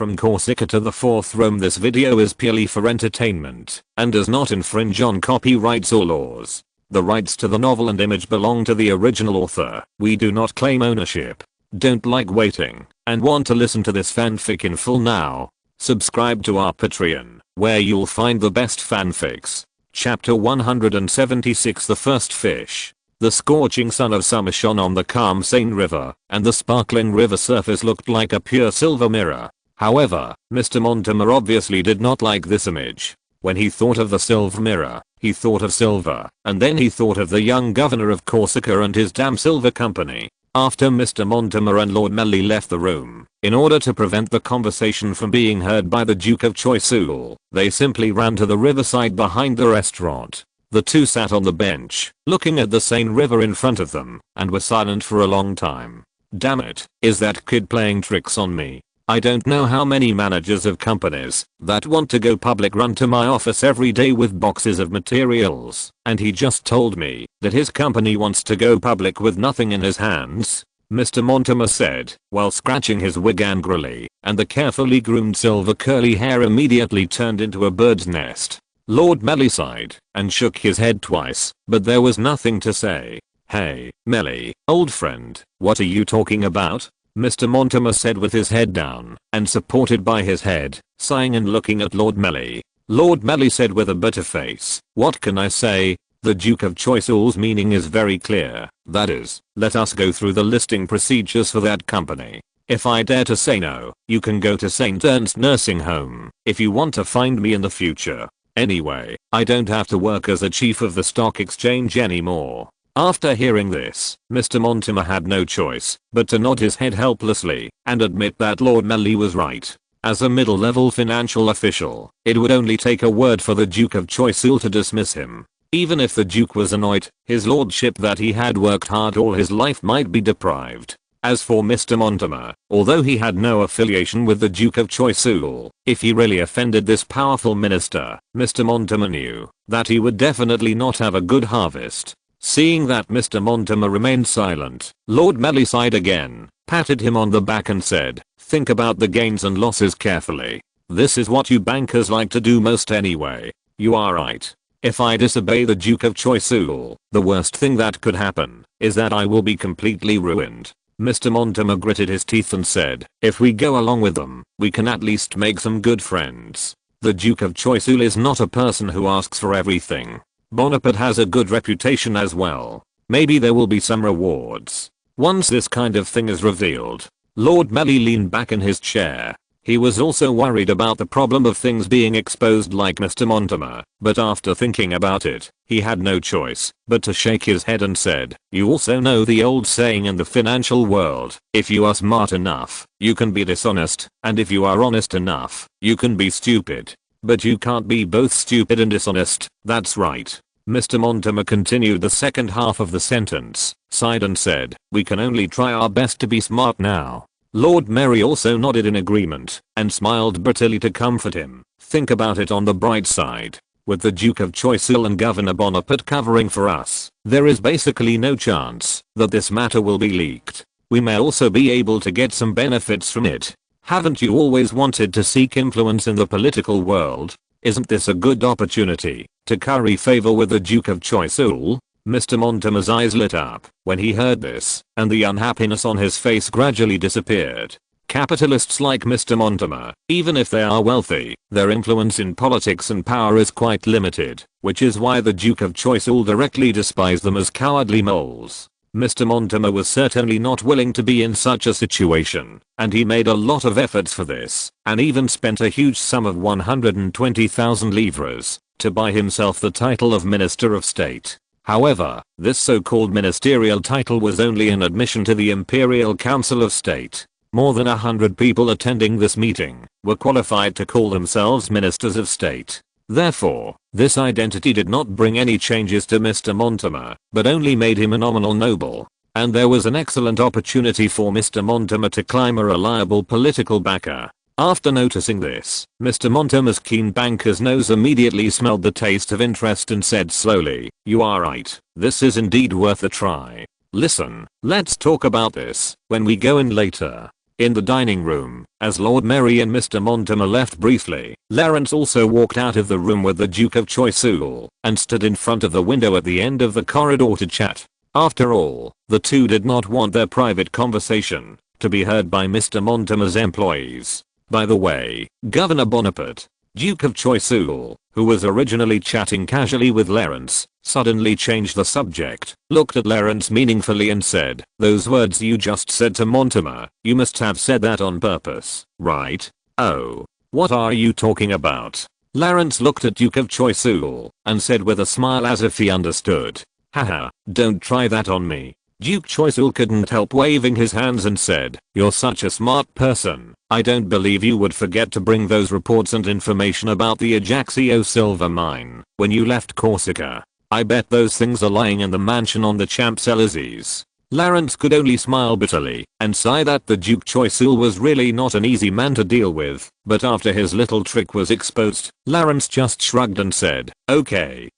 from Corsica to the 4th Rome. This video is purely for entertainment and does not infringe on copyrights or laws. The rights to the novel and image belong to the original author. We do not claim ownership. Don't like waiting and want to listen to this fanfic in full now? Subscribe to our Patreon, where you'll find the best fanfics. Chapter 176. The First Fish. The scorching sun of summer shone on the calm Seine river, and the sparkling river surface looked like a pure silver mirror. However, Mr. Mortimer obviously did not like this image. When he thought of the silver mirror, he thought of silver, and then he thought of the young governor of Corsica and his damn silver company. After Mr. Mortimer and Lord Melly left the room, in order to prevent the conversation from being heard by the Duke of Choiseul, they simply ran to the riverside behind the restaurant. The two sat on the bench, looking at the Seine river in front of them, and were silent for a long time. Damn it, is that kid playing tricks on me? I don't know how many managers of companies that want to go public run to my office every day with boxes of materials, and he just told me that his company wants to go public with nothing in his hands. Mr. Mortimer said, while scratching his wig angrily, and the carefully groomed silver curly hair immediately turned into a bird's nest. Lord Melly sighed and shook his head twice, but there was nothing to say. Hey, Melly, old friend, what are you talking about? Mr. Mortimer said with his head down and supported by his head, sighing and looking at Lord Melly. Lord Melly said with a bitter face, what can I say? The Duke of Choiseul's meaning is very clear. That is, let us go through the listing procedures for that company. If I dare to say no, you can go to St. Ernst Nursing Home if you want to find me in the future. Anyway, I don't have to work as a chief of the stock exchange anymore. After hearing this, Mr. Mortimer had no choice but to nod his head helplessly and admit that Lord Melly was right. As a middle-level financial official, it would only take a word for the Duke of Choiseul to dismiss him. Even if the Duke was annoyed, his lordship that he had worked hard all his life might be deprived. As for Mr. Mortimer, although he had no affiliation with the Duke of Choiseul, if he really offended this powerful minister, Mr. Mortimer knew that he would definitely not have a good harvest. Seeing that Mr. Mortimer remained silent, Lord Melly sighed again, patted him on the back and said, think about the gains and losses carefully. This is what you bankers like to do most anyway. You are right. If I disobey the Duke of Choiseul, the worst thing that could happen is that I will be completely ruined. Mr. Mortimer gritted his teeth and said, if we go along with them, we can at least make some good friends. The Duke of Choiseul is not a person who asks for everything. Bonaparte has a good reputation as well. Maybe there will be some rewards once this kind of thing is revealed. Lord Melly leaned back in his chair. He was also worried about the problem of things being exposed like Mr. Mortimer, but after thinking about it, he had no choice but to shake his head and said, you also know the old saying in the financial world, if you are smart enough, you can be dishonest, and if you are honest enough, you can be stupid. But you can't be both stupid and dishonest. That's right. Mr. Mortimer continued the second half of the sentence, sighed and said, we can only try our best to be smart now. Lord Melly also nodded in agreement and smiled bitterly to comfort him. Think about it on the bright side. With the Duke of Choiseul and Governor Bonaparte covering for us, there is basically no chance that this matter will be leaked. We may also be able to get some benefits from it. Haven't you always wanted to seek influence in the political world? Isn't this a good opportunity to curry favor with the Duke of Choiseul? Mr. Mortimer's eyes lit up when he heard this, and the unhappiness on his face gradually disappeared. Capitalists like Mr. Mortimer, even if they are wealthy, their influence in politics and power is quite limited, which is why the Duke of Choiseul directly despised them as cowardly moles. Mr. Mortimer was certainly not willing to be in such a situation, and he made a lot of efforts for this, and even spent a huge sum of 120,000 livres to buy himself the title of Minister of State. However, this so-called ministerial title was only an admission to the Imperial Council of State. More than 100 people attending this meeting were qualified to call themselves Ministers of State. Therefore, this identity did not bring any changes to Mr. Mortimer, but only made him a nominal noble. And there was an excellent opportunity for Mr. Mortimer to climb a reliable political backer. After noticing this, Mr. Mortimer's keen banker's nose immediately smelled the taste of interest and said slowly, you are right, this is indeed worth a try. Listen, let's talk about this when we go in later. In the dining room, as Lord Merry and Mr. Mortimer left briefly, Clarence also walked out of the room with the Duke of Choiseul and stood in front of the window at the end of the corridor to chat. After all, the two did not want their private conversation to be heard by Mr. Mortimer's employees. By the way, Governor Bonaparte, Duke of Choiseul, who was originally chatting casually with Clarence, suddenly changed the subject, looked at Clarence meaningfully and said, "Those words you just said to Mortimer, you must have said that on purpose, right?" "Oh. What are you talking about?" Clarence looked at Duke of Choiseul and said with a smile as if he understood. "Haha, don't try that on me." Duke Choiseul couldn't help waving his hands and said, "You're such a smart person. I don't believe you would forget to bring those reports and information about the Ajaccio silver mine when you left Corsica. I bet those things are lying in the mansion on the Champs-Élysées." Clarence could only smile bitterly and sigh that the Duke Choiseul was really not an easy man to deal with, but after his little trick was exposed, Clarence just shrugged and said, okay,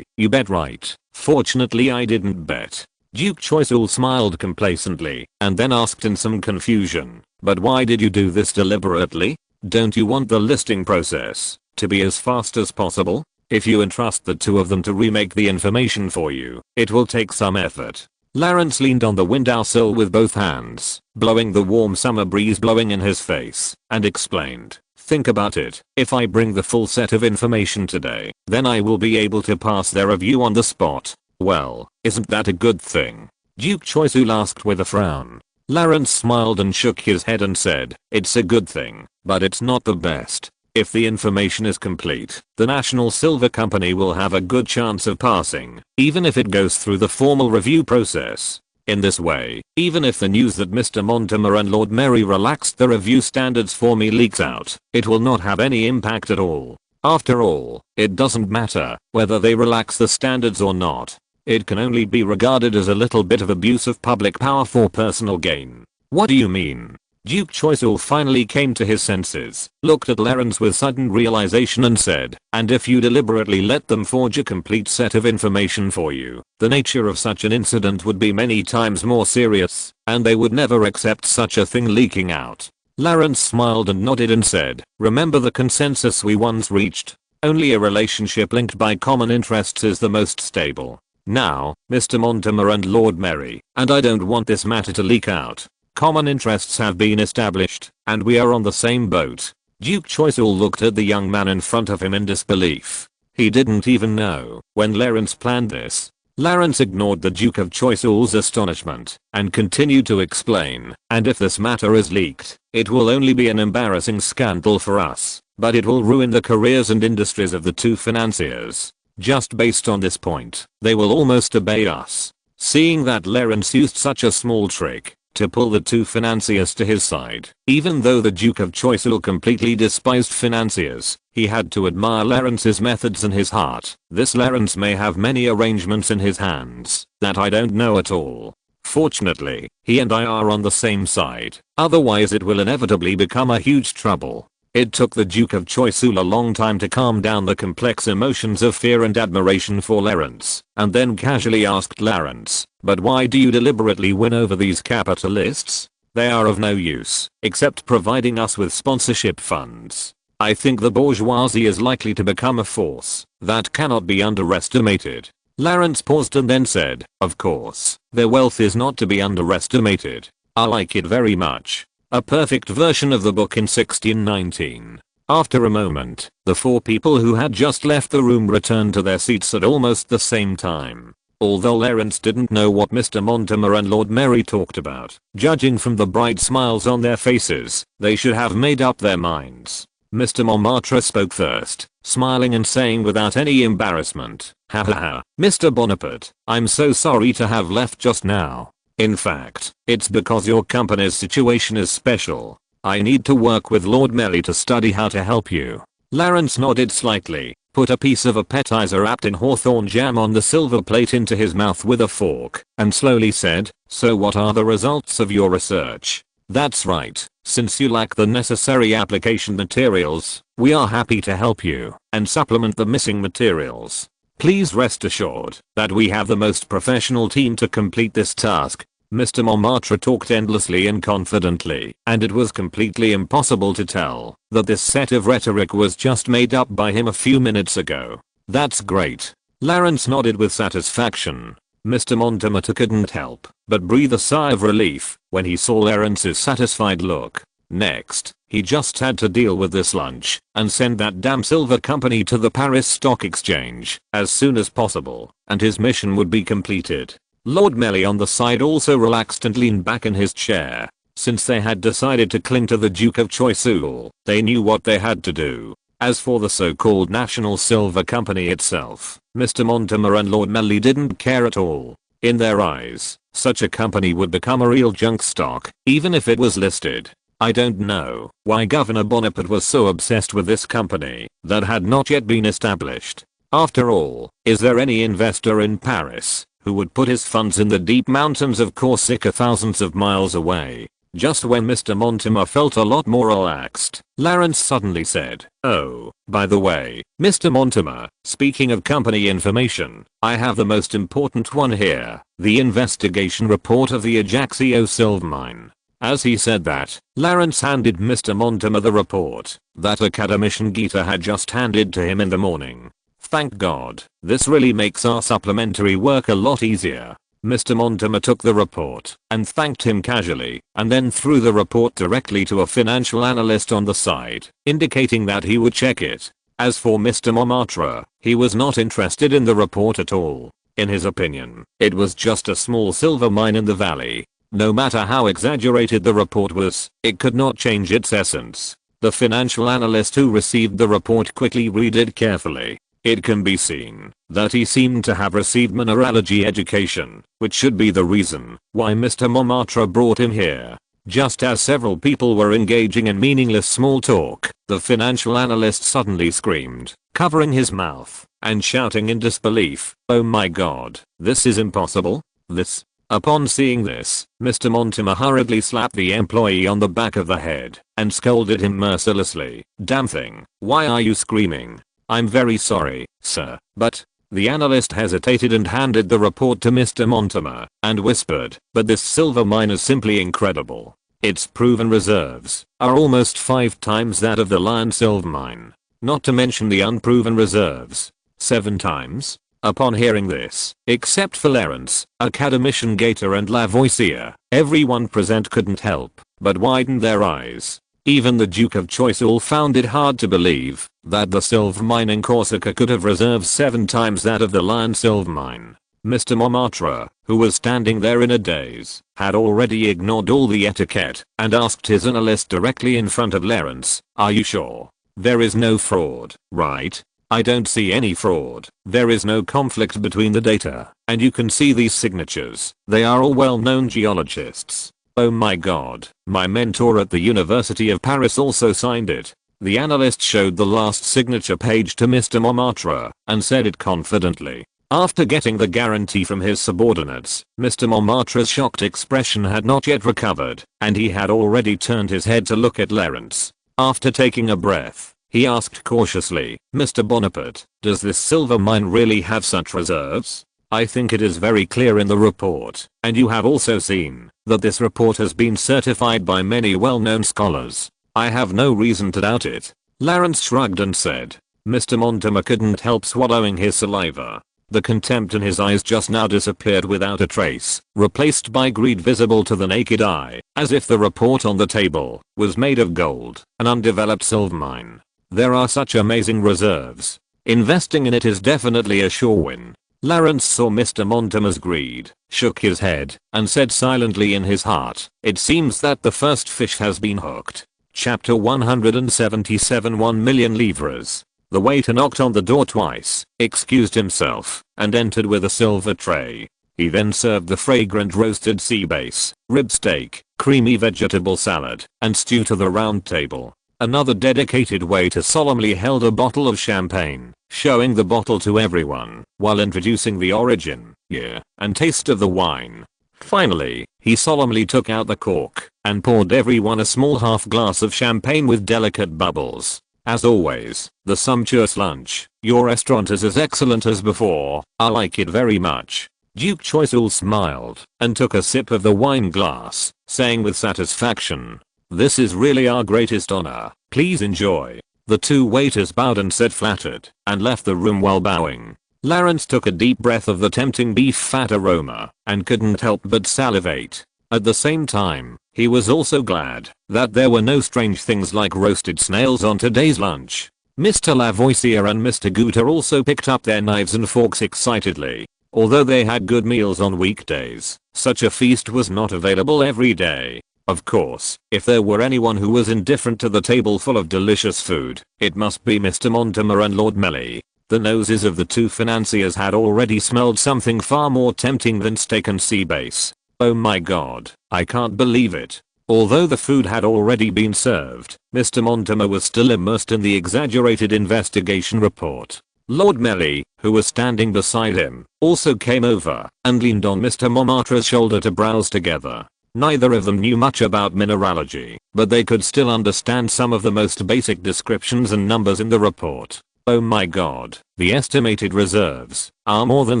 you bet right. Fortunately I didn't bet." Duke Choiseul smiled complacently and then asked in some confusion, "But why did you do this deliberately? Don't you want the listing process to be as fast as possible? If you entrust the two of them to remake the information for you, it will take some effort." Clarence leaned on the windowsill with both hands, blowing the warm summer breeze blowing in his face, and explained, "Think about it. If I bring the full set of information today, then I will be able to pass their review on the spot." "Well, isn't that a good thing?" Duke Choiseul asked with a frown. Clarence smiled and shook his head and said, "It's a good thing, but it's not the best. If the information is complete, the National Silver Company will have a good chance of passing, even if it goes through the formal review process. In this way, even if the news that Mr. Mortimer and Lord Merry relaxed the review standards for me leaks out, it will not have any impact at all. After all, it doesn't matter whether they relax the standards or not. It can only be regarded as a little bit of abuse of public power for personal gain." "What do you mean?" Duke Choiseul finally came to his senses, looked at Clarence with sudden realization and said, "And if you deliberately let them forge a complete set of information for you, the nature of such an incident would be many times more serious, and they would never accept such a thing leaking out." Clarence smiled and nodded and said, "Remember the consensus we once reached? Only a relationship linked by common interests is the most stable. Now, Mr. Mortimer and Lord Merry, and I don't want this matter to leak out. Common interests have been established, and we are on the same boat." Duke Choiseul looked at the young man in front of him in disbelief. He didn't even know when Clarence planned this. Clarence ignored the Duke of Choiseul's astonishment and continued to explain, "And if this matter is leaked, it will only be an embarrassing scandal for us, but it will ruin the careers and industries of the two financiers. Just based on this point, they will almost obey us." Seeing that Clarence used such a small trick to pull the two financiers to his side, even though the Duke of Choiseul completely despised financiers, he had to admire Clarence's methods in his heart. "This Clarence may have many arrangements in his hands that I don't know at all. Fortunately, he and I are on the same side, otherwise it will inevitably become a huge trouble." It took the Duke of Choiseul a long time to calm down the complex emotions of fear and admiration for Clarence, and then casually asked Clarence, "But why do you deliberately win over these capitalists? They are of no use, except providing us with sponsorship funds. I think the bourgeoisie is likely to become a force that cannot be underestimated." Clarence paused and then said, "Of course, their wealth is not to be underestimated. I like it very much. A perfect version of the book in 1619. After a moment, the four people who had just left the room returned to their seats at almost the same time. Although Clarence didn't know what Mr. Mortimer and Lord Merry talked about, judging from the bright smiles on their faces, they should have made up their minds. Mr. Montmartre spoke first, smiling and saying without any embarrassment, "Ha ha ha, Mr. Bonaparte, I'm so sorry to have left just now. In fact, it's because your company's situation is special. I need to work with Lord Merry to study how to help you." Clarence nodded slightly, put a piece of appetizer wrapped in hawthorn jam on the silver plate into his mouth with a fork, and slowly said, "So what are the results of your research?" "That's right. Since you lack the necessary application materials, we are happy to help you and supplement the missing materials. Please rest assured that we have the most professional team to complete this task." Mr. Montmartre talked endlessly and confidently, and it was completely impossible to tell that this set of rhetoric was just made up by him a few minutes ago. That's great. Lawrence nodded with satisfaction. Mr. Montmartre couldn't help but breathe a sigh of relief when he saw Lawrence's satisfied look. Next, he just had to deal with this lunch and send that damn silver company to the Paris Stock Exchange as soon as possible, and his mission would be completed. Lord Melly on the side also relaxed and leaned back in his chair. Since they had decided to cling to the Duke of Choiseul, they knew what they had to do. As for the so-called National Silver Company itself, Mr. Montmartre and Lord Melly didn't care at all. In their eyes, such a company would become a real junk stock, even if it was listed. I don't know why Governor Bonaparte was so obsessed with this company that had not yet been established. After all, is there any investor in Paris who would put his funds in the deep mountains of Corsica thousands of miles away? Just when Mr. Montmartre felt a lot more relaxed, Lawrence suddenly said, "Oh, by the way, Mr. Montmartre, speaking of company information, I have the most important one here, the investigation report of the Ajaccio silver mine." As he said that, Lawrence handed Mr. Montmartre the report that academician Gita had just handed to him in the morning. Thank God, this really makes our supplementary work a lot easier. Mr. Montmartre took the report and thanked him casually, and then threw the report directly to a financial analyst on the side, indicating that he would check it. As for Mr. Montmartre, he was not interested in the report at all. In his opinion, it was just a small silver mine in the valley. No matter how exaggerated the report was, it could not change its essence. The financial analyst who received the report quickly read it carefully. It can be seen that he seemed to have received mineralogy education, which should be the reason why Mr. Montmartre brought him here. Just as several people were engaging in meaningless small talk, the financial analyst suddenly screamed, covering his mouth and shouting in disbelief, "Oh my God, this is impossible. This." Upon seeing this, Mr. Montmartre hurriedly slapped the employee on the back of the head and scolded him mercilessly. "Damn thing, why are you screaming? I'm very sorry, sir, but..." The analyst hesitated and handed the report to Mr. Montmartre and whispered, "But this silver mine is simply incredible. Its proven reserves are almost 5 times that of the Lion silver mine. Not to mention the unproven reserves. 7 times? Upon hearing this, except for Lawrence, academician Gator and Lavoisier, everyone present couldn't help but widen their eyes. Even the Duke of Choiseul found it hard to believe that the silver mine in Corsica could have reserves 7 times that of the Lion silver mine. Mr. Montmartre, who was standing there in a daze, had already ignored all the etiquette and asked his analyst directly in front of Lawrence, "Are you sure? There is no fraud, right?" "I don't see any fraud. There is no conflict between the data, and you can see these signatures. They are all well-known geologists." "Oh my God, my mentor at the University of Paris also signed it." The analyst showed the last signature page to Mr. Montmartre and said it confidently. After getting the guarantee from his subordinates, Mr. Montmartre's shocked expression had not yet recovered, and he had already turned his head to look at Lawrence. After taking a breath, he asked cautiously, "Mr. Bonaparte, does this silver mine really have such reserves? I think it is very clear in the report, and you have also seen that this report has been certified by many well-known scholars. I have no reason to doubt it." Lawrence shrugged and said. Mr. Montmartre couldn't help swallowing his saliva. The contempt in his eyes just now disappeared without a trace, replaced by greed visible to the naked eye, as if the report on the table was made of gold, an undeveloped silver mine. There are such amazing reserves. Investing in it is definitely a sure win. Lawrence saw Mr. Montmartre's greed, shook his head, and said silently in his heart, "It seems that the first fish has been hooked." Chapter 177 1 million livres. The waiter knocked on the door twice, excused himself, and entered with a silver tray. He then served the fragrant roasted sea bass, rib steak, creamy vegetable salad, and stew to the round table. Another dedicated waiter solemnly held a bottle of champagne, showing the bottle to everyone, while introducing the origin, year, and taste of the wine. Finally, he solemnly took out the cork, and poured everyone a small half glass of champagne with delicate bubbles. As always, the sumptuous lunch. "Your restaurant is as excellent as before. I like it very much." Duke Choiseul smiled and took a sip of the wine glass, saying with satisfaction, "This is really our greatest honor. Please enjoy." The two waiters bowed and said flattered, and left the room while bowing. Lawrence took a deep breath of the tempting beef fat aroma, and couldn't help but salivate. At the same time, he was also glad that there were no strange things like roasted snails on today's lunch. Mr. Lavoisier and Mr. Guter also picked up their knives and forks excitedly. Although they had good meals on weekdays, such a feast was not available every day. Of course, if there were anyone who was indifferent to the table full of delicious food, it must be Mr. Mortimer and Lord Melly. The noses of the two financiers had already smelled something far more tempting than steak and sea bass. Oh my god, I can't believe it. Although the food had already been served, Mr. Mortimer was still immersed in the exaggerated investigation report. Lord Melly, who was standing beside him, also came over and leaned on Mr. Montmartre's shoulder to browse together. Neither of them knew much about mineralogy, but they could still understand some of the most basic descriptions and numbers in the report. Oh my god, the estimated reserves are more than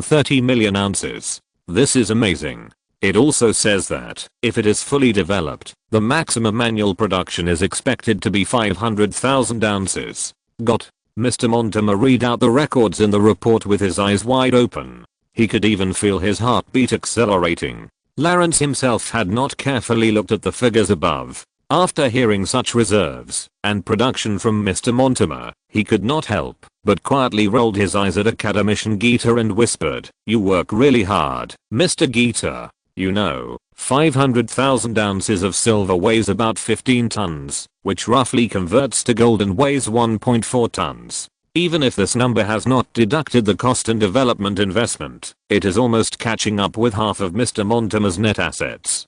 30 million ounces. This is amazing. It also says that, if it is fully developed, the maximum annual production is expected to be 500,000 ounces. Got. Mr. Mortimer read out the records in the report with his eyes wide open. He could even feel his heartbeat accelerating. Lawrence himself had not carefully looked at the figures above. After hearing such reserves and production from Mr. Mortimer, he could not help but quietly rolled his eyes at Academician Geeta and whispered, "You work really hard, Mr. Geeta. You know, 500,000 ounces of silver weighs about 15 tons, which roughly converts to gold and weighs 1.4 tons. Even if this number has not deducted the cost and development investment, it is almost catching up with half of Mr. Mortimer's net assets.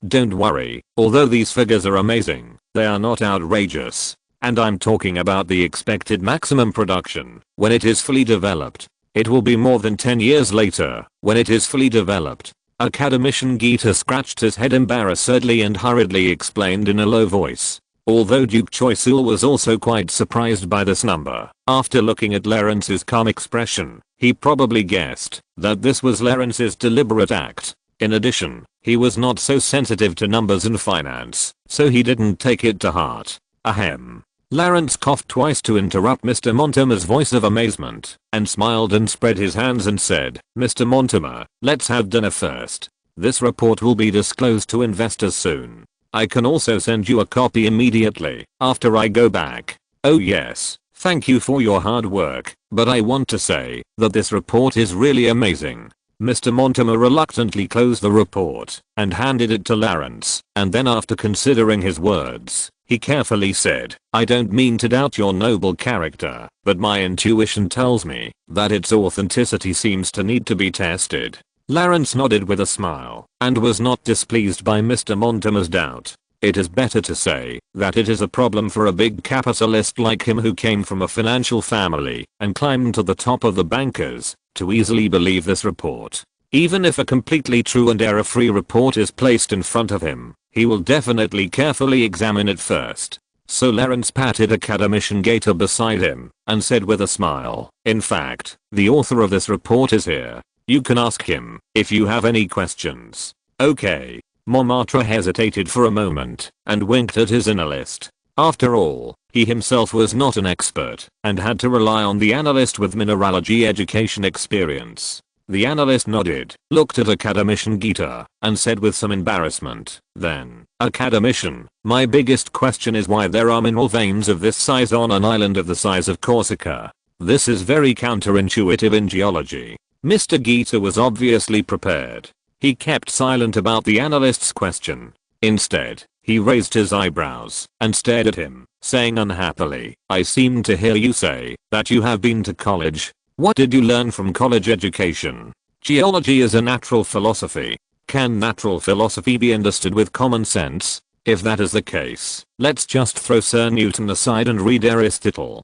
Don't worry, although these figures are amazing, they are not outrageous. And I'm talking about the expected maximum production, when it is fully developed. It will be more than 10 years later, when it is fully developed." Academician Geeta scratched his head embarrassedly and hurriedly explained in a low voice. Although Duke Choiseul was also quite surprised by this number, after looking at Lawrence's calm expression, he probably guessed that this was Lawrence's deliberate act. In addition, he was not so sensitive to numbers and finance, so he didn't take it to heart. Ahem. Lawrence coughed twice to interrupt Mr. Mortimer's voice of amazement, and smiled and spread his hands and said, "Mr. Mortimer, let's have dinner first. This report will be disclosed to investors soon. I can also send you a copy immediately after I go back. Oh yes, thank you for your hard work, but I want to say that this report is really amazing." Mr. Mortimer reluctantly closed the report and handed it to Lawrence, and then after considering his words, he carefully said, "I don't mean to doubt your noble character, but my intuition tells me that its authenticity seems to need to be tested." Lawrence nodded with a smile and was not displeased by Mr. Mortimer's doubt. It is better to say that it is a problem for a big capitalist like him who came from a financial family and climbed to the top of the bankers to easily believe this report. Even if a completely true and error-free report is placed in front of him, he will definitely carefully examine it first. So Lawrence patted Academician Geeta beside him and said with a smile, "In fact, the author of this report is here. You can ask him if you have any questions." "Okay." Montmartre hesitated for a moment and winked at his analyst. After all, he himself was not an expert and had to rely on the analyst with mineralogy education experience. The analyst nodded, looked at Academician Geeta, and said with some embarrassment, then, "Academician, my biggest question is why there are mineral veins of this size on an island of the size of Corsica. This is very counterintuitive in geology." Mr. Geeta was obviously prepared. He kept silent about the analyst's question. Instead, he raised his eyebrows and stared at him, saying unhappily, "I seem to hear you say that you have been to college. What did you learn from college education?" "Geology is a natural philosophy. Can natural philosophy be understood with common sense? If that is the case, let's just throw Sir Newton aside and read Aristotle."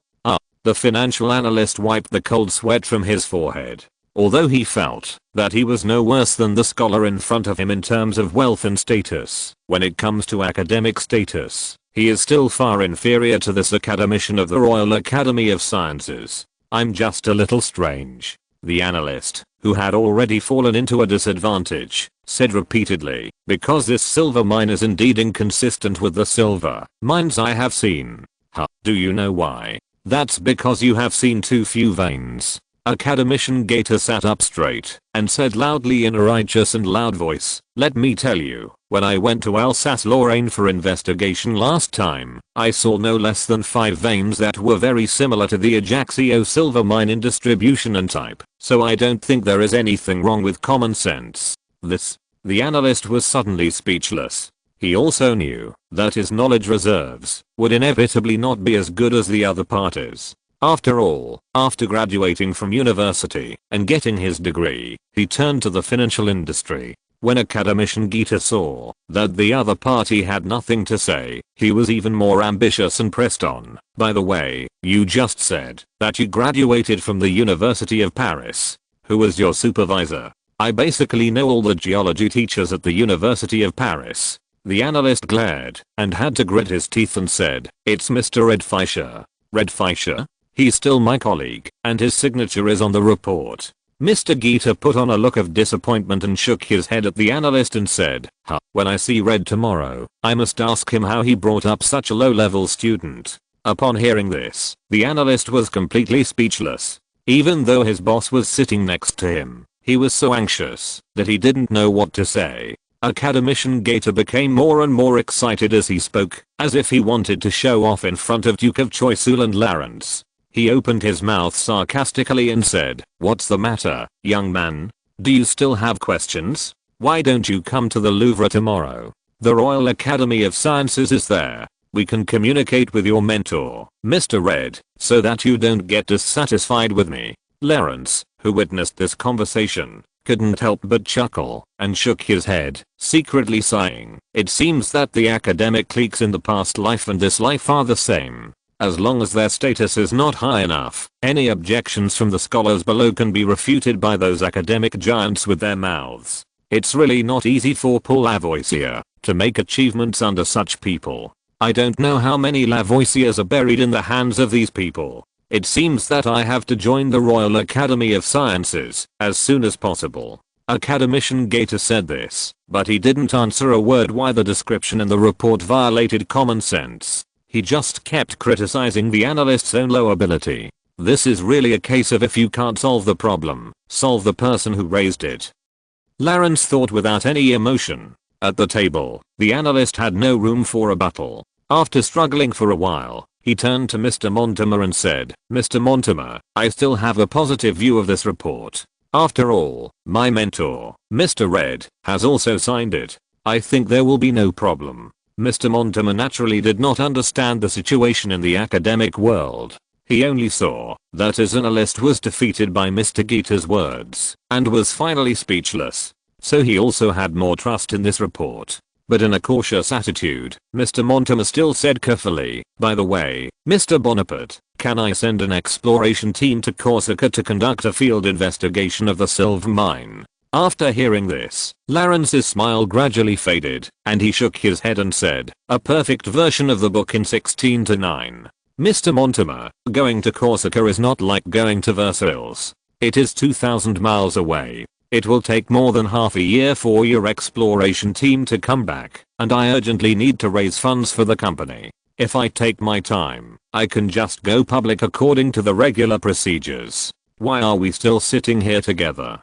The financial analyst wiped the cold sweat from his forehead. Although he felt that he was no worse than the scholar in front of him in terms of wealth and status, when it comes to academic status, he is still far inferior to this academician of the Royal Academy of Sciences. "I'm just a little strange." The analyst, who had already fallen into a disadvantage, said repeatedly, because this silver mine is indeed inconsistent with the silver mines I have seen. Huh, do you know why? That's because you have seen too few veins. Academician Gator sat up straight and said loudly in a righteous and loud voice, let me tell you, when I went to Alsace-Lorraine for investigation last time, I saw no less than 5 veins that were very similar to the Ajaccio silver mine in distribution and type, so I don't think there is anything wrong with common sense. The analyst was suddenly speechless. He also knew that his knowledge reserves would inevitably not be as good as the other parties. After all, after graduating from university and getting his degree, he turned to the financial industry. When Academician Gator saw that the other party had nothing to say, he was even more ambitious and pressed on. By the way, you just said that you graduated from the University of Paris. Who was your supervisor? I basically know all the geology teachers at the University of Paris. The analyst glared and had to grit his teeth and said, it's Mr. Red Fischer. Red Fischer? He's still my colleague, and his signature is on the report. Mr. Gator put on a look of disappointment and shook his head at the analyst and said, huh, when I see Red tomorrow, I must ask him how he brought up such a low-level student. Upon hearing this, the analyst was completely speechless. Even though his boss was sitting next to him, he was so anxious that he didn't know what to say. Academician Gator became more and more excited as he spoke, as if he wanted to show off in front of Duke of Choiseul and Lawrence. He opened his mouth sarcastically and said, what's the matter, young man? Do you still have questions? Why don't you come to the Louvre tomorrow? The Royal Academy of Sciences is there. We can communicate with your mentor, Mr. Red, so that you don't get dissatisfied with me. Lawrence, who witnessed this conversation, couldn't help but chuckle and shook his head, secretly sighing. It seems that the academic cliques in the past life and this life are the same. As long as their status is not high enough, any objections from the scholars below can be refuted by those academic giants with their mouths. It's really not easy for Paul Lavoisier to make achievements under such people. I don't know how many Lavoisiers are buried in the hands of these people. It seems that I have to join the Royal Academy of Sciences as soon as possible. Academician Gator said this, but he didn't answer a word why the description in the report violated common sense. He just kept criticizing the analyst's own low ability. This is really a case of if you can't solve the problem, solve the person who raised it. Lawrence thought without any emotion. At the table, the analyst had no room for rebuttal. After struggling for a while, he turned to Mr. Mortimer and said, Mr. Mortimer, I still have a positive view of this report. After all, my mentor, Mr. Red, has also signed it. I think there will be no problem. Mr. Mortimer naturally did not understand the situation in the academic world. He only saw that his analyst was defeated by Mr. Gator's words and was finally speechless. So he also had more trust in this report. But in a cautious attitude, Mr. Mortimer still said carefully, by the way, Mr. Bonaparte, can I send an exploration team to Corsica to conduct a field investigation of the silver mine? After hearing this, Lawrence's smile gradually faded, and he shook his head and said, a perfect version of the book in 16:9. Mr. Mortimer, going to Corsica is not like going to Versailles. It is 2,000 miles away. It will take more than half a year for your exploration team to come back, and I urgently need to raise funds for the company. If I take my time, I can just go public according to the regular procedures. Why are we still sitting here together?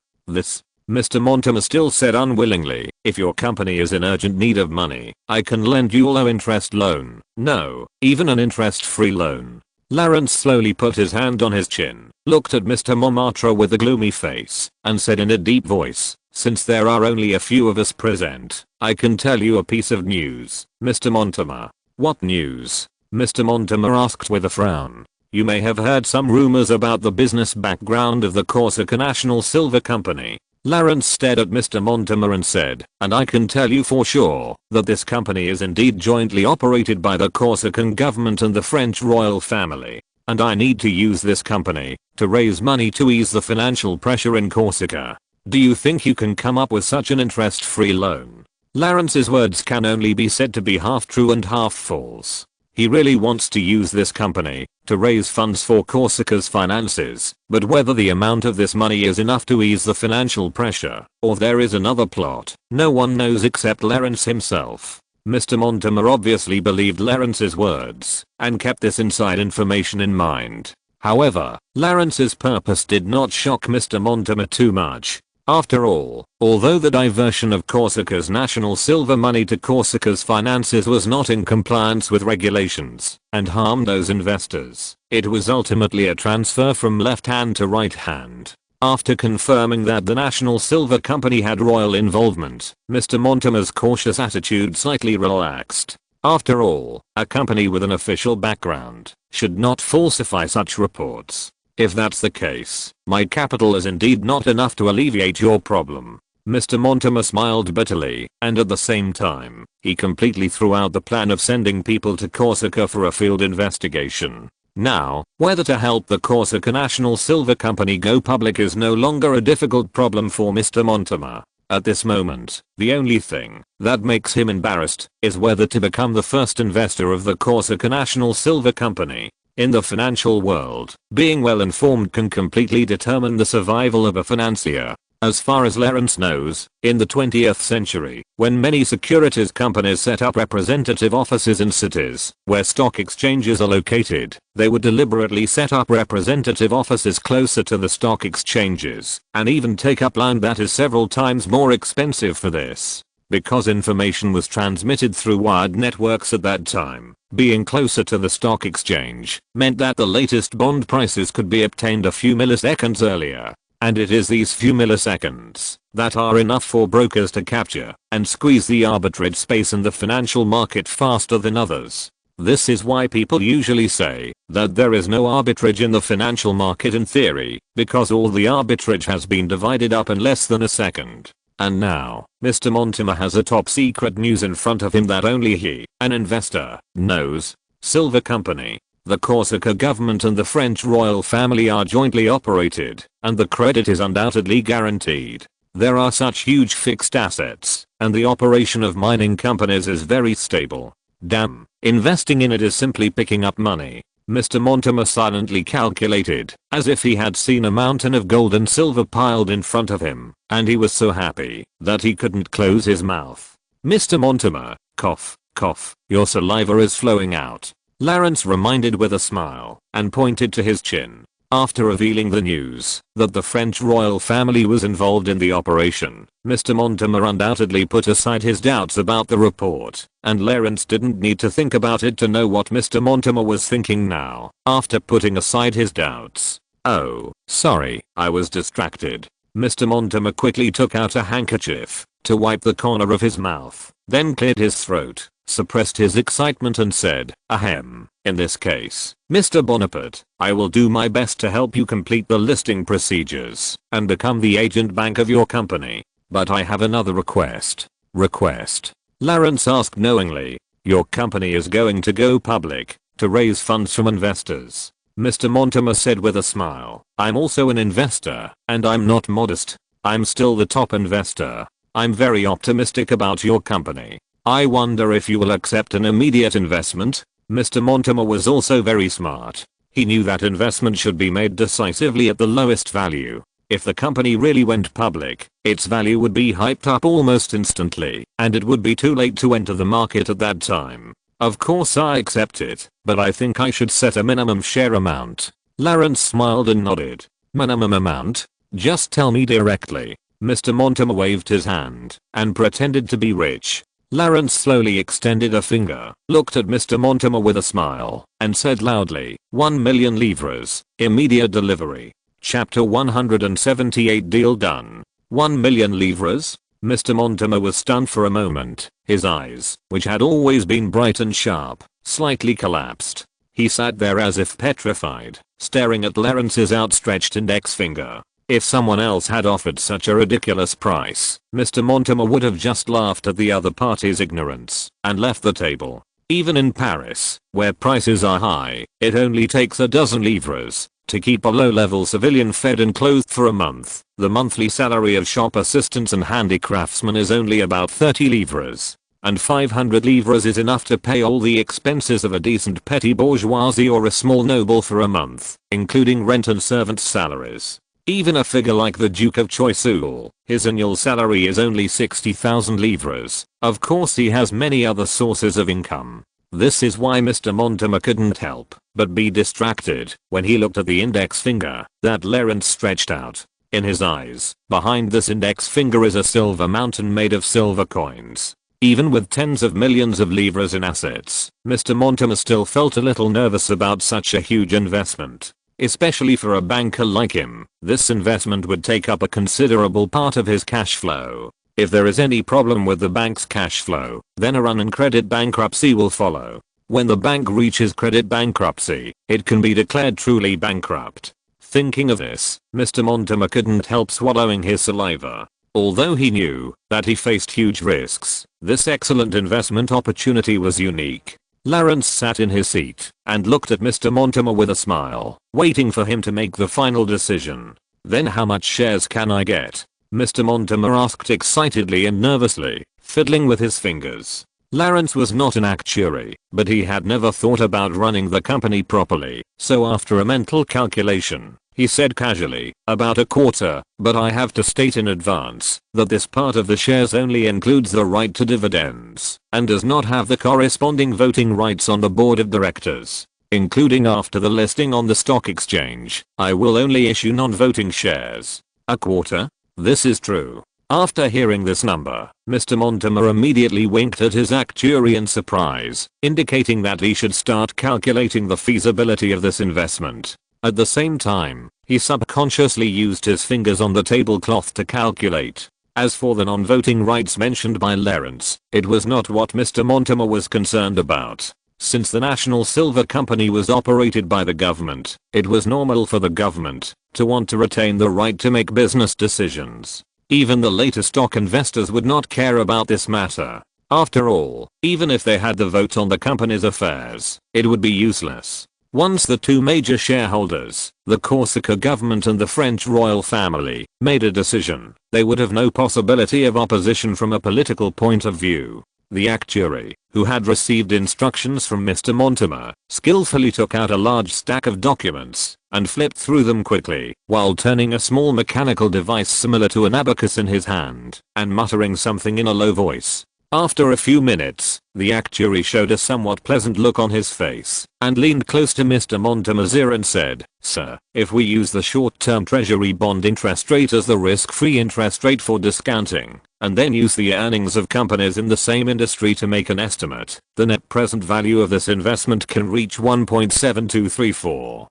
Mr. Mortimer still said unwillingly, if your company is in urgent need of money, I can lend you a low interest loan. No, even an interest-free loan. Lawrence slowly put his hand on his chin, looked at Mr. Montmartre with a gloomy face, and said in a deep voice, since there are only a few of us present, I can tell you a piece of news, Mr. Mortimer. What news? Mr. Mortimer asked with a frown. You may have heard some rumors about the business background of the Corsica National Silver Company. Lawrence stared at Mr. Mortimer and said, and I can tell you for sure that this company is indeed jointly operated by the Corsican government and the French royal family. And I need to use this company to raise money to ease the financial pressure in Corsica. Do you think you can come up with such an interest-free loan? Lawrence's words can only be said to be half true and half false. He really wants to use this company to raise funds for Corsica's finances, but whether the amount of this money is enough to ease the financial pressure, or there is another plot, no one knows except Lawrence himself. Mr. Mortimer obviously believed Lawrence's words, and kept this inside information in mind. However, Lawrence's purpose did not shock Mr. Mortimer too much. After all, although the diversion of Corsica's national silver money to Corsica's finances was not in compliance with regulations and harmed those investors, it was ultimately a transfer from left hand to right hand. After confirming that the National Silver Company had royal involvement, Mr. Mortimer's cautious attitude slightly relaxed. After all, a company with an official background should not falsify such reports. If that's the case, my capital is indeed not enough to alleviate your problem. Mr. Mortimer smiled bitterly, and at the same time, he completely threw out the plan of sending people to Corsica for a field investigation. Now, whether to help the Corsica National Silver Company go public is no longer a difficult problem for Mr. Mortimer. At this moment, the only thing that makes him embarrassed is whether to become the first investor of the Corsica National Silver Company. In the financial world, being well informed can completely determine the survival of a financier. As far as Lawrence knows, in the 20th century, when many securities companies set up representative offices in cities where stock exchanges are located, they would deliberately set up representative offices closer to the stock exchanges, and even take up land that is several times more expensive for this. Because information was transmitted through wired networks at that time, being closer to the stock exchange meant that the latest bond prices could be obtained a few milliseconds earlier. And it is these few milliseconds that are enough for brokers to capture and squeeze the arbitrage space in the financial market faster than others. This is why people usually say that there is no arbitrage in the financial market in theory, because all the arbitrage has been divided up in less than a second. And now, Mr. Mortimer has a top secret news in front of him that only he, an investor, knows. Silver Company. The Corsica government and the French royal family are jointly operated, and the credit is undoubtedly guaranteed. There are such huge fixed assets, and the operation of mining companies is very stable. Damn, investing in it is simply picking up money. Mr. Mortimer silently calculated, as if he had seen a mountain of gold and silver piled in front of him, and he was so happy that he couldn't close his mouth. Mr. Mortimer, cough, cough, your saliva is flowing out. Lawrence reminded with a smile, and pointed to his chin. After revealing the news that the French royal family was involved in the operation, Mr. Mortimer undoubtedly put aside his doubts about the report, and Lawrence didn't need to think about it to know what Mr. Mortimer was thinking now, after putting aside his doubts. Oh, sorry, I was distracted. Mr. Mortimer quickly took out a handkerchief to wipe the corner of his mouth, then cleared his throat, suppressed his excitement and said, ahem, in this case, Mr. Bonaparte, I will do my best to help you complete the listing procedures and become the agent bank of your company. But I have another request. Request? Lawrence asked knowingly. Your company is going to go public to raise funds from investors. Mr. Mortimer said with a smile, I'm also an investor, and I'm not modest. I'm still the top investor. I'm very optimistic about your company. I wonder if you will accept an immediate investment. Mr. Mortimer was also very smart. He knew that investment should be made decisively at the lowest value. If the company really went public, its value would be hyped up almost instantly, and it would be too late to enter the market at that time. Of course I accept it, but I think I should set a minimum share amount. Lawrence smiled and nodded. Minimum amount? Just tell me directly. Mr. Mortimer waved his hand and pretended to be rich. Lawrence slowly extended a finger, looked at Mr. Mortimer with a smile, and said loudly, 1 million livres, immediate delivery. Chapter 178 Deal done. 1 million livres? Mr. Mortimer was stunned for a moment. His eyes, which had always been bright and sharp, slightly collapsed. He sat there as if petrified, staring at Lawrence's outstretched index finger. If someone else had offered such a ridiculous price, Mr. Mortimer would have just laughed at the other party's ignorance and left the table. Even in Paris, where prices are high, it only takes a dozen livres to keep a low-level civilian fed and clothed for a month. The monthly salary of shop assistants and handicraftsmen is only about 30 livres. and 500 livres is enough to pay all the expenses of a decent petty bourgeoisie or a small noble for a month, including rent and servants' salaries. Even a figure like the Duke of Choiseul, his annual salary is only 60,000 livres. Of course he has many other sources of income. This is why Mr. Mortimer couldn't help but be distracted when he looked at the index finger that Lawrence stretched out. In his eyes, behind this index finger is a silver mountain made of silver coins. Even with tens of millions of livres in assets, Mr. Mortimer still felt a little nervous about such a huge investment. Especially for a banker like him, this investment would take up a considerable part of his cash flow. If there is any problem with the bank's cash flow, then a run and credit bankruptcy will follow. When the bank reaches credit bankruptcy, it can be declared truly bankrupt. Thinking of this, Mr. Mortimer couldn't help swallowing his saliva. Although he knew that he faced huge risks, this excellent investment opportunity was unique. Lawrence sat in his seat and looked at Mr. Mortimer with a smile, waiting for him to make the final decision. "Then how much shares can I get?" Mr. Mortimer asked excitedly and nervously, fiddling with his fingers. Lawrence was not an actuary, but he had never thought about running the company properly, so after a mental calculation, he said casually, "About a quarter, but I have to state in advance that this part of the shares only includes the right to dividends and does not have the corresponding voting rights on the board of directors. Including after the listing on the stock exchange, I will only issue non-voting shares." A quarter? This is true. After hearing this number, Mr. Mortimer immediately winked at his actuary in surprise, indicating that he should start calculating the feasibility of this investment. At the same time, he subconsciously used his fingers on the tablecloth to calculate. As for the non-voting rights mentioned by Lawrence, it was not what Mr. Mortimer was concerned about. Since the National Silver Company was operated by the government, it was normal for the government to want to retain the right to make business decisions. Even the later stock investors would not care about this matter. After all, even if they had the vote on the company's affairs, it would be useless. Once the two major shareholders, the Corsica government and the French royal family, made a decision, they would have no possibility of opposition from a political point of view. The actuary, who had received instructions from Mr. Mortimer, skillfully took out a large stack of documents and flipped through them quickly while turning a small mechanical device similar to an abacus in his hand and muttering something in a low voice. After a few minutes, the actuary showed a somewhat pleasant look on his face and leaned close to Mr. Mortimer's ear and said, "Sir, if we use the short-term treasury bond interest rate as the risk-free interest rate for discounting, and then use the earnings of companies in the same industry to make an estimate, the net present value of this investment can reach 1.7234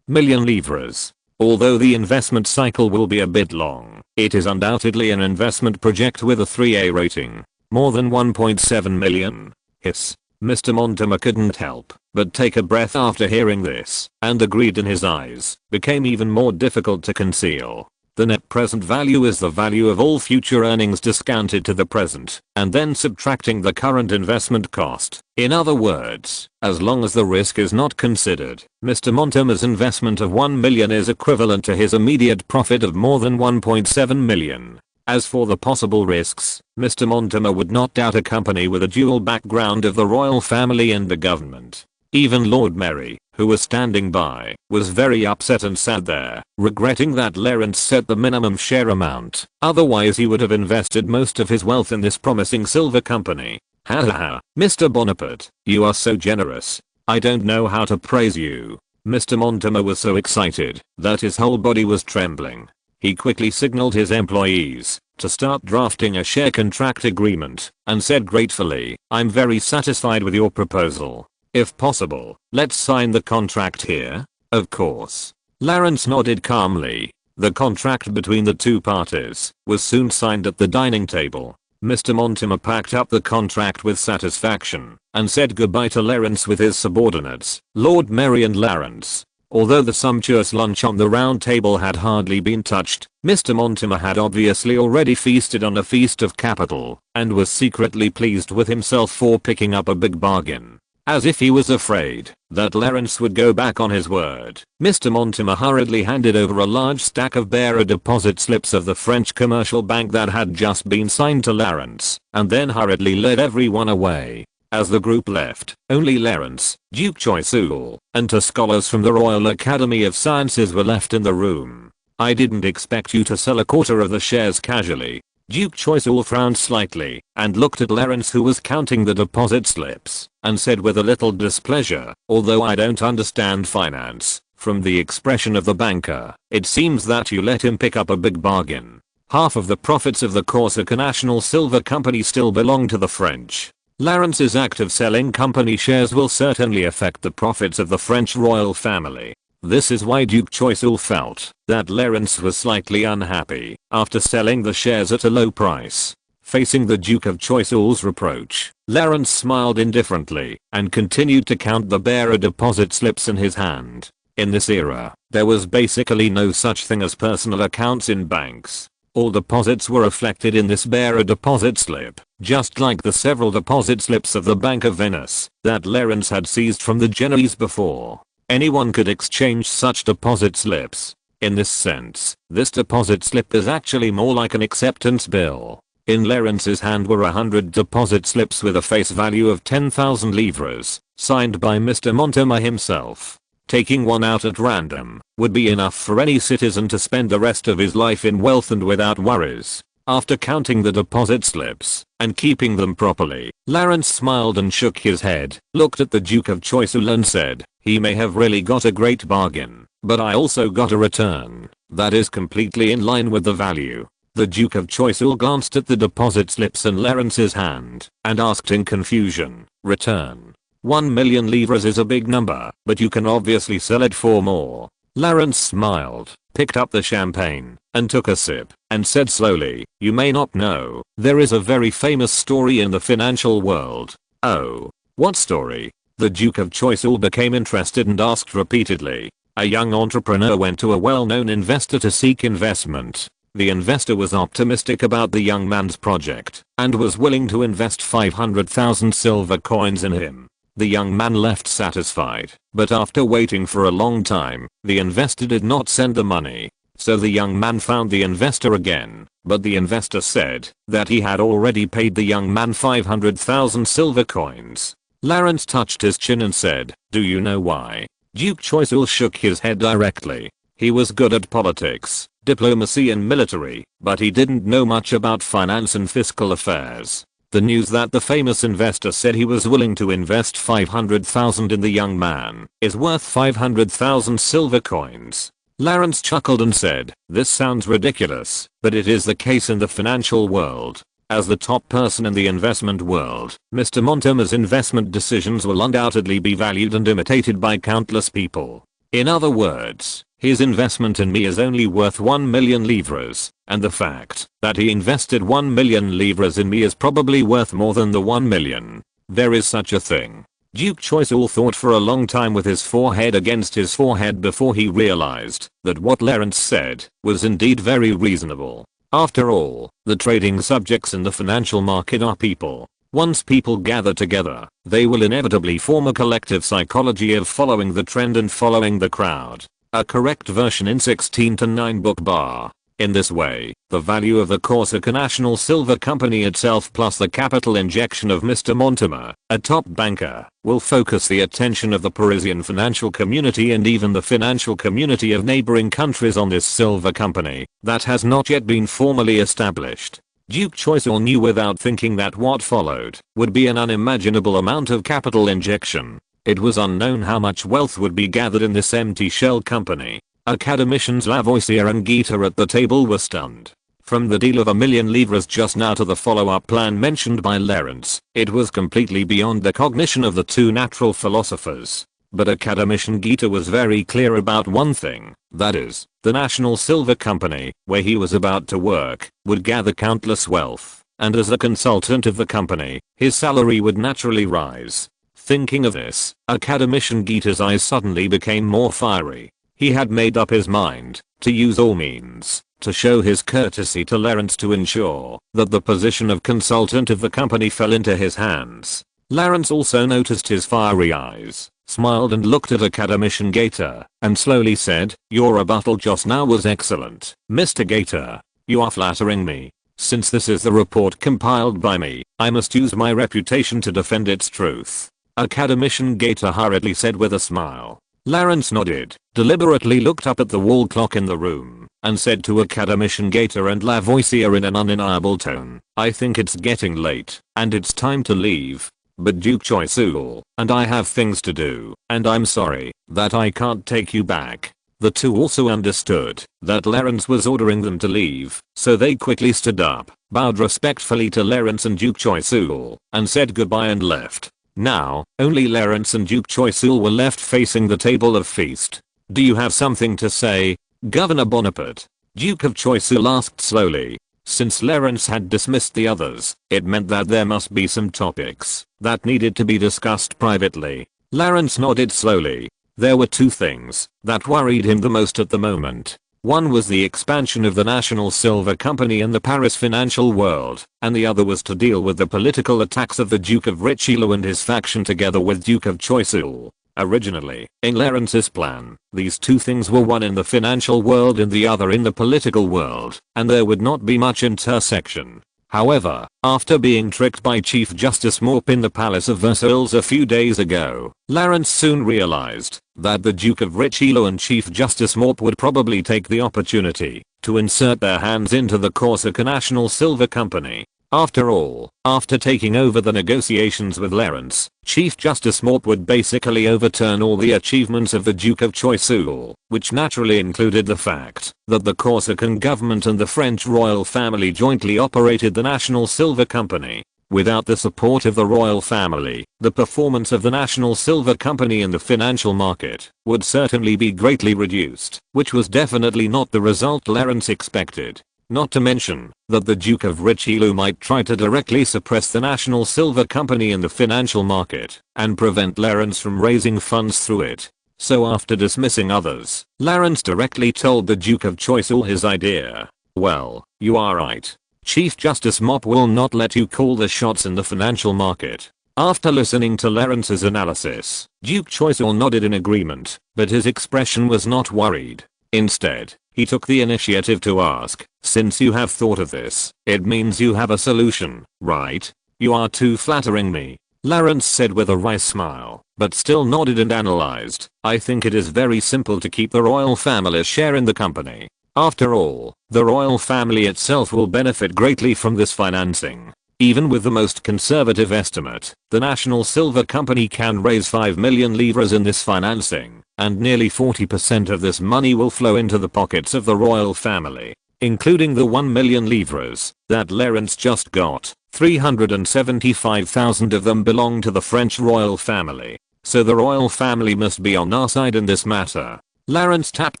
million livres. Although the investment cycle will be a bit long, it is undoubtedly an investment project with a 3A rating. More than 1.7 million. Hiss. Mr. Mortimer couldn't help but take a breath after hearing this, and the greed in his eyes became even more difficult to conceal. The net present value is the value of all future earnings discounted to the present, and then subtracting the current investment cost. In other words, as long as the risk is not considered, Mr. Mortimer's investment of 1 million is equivalent to his immediate profit of more than 1.7 million. As for the possible risks, Mr. Mortimer would not doubt a company with a dual background of the royal family and the government. Even Lord Mary, who was standing by, was very upset and sat there, regretting that Lawrence set the minimum share amount. Otherwise he would have invested most of his wealth in this promising silver company. Ha ha ha, Mr. Bonaparte, you are so generous. I don't know how to praise you. Mr. Mortimer was so excited that his whole body was trembling. He quickly signaled his employees to start drafting a share contract agreement and said gratefully, "I'm very satisfied with your proposal. If possible, let's sign the contract here." Of course. Lawrence nodded calmly. The contract between the two parties was soon signed at the dining table. Mr. Mortimer packed up the contract with satisfaction and said goodbye to Lawrence with his subordinates, Lord Mary and Lawrence. Although the sumptuous lunch on the round table had hardly been touched, Mr. Mortimer had obviously already feasted on a feast of capital and was secretly pleased with himself for picking up a big bargain. As if he was afraid that Lawrence would go back on his word, Mr. Mortimer hurriedly handed over a large stack of bearer deposit slips of the French commercial bank that had just been signed to Lawrence, and then hurriedly led everyone away. As the group left, only Lawrence, Duke Choiseul, and two scholars from the Royal Academy of Sciences were left in the room. I didn't expect you to sell a quarter of the shares casually. Duke Choiseul frowned slightly and looked at Lawrence, who was counting the deposit slips, and said with a little displeasure, although I don't understand finance, from the expression of the banker, it seems that you let him pick up a big bargain. Half of the profits of the Corsica National Silver Company still belong to the French. Lawrence's act of selling company shares will certainly affect the profits of the French royal family. This is why Duke Choiseul felt that Lawrence was slightly unhappy after selling the shares at a low price. Facing the Duke of Choiseul's reproach, Lawrence smiled indifferently and continued to count the bearer deposit slips in his hand. In this era, there was basically no such thing as personal accounts in banks. All deposits were reflected in this bearer deposit slip, just like the several deposit slips of the Bank of Venice that Lawrence had seized from the Genoese before. Anyone could exchange such deposit slips. In this sense, this deposit slip is actually more like an acceptance bill. In Lawrence's hand were 100 deposit slips with a face value of 10,000 livres, signed by Mr. Mortimer himself. Taking one out at random would be enough for any citizen to spend the rest of his life in wealth and without worries. After counting the deposit slips and keeping them properly, Lawrence smiled and shook his head, looked at the Duke of Choiseul and said, he may have really got a great bargain, but I also got a return that is completely in line with the value. The Duke of Choiseul glanced at the deposit slips in Lawrence's hand and asked in confusion, return? 1 million livres is a big number, but you can obviously sell it for more. Lawrence smiled, picked up the champagne, and took a sip, and said slowly, you may not know, there is a very famous story in the financial world. Oh. What story? The Duke of Choiseul became interested and asked repeatedly. A young entrepreneur went to a well-known investor to seek investment. The investor was optimistic about the young man's project, and was willing to invest 500,000 silver coins in him. The young man left satisfied, but after waiting for a long time, the investor did not send the money. So the young man found the investor again, but the investor said that he had already paid the young man 500,000 silver coins. Lawrence touched his chin and said, do you know why? Duke Choiseul shook his head directly. He was good at politics, diplomacy and military, but he didn't know much about finance and fiscal affairs. The news that the famous investor said he was willing to invest 500,000 in the young man is worth 500,000 silver coins. Lawrence chuckled and said, this sounds ridiculous, but it is the case in the financial world. As the top person in the investment world, Mr. Mortimer's investment decisions will undoubtedly be valued and imitated by countless people. In other words, his investment in me is only worth 1 million livres, and the fact that he invested 1 million livres in me is probably worth more than the 1 million. There is such a thing. Duke Choiseul thought for a long time with his forehead against his forehead before he realized that what Lawrence said was indeed very reasonable. After all, the trading subjects in the financial market are people. Once people gather together, they will inevitably form a collective psychology of following the trend and following the crowd. A correct version in 16-9 book bar. In this way, the value of the Corsica National Silver Company itself plus the capital injection of Mr. Mortimer, a top banker, will focus the attention of the Parisian financial community and even the financial community of neighboring countries on this silver company that has not yet been formally established. Duke Choiseul knew without thinking that what followed would be an unimaginable amount of capital injection. It was unknown how much wealth would be gathered in this empty shell company. Academicians Lavoisier and Guiter at the table were stunned. From the deal of 1 million livres just now to the follow-up plan mentioned by Lawrence, it was completely beyond the cognition of the two natural philosophers. But academician Guiter was very clear about one thing, that is, the National Silver Company, where he was about to work, would gather countless wealth, and as a consultant of the company, his salary would naturally rise. Thinking of this, academician Guiter's eyes suddenly became more fiery. He had made up his mind to use all means to show his courtesy to Lawrence to ensure that the position of consultant of the company fell into his hands. Lawrence also noticed his fiery eyes, smiled and looked at Academician Gator, and slowly said, "Your rebuttal just now was excellent, Mr. Gator. You are flattering me. Since this is the report compiled by me, I must use my reputation to defend its truth," Academician Gator hurriedly said with a smile. Lawrence nodded, deliberately looked up at the wall clock in the room, and said to Academician Gator and Lavoisier in an undeniable tone, "I think it's getting late, and it's time to leave. But Duke Choiseul and I have things to do, and I'm sorry that I can't take you back." The two also understood that Lawrence was ordering them to leave, so they quickly stood up, bowed respectfully to Lawrence and Duke Choiseul, and said goodbye and left. Now, only Lawrence and Duke Choiseul were left facing the table of feast. "Do you have something to say, Governor Bonaparte?" Duke of Choiseul asked slowly. Since Lawrence had dismissed the others, it meant that there must be some topics that needed to be discussed privately. Lawrence nodded slowly. There were two things that worried him the most at the moment. One was the expansion of the National Silver Company in the Paris financial world, and the other was to deal with the political attacks of the Duke of Richelieu and his faction together with Duke of Choiseul. Originally, in Lawrence's plan, these two things were one in the financial world and the other in the political world, and there would not be much intersection. However, after being tricked by Chief Justice Morp in the Palace of Versailles a few days ago, Lawrence soon realized that the Duke of Richelieu and Chief Justice Morp would probably take the opportunity to insert their hands into the Corsica National Silver Company. After all, after taking over the negotiations with Lawrence, Chief Justice Morp would basically overturn all the achievements of the Duke of Choiseul, which naturally included the fact that the Corsican government and the French royal family jointly operated the National Silver Company. Without the support of the royal family, the performance of the National Silver Company in the financial market would certainly be greatly reduced, which was definitely not the result Lawrence expected. Not to mention that the Duke of Richelieu might try to directly suppress the National Silver Company in the financial market and prevent Lawrence from raising funds through it. So after dismissing others, Lawrence directly told the Duke of Choiseul his idea. "Well, you are right. Chief Justice Mop will not let you call the shots in the financial market." After listening to Lawrence's analysis, Duke Choiseul nodded in agreement, but his expression was not worried. Instead, he took the initiative to ask, "Since you have thought of this, it means you have a solution, right?" "You are too flattering me," Lawrence said with a wry smile, but still nodded and analyzed. "I think it is very simple to keep the royal family's share in the company. After all, the royal family itself will benefit greatly from this financing. Even with the most conservative estimate, the National Silver Company can raise 5 million livres in this financing, and nearly 40% of this money will flow into the pockets of the royal family, including the 1 million livres that Lawrence just got. 375,000 of them belong to the French royal family, so the royal family must be on our side in this matter." Lawrence tapped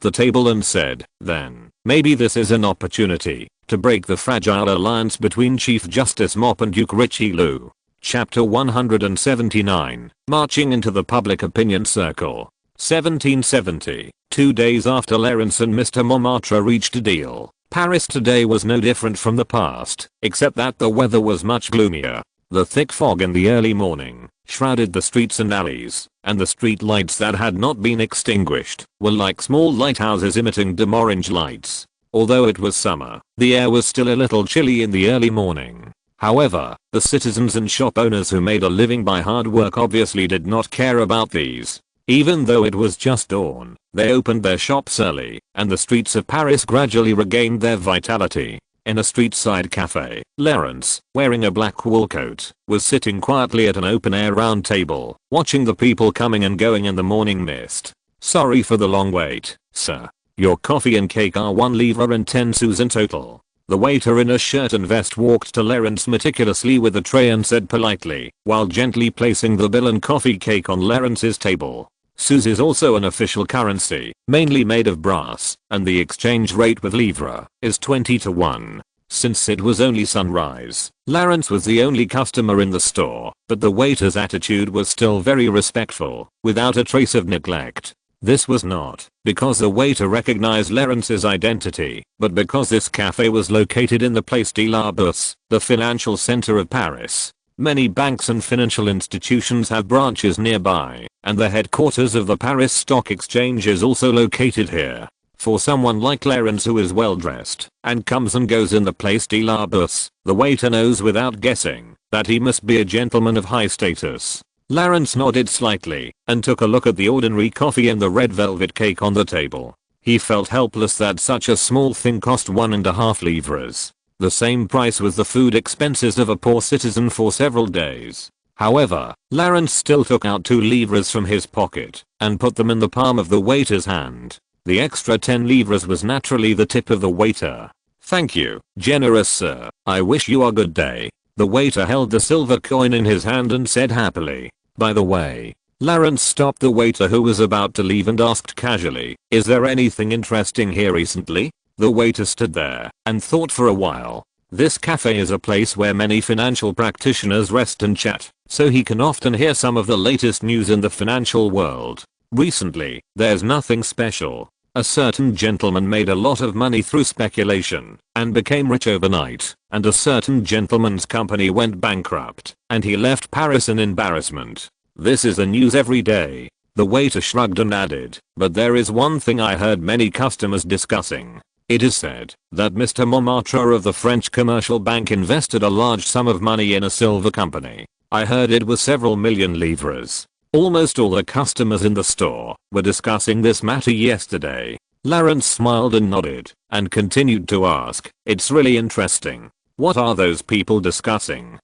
the table and said, "Then, maybe this is an opportunity to break the fragile alliance between Chief Justice Mop and Duke Richelieu." Chapter 179, Marching into the Public Opinion Circle. 1770, 2 days after Lawrence and Mr. Montmartre reached a deal, Paris today was no different from the past, except that the weather was much gloomier. The thick fog in the early morning shrouded the streets and alleys, and the street lights that had not been extinguished were like small lighthouses emitting dim orange lights. Although it was summer, the air was still a little chilly in the early morning. However, the citizens and shop owners who made a living by hard work obviously did not care about these. Even though it was just dawn, they opened their shops early, and the streets of Paris gradually regained their vitality. In a street-side cafe, Lawrence, wearing a black wool coat, was sitting quietly at an open-air round table, watching the people coming and going in the morning mist. "Sorry for the long wait, sir. Your coffee and cake are 1 livre and 10 sous in total." The waiter in a shirt and vest walked to Lawrence meticulously with a tray and said politely, while gently placing the bill and coffee cake on Lawrence's table, "Sous is also an official currency, mainly made of brass, and the exchange rate with livre is 20 to 1. Since it was only sunrise, Lawrence was the only customer in the store, but the waiter's attitude was still very respectful, without a trace of neglect. This was not because the waiter recognized Lawrence's identity, but because this cafe was located in the Place de la Bourse, the financial center of Paris. Many banks and financial institutions have branches nearby, and the headquarters of the Paris Stock Exchange is also located here. For someone like Lawrence, who is well dressed and comes and goes in the Place de la Bourse, the waiter knows without guessing that he must be a gentleman of high status. Lawrence nodded slightly and took a look at the ordinary coffee and the red velvet cake on the table. He felt helpless that such a small thing cost 1.5 livres. The same price was the food expenses of a poor citizen for several days. However, Lawrence still took out 2 livres from his pocket and put them in the palm of the waiter's hand. The extra 10 livres was naturally the tip of the waiter. "Thank you, generous sir. I wish you a good day." The waiter held the silver coin in his hand and said happily, "By the way." Lawrence stopped the waiter, who was about to leave, and asked casually, "Is there anything interesting here recently?" The waiter stood there and thought for a while. This cafe is a place where many financial practitioners rest and chat, so he can often hear some of the latest news in the financial world. Recently, there's nothing special. A certain gentleman made a lot of money through speculation and became rich overnight, and a certain gentleman's company went bankrupt and he left Paris in embarrassment. This is the news every day. The waiter shrugged and added, "But there is one thing I heard many customers discussing. It is said that Mr. Montmartre of the French Commercial Bank invested a large sum of money in a silver company. I heard it was several million livres." Almost all the customers in the store were discussing this matter yesterday. Lawrence smiled and nodded and continued to ask, "It's really interesting. What are those people discussing?"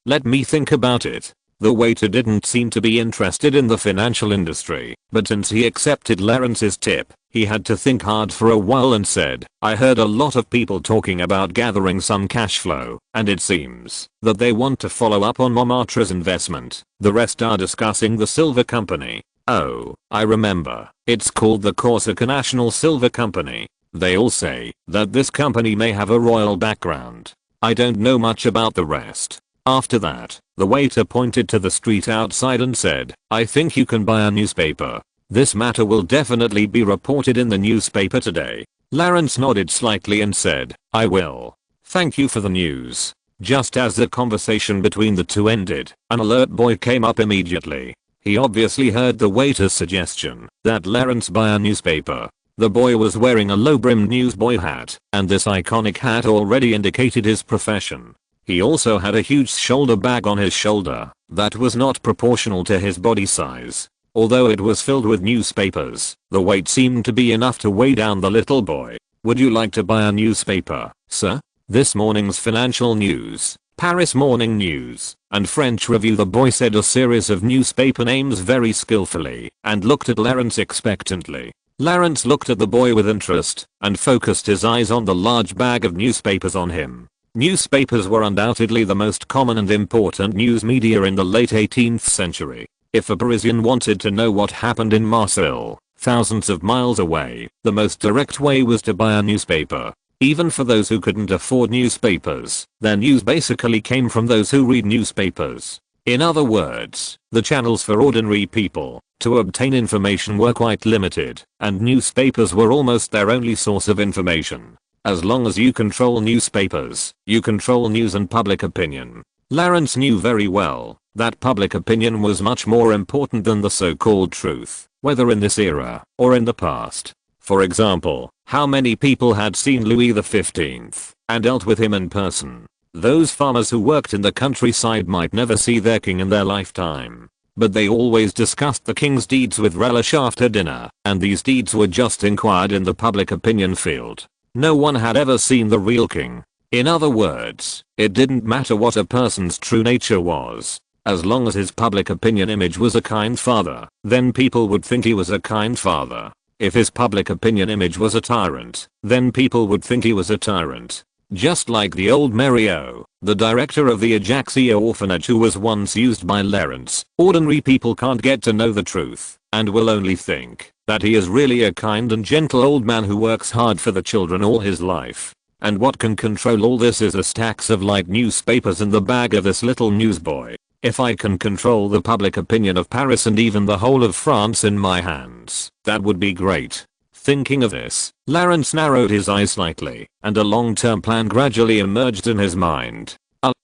Let me think about it." The waiter didn't seem to be interested in the financial industry, but since he accepted Lawrence's tip, he had to think hard for a while and said, "I heard a lot of people talking about gathering some cash flow, and it seems that they want to follow up on Montmartre's investment. The rest are discussing the silver company." "Oh, I remember. It's called the Corsica National Silver Company. They all say that this company may have a royal background. I don't know much about the rest." After that, the waiter pointed to the street outside and said, "I think you can buy a newspaper. This matter will definitely be reported in the newspaper today." Lawrence nodded slightly and said, "I will. Thank you for the news." Just as the conversation between the two ended, an alert boy came up immediately. He obviously heard the waiter's suggestion that Lawrence buy a newspaper. The boy was wearing a low-brimmed newsboy hat, and this iconic hat already indicated his profession. He also had a huge shoulder bag on his shoulder that was not proportional to his body size. Although it was filled with newspapers, the weight seemed to be enough to weigh down the little boy. "Would you like to buy a newspaper, sir? This morning's financial news, Paris Morning News, and French Review." The boy said a series of newspaper names very skillfully and looked at Lawrence expectantly. Lawrence looked at the boy with interest and focused his eyes on the large bag of newspapers on him. Newspapers were undoubtedly the most common and important news media in the late 18th century. If a Parisian wanted to know what happened in Marseille, thousands of miles away, the most direct way was to buy a newspaper. Even for those who couldn't afford newspapers, their news basically came from those who read newspapers. In other words, the channels for ordinary people to obtain information were quite limited, and newspapers were almost their only source of information. As long as you control newspapers, you control news and public opinion. Lawrence knew very well that public opinion was much more important than the so-called truth, whether in this era or in the past. For example, how many people had seen Louis XV and dealt with him in person? Those farmers who worked in the countryside might never see their king in their lifetime, but they always discussed the king's deeds with relish after dinner, and these deeds were just inquired in the public opinion field. No one had ever seen the real king. In other words, it didn't matter what a person's true nature was. As long as his public opinion image was a kind father, then people would think he was a kind father. If his public opinion image was a tyrant, then people would think he was a tyrant. Just like the old Mario, the director of the Ajaccio orphanage, who was once used by Lawrence, ordinary people can't get to know the truth and will only think that he is really a kind and gentle old man who works hard for the children all his life. And what can control all this is the stacks of light newspapers in the bag of this little newsboy. If I can control the public opinion of Paris and even the whole of France in my hands, that would be great. Thinking of this, Lawrence narrowed his eyes slightly, and a long-term plan gradually emerged in his mind.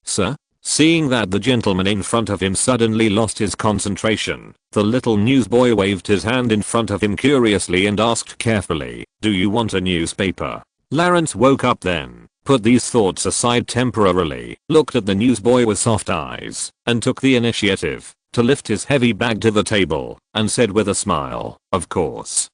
Sir? Seeing that the gentleman in front of him suddenly lost his concentration, the little newsboy waved his hand in front of him curiously and asked carefully, "Do you want a newspaper?" Lawrence woke up then, put these thoughts aside temporarily, looked at the newsboy with soft eyes, and took the initiative to lift his heavy bag to the table, and said with a smile, of course.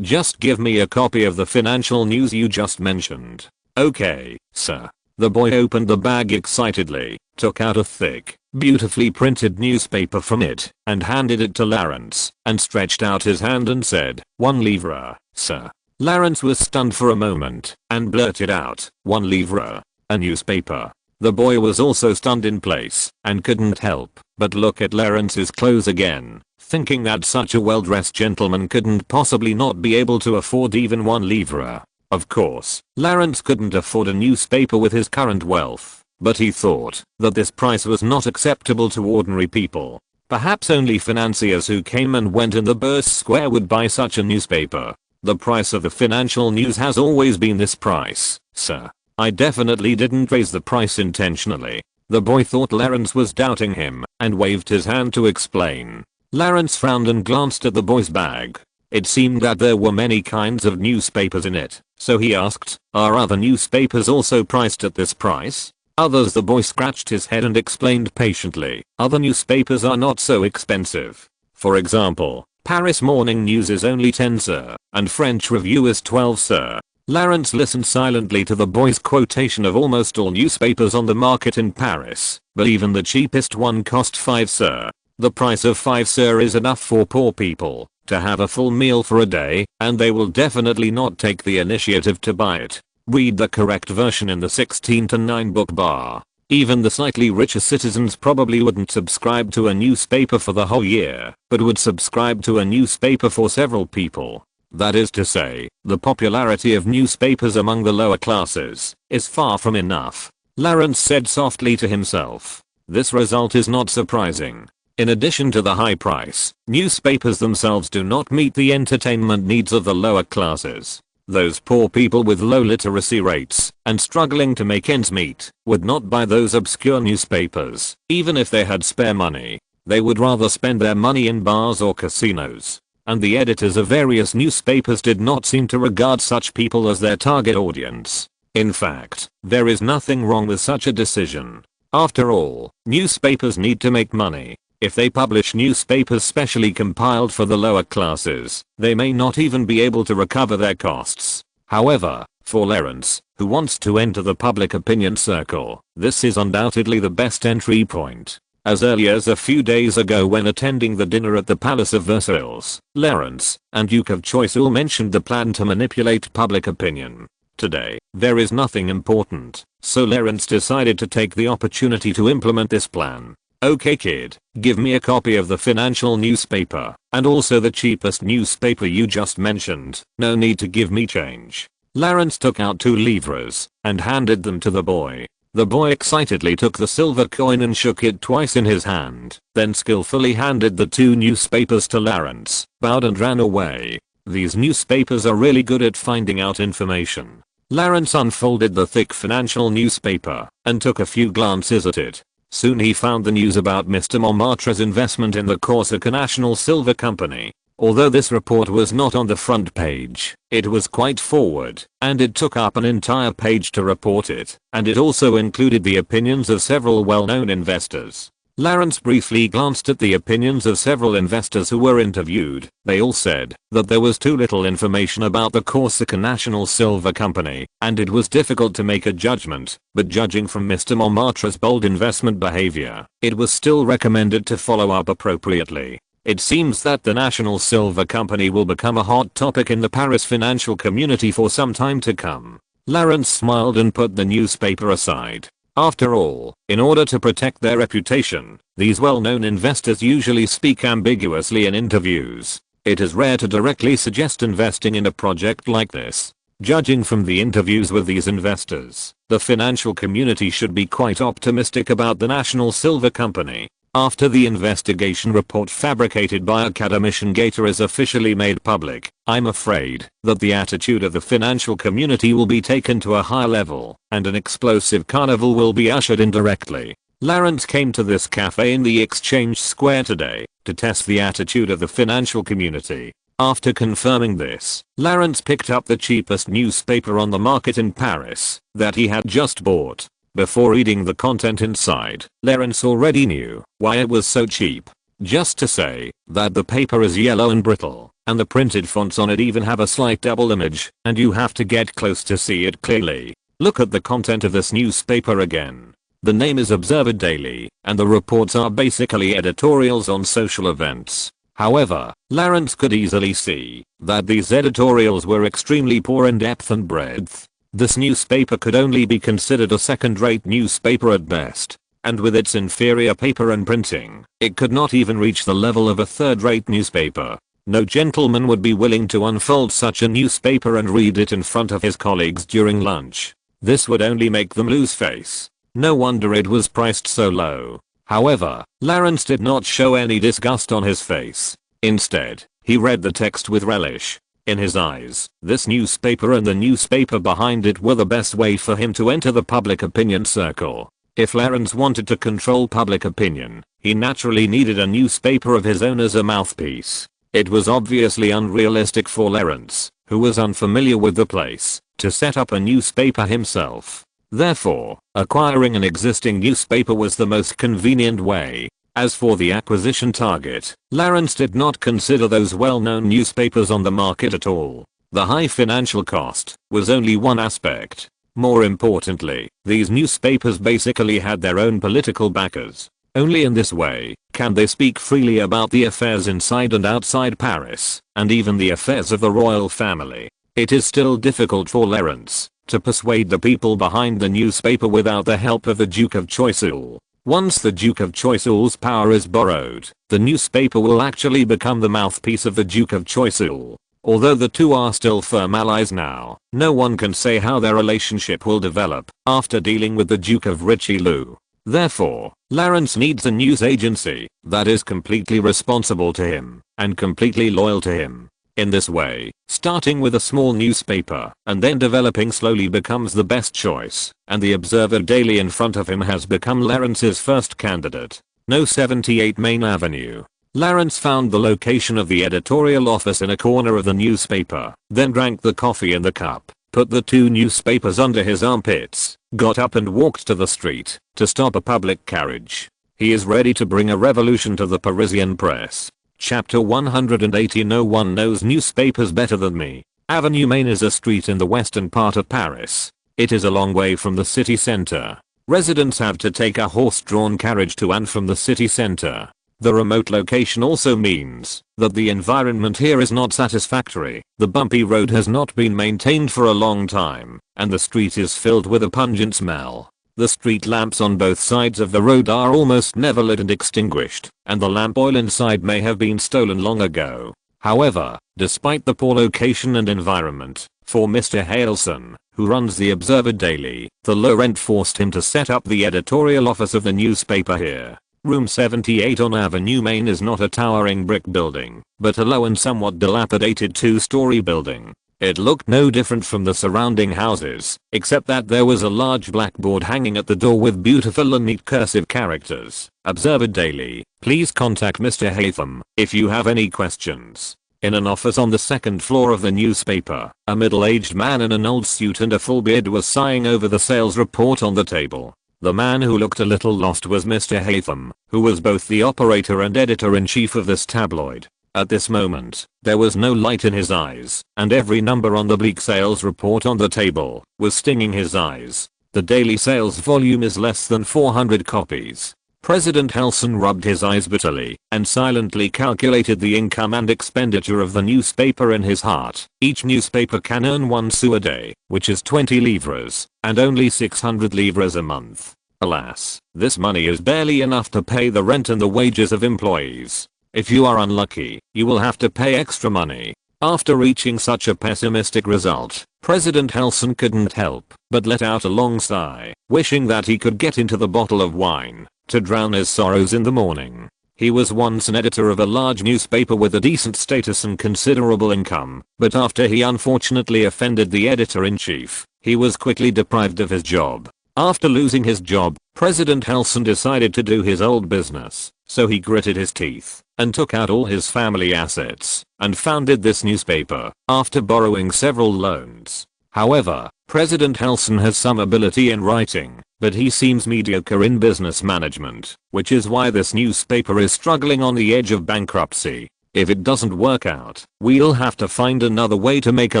Just give me a copy of the financial news you just mentioned." "Okay, sir." The boy opened the bag excitedly, took out a thick, beautifully printed newspaper from it, and handed it to Lawrence, and stretched out his hand and said, "1 livre, sir." Lawrence was stunned for a moment, and blurted out, "1 livre? A newspaper?" The boy was also stunned in place, and couldn't help but look at Lawrence's clothes again, thinking that such a well-dressed gentleman couldn't possibly not be able to afford even 1 livre. Of course, Lawrence couldn't afford a newspaper with his current wealth, but he thought that this price was not acceptable to ordinary people. Perhaps only financiers who came and went in the Bourse Square would buy such a newspaper. "The price of the financial news has always been this price, sir. I definitely didn't raise the price intentionally." The boy thought Lawrence was doubting him, and waved his hand to explain. Lawrence frowned and glanced at the boy's bag. It seemed that there were many kinds of newspapers in it, so he asked, "Are other newspapers also priced at this price?" "Others." The boy scratched his head and explained patiently, "Other newspapers are not so expensive. For example, Paris Morning News is only 10 sir, and French Review is 12 sir." Lawrence listened silently to the boy's quotation of almost all newspapers on the market in Paris, but even the cheapest one cost 5 sir. The price of 5 sir is enough for poor people to have a full meal for a day, and they will definitely not take the initiative to buy it. Read the correct version in the 16-9 book bar. Even the slightly richer citizens probably wouldn't subscribe to a newspaper for the whole year, but would subscribe to a newspaper for several people. That is to say, the popularity of newspapers among the lower classes is far from enough. Lawrence said softly to himself. This result is not surprising. In addition to the high price, newspapers themselves do not meet the entertainment needs of the lower classes. Those poor people with low literacy rates and struggling to make ends meet would not buy those obscure newspapers, even if they had spare money. They would rather spend their money in bars or casinos. And the editors of various newspapers did not seem to regard such people as their target audience. In fact, there is nothing wrong with such a decision. After all, newspapers need to make money. If they publish newspapers specially compiled for the lower classes, they may not even be able to recover their costs. However, for Lawrence, who wants to enter the public opinion circle, this is undoubtedly the best entry point. As early as a few days ago when attending the dinner at the Palace of Versailles, Lawrence and Duke of Choiseul mentioned the plan to manipulate public opinion. Today, there is nothing important, so Lawrence decided to take the opportunity to implement this plan. "Okay kid, give me a copy of the financial newspaper, and also the cheapest newspaper you just mentioned. No need to give me change." Lawrence took out 2 livres and handed them to the boy. The boy excitedly took the silver coin and shook it twice in his hand, then skillfully handed the 2 newspapers to Lawrence, bowed and ran away. These newspapers are really good at finding out information. Lawrence unfolded the thick financial newspaper and took a few glances at it. Soon he found the news about Mr. Montmartre's investment in the Corsica National Silver Company. Although this report was not on the front page, it was quite forward, and it took up an entire page to report it, and it also included the opinions of several well-known investors. Lawrence briefly glanced at the opinions of several investors who were interviewed. They all said that there was too little information about the Corsica National Silver Company, and it was difficult to make a judgment, but judging from Mr. Montmartre's bold investment behavior, it was still recommended to follow up appropriately. It seems that the National Silver Company will become a hot topic in the Paris financial community for some time to come. Lawrence smiled and put the newspaper aside. After all, in order to protect their reputation, these well-known investors usually speak ambiguously in interviews. It is rare to directly suggest investing in a project like this. Judging from the interviews with these investors, the financial community should be quite optimistic about the National Silver Company. After the investigation report fabricated by academician Gator is officially made public, I'm afraid that the attitude of the financial community will be taken to a higher level, and an explosive carnival will be ushered in directly. Lawrence came to this cafe in the Exchange Square today to test the attitude of the financial community. After confirming this, Lawrence picked up the cheapest newspaper on the market in Paris that he had just bought. Before reading the content inside, Lawrence already knew why it was so cheap. Just to say that the paper is yellow and brittle, and the printed fonts on it even have a slight double image, and you have to get close to see it clearly. Look at the content of this newspaper again. The name is Observer Daily, and the reports are basically editorials on social events. However, Lawrence could easily see that these editorials were extremely poor in depth and breadth. This newspaper could only be considered a second-rate newspaper at best, and with its inferior paper and printing, it could not even reach the level of a third-rate newspaper. No gentleman would be willing to unfold such a newspaper and read it in front of his colleagues during lunch. This would only make them lose face. No wonder it was priced so low. However, Lawrence did not show any disgust on his face. Instead, he read the text with relish. In his eyes, this newspaper and the newspaper behind it were the best way for him to enter the public opinion circle. If Lawrence wanted to control public opinion, he naturally needed a newspaper of his own as a mouthpiece. It was obviously unrealistic for Lawrence, who was unfamiliar with the place, to set up a newspaper himself. Therefore, acquiring an existing newspaper was the most convenient way. As for the acquisition target, Lawrence did not consider those well-known newspapers on the market at all. The high financial cost was only one aspect. More importantly, these newspapers basically had their own political backers. Only in this way can they speak freely about the affairs inside and outside Paris, and even the affairs of the royal family. It is still difficult for Lawrence to persuade the people behind the newspaper without the help of the Duke of Choiseul. Once the Duke of Choiseul's power is borrowed, the newspaper will actually become the mouthpiece of the Duke of Choiseul. Although the two are still firm allies now, no one can say how their relationship will develop after dealing with the Duke of Richelieu. Therefore, Lawrence needs a news agency that is completely responsible to him and completely loyal to him. In this way, starting with a small newspaper and then developing slowly becomes the best choice, and the Observer Daily in front of him has become Lawrence's first candidate. No 78 Main Avenue. Lawrence found the location of the editorial office in a corner of the newspaper, then drank the coffee in the cup, put the two newspapers under his armpits, got up and walked to the street to stop a public carriage. He is ready to bring a revolution to the Parisian press. Chapter 180. No one knows newspapers better than me. Avenue Main is a street in the western part of Paris. It is a long way from the city center. Residents have to take a horse-drawn carriage to and from the city center. The remote location also means that the environment here is not satisfactory. The bumpy road has not been maintained for a long time, and the street is filled with a pungent smell. The street lamps on both sides of the road are almost never lit and extinguished, and the lamp oil inside may have been stolen long ago. However, despite the poor location and environment, for Mr. Haleson, who runs the Observer Daily, the low rent forced him to set up the editorial office of the newspaper here. Room 78 on Avenue Main is not a towering brick building, but a low and somewhat dilapidated two-story building. It looked no different from the surrounding houses, except that there was a large blackboard hanging at the door with beautiful and neat cursive characters. Observer Daily, please contact Mr. Hatham if you have any questions. In an office on the second floor of the newspaper, a middle-aged man in an old suit and a full beard was sighing over the sales report on the table. The man who looked a little lost was Mr. Hatham, who was both the operator and editor-in-chief of this tabloid. At this moment, there was no light in his eyes, and every number on the bleak sales report on the table was stinging his eyes. The daily sales volume is less than 400 copies. President Helson rubbed his eyes bitterly and silently calculated the income and expenditure of the newspaper in his heart. Each newspaper can earn 1 sou a day, which is 20 livres, and only 600 livres a month. Alas, this money is barely enough to pay the rent and the wages of employees. If you are unlucky, you will have to pay extra money. After reaching such a pessimistic result, President Helson couldn't help but let out a long sigh, wishing that he could get into the bottle of wine to drown his sorrows in the morning. He was once an editor of a large newspaper with a decent status and considerable income, but after he unfortunately offended the editor-in-chief, he was quickly deprived of his job. After losing his job, President Helson decided to do his old business, so he gritted his teeth and took out all his family assets and founded this newspaper after borrowing several loans. However, President Helson has some ability in writing, but he seems mediocre in business management, which is why this newspaper is struggling on the edge of bankruptcy. If it doesn't work out, we'll have to find another way to make a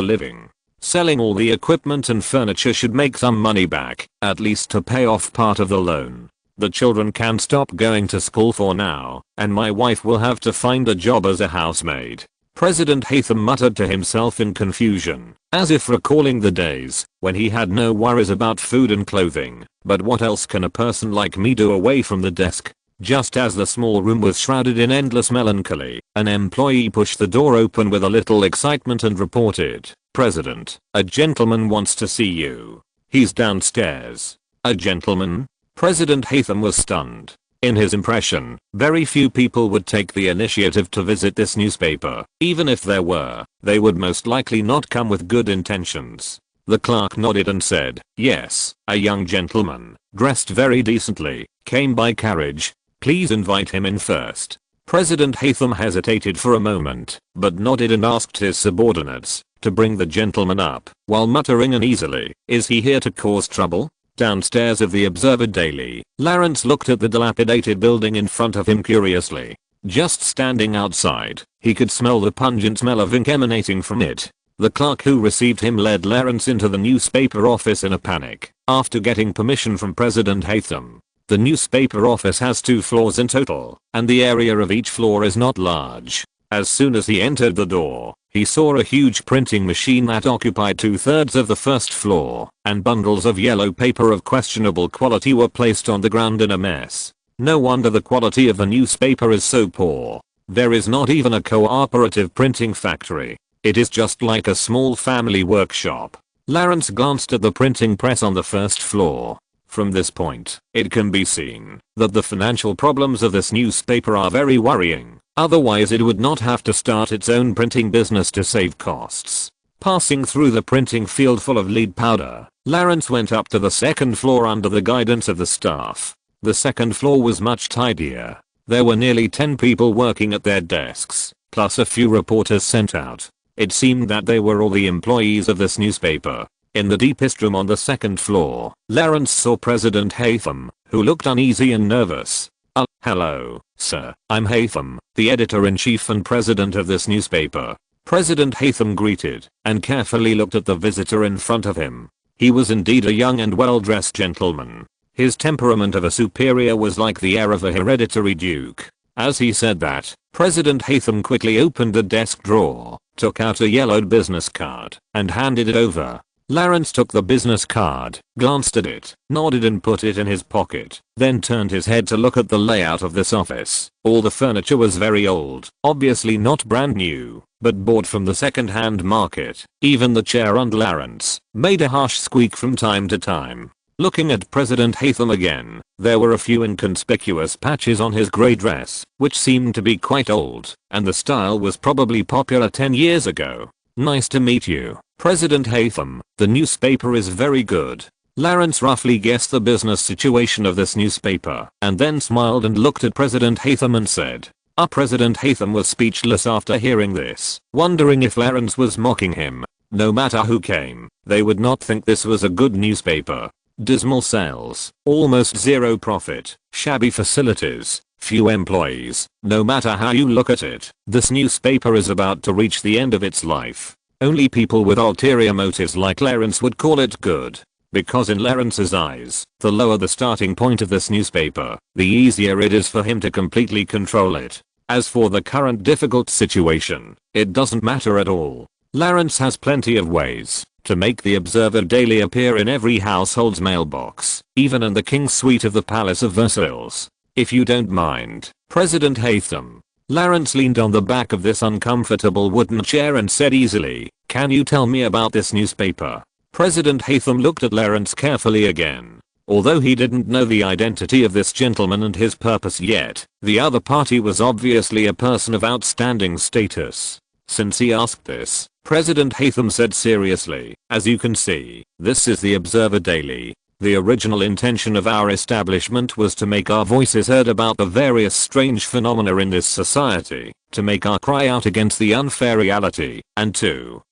living. Selling all the equipment and furniture should make some money back, at least to pay off part of the loan. The children can stop going to school for now, and my wife will have to find a job as a housemaid. President Hatham muttered to himself in confusion, as if recalling the days when he had no worries about food and clothing. But what else can a person like me do away from the desk? Just as the small room was shrouded in endless melancholy, an employee pushed the door open with a little excitement and reported, "President, a gentleman wants to see you. He's downstairs." A gentleman? President Hatham was stunned. In his impression, very few people would take the initiative to visit this newspaper. Even if there were, they would most likely not come with good intentions. The clerk nodded and said, "Yes, a young gentleman, dressed very decently, came by carriage. Please invite him in first." President Hatham hesitated for a moment, but nodded and asked his subordinates to bring the gentleman up, while muttering uneasily, "Is he here to cause trouble?" Downstairs of the Observer Daily, Lawrence looked at the dilapidated building in front of him curiously. Just standing outside, he could smell the pungent smell of ink emanating from it. The clerk who received him led Lawrence into the newspaper office in a panic, after getting permission from President Hatham. The newspaper office has 2 floors in total, and the area of each floor is not large. As soon as he entered the door, he saw a huge printing machine that occupied 2/3 of the first floor, and bundles of yellow paper of questionable quality were placed on the ground in a mess. No wonder the quality of the newspaper is so poor. There is not even a cooperative printing factory. It is just like a small family workshop. Lawrence glanced at the printing press on the first floor. From this point, it can be seen that the financial problems of this newspaper are very worrying. Otherwise it would not have to start its own printing business to save costs. Passing through the printing field full of lead powder, Lawrence went up to the second floor under the guidance of the staff. The second floor was much tidier. There were nearly 10 people working at their desks, plus a few reporters sent out. It seemed that they were all the employees of this newspaper. In the deepest room on the second floor, Lawrence saw President Hatham, who looked uneasy and nervous. Hello, sir. I'm Hatham, the editor-in-chief and president of this newspaper." President Hatham greeted, and carefully looked at the visitor in front of him. He was indeed a young and well-dressed gentleman. His temperament of a superior was like the air of a hereditary duke. As he said that, President Hatham quickly opened the desk drawer, took out a yellowed business card, and handed it over. Lawrence took the business card, glanced at it, nodded and put it in his pocket, then turned his head to look at the layout of this office. All the furniture was very old, obviously not brand new, but bought from the second-hand market. Even the chair under Lawrence made a harsh squeak from time to time. Looking at President Hatham again, there were a few inconspicuous patches on his grey dress, which seemed to be quite old, and the style was probably popular 10 years ago. "Nice to meet you, President Hatham. The newspaper is very good." Lawrence roughly guessed the business situation of this newspaper, and then smiled and looked at President Hatham and said, President Hatham was speechless after hearing this, wondering if Lawrence was mocking him. No matter who came, they would not think this was a good newspaper. Dismal sales, almost zero profit, shabby facilities, few employees. No matter how you look at it, this newspaper is about to reach the end of its life. Only people with ulterior motives like Lawrence would call it good. Because in Lawrence's eyes, the lower the starting point of this newspaper, the easier it is for him to completely control it. As for the current difficult situation, it doesn't matter at all. Lawrence has plenty of ways to make the Observer Daily appear in every household's mailbox, even in the king's suite of the Palace of Versailles. If you don't mind, President Hatham, Lawrence leaned on the back of this uncomfortable wooden chair and said easily, "Can you tell me about this newspaper?" President Haytham looked at Lawrence carefully again. Although he didn't know the identity of this gentleman and his purpose yet, the other party was obviously a person of outstanding status. Since he asked this, President Haytham said seriously, "As you can see, this is the Observer Daily. The original intention of our establishment was to make our voices heard about the various strange phenomena in this society, to make our cry out against the unfair reality, and to...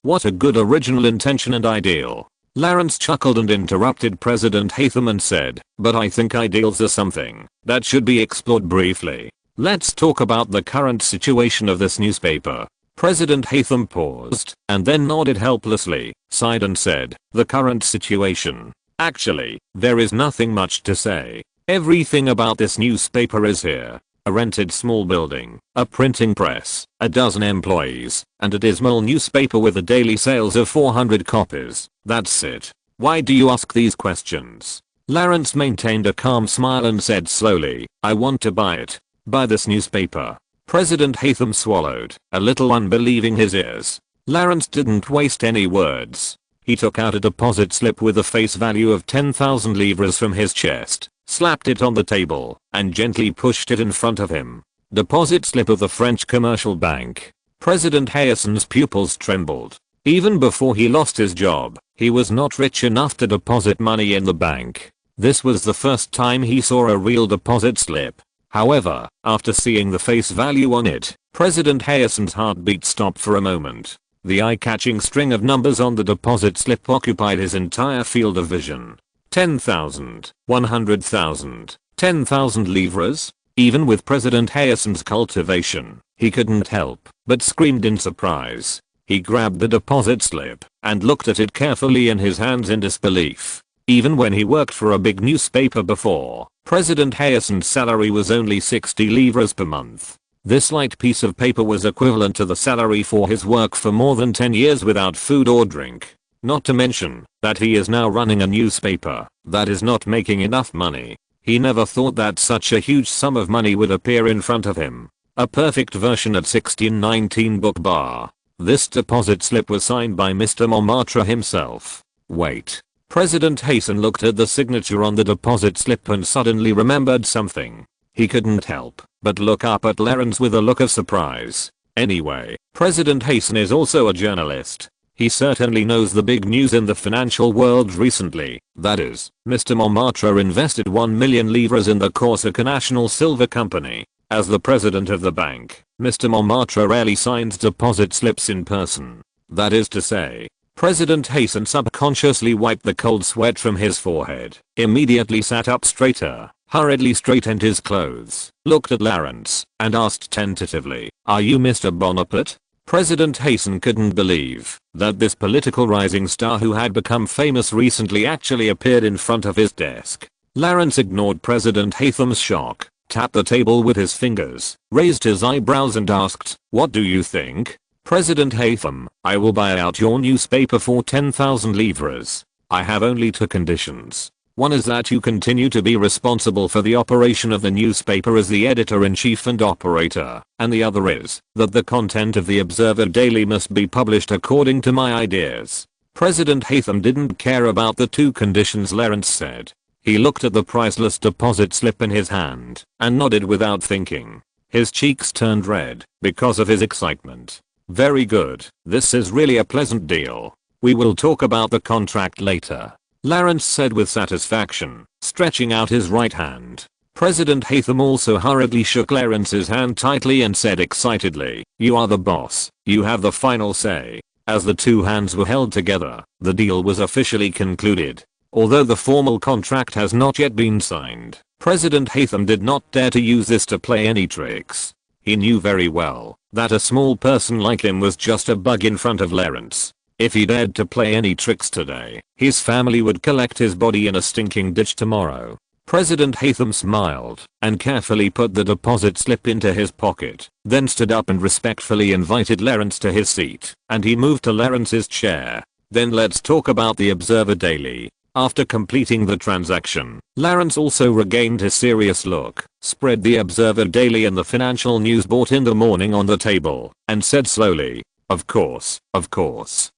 what a good original intention and ideal." Lawrence chuckled and interrupted President Haytham and said, "But I think ideals are something that should be explored briefly. Let's talk about the current situation of this newspaper." President Haytham paused, and then nodded helplessly, sighed and said, "The current situation. Actually, there is nothing much to say. Everything about this newspaper is here. A rented small building, a printing press, a dozen employees, and a dismal newspaper with a daily sales of 400 copies. That's it. Why do you ask these questions?" Lawrence maintained a calm smile and said slowly, "I want to buy it. Buy this newspaper." President Haytham swallowed, a little unbelieving his ears. Lawrence didn't waste any words. He took out a deposit slip with a face value of 10,000 livres from his chest, slapped it on the table, and gently pushed it in front of him. Deposit slip of the French commercial bank. President Hayeson's pupils trembled. Even before he lost his job, he was not rich enough to deposit money in the bank. This was the first time he saw a real deposit slip. However, after seeing the face value on it, President Hayeson's heartbeat stopped for a moment. The eye-catching string of numbers on the deposit slip occupied his entire field of vision. 10,000, 100,000, 10,000 livres? Even with President Hayeson's cultivation, he couldn't help but screamed in surprise. He grabbed the deposit slip and looked at it carefully in his hands in disbelief. Even when he worked for a big newspaper before, President Hayeson's salary was only 60 livres per month. This light piece of paper was equivalent to the salary for his work for more than 10 years without food or drink. Not to mention that he is now running a newspaper that is not making enough money. He never thought that such a huge sum of money would appear in front of him. A perfect version at 1619 book bar. This deposit slip was signed by Mr. Montmartre himself. Wait. President Hayson looked at the signature on the deposit slip and suddenly remembered something. He couldn't help but look up at Lawrence with a look of surprise. Anyway, President Hayson is also a journalist. He certainly knows the big news in the financial world recently. That is, Mr. Montmartre invested 1 million livres in the Corsica National Silver Company. As the president of the bank, Mr. Montmartre rarely signs deposit slips in person. That is to say, President Hayson subconsciously wiped the cold sweat from his forehead, immediately sat up straighter, hurriedly straightened his clothes, looked at Lawrence, and asked tentatively, "Are you Mr. Bonaparte?" President Hayson couldn't believe that this political rising star who had become famous recently actually appeared in front of his desk. Lawrence ignored President Haytham's shock, tapped the table with his fingers, raised his eyebrows and asked, "What do you think?" "President Haytham, I will buy out your newspaper for 10,000 livres. I have only two conditions. One is that you continue to be responsible for the operation of the newspaper as the editor-in-chief and operator, and the other is that the content of the Observer Daily must be published according to my ideas." President Haytham didn't care about the two conditions Lawrence said. He looked at the priceless deposit slip in his hand and nodded without thinking. His cheeks turned red because of his excitement. "Very good. This is really a pleasant deal. We will talk about the contract later," Lawrence said with satisfaction, stretching out his right hand. President Haytham also hurriedly shook Lawrence's hand tightly and said excitedly, "You are the boss. You have the final say." As the two hands were held together, the deal was officially concluded. Although the formal contract has not yet been signed, President Haytham did not dare to use this to play any tricks. He knew very well that a small person like him was just a bug in front of Lawrence. If he dared to play any tricks today, his family would collect his body in a stinking ditch tomorrow. President Haytham smiled and carefully put the deposit slip into his pocket, then stood up and respectfully invited Lawrence to his seat, and he moved to Lawrence's chair. "Then let's talk about the Observer Daily." After completing the transaction, Lawrence also regained his serious look, spread the Observer Daily and the financial news bought in the morning on the table, and said slowly, of course,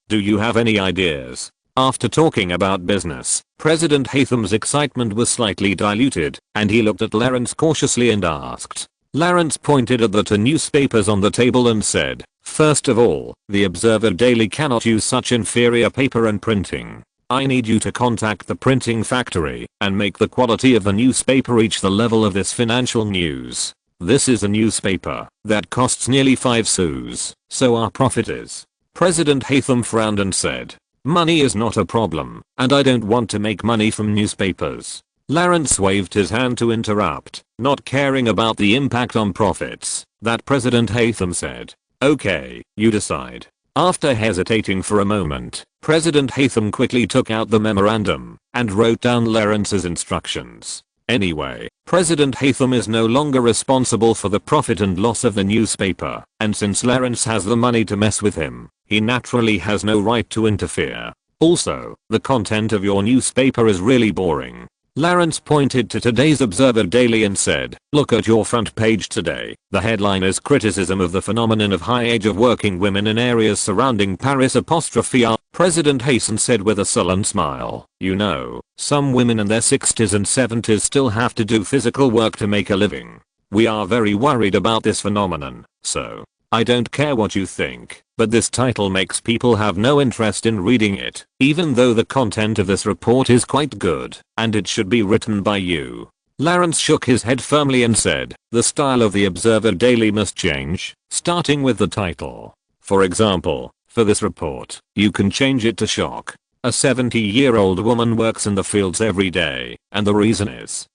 do you have any ideas? After talking about business, President Hatham's excitement was slightly diluted, and he looked at Lawrence cautiously and asked. Lawrence pointed at the two newspapers on the table and said, first of all, the Observer Daily cannot use such inferior paper and printing. I need you to contact the printing factory and make the quality of the newspaper reach the level of this financial news. This is a newspaper that costs nearly 5 sous, so our profit is. President Hatham frowned and said, money is not a problem, and I don't want to make money from newspapers. Lawrence waved his hand to interrupt, not caring about the impact on profits. That President Hatham said, okay, you decide. After hesitating for a moment, President Hatham quickly took out the memorandum and wrote down Lawrence's instructions. Anyway, President Hatham is no longer responsible for the profit and loss of the newspaper, and since Lawrence has the money to mess with him, he naturally has no right to interfere. Also, the content of your newspaper is really boring. Lawrence pointed to today's Observer Daily and said, look at your front page today. The headline is criticism of the phenomenon of high age of working women in areas surrounding Paris '. President Hasan said with a sullen smile, you know, some women in their 60s and 70s still have to do physical work to make a living. We are very worried about this phenomenon, so I don't care what you think, but this title makes people have no interest in reading it, even though the content of this report is quite good, and it should be written by you. Lawrence shook his head firmly and said, the style of the Observer Daily must change, starting with the title. For example, for this report, you can change it to shock. A 70-year-old woman works in the fields every day, and the reason is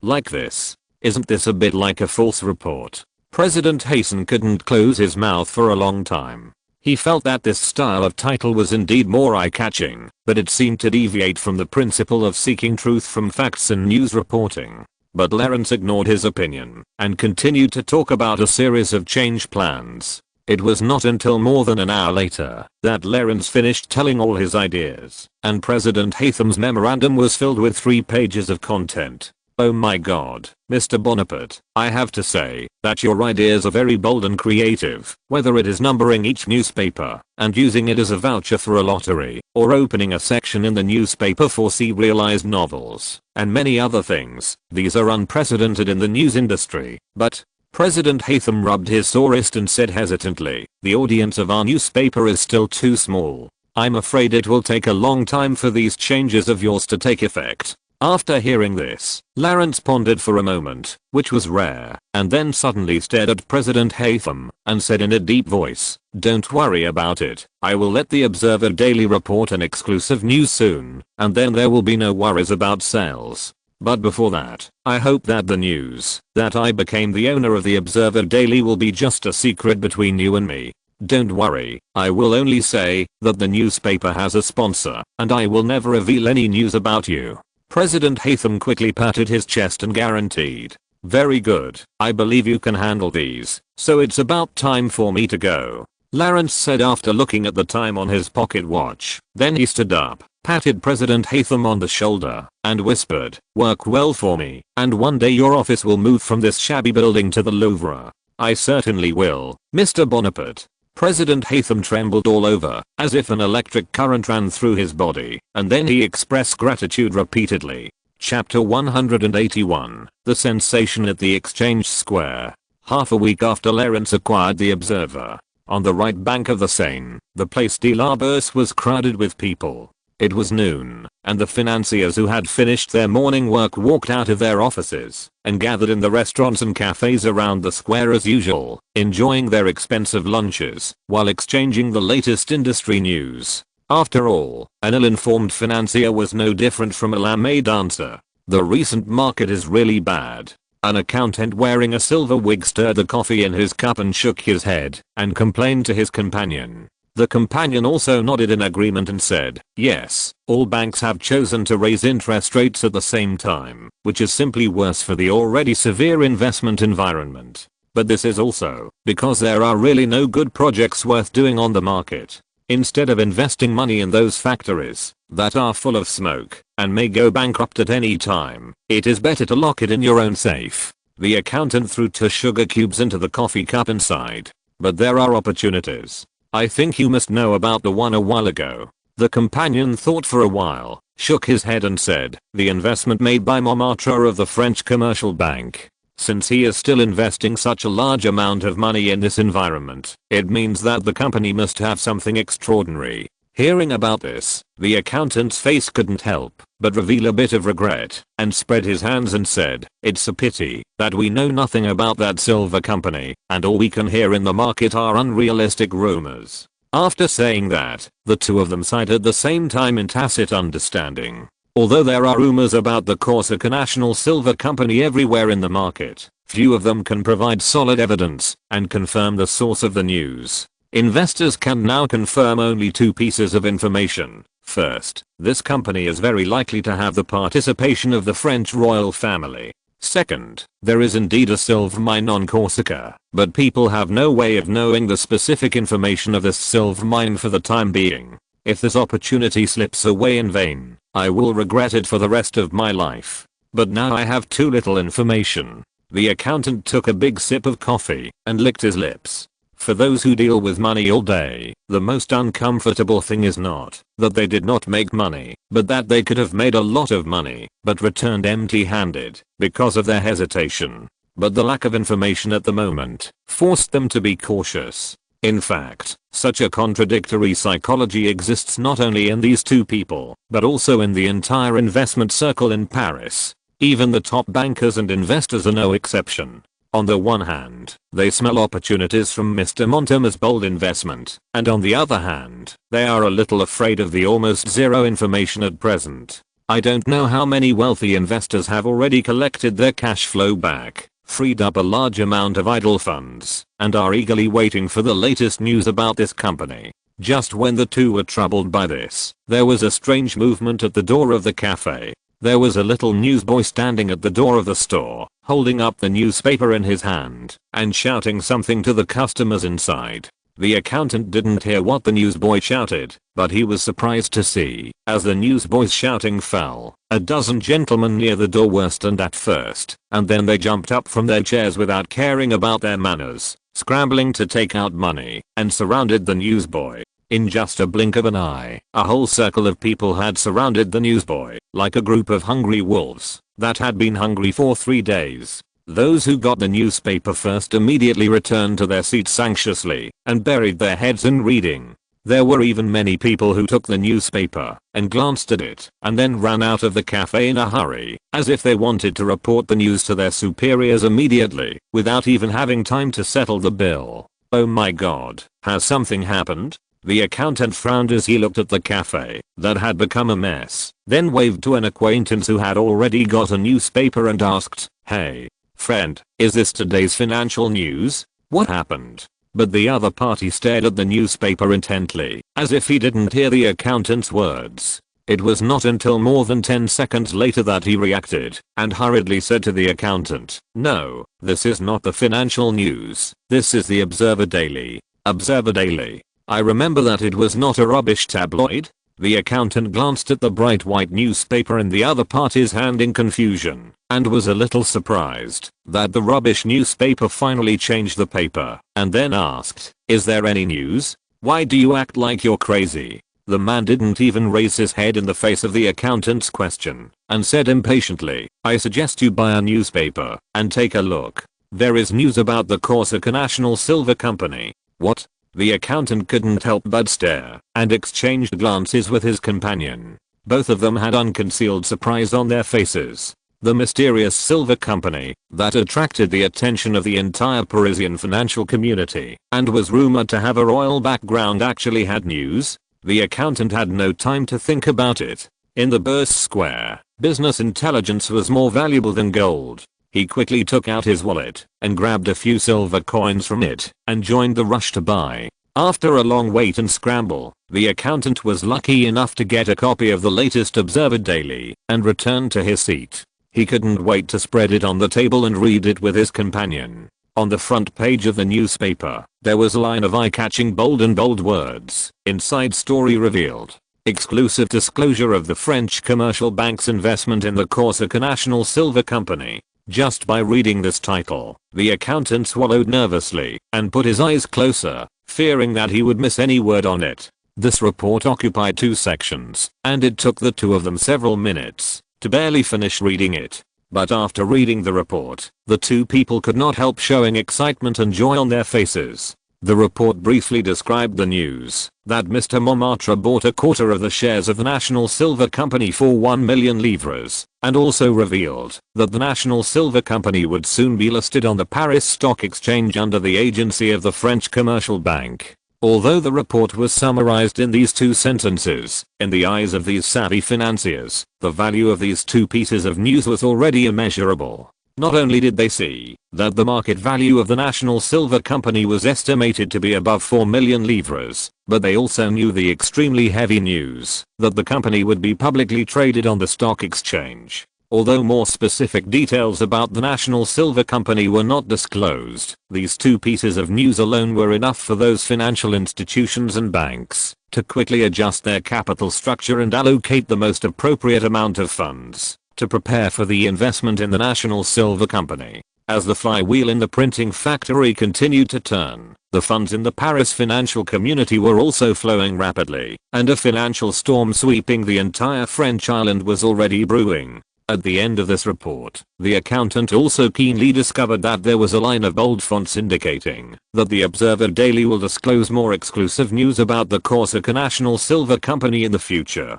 like this. Isn't this a bit like a false report? President Hasan couldn't close his mouth for a long time. He felt that this style of title was indeed more eye-catching, but it seemed to deviate from the principle of seeking truth from facts in news reporting. But Lawrence ignored his opinion and continued to talk about a series of change plans. It was not until more than an hour later that Lawrence finished telling all his ideas, and President Hatham's memorandum was filled with 3 pages of content. Oh my god, Mr. Bonaparte, I have to say that your ideas are very bold and creative, whether it is numbering each newspaper and using it as a voucher for a lottery, or opening a section in the newspaper for serialized novels, and many other things. These are unprecedented in the news industry, but President Hatham rubbed his sore wrist and said hesitantly, the audience of our newspaper is still too small. I'm afraid it will take a long time for these changes of yours to take effect. After hearing this, Lawrence pondered for a moment, which was rare, and then suddenly stared at President Hatham and said in a deep voice, don't worry about it, I will let the Observer Daily report an exclusive news soon, and then there will be no worries about sales. But before that, I hope that the news that I became the owner of the Observer Daily will be just a secret between you and me. Don't worry, I will only say that the newspaper has a sponsor, and I will never reveal any news about you. President Hatham quickly patted his chest and guaranteed, very good, I believe you can handle these, so it's about time for me to go. Lawrence said after looking at the time on his pocket watch. Then he stood up, patted President Hatham on the shoulder, and whispered, work well for me, and one day your office will move from this shabby building to the Louvre. I certainly will, Mr. Bonaparte. President Hatham trembled all over, as if an electric current ran through his body, and then he expressed gratitude repeatedly. Chapter 181, The Sensation at the Exchange Square. Half a week after Lawrence acquired the Observer, on the right bank of the Seine, the Place de la Bourse was crowded with people. It was noon, and the financiers who had finished their morning work walked out of their offices and gathered in the restaurants and cafes around the square as usual, enjoying their expensive lunches while exchanging the latest industry news. After all, an ill-informed financier was no different from a lame dancer. The recent market is really bad. An accountant wearing a silver wig stirred the coffee in his cup and shook his head and complained to his companion. The companion also nodded in agreement and said, yes, all banks have chosen to raise interest rates at the same time, which is simply worse for the already severe investment environment. But this is also because there are really no good projects worth doing on the market. Instead of investing money in those factories that are full of smoke and may go bankrupt at any time, it is better to lock it in your own safe. The accountant threw 2 sugar cubes into the coffee cup and sighed. But there are opportunities. I think you must know about the one a while ago. The companion thought for a while, shook his head and said, the investment made by Montmartre of the French commercial bank. Since he is still investing such a large amount of money in this environment, it means that the company must have something extraordinary. Hearing about this, the accountant's face couldn't help but reveal a bit of regret and spread his hands and said, it's a pity that we know nothing about that silver company and all we can hear in the market are unrealistic rumors. After saying that, the two of them sighed at the same time in tacit understanding. Although there are rumors about the Corsica National Silver Company everywhere in the market, few of them can provide solid evidence and confirm the source of the news. Investors can now confirm only 2 pieces of information. First, this company is very likely to have the participation of the French royal family. Second, there is indeed a silver mine on Corsica, but people have no way of knowing the specific information of this silver mine for the time being. If this opportunity slips away in vain, I will regret it for the rest of my life. But now I have too little information. The accountant took a big sip of coffee and licked his lips. For those who deal with money all day, the most uncomfortable thing is not that they did not make money, but that they could have made a lot of money, but returned empty-handed because of their hesitation. But the lack of information at the moment forced them to be cautious. In fact, such a contradictory psychology exists not only in these 2 people, but also in the entire investment circle in Paris. Even the top bankers and investors are no exception. On the one hand, they smell opportunities from Mr. Montemar's bold investment, and on the other hand, they are a little afraid of the almost zero information at present. I don't know how many wealthy investors have already collected their cash flow back, freed up a large amount of idle funds, and are eagerly waiting for the latest news about this company. Just when the 2 were troubled by this, there was a strange movement at the door of the cafe. There was a little newsboy standing at the door of the store, holding up the newspaper in his hand and shouting something to the customers inside. The accountant didn't hear what the newsboy shouted, but he was surprised to see, as the newsboy's shouting fell, a dozen gentlemen near the door were stunned at first, and then they jumped up from their chairs without caring about their manners, scrambling to take out money, and surrounded the newsboy. In just a blink of an eye, a whole circle of people had surrounded the newsboy, like a group of hungry wolves that had been hungry for 3 days. Those who got the newspaper first immediately returned to their seats anxiously and buried their heads in reading. There were even many people who took the newspaper and glanced at it and then ran out of the cafe in a hurry, as if they wanted to report the news to their superiors immediately, without even having time to settle the bill. Oh my god, has something happened? The accountant frowned as he looked at the cafe that had become a mess, then waved to an acquaintance who had already got a newspaper and asked, "Hey, friend, is this today's financial news? What happened?" But the other party stared at the newspaper intently, as if he didn't hear the accountant's words. It was not until more than 10 seconds later that he reacted and hurriedly said to the accountant, "No, this is not the financial news. This is the Observer Daily." Observer Daily. I remember that it was not a rubbish tabloid. The accountant glanced at the bright white newspaper in the other party's hand in confusion, and was a little surprised that the rubbish newspaper finally changed the paper, and then asked, "Is there any news? Why do you act like you're crazy?" The man didn't even raise his head in the face of the accountant's question, and said impatiently, "I suggest you buy a newspaper and take a look. There is news about the Corsica National Silver Company." What? The accountant couldn't help but stare and exchanged glances with his companion. Both of them had unconcealed surprise on their faces. The mysterious silver company that attracted the attention of the entire Parisian financial community and was rumored to have a royal background actually had news. The accountant had no time to think about it. In the Bourse Square, business intelligence was more valuable than gold. He quickly took out his wallet and grabbed a few silver coins from it and joined the rush to buy. After a long wait and scramble, the accountant was lucky enough to get a copy of the latest Observer Daily and returned to his seat. He couldn't wait to spread it on the table and read it with his companion. On the front page of the newspaper, there was a line of eye-catching bold words. Inside story revealed. Exclusive disclosure of the French commercial bank's investment in the Corsica National Silver Company. Just by reading this title, the accountant swallowed nervously and put his eyes closer, fearing that he would miss any word on it. This report occupied 2 sections, and it took the 2 of them several minutes to barely finish reading it. But after reading the report, the 2 people could not help showing excitement and joy on their faces. The report briefly described the news that Mr. Montmartre bought a quarter of the shares of the National Silver Company for 1 million livres, and also revealed that the National Silver Company would soon be listed on the Paris Stock Exchange under the agency of the French Commercial Bank. Although the report was summarized in these 2 sentences, in the eyes of these savvy financiers, the value of these 2 pieces of news was already immeasurable. Not only did they see that the market value of the National Silver Company was estimated to be above 4 million livres, but they also knew the extremely heavy news that the company would be publicly traded on the stock exchange. Although more specific details about the National Silver Company were not disclosed, these 2 pieces of news alone were enough for those financial institutions and banks to quickly adjust their capital structure and allocate the most appropriate amount of funds to prepare for the investment in the National Silver Company. As the flywheel in the printing factory continued to turn, the funds in the Paris financial community were also flowing rapidly, and a financial storm sweeping the entire French island was already brewing. At the end of this report, the accountant also keenly discovered that there was a line of bold fonts indicating that the Observer Daily will disclose more exclusive news about the Corsica National Silver Company in the future.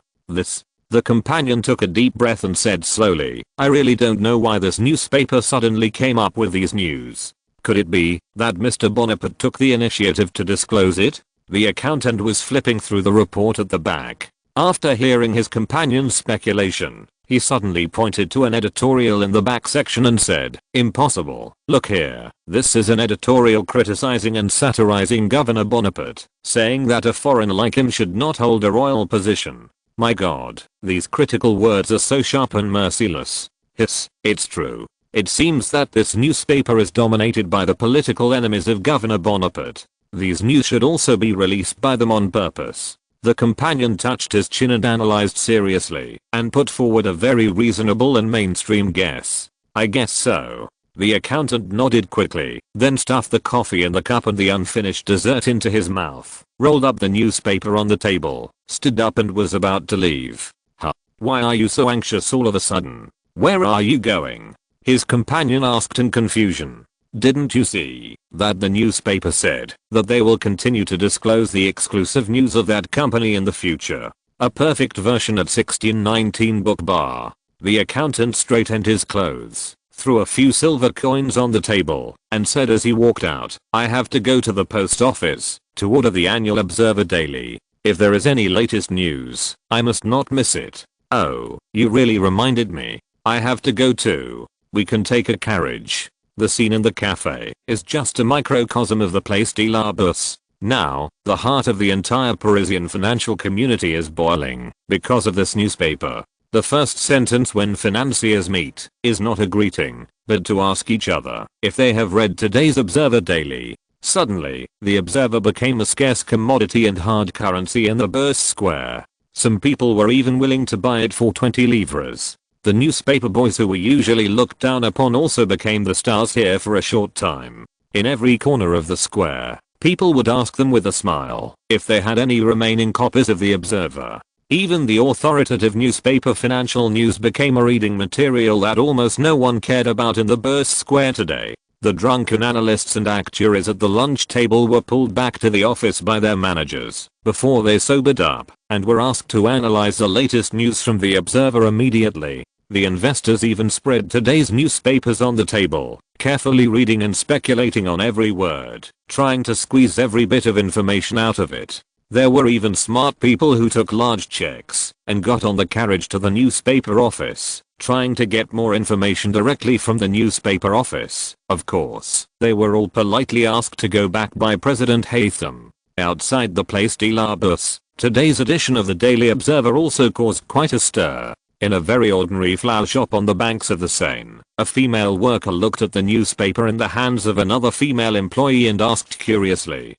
The companion took a deep breath and said slowly, I really don't know why this newspaper suddenly came up with these news. Could it be that Mr. Bonaparte took the initiative to disclose it? The accountant was flipping through the report at the back. After hearing his companion's speculation, he suddenly pointed to an editorial in the back section and said, Impossible, look here, this is an editorial criticizing and satirizing Governor Bonaparte, saying that a foreigner like him should not hold a royal position. My God, these critical words are so sharp and merciless. Hiss, it's true. It seems that this newspaper is dominated by the political enemies of Governor Bonaparte. These news should also be released by them on purpose. The companion touched his chin and analyzed seriously, and put forward a very reasonable and mainstream guess. I guess so. The accountant nodded quickly, then stuffed the coffee in the cup and the unfinished dessert into his mouth, rolled up the newspaper on the table, stood up and was about to leave. Huh? Why are you so anxious all of a sudden? Where are you going? His companion asked in confusion. Didn't you see that the newspaper said that they will continue to disclose the exclusive news of that company in the future? A perfect version at 1619 book bar. The accountant straightened his clothes, threw a few silver coins on the table, and said as he walked out, I have to go to the post office to order the annual Observer Daily. If there is any latest news, I must not miss it. Oh, you really reminded me. I have to go too. We can take a carriage. The scene in the cafe is just a microcosm of the Place de la Bourse. Now, the heart of the entire Parisian financial community is boiling because of this newspaper. The first sentence when financiers meet is not a greeting, but to ask each other if they have read today's Observer Daily. Suddenly, the Observer became a scarce commodity and hard currency in the Bourse Square. Some people were even willing to buy it for 20 livres. The newspaper boys who were usually looked down upon also became the stars here for a short time. In every corner of the square, people would ask them with a smile if they had any remaining copies of the Observer. Even the authoritative newspaper Financial News became a reading material that almost no one cared about in the Bourse Square today. The drunken analysts and actuaries at the lunch table were pulled back to the office by their managers before they sobered up and were asked to analyze the latest news from the Observer immediately. The investors even spread today's newspapers on the table, carefully reading and speculating on every word, trying to squeeze every bit of information out of it. There were even smart people who took large checks and got on the carriage to the newspaper office, trying to get more information directly from the newspaper office. Of course, they were all politely asked to go back by President Haytham. Outside the Place de la Bourse, today's edition of the Daily Observer also caused quite a stir. In a very ordinary flower shop on the banks of the Seine, a female worker looked at the newspaper in the hands of another female employee and asked curiously,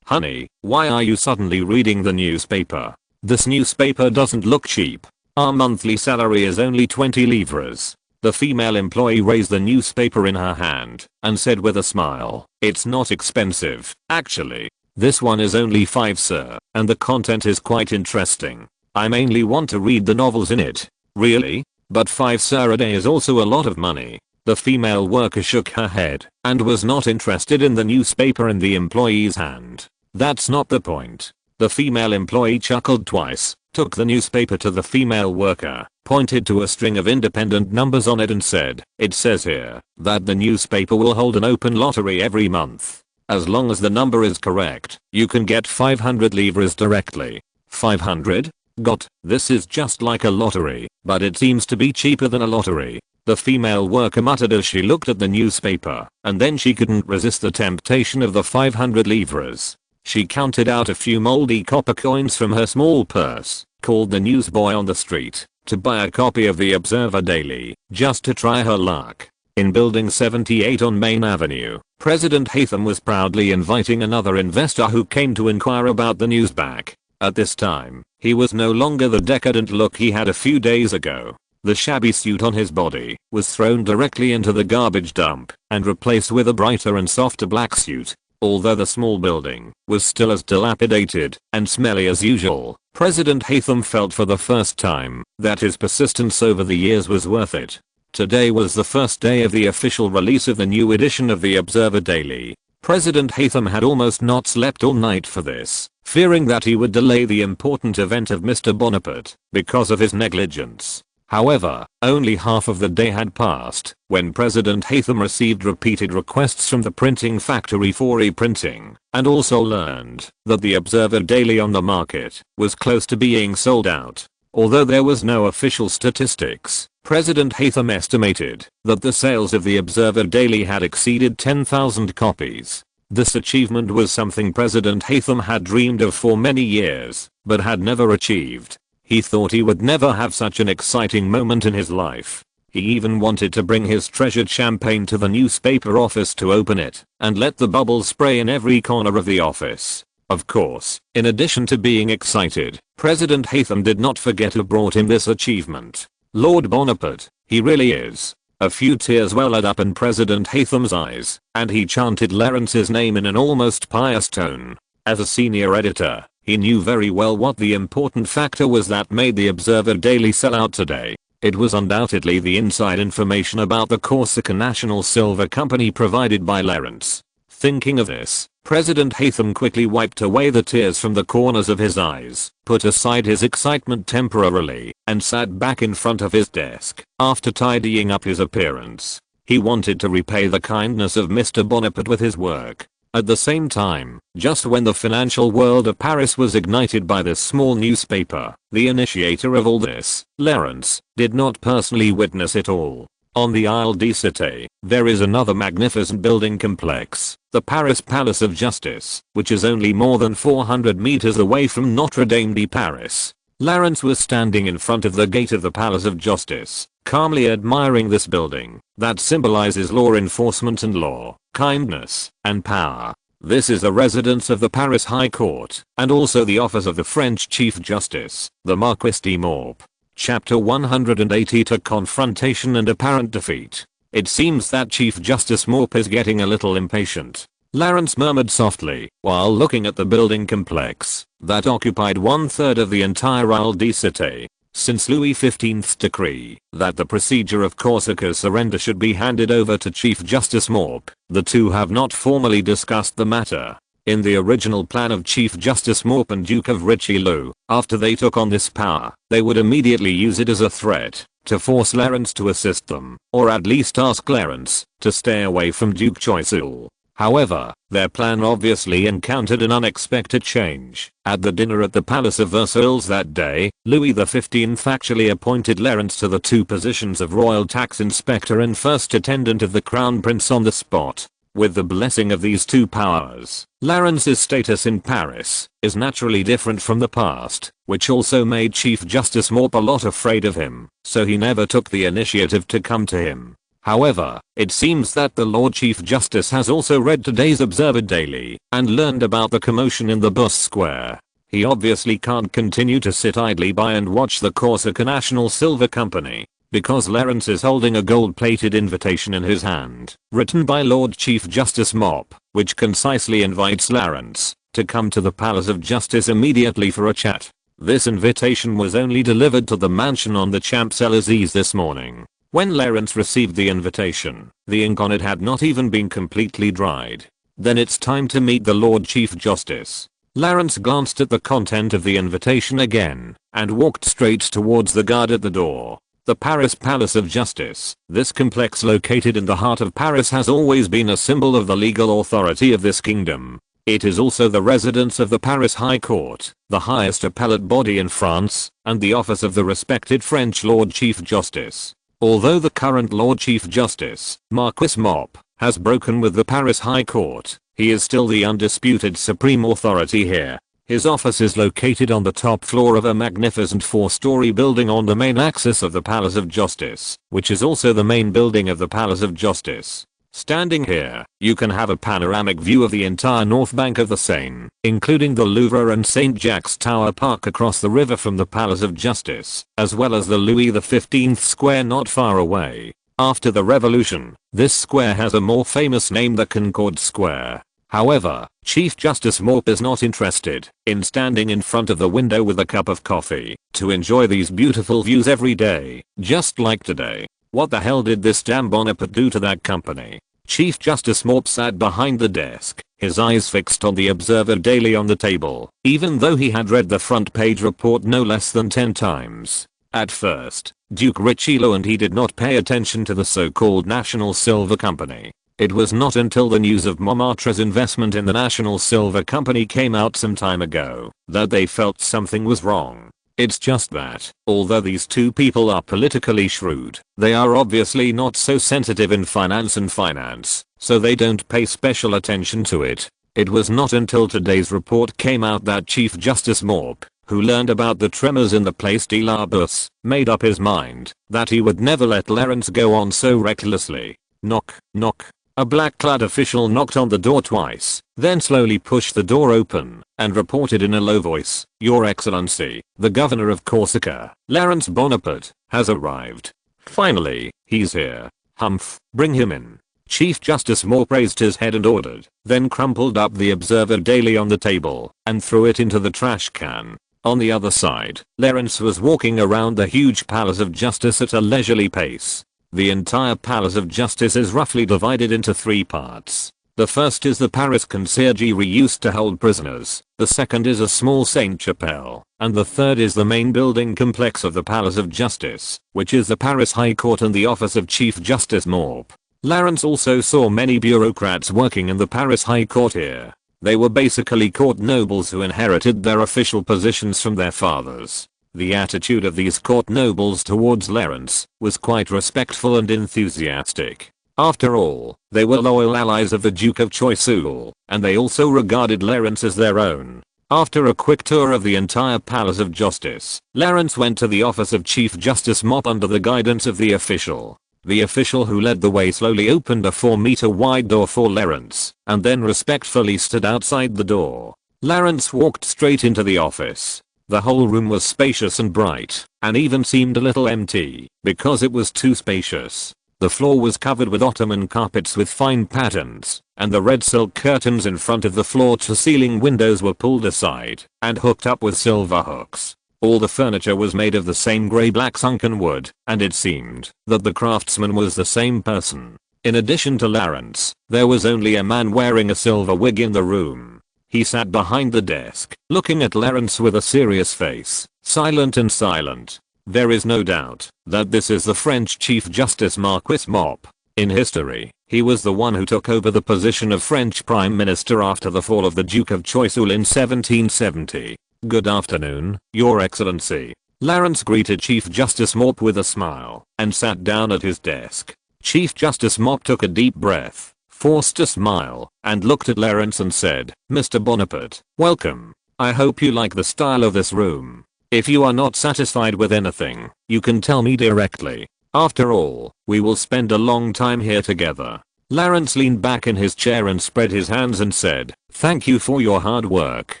Honey, why are you suddenly reading the newspaper? This newspaper doesn't look cheap. Our monthly salary is only 20 livres. The female employee raised the newspaper in her hand and said with a smile, It's not expensive, actually. This one is only 5 sir, and the content is quite interesting. I mainly want to read the novels in it. Really? But 5 sir a day is also a lot of money. The female worker shook her head and was not interested in the newspaper in the employee's hand. That's not the point. The female employee chuckled twice, took the newspaper to the female worker, pointed to a string of independent numbers on it and said, It says here that the newspaper will hold an open lottery every month. As long as the number is correct, you can get 500 livres directly. 500? Got, this is just like a lottery, but it seems to be cheaper than a lottery. The female worker muttered as she looked at the newspaper, and then she couldn't resist the temptation of the 500 livres. She counted out a few moldy copper coins from her small purse, called the newsboy on the street to buy a copy of the Observer Daily, just to try her luck. In Building 78 on Main Avenue, President Haytham was proudly inviting another investor who came to inquire about the newsback. At this time, he was no longer the decadent look he had a few days ago. The shabby suit on his body was thrown directly into the garbage dump and replaced with a brighter and softer black suit. Although the small building was still as dilapidated and smelly as usual, President Haytham felt for the first time that his persistence over the years was worth it. Today was the first day of the official release of the new edition of the Observer Daily. President Haytham had almost not slept all night for this, fearing that he would delay the important event of Mr. Bonaparte because of his negligence. However, only half of the day had passed when President Haytham received repeated requests from the printing factory for reprinting, and also learned that the Observer Daily on the market was close to being sold out. Although there was no official statistics, President Haytham estimated that the sales of the Observer Daily had exceeded 10,000 copies. This achievement was something President Haytham had dreamed of for many years, but had never achieved. He thought he would never have such an exciting moment in his life. He even wanted to bring his treasured champagne to the newspaper office to open it and let the bubbles spray in every corner of the office. Of course, in addition to being excited, President Haytham did not forget who brought him this achievement. Lord Bonaparte, he really is. A few tears welled up in President Haytham's eyes, and he chanted Clarence's name in an almost pious tone. As a senior editor, he knew very well what the important factor was that made the Observer Daily sell out today. It was undoubtedly the inside information about the Corsica National Silver Company provided by Clarence. Thinking of this, President Haytham quickly wiped away the tears from the corners of his eyes, put aside his excitement temporarily, and sat back in front of his desk. After tidying up his appearance, he wanted to repay the kindness of Mr. Bonaparte with his work. At the same time, just when the financial world of Paris was ignited by this small newspaper, the initiator of all this, Clarence, did not personally witness it all. On the Isle de Cité, there is another magnificent building complex, the Paris Palace of Justice, which is only more than 400 meters away from Notre Dame de Paris. Clarence was standing in front of the gate of the Palace of Justice, calmly admiring this building that symbolizes law enforcement and law, kindness, and power. This is the residence of the Paris High Court, and also the office of the French Chief Justice, the Marquis de Morp. Chapter 180 to Confrontation and Apparent Defeat. It seems that Chief Justice Morp is getting a little impatient. Clarence murmured softly, while looking at the building complex that occupied 1/3 of the entire Isle de Cité. Since Louis XV's decree that the procedure of Corsica's surrender should be handed over to Chief Justice Morp, the two have not formally discussed the matter. In the original plan of Chief Justice Morp and Duke of Richelieu, after they took on this power, they would immediately use it as a threat to force Clarence to assist them, or at least ask Clarence to stay away from Duke Choiseul. However, their plan obviously encountered an unexpected change. At the dinner at the Palace of Versailles that day, Louis XV actually appointed Clarence to the two positions of royal tax inspector and first attendant of the crown prince on the spot. With the blessing of these two powers, Clarence's status in Paris is naturally different from the past, which also made Chief Justice Morp a lot afraid of him, so he never took the initiative to come to him. However, it seems that the Lord Chief Justice has also read today's Observer Daily and learned about the commotion in the bus square. He obviously can't continue to sit idly by and watch the Corsica National Silver Company, because Lawrence is holding a gold-plated invitation in his hand, written by Lord Chief Justice Mop, which concisely invites Lawrence to come to the Palace of Justice immediately for a chat. This invitation was only delivered to the mansion on the Champs-Élysées this morning. When Lawrence received the invitation, the ink on it had not even been completely dried. Then it's time to meet the Lord Chief Justice. Lawrence glanced at the content of the invitation again and walked straight towards the guard at the door. The Paris Palace of Justice, this complex located in the heart of Paris, has always been a symbol of the legal authority of this kingdom. It is also the residence of the Paris High Court, the highest appellate body in France, and the office of the respected French Lord Chief Justice. Although the current Lord Chief Justice, Marquis Mop, has broken with the Paris High Court, he is still the undisputed supreme authority here. His office is located on the top floor of a magnificent 4-story building on the main axis of the Palace of Justice, which is also the main building of the Palace of Justice. Standing here, you can have a panoramic view of the entire north bank of the Seine, including the Louvre and St. Jacques Tower Park across the river from the Palace of Justice, as well as the Louis XV Square not far away. After the revolution, this square has a more famous name, the Concorde Square. However, Chief Justice Morp is not interested in standing in front of the window with a cup of coffee to enjoy these beautiful views every day, just like today. What the hell did this damn Bonaparte do to that company? Chief Justice Morp sat behind the desk, his eyes fixed on the Observer Daily on the table, even though he had read the front page report no less than 10 times. At first, Duke Richelieu and he did not pay attention to the so-called National Silver Company. It was not until the news of Montmartre's investment in the National Silver Company came out some time ago that they felt something was wrong. It's just that, although these two people are politically shrewd, they are obviously not so sensitive in finance, so they don't pay special attention to it. It was not until today's report came out that Chief Justice Morp, who learned about the tremors in the Place de la Bourse, made up his mind that he would never let Lawrence go on so recklessly. Knock, knock. A black-clad official knocked on the door twice, then slowly pushed the door open and reported in a low voice, "Your Excellency, the Governor of Corsica, Lawrence Bonaparte, has arrived. Finally, he's here. Humph, bring him in." Chief Justice Morp raised his head and ordered, then crumpled up the Observer Daily on the table and threw it into the trash can. On the other side, Lawrence was walking around the huge Palace of Justice at a leisurely pace. The entire Palace of Justice is roughly divided into 3 parts. The first is the Paris Conciergerie used to hold prisoners, the second is a small Sainte-Chapelle, and the third is the main building complex of the Palace of Justice, which is the Paris High Court and the office of Chief Justice Morp. Lawrence also saw many bureaucrats working in the Paris High Court here. They were basically court nobles who inherited their official positions from their fathers. The attitude of these court nobles towards Lawrence was quite respectful and enthusiastic. After all, they were loyal allies of the Duke of Choiseul, and they also regarded Lawrence as their own. After a quick tour of the entire Palace of Justice, Lawrence went to the office of Chief Justice Mop under the guidance of the official. The official who led the way slowly opened a 4-meter wide door for Lawrence, and then respectfully stood outside the door. Lawrence walked straight into the office. The whole room was spacious and bright, and even seemed a little empty, because it was too spacious. The floor was covered with Ottoman carpets with fine patterns, and the red silk curtains in front of the floor-to-ceiling windows were pulled aside and hooked up with silver hooks. All the furniture was made of the same grey-black sunken wood, and it seemed that the craftsman was the same person. In addition to Lawrence, there was only a man wearing a silver wig in the room. He sat behind the desk, looking at Lawrence with a serious face, silent and silent. There is no doubt that this is the French Chief Justice Marquis Mop. In history, he was the one who took over the position of French Prime Minister after the fall of the Duke of Choiseul in 1770. "Good afternoon, Your Excellency." Lawrence greeted Chief Justice Mop with a smile and sat down at his desk. Chief Justice Mop took a deep breath, forced a smile, and looked at Lawrence and said, "Mr. Bonaparte, welcome. I hope you like the style of this room." If you are not satisfied with anything, you can tell me directly. After all, we will spend a long time here together. Lawrence leaned back in his chair and spread his hands and said, "Thank you for your hard work.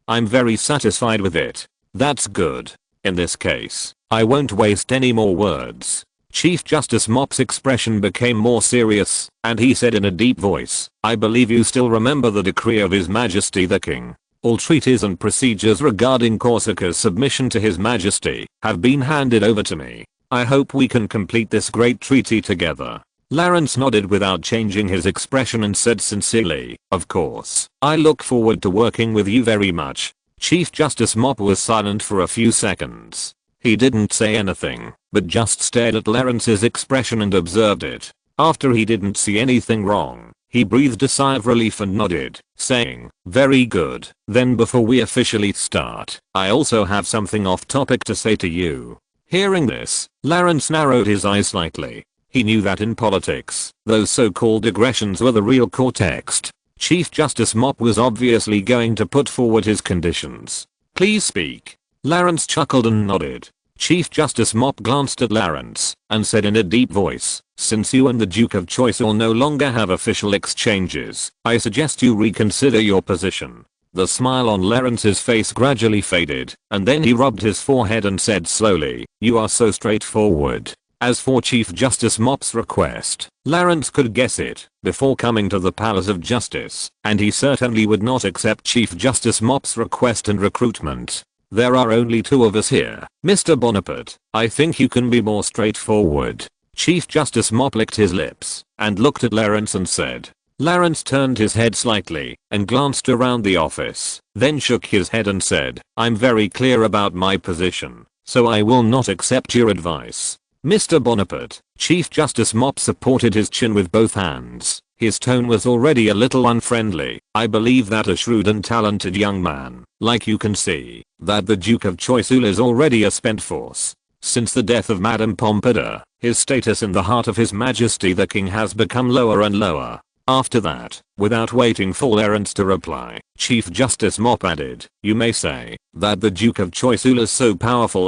I'm very satisfied with it." "That's good. In this case, I won't waste any more words." Chief Justice Mop's expression became more serious, and he said in a deep voice, "I believe you still remember the decree of His Majesty the King. All treaties and procedures regarding Corsica's submission to His Majesty have been handed over to me. I hope we can complete this great treaty together." Lawrence nodded without changing his expression and said sincerely, "Of course. I look forward to working with you very much." Chief Justice Mop was silent for a few seconds. He didn't say anything, but just stared at Lawrence's expression and observed it. After he didn't see anything wrong, he breathed a sigh of relief and nodded, saying, "Very good. Then before we officially start, I also have something off topic to say to you." Hearing this, Lawrence narrowed his eyes slightly. He knew that in politics, those so-called digressions were the real core text. Chief Justice Mop was obviously going to put forward his conditions. "Please speak." Lawrence chuckled and nodded. Chief Justice Mop glanced at Lawrence and said in a deep voice, "Since you and the Duke of Choiseul no longer have official exchanges, I suggest you reconsider your position." The smile on Lawrence's face gradually faded, and then he rubbed his forehead and said slowly, "You are so straightforward." As for Chief Justice Mop's request, Lawrence could guess it before coming to the Palace of Justice, and he certainly would not accept Chief Justice Mop's request and recruitment. "There are only two of us here, Mr. Bonaparte. I think you can be more straightforward." Chief Justice Mop licked his lips and looked at Lawrence and said. Lawrence turned his head slightly and glanced around the office, then shook his head and said, "I'm very clear about my position, so I will not accept your advice." "Mr. Bonaparte." Chief Justice Mop supported his chin with both hands. His tone was already a little unfriendly. "I believe that a shrewd and talented young man, like you can see, that the Duke of Choiseul is already a spent force. Since the death of Madame Pompadour, his status in the heart of His Majesty the King has become lower and lower." After that, without waiting for Lawrence to reply, Chief Justice Mop added, "You may say that the Duke of Choiseul is so powerful,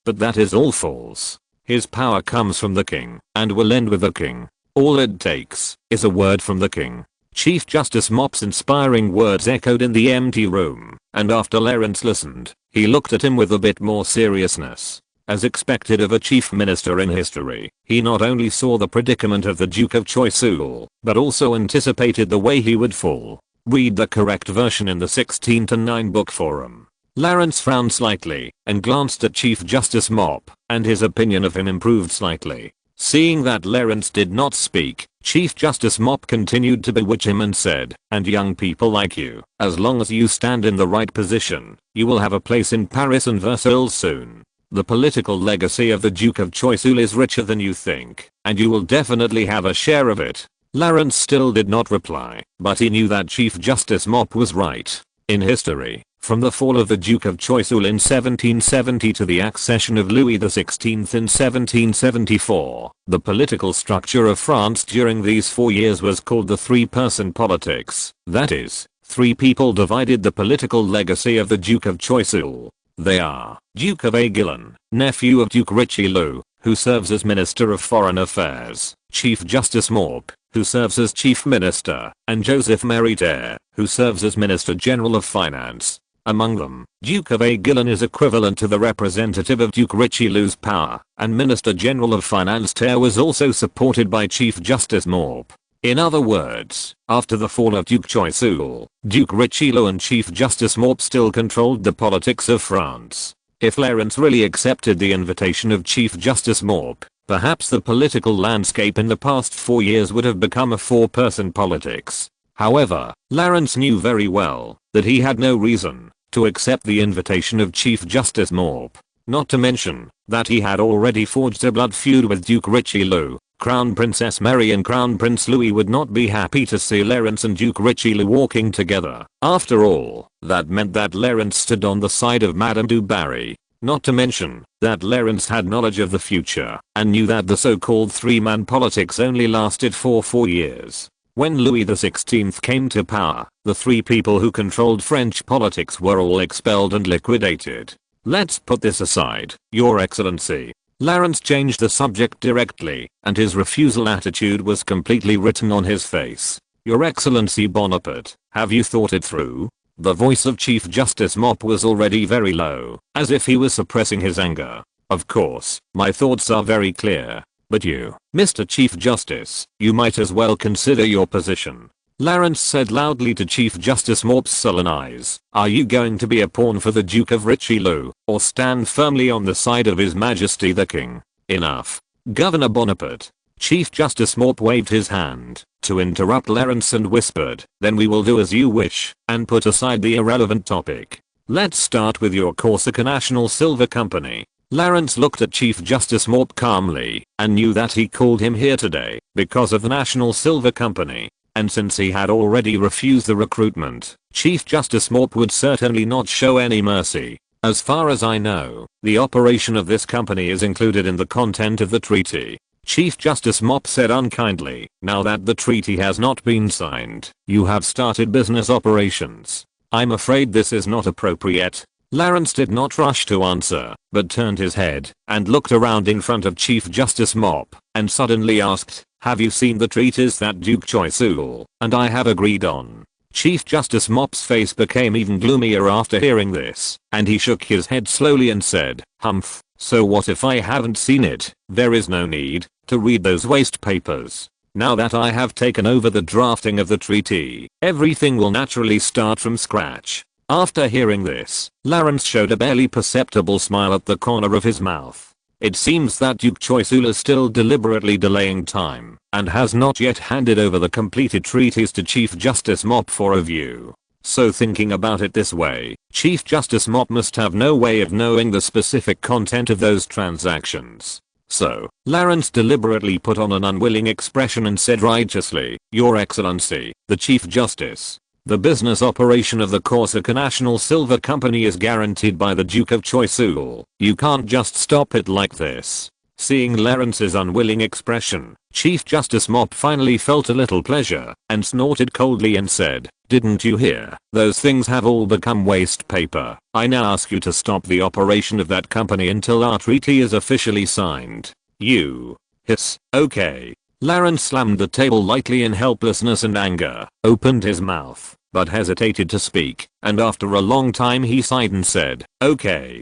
but that is all false. His power comes from the King, and will end with the King. All it takes is a word from the King." Chief Justice Mop's inspiring words echoed in the empty room, and after Lawrence listened, he looked at him with a bit more seriousness. As expected of a chief minister in history, he not only saw the predicament of the Duke of Choiseul, but also anticipated the way he would fall. Read the correct version in the 16:9 book forum. Lawrence frowned slightly and glanced at Chief Justice Mop, and his opinion of him improved slightly. Seeing that Lawrence did not speak, Chief Justice Mop continued to bewitch him and said, "And young people like you, as long as you stand in the right position, you will have a place in Paris and Versailles soon. The political legacy of the Duke of Choiseul is richer than you think, and you will definitely have a share of it." Lawrence still did not reply, but he knew that Chief Justice Mop was right. In history, from the fall of the Duke of Choiseul in 1770 to the accession of Louis XVI in 1774, the political structure of France during these 4 years was called the three-person politics. That is, 3 people divided the political legacy of the Duke of Choiseul. They are Duke of Aiguillon, nephew of Duke Richelieu, who serves as Minister of Foreign Affairs, Chief Justice Mop, who serves as Chief Minister, and Joseph Méritaire, who serves as Minister General of Finance. Among them, Duke of Aiguillon is equivalent to the representative of Duke Richelieu's power, and Minister General of Finance Terre was also supported by Chief Justice Mop. In other words, after the fall of Duke Choiseul, Duke Richelieu and Chief Justice Mop still controlled the politics of France. If Lawrence really accepted the invitation of Chief Justice Mop, perhaps the political landscape in the past 4 years would have become a 4-person politics. However, Lawrence knew very well that he had no reason to accept the invitation of Chief Justice Mop, not to mention that he had already forged a blood feud with Duke Richelieu. Crown Princess Mary and Crown Prince Louis would not be happy to see Lawrence and Duke Richelieu walking together. After all, that meant that Lawrence stood on the side of Madame du Barry. Not to mention that Lawrence had knowledge of the future and knew that the so-called three-man politics only lasted for 4 years. When Louis XVI came to power, the 3 people who controlled French politics were all expelled and liquidated. Let's put this aside, Your Excellency. Lawrence changed the subject directly, and his refusal attitude was completely written on his face. Your Excellency Bonaparte, have you thought it through? The voice of Chief Justice Mop was already very low, as if he was suppressing his anger. Of course, my thoughts are very clear. But you, Mr. Chief Justice, you might as well consider your position. Lawrence said loudly to Chief Justice Mop's sullen eyes. Are you going to be a pawn for the Duke of Richelieu, or stand firmly on the side of His Majesty the King? Enough. Governor Bonaparte. Chief Justice Mop waved his hand to interrupt Lawrence and whispered, then we will do as you wish, and put aside the irrelevant topic. Let's start with your Corsica National Silver Company. Lawrence looked at Chief Justice Mop calmly, and knew that he called him here today because of the National Silver Company. And since he had already refused the recruitment, Chief Justice Mop would certainly not show any mercy. As far as I know, the operation of this company is included in the content of the treaty. Chief Justice Mop said unkindly, now that the treaty has not been signed, you have started business operations. I'm afraid this is not appropriate. Lawrence did not rush to answer, but turned his head and looked around in front of Chief Justice Mop, and suddenly asked, have you seen the treaties that Duke Choiseul and I have agreed on? Chief Justice Mop's face became even gloomier after hearing this, and he shook his head slowly and said, humph, so what if I haven't seen it? There is no need to read those waste papers. Now that I have taken over the drafting of the treaty, everything will naturally start from scratch. After hearing this, Lawrence showed a barely perceptible smile at the corner of his mouth. It seems that Duke Choiseul is still deliberately delaying time, and has not yet handed over the completed treaties to Chief Justice Mop for review. So thinking about it this way, Chief Justice Mop must have no way of knowing the specific content of those transactions. So, Lawrence deliberately put on an unwilling expression and said righteously, Your Excellency, the Chief Justice. The business operation of the Corsica National Silver Company is guaranteed by the Duke of Choiseul. You can't just stop it like this. Seeing Lawrence's unwilling expression, Chief Justice Mop finally felt a little pleasure and snorted coldly and said, didn't you hear? Those things have all become waste paper. I now ask you to stop the operation of that company until our treaty is officially signed. You. Hiss. Okay. Lawrence slammed the table lightly in helplessness and anger, opened his mouth, but hesitated to speak, and after a long time he sighed and said, okay,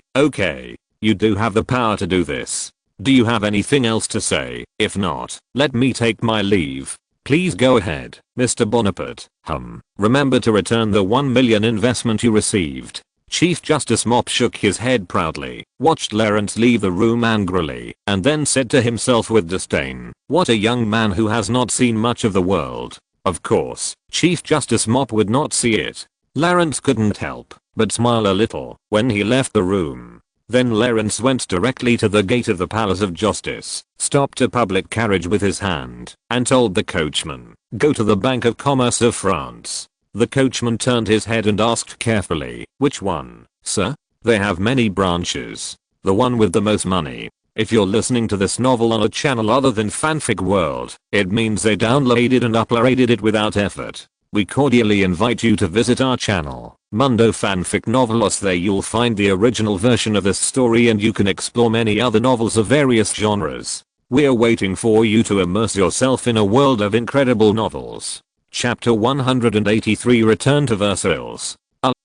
you do have the power to do this. Do you have anything else to say? If not, let me take my leave. Please go ahead, Mr. Bonaparte. Remember to return the 1 million investment you received. Chief Justice Mop shook his head proudly, watched Lawrence leave the room angrily, and then said to himself with disdain, what a young man who has not seen much of the world. Of course, Chief Justice Mop would not see it. Lawrence couldn't help but smile a little when he left the room. Then Lawrence went directly to the gate of the Palace of Justice, stopped a public carriage with his hand, and told the coachman, go to the Bank of Commerce of France. The coachman turned his head and asked carefully, which one, sir? They have many branches. The one with the most money. If you're listening to this novel on a channel other than Fanfic World, it means they downloaded and uploaded it without effort. We cordially invite you to visit our channel, Mundo Fanfic Novelos. There you'll find the original version of this story and you can explore many other novels of various genres. We're waiting for you to immerse yourself in a world of incredible novels. Chapter 183 Return to Versailles.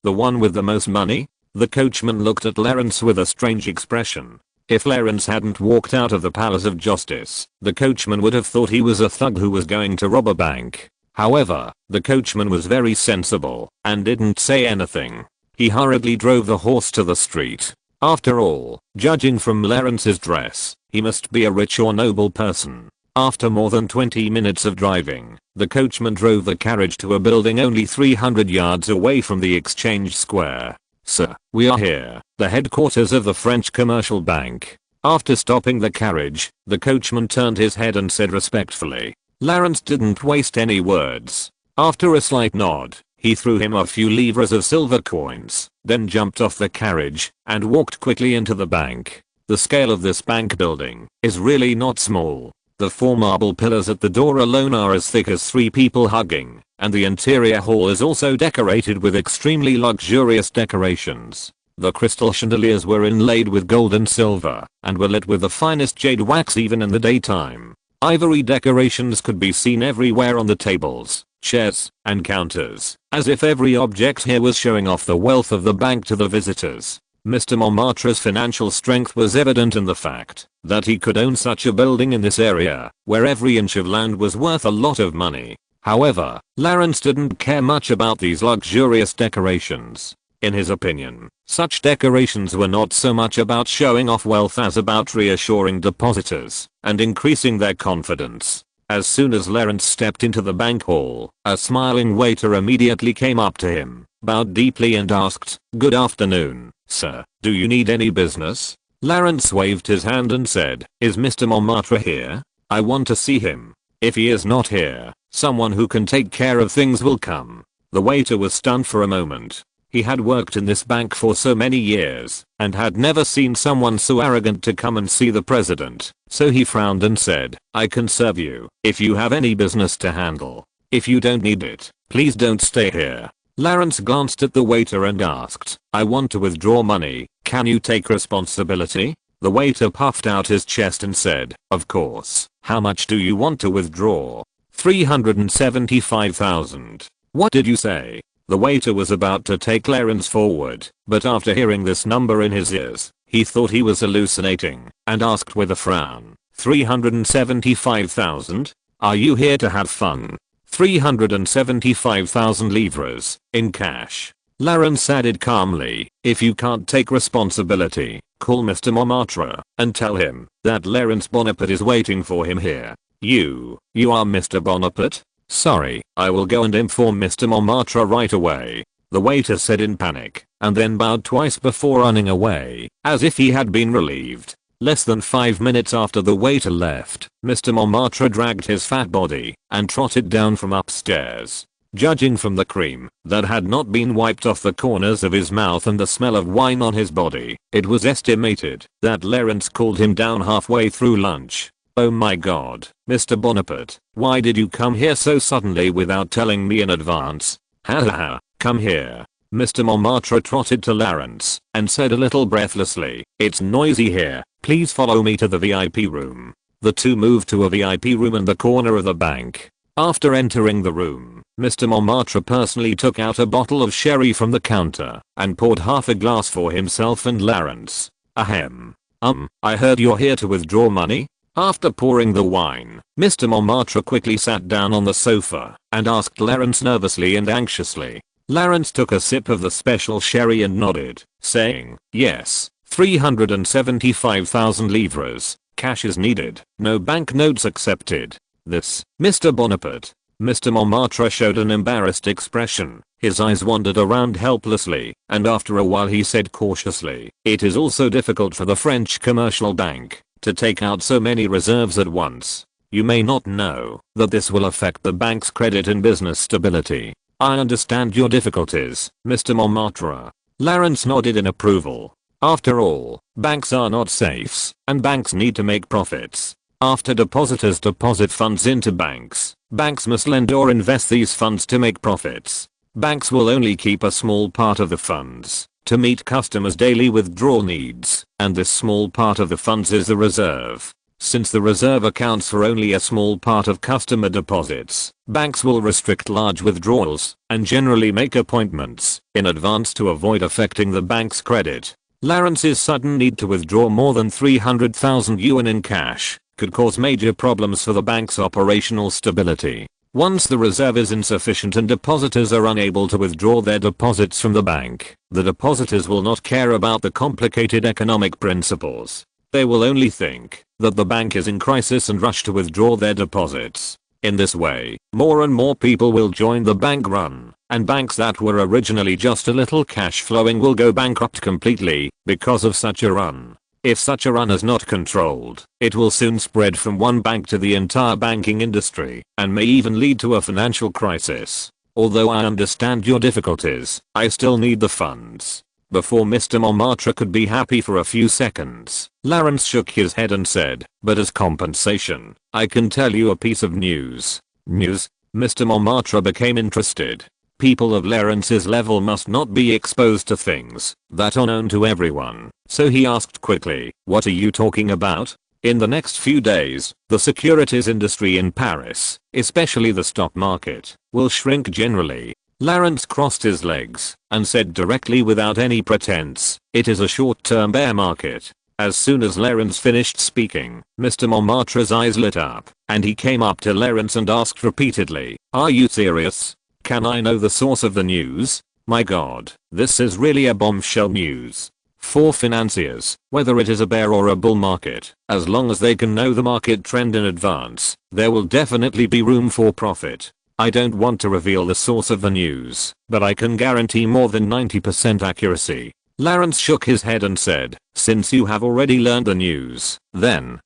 The one with the most money? The coachman looked at Lawrence with a strange expression. If Lawrence hadn't walked out of the Palace of Justice, the coachman would have thought he was a thug who was going to rob a bank. However, the coachman was very sensible and didn't say anything. He hurriedly drove the horse to the street. After all, judging from Lawrence's dress, he must be a rich or noble person. After more than 20 minutes of driving, the coachman drove the carriage to a building only 300 yards away from the Exchange Square. Sir, we are here, the headquarters of the French Commercial Bank. After stopping the carriage, the coachman turned his head and said respectfully. Lawrence didn't waste any words. After a slight nod, he threw him a few livres of silver coins, then jumped off the carriage and walked quickly into the bank. The scale of this bank building is really not small. The 4 marble pillars at the door alone are as thick as 3 people hugging, and the interior hall is also decorated with extremely luxurious decorations. The crystal chandeliers were inlaid with gold and silver and were lit with the finest jade wax even in the daytime. Ivory decorations could be seen everywhere on the tables, chairs, and counters, as if every object here was showing off the wealth of the bank to the visitors. Mr. Montmartre's financial strength was evident in the fact that he could own such a building in this area, where every inch of land was worth a lot of money. However, Lawrence didn't care much about these luxurious decorations. In his opinion, such decorations were not so much about showing off wealth as about reassuring depositors and increasing their confidence. As soon as Lawrence stepped into the bank hall, a smiling waiter immediately came up to him, bowed deeply and asked, "Good afternoon, sir. Do you need any business?" Lawrence waved his hand and said, "Is Mr. Montmartre here? I want to see him. If he is not here, someone who can take care of things will come." The waiter was stunned for a moment. He had worked in this bank for so many years and had never seen someone so arrogant to come and see the president, so he frowned and said, "I can serve you if you have any business to handle. If you don't need it, please don't stay here." Lawrence glanced at the waiter and asked, "I want to withdraw money. Can you take responsibility?" The waiter puffed out his chest and said, "Of course. How much do you want to withdraw?" 375,000. "What did you say?" The waiter was about to take Lawrence forward, but after hearing this number in his ears, he thought he was hallucinating and asked with a frown, 375,000? Are you here to have fun? 375,000 livres, in cash. Lawrence added calmly, "If you can't take responsibility, call Mr. Montmartre and tell him that Lawrence Bonaparte is waiting for him here." You are Mr. Bonaparte? "Sorry, I will go and inform Mr. Montmartre right away," the waiter said in panic, and then bowed twice before running away, as if he had been relieved. Less than 5 minutes after the waiter left, Mr. Montmartre dragged his fat body and trotted down from upstairs. Judging from the cream that had not been wiped off the corners of his mouth and the smell of wine on his body, it was estimated that Lawrence called him down halfway through lunch. "Oh my god, Mr. Bonaparte, why did you come here so suddenly without telling me in advance? Ha ha ha, come here." Mr. Montmartre trotted to Lawrence and said a little breathlessly, "It's noisy here, please follow me to the VIP room." The two moved to a VIP room in the corner of the bank. After entering the room, Mr. Montmartre personally took out a bottle of sherry from the counter and poured half a glass for himself and Lawrence. "Ahem. I heard you're here to withdraw money?" After pouring the wine, Mr. Montmartre quickly sat down on the sofa and asked Lawrence nervously and anxiously. Lawrence took a sip of the special sherry and nodded, saying, "Yes, 375,000 livres, cash is needed, no banknotes accepted." "This, Mr. Bonaparte." Mr. Montmartre showed an embarrassed expression. His eyes wandered around helplessly, and after a while he said cautiously, "It is also difficult for the French commercial bank to take out so many reserves at once. You may not know that this will affect the bank's credit and business stability." "I understand your difficulties, Mr. Montmartre." Lawrence nodded in approval. After all, banks are not safes, and banks need to make profits. After depositors deposit funds into banks, banks must lend or invest these funds to make profits. Banks will only keep a small part of the funds to meet customers' daily withdrawal needs, and this small part of the funds is the reserve. Since the reserve accounts for only a small part of customer deposits, banks will restrict large withdrawals and generally make appointments in advance to avoid affecting the bank's credit. Lawrence's sudden need to withdraw more than 300,000 yuan in cash could cause major problems for the bank's operational stability. Once the reserve is insufficient and depositors are unable to withdraw their deposits from the bank, the depositors will not care about the complicated economic principles. They will only think that the bank is in crisis and rush to withdraw their deposits. In this way, more and more people will join the bank run, and banks that were originally just a little cash flowing will go bankrupt completely because of such a run. If such a run is not controlled, it will soon spread from one bank to the entire banking industry and may even lead to a financial crisis. Although I understand your difficulties, I still need the funds. Before Mr. Montmartre could be happy for a few seconds, Lawrence shook his head and said, "But as compensation, I can tell you a piece of news." "News?" Mr. Montmartre became interested. People of Lawrence's level must not be exposed to things that are known to everyone, so he asked quickly, "What are you talking about?" In the next few days, the securities industry in Paris, especially the stock market, will shrink generally. Lawrence crossed his legs and said directly without any pretense, "It is a short-term bear market." As soon as Lawrence finished speaking, Mr. Montmartre's eyes lit up, and he came up to Lawrence and asked repeatedly, "Are you serious? Can I know the source of the news? My god, this is really a bombshell news." For financiers, whether it is a bear or a bull market, as long as they can know the market trend in advance, there will definitely be room for profit. I don't want to reveal the source of the news, but I can guarantee more than 90% accuracy. Lawrence shook his head and said, "Since you have already learned the news, then,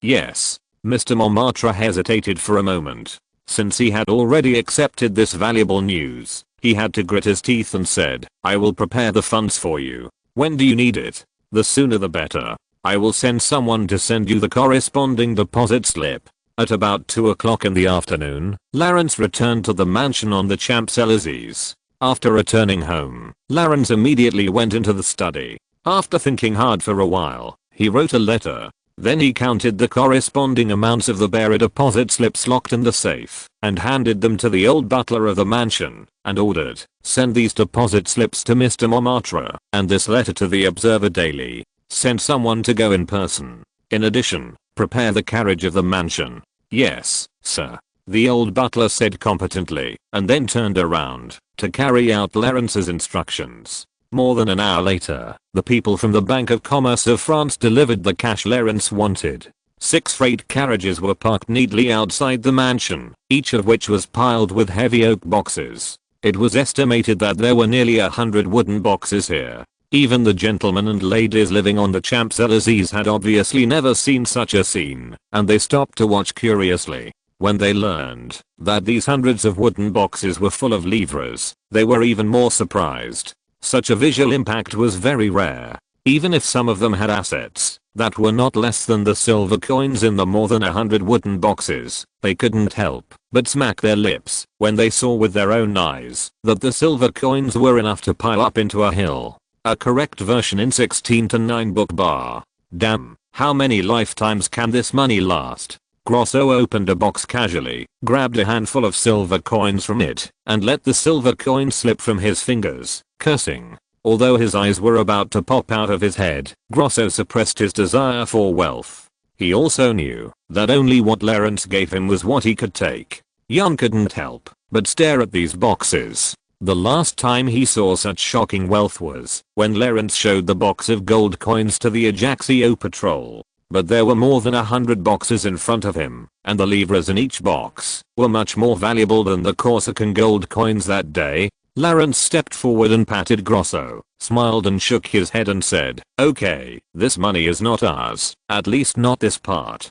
yes." Mr. Montmartre hesitated for a moment. Since he had already accepted this valuable news, he had to grit his teeth and said, "I will prepare the funds for you. When do you need it? The sooner the better. I will send someone to send you the corresponding deposit slip." At about 2 o'clock in the afternoon, Lawrence returned to the mansion on the Champs-Élysées. After returning home, Lawrence immediately went into the study. After thinking hard for a while, he wrote a letter. Then he counted the corresponding amounts of the bearer deposit slips locked in the safe and handed them to the old butler of the mansion and ordered, "Send these deposit slips to Mr. Montmartre and this letter to the Observer Daily. Send someone to go in person. In addition, prepare the carriage of the mansion." "Yes, sir," the old butler said competently, and then turned around to carry out Lawrence's instructions. More than an hour later, the people from the Bank of Commerce of France delivered the cash Lawrence wanted. 6 freight carriages were parked neatly outside the mansion, each of which was piled with heavy oak boxes. It was estimated that there were nearly 100 wooden boxes here. Even the gentlemen and ladies living on the Champs-Élysées had obviously never seen such a scene, and they stopped to watch curiously. When they learned that these hundreds of wooden boxes were full of livres, they were even more surprised. Such a visual impact was very rare. Even if some of them had assets that were not less than the silver coins in the more than 100 wooden boxes, they couldn't help but smack their lips when they saw with their own eyes that the silver coins were enough to pile up into a hill. A correct version in 16:9 book bar. Damn, how many lifetimes can this money last? Grosso opened a box casually, grabbed a handful of silver coins from it, and let the silver coin slip from his fingers, cursing. Although his eyes were about to pop out of his head, Grosso suppressed his desire for wealth. He also knew that only what Lawrence gave him was what he could take. Jan couldn't help but stare at these boxes. The last time he saw such shocking wealth was when Lawrence showed the box of gold coins to the Ajaccio patrol. But there were more than 100 boxes in front of him, and the livres in each box were much more valuable than the Corsican gold coins that day. Lawrence stepped forward and patted Grosso, smiled and shook his head and said, "Okay, this money is not ours, at least not this part."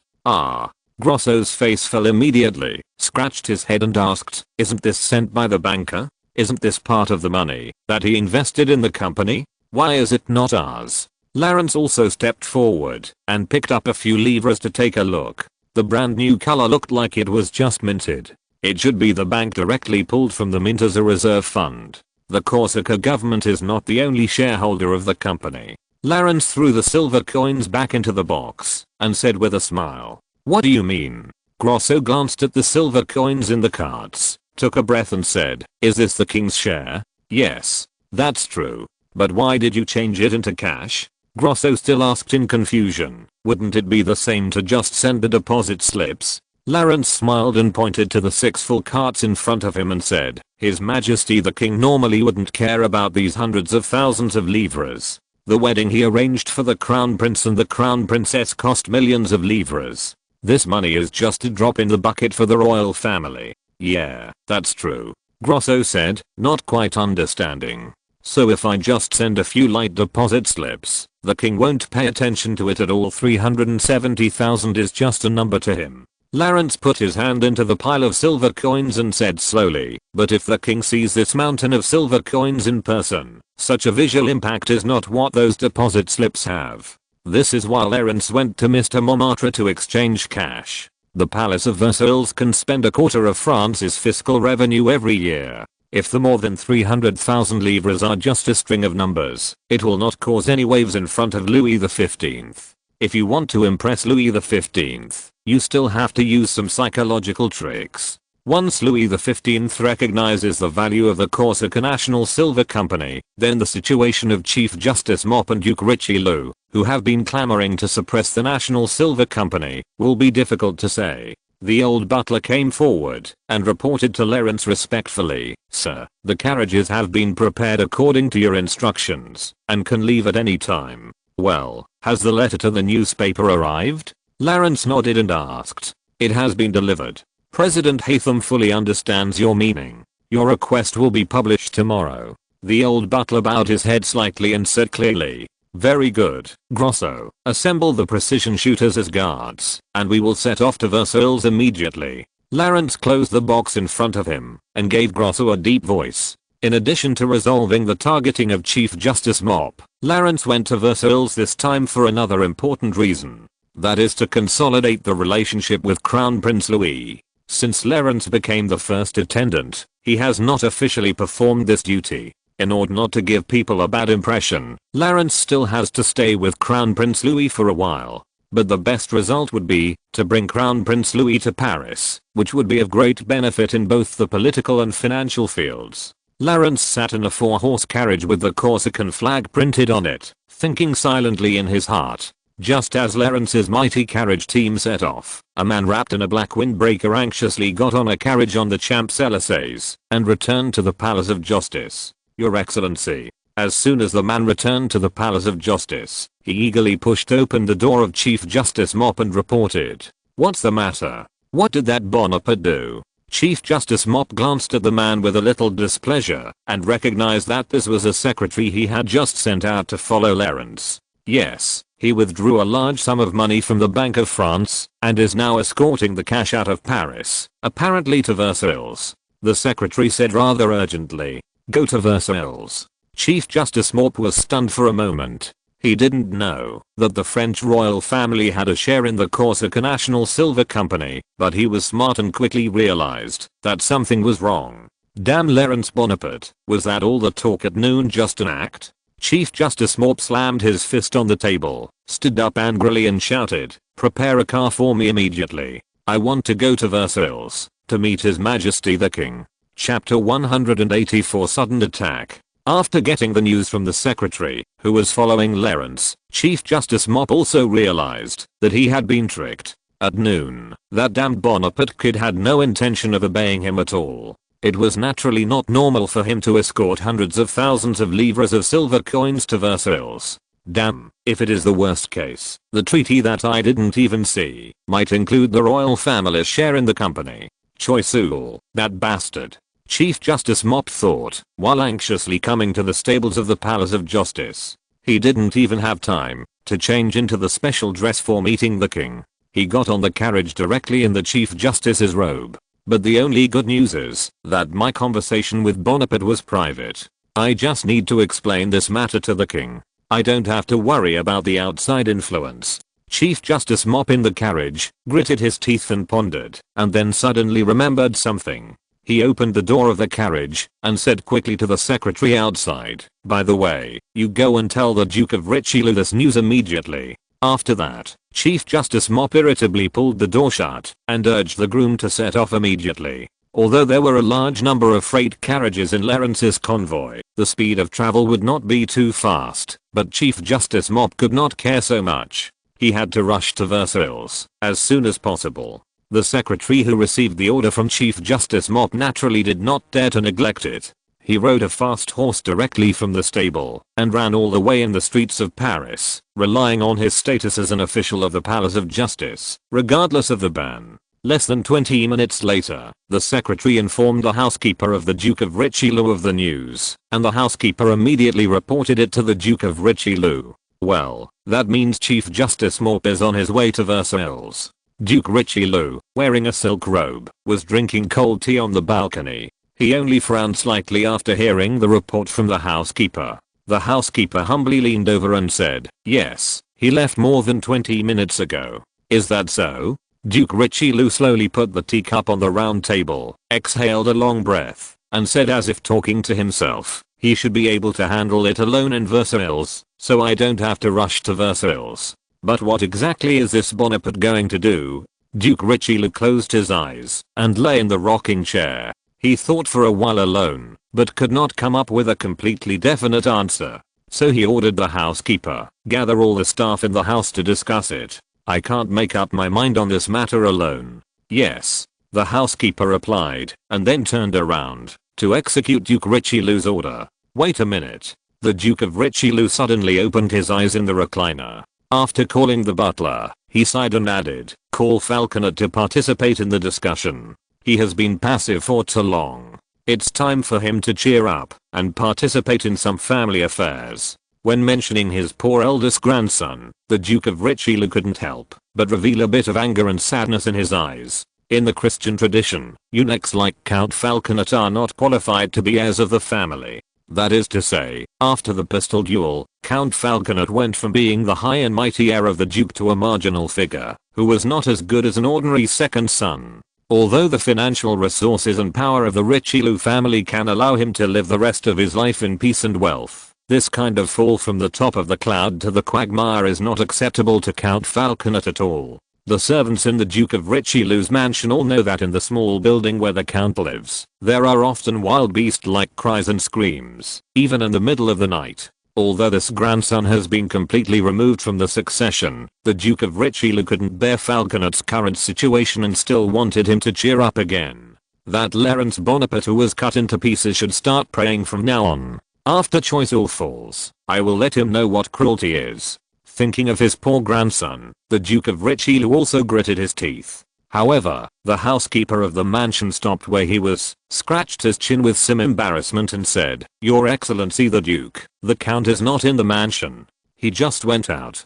Grosso's face fell immediately, scratched his head and asked, "Isn't this sent by the banker? Isn't this part of the money that he invested in the company? Why is it not ours?" Lawrence also stepped forward and picked up a few livres to take a look. The brand new color looked like it was just minted. It should be the bank directly pulled from the mint as a reserve fund. The Corsica government is not the only shareholder of the company. Lawrence threw the silver coins back into the box and said with a smile, "What do you mean?" Grosso glanced at the silver coins in the carts, took a breath and said, "Is this the king's share?" "Yes, that's true. But why did you change it into cash?" Grosso still asked in confusion. "Wouldn't it be the same to just send the deposit slips?" Lawrence smiled and pointed to the 6 full carts in front of him and said, "His Majesty the King normally wouldn't care about these hundreds of thousands of livres. The wedding he arranged for the Crown Prince and the Crown Princess cost millions of livres. This money is just a drop in the bucket for the royal family." "Yeah, that's true," Grosso said, not quite understanding. "So if I just send a few light deposit slips, the king won't pay attention to it at all? 370,000 is just a number to him." Lawrence put his hand into the pile of silver coins and said slowly, "But if the king sees this mountain of silver coins in person, such a visual impact is not what those deposit slips have." This is why Lawrence went to Mr. Montmartre to exchange cash. The Palace of Versailles can spend a quarter of France's fiscal revenue every year. If the more than 300,000 livres are just a string of numbers, it will not cause any waves in front of Louis XV. If you want to impress Louis XV, you still have to use some psychological tricks. Once Louis XV recognizes the value of the Corsica National Silver Company, then the situation of Chief Justice Mop and Duke Richelieu, who have been clamoring to suppress the National Silver Company, will be difficult to say. The old butler came forward and reported to Lawrence respectfully, "Sir, the carriages have been prepared according to your instructions and can leave at any time." "Well, has the letter to the newspaper arrived?" Lawrence nodded and asked. "It has been delivered. President Hatham fully understands your meaning. Your request will be published tomorrow." The old butler bowed his head slightly and said clearly, "Very good, Grosso. Assemble the precision shooters as guards, and we will set off to Versailles immediately." Lawrence closed the box in front of him and gave Grosso a deep voice. In addition to resolving the targeting of Chief Justice Mop, Lawrence went to Versailles this time for another important reason. That is to consolidate the relationship with Crown Prince Louis. Since Lawrence became the first attendant, he has not officially performed this duty. In order not to give people a bad impression, Lawrence still has to stay with Crown Prince Louis for a while. But the best result would be to bring Crown Prince Louis to Paris, which would be of great benefit in both the political and financial fields. Lawrence sat in a 4-horse carriage with the Corsican flag printed on it, thinking silently in his heart. Just as Lawrence's mighty carriage team set off, a man wrapped in a black windbreaker anxiously got on a carriage on the Champs-Élysées and returned to the Palace of Justice. "Your Excellency." As soon as the man returned to the Palace of Justice, he eagerly pushed open the door of Chief Justice Mop and reported, "What's the matter? What did that Bonaparte do?" Chief Justice Mop glanced at the man with a little displeasure and recognized that this was a secretary he had just sent out to follow Lawrence. "Yes, he withdrew a large sum of money from the Bank of France and is now escorting the cash out of Paris, apparently to Versailles." The secretary said rather urgently, "Go to Versailles." Chief Justice Mop was stunned for a moment. He didn't know that the French royal family had a share in the Corsica National Silver Company, but he was smart and quickly realized that something was wrong. Damn Lawrence Bonaparte, was that all the talk at noon just an act? Chief Justice Mop slammed his fist on the table, stood up angrily and shouted, "Prepare a car for me immediately. I want to go to Versailles, to meet His Majesty the King." Chapter 184 Sudden Attack. After getting the news from the secretary, who was following Lawrence, Chief Justice Mop also realized that he had been tricked. At noon, that damned Bonaparte kid had no intention of obeying him at all. It was naturally not normal for him to escort hundreds of thousands of livres of silver coins to Versailles. Damn, if it is the worst case, the treaty that I didn't even see might include the royal family's share in the company. Choiseul, that bastard. Chief Justice Mop thought, while anxiously coming to the stables of the Palace of Justice. He didn't even have time to change into the special dress for meeting the king. He got on the carriage directly in the Chief Justice's robe. But the only good news is that my conversation with Bonaparte was private. I just need to explain this matter to the king. I don't have to worry about the outside influence. Chief Justice Mop in the carriage gritted his teeth and pondered, and then suddenly remembered something. He opened the door of the carriage and said quickly to the secretary outside, "By the way, you go and tell the Duke of Richelieu this news immediately." After that, Chief Justice Mop irritably pulled the door shut and urged the groom to set off immediately. Although there were a large number of freight carriages in Lawrence's convoy, the speed of travel would not be too fast, but Chief Justice Mop could not care so much. He had to rush to Versailles as soon as possible. The secretary who received the order from Chief Justice Mop naturally did not dare to neglect it. He rode a fast horse directly from the stable and ran all the way in the streets of Paris, relying on his status as an official of the Palace of Justice, regardless of the ban. Less than 20 minutes later, the secretary informed the housekeeper of the Duke of Richelieu of the news, and the housekeeper immediately reported it to the Duke of Richelieu. Well, that means Chief Justice Mop is on his way to Versailles. Duke Richelieu, wearing a silk robe, was drinking cold tea on the balcony. He only frowned slightly after hearing the report from the housekeeper. The housekeeper humbly leaned over and said, "Yes, he left more than 20 minutes ago." "Is that so?" Duke Richelieu slowly put the teacup on the round table, exhaled a long breath, and said as if talking to himself, he should be able to handle it alone in Versailles, so I don't have to rush to Versailles. But what exactly is this Bonaparte going to do? Duke Richelieu closed his eyes and lay in the rocking chair. He thought for a while alone, but could not come up with a completely definite answer. So he ordered the housekeeper, gather all the staff in the house to discuss it. I can't make up my mind on this matter alone. Yes, the housekeeper replied, and then turned around to execute Duke Richelieu's order. Wait a minute. The Duke of Richelieu suddenly opened his eyes in the recliner. After calling the butler, he sighed and added, call Falconet to participate in the discussion. He has been passive for too long. It's time for him to cheer up and participate in some family affairs. When mentioning his poor eldest grandson, the Duke of Richelieu couldn't help but reveal a bit of anger and sadness in his eyes. In the Christian tradition, eunuchs like Count Falconet are not qualified to be heirs of the family. That is to say, after the pistol duel, Count Falconet went from being the high and mighty heir of the Duke to a marginal figure, who was not as good as an ordinary second son. Although the financial resources and power of the Richelieu family can allow him to live the rest of his life in peace and wealth, this kind of fall from the top of the cloud to the quagmire is not acceptable to Count Falconet at all. The servants in the Duke of Richelieu's mansion all know that in the small building where the Count lives, there are often wild beast-like cries and screams, even in the middle of the night. Although this grandson has been completely removed from the succession, the Duke of Richelieu couldn't bear Falconet's current situation and still wanted him to cheer up again. That Laurence Bonaparte who was cut into pieces should start praying from now on. After choice all falls, I will let him know what cruelty is. Thinking of his poor grandson, the Duke of Richelieu also gritted his teeth. However, the housekeeper of the mansion stopped where he was, scratched his chin with some embarrassment and said, Your Excellency the Duke, the Count is not in the mansion. He just went out.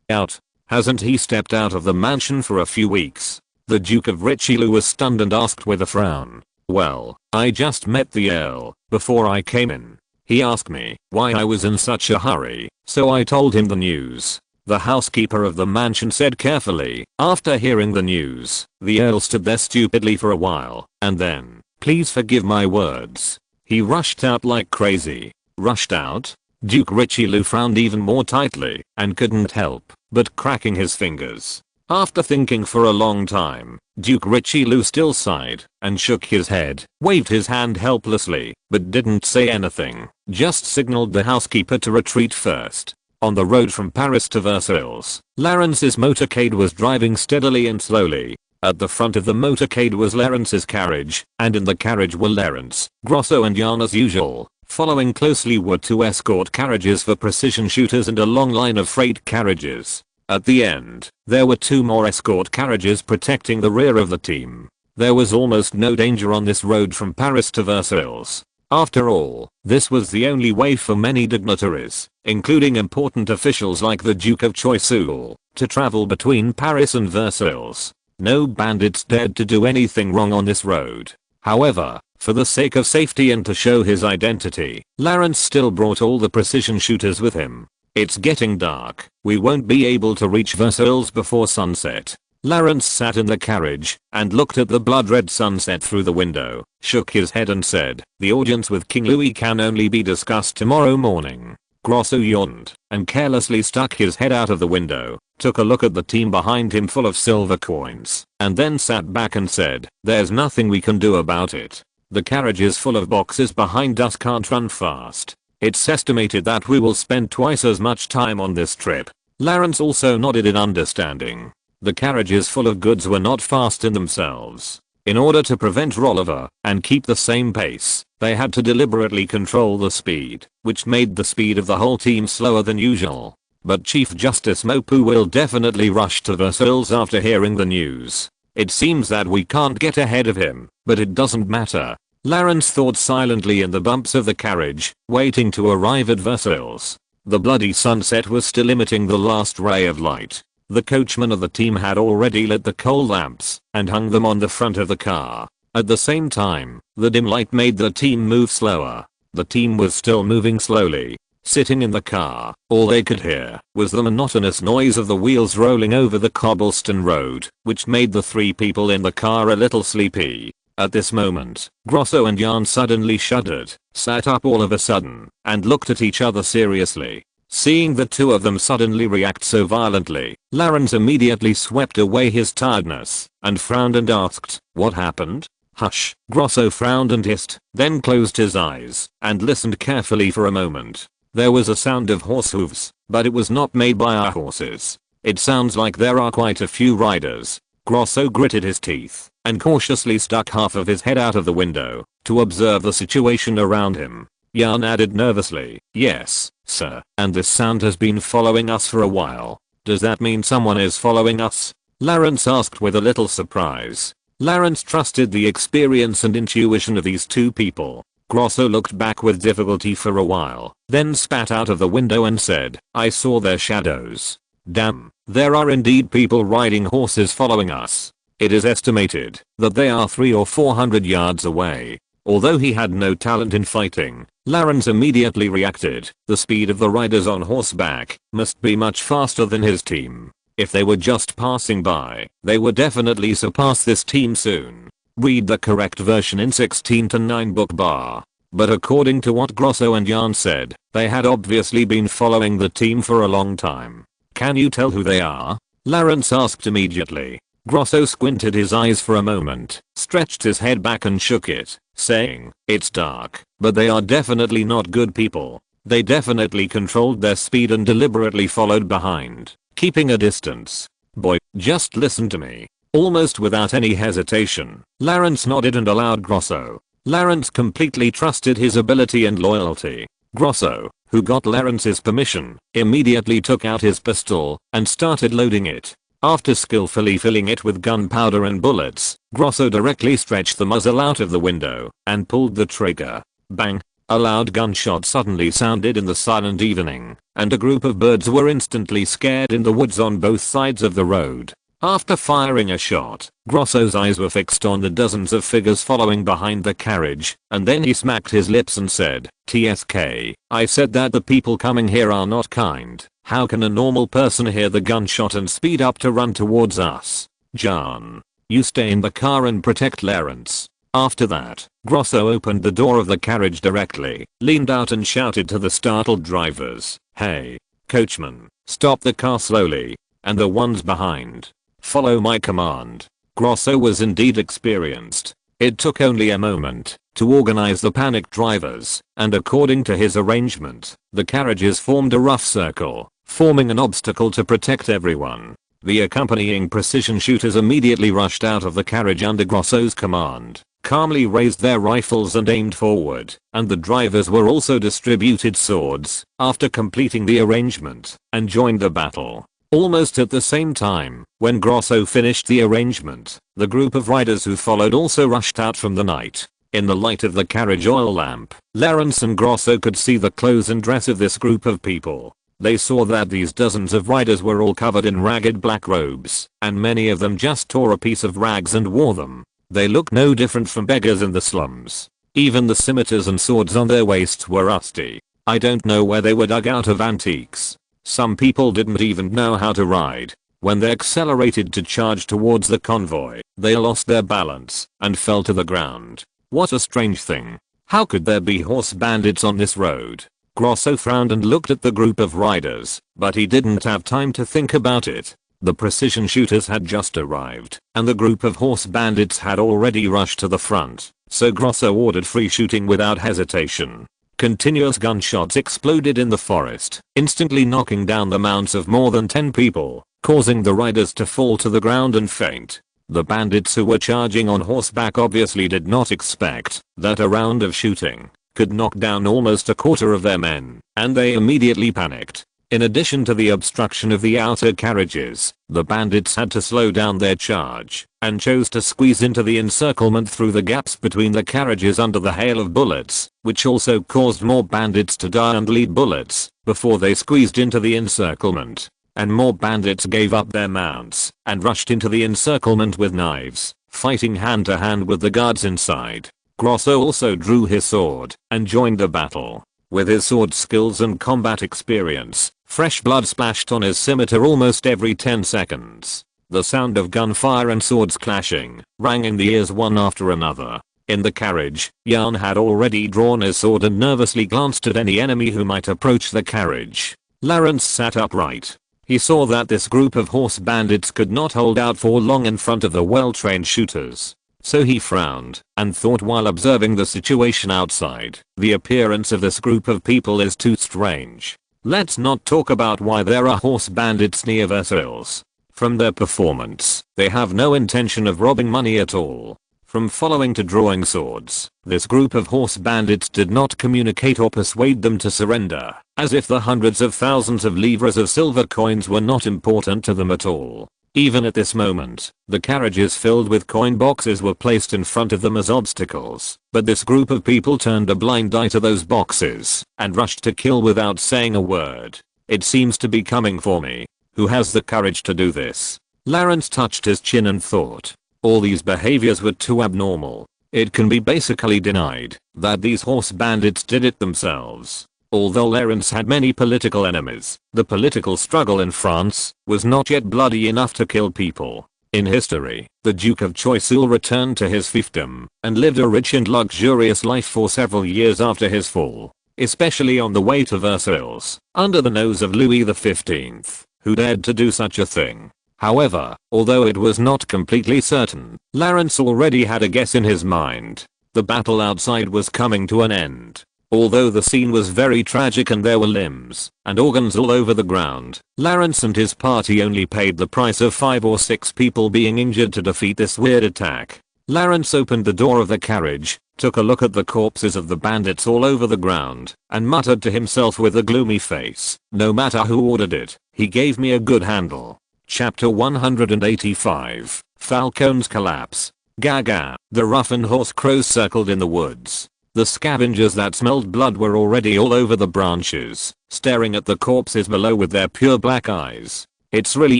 Out? Hasn't he stepped out of the mansion for a few weeks? The Duke of Richelieu was stunned and asked with a frown. Well, I just met the Earl before I came in. He asked me why I was in such a hurry, so I told him the news. The housekeeper of the mansion said carefully. After hearing the news, the Earl stood there stupidly for a while, and then, please forgive my words, he rushed out like crazy. Rushed out? Duke Richelieu frowned even more tightly, and couldn't help but cracking his fingers. After thinking for a long time, Duke Richelieu still sighed and shook his head, waved his hand helplessly, but didn't say anything, just signaled the housekeeper to retreat first. On the road from Paris to Versailles, Laurence's motorcade was driving steadily and slowly. At the front of the motorcade was Laurence's carriage, and in the carriage were Laurence, Grosso and Jan as usual. Following closely were 2 escort carriages for precision shooters and a long line of freight carriages. At the end, there were 2 more escort carriages protecting the rear of the team. There was almost no danger on this road from Paris to Versailles. After all, this was the only way for many dignitaries, including important officials like the Duke of Choiseul, to travel between Paris and Versailles. No bandits dared to do anything wrong on this road. However, for the sake of safety and to show his identity, Laurence still brought all the precision shooters with him. It's getting dark. We won't be able to reach Versailles before sunset. Laurence sat in the carriage and looked at the blood-red sunset through the window, shook his head and said, the audience with King Louis can only be discussed tomorrow morning. Grosso yawned and carelessly stuck his head out of the window, took a look at the team behind him full of silver coins, and then sat back and said, there's nothing we can do about it. The carriages full of boxes behind us can't run fast. It's estimated that we will spend twice as much time on this trip. Laurence also nodded in understanding. The carriages full of goods were not fast in themselves. In order to prevent rollover and keep the same pace, they had to deliberately control the speed, which made the speed of the whole team slower than usual. But Chief Justice Maupeou will definitely rush to Versailles after hearing the news. It seems that we can't get ahead of him, but it doesn't matter. Laurence thought silently in the bumps of the carriage, waiting to arrive at Versailles. The bloody sunset was still emitting the last ray of light. The coachman of the team had already lit the coal lamps and hung them on the front of the car. At the same time, the dim light made the team move slower. The team was still moving slowly. Sitting in the car, all they could hear was the monotonous noise of the wheels rolling over the cobblestone road, which made the 3 people in the car a little sleepy. At this moment, Grosso and Jan suddenly shuddered, sat up all of a sudden, and looked at each other seriously. Seeing the two of them suddenly react so violently, Lawrence immediately swept away his tiredness, and frowned and asked, "What happened?" "Hush." Grosso frowned and hissed, then closed his eyes, and listened carefully for a moment. There was a sound of horse hooves, but it was not made by our horses. "It sounds like there are quite a few riders." Grosso gritted his teeth, and cautiously stuck half of his head out of the window, to observe the situation around him. Jan added nervously, "Yes, sir, and this sound has been following us for a while." "Does that mean someone is following us?" Lawrence asked with a little surprise. Lawrence trusted the experience and intuition of these two people. Grosso looked back with difficulty for a while, then spat out of the window and said, "I saw their shadows. Damn, there are indeed people riding horses following us. It is estimated that they are 300 or 400 yards away." Although he had no talent in fighting, Lawrence immediately reacted. The speed of the riders on horseback must be much faster than his team. If they were just passing by, they would definitely surpass this team soon. Read the correct version in 16:9 book bar. But according to what Grosso and Jan said, they had obviously been following the team for a long time. "Can you tell who they are?" Lawrence asked immediately. Grosso squinted his eyes for a moment, stretched his head back and shook it, saying, "It's dark, but they are definitely not good people. They definitely controlled their speed and deliberately followed behind, keeping a distance. Boy, just listen to me." Almost without any hesitation, Lawrence nodded and allowed Grosso. Lawrence completely trusted his ability and loyalty. Grosso, who got Lawrence's permission, immediately took out his pistol and started loading it. After skillfully filling it with gunpowder and bullets, Grosso directly stretched the muzzle out of the window and pulled the trigger. Bang! A loud gunshot suddenly sounded in the silent evening, and a group of birds were instantly scared in the woods on both sides of the road. After firing a shot, Grosso's eyes were fixed on the dozens of figures following behind the carriage, and then he smacked his lips and said, "TSK, I said that the people coming here are not kind. How can a normal person hear the gunshot and speed up to run towards us? Jan, you stay in the car and protect Lawrence." After that, Grosso opened the door of the carriage directly, leaned out and shouted to the startled drivers, "Hey, coachman, stop the car slowly, and the ones behind, follow my command." Grosso was indeed experienced. It took only a moment to organize the panicked drivers, and according to his arrangement, the carriages formed a rough circle, forming an obstacle to protect everyone. The accompanying precision shooters immediately rushed out of the carriage under Grosso's command, calmly raised their rifles and aimed forward, and the drivers were also distributed swords after completing the arrangement, and joined the battle. Almost at the same time, when Grosso finished the arrangement, the group of riders who followed also rushed out from the night. In the light of the carriage oil lamp, Lawrence and Grosso could see the clothes and dress of this group of people. They saw that these dozens of riders were all covered in ragged black robes, and many of them just tore a piece of rags and wore them. They looked no different from beggars in the slums. Even the scimitars and swords on their waists were rusty. I don't know where they were dug out of antiques. Some people didn't even know how to ride. When they accelerated to charge towards the convoy, they lost their balance and fell to the ground. What a strange thing. How could there be horse bandits on this road? Grosso frowned and looked at the group of riders, but he didn't have time to think about it. The precision shooters had just arrived, and the group of horse bandits had already rushed to the front, so Grosso ordered free shooting without hesitation. Continuous gunshots exploded in the forest, instantly knocking down the mounts of more than 10 people, causing the riders to fall to the ground and faint. The bandits who were charging on horseback obviously did not expect that a round of shooting could knock down almost a quarter of their men, and they immediately panicked. In addition to the obstruction of the outer carriages, the bandits had to slow down their charge, and chose to squeeze into the encirclement through the gaps between the carriages under the hail of bullets, which also caused more bandits to die and lead bullets before they squeezed into the encirclement. And more bandits gave up their mounts and rushed into the encirclement with knives, fighting hand to hand with the guards inside. Grosso also drew his sword and joined the battle. With his sword skills and combat experience, fresh blood splashed on his scimitar almost every 10 seconds. The sound of gunfire and swords clashing rang in the ears one after another. In the carriage, Jan had already drawn his sword and nervously glanced at any enemy who might approach the carriage. Lawrence sat upright. He saw that this group of horse bandits could not hold out for long in front of the well-trained shooters. So he frowned and thought while observing the situation outside, the appearance of this group of people is too strange. Let's not talk about why there are horse bandits near Versailles. From their performance, they have no intention of robbing money at all. From following to drawing swords, this group of horse bandits did not communicate or persuade them to surrender, as if the hundreds of thousands of livres of silver coins were not important to them at all. Even at this moment, the carriages filled with coin boxes were placed in front of them as obstacles, but this group of people turned a blind eye to those boxes and rushed to kill without saying a word. It seems to be coming for me. Who has the courage to do this? Lawrence touched his chin and thought. All these behaviors were too abnormal. It can be basically denied that these horse bandits did it themselves. Although Lawrence had many political enemies, the political struggle in France was not yet bloody enough to kill people. In history, the Duke of Choiseul returned to his fiefdom and lived a rich and luxurious life for several years after his fall, especially on the way to Versailles, under the nose of Louis XV, who dared to do such a thing. However, although it was not completely certain, Lawrence already had a guess in his mind. The battle outside was coming to an end. Although the scene was very tragic and there were limbs and organs all over the ground, Lawrence and his party only paid the price of 5 or 6 people being injured to defeat this weird attack. Lawrence opened the door of the carriage, took a look at the corpses of the bandits all over the ground, and muttered to himself with a gloomy face, "No matter who ordered it, he gave me a good handle." Chapter 185, Falcon's Collapse. Gaga. The roughened horse crows circled in the woods. The scavengers that smelled blood were already all over the branches, staring at the corpses below with their pure black eyes. "It's really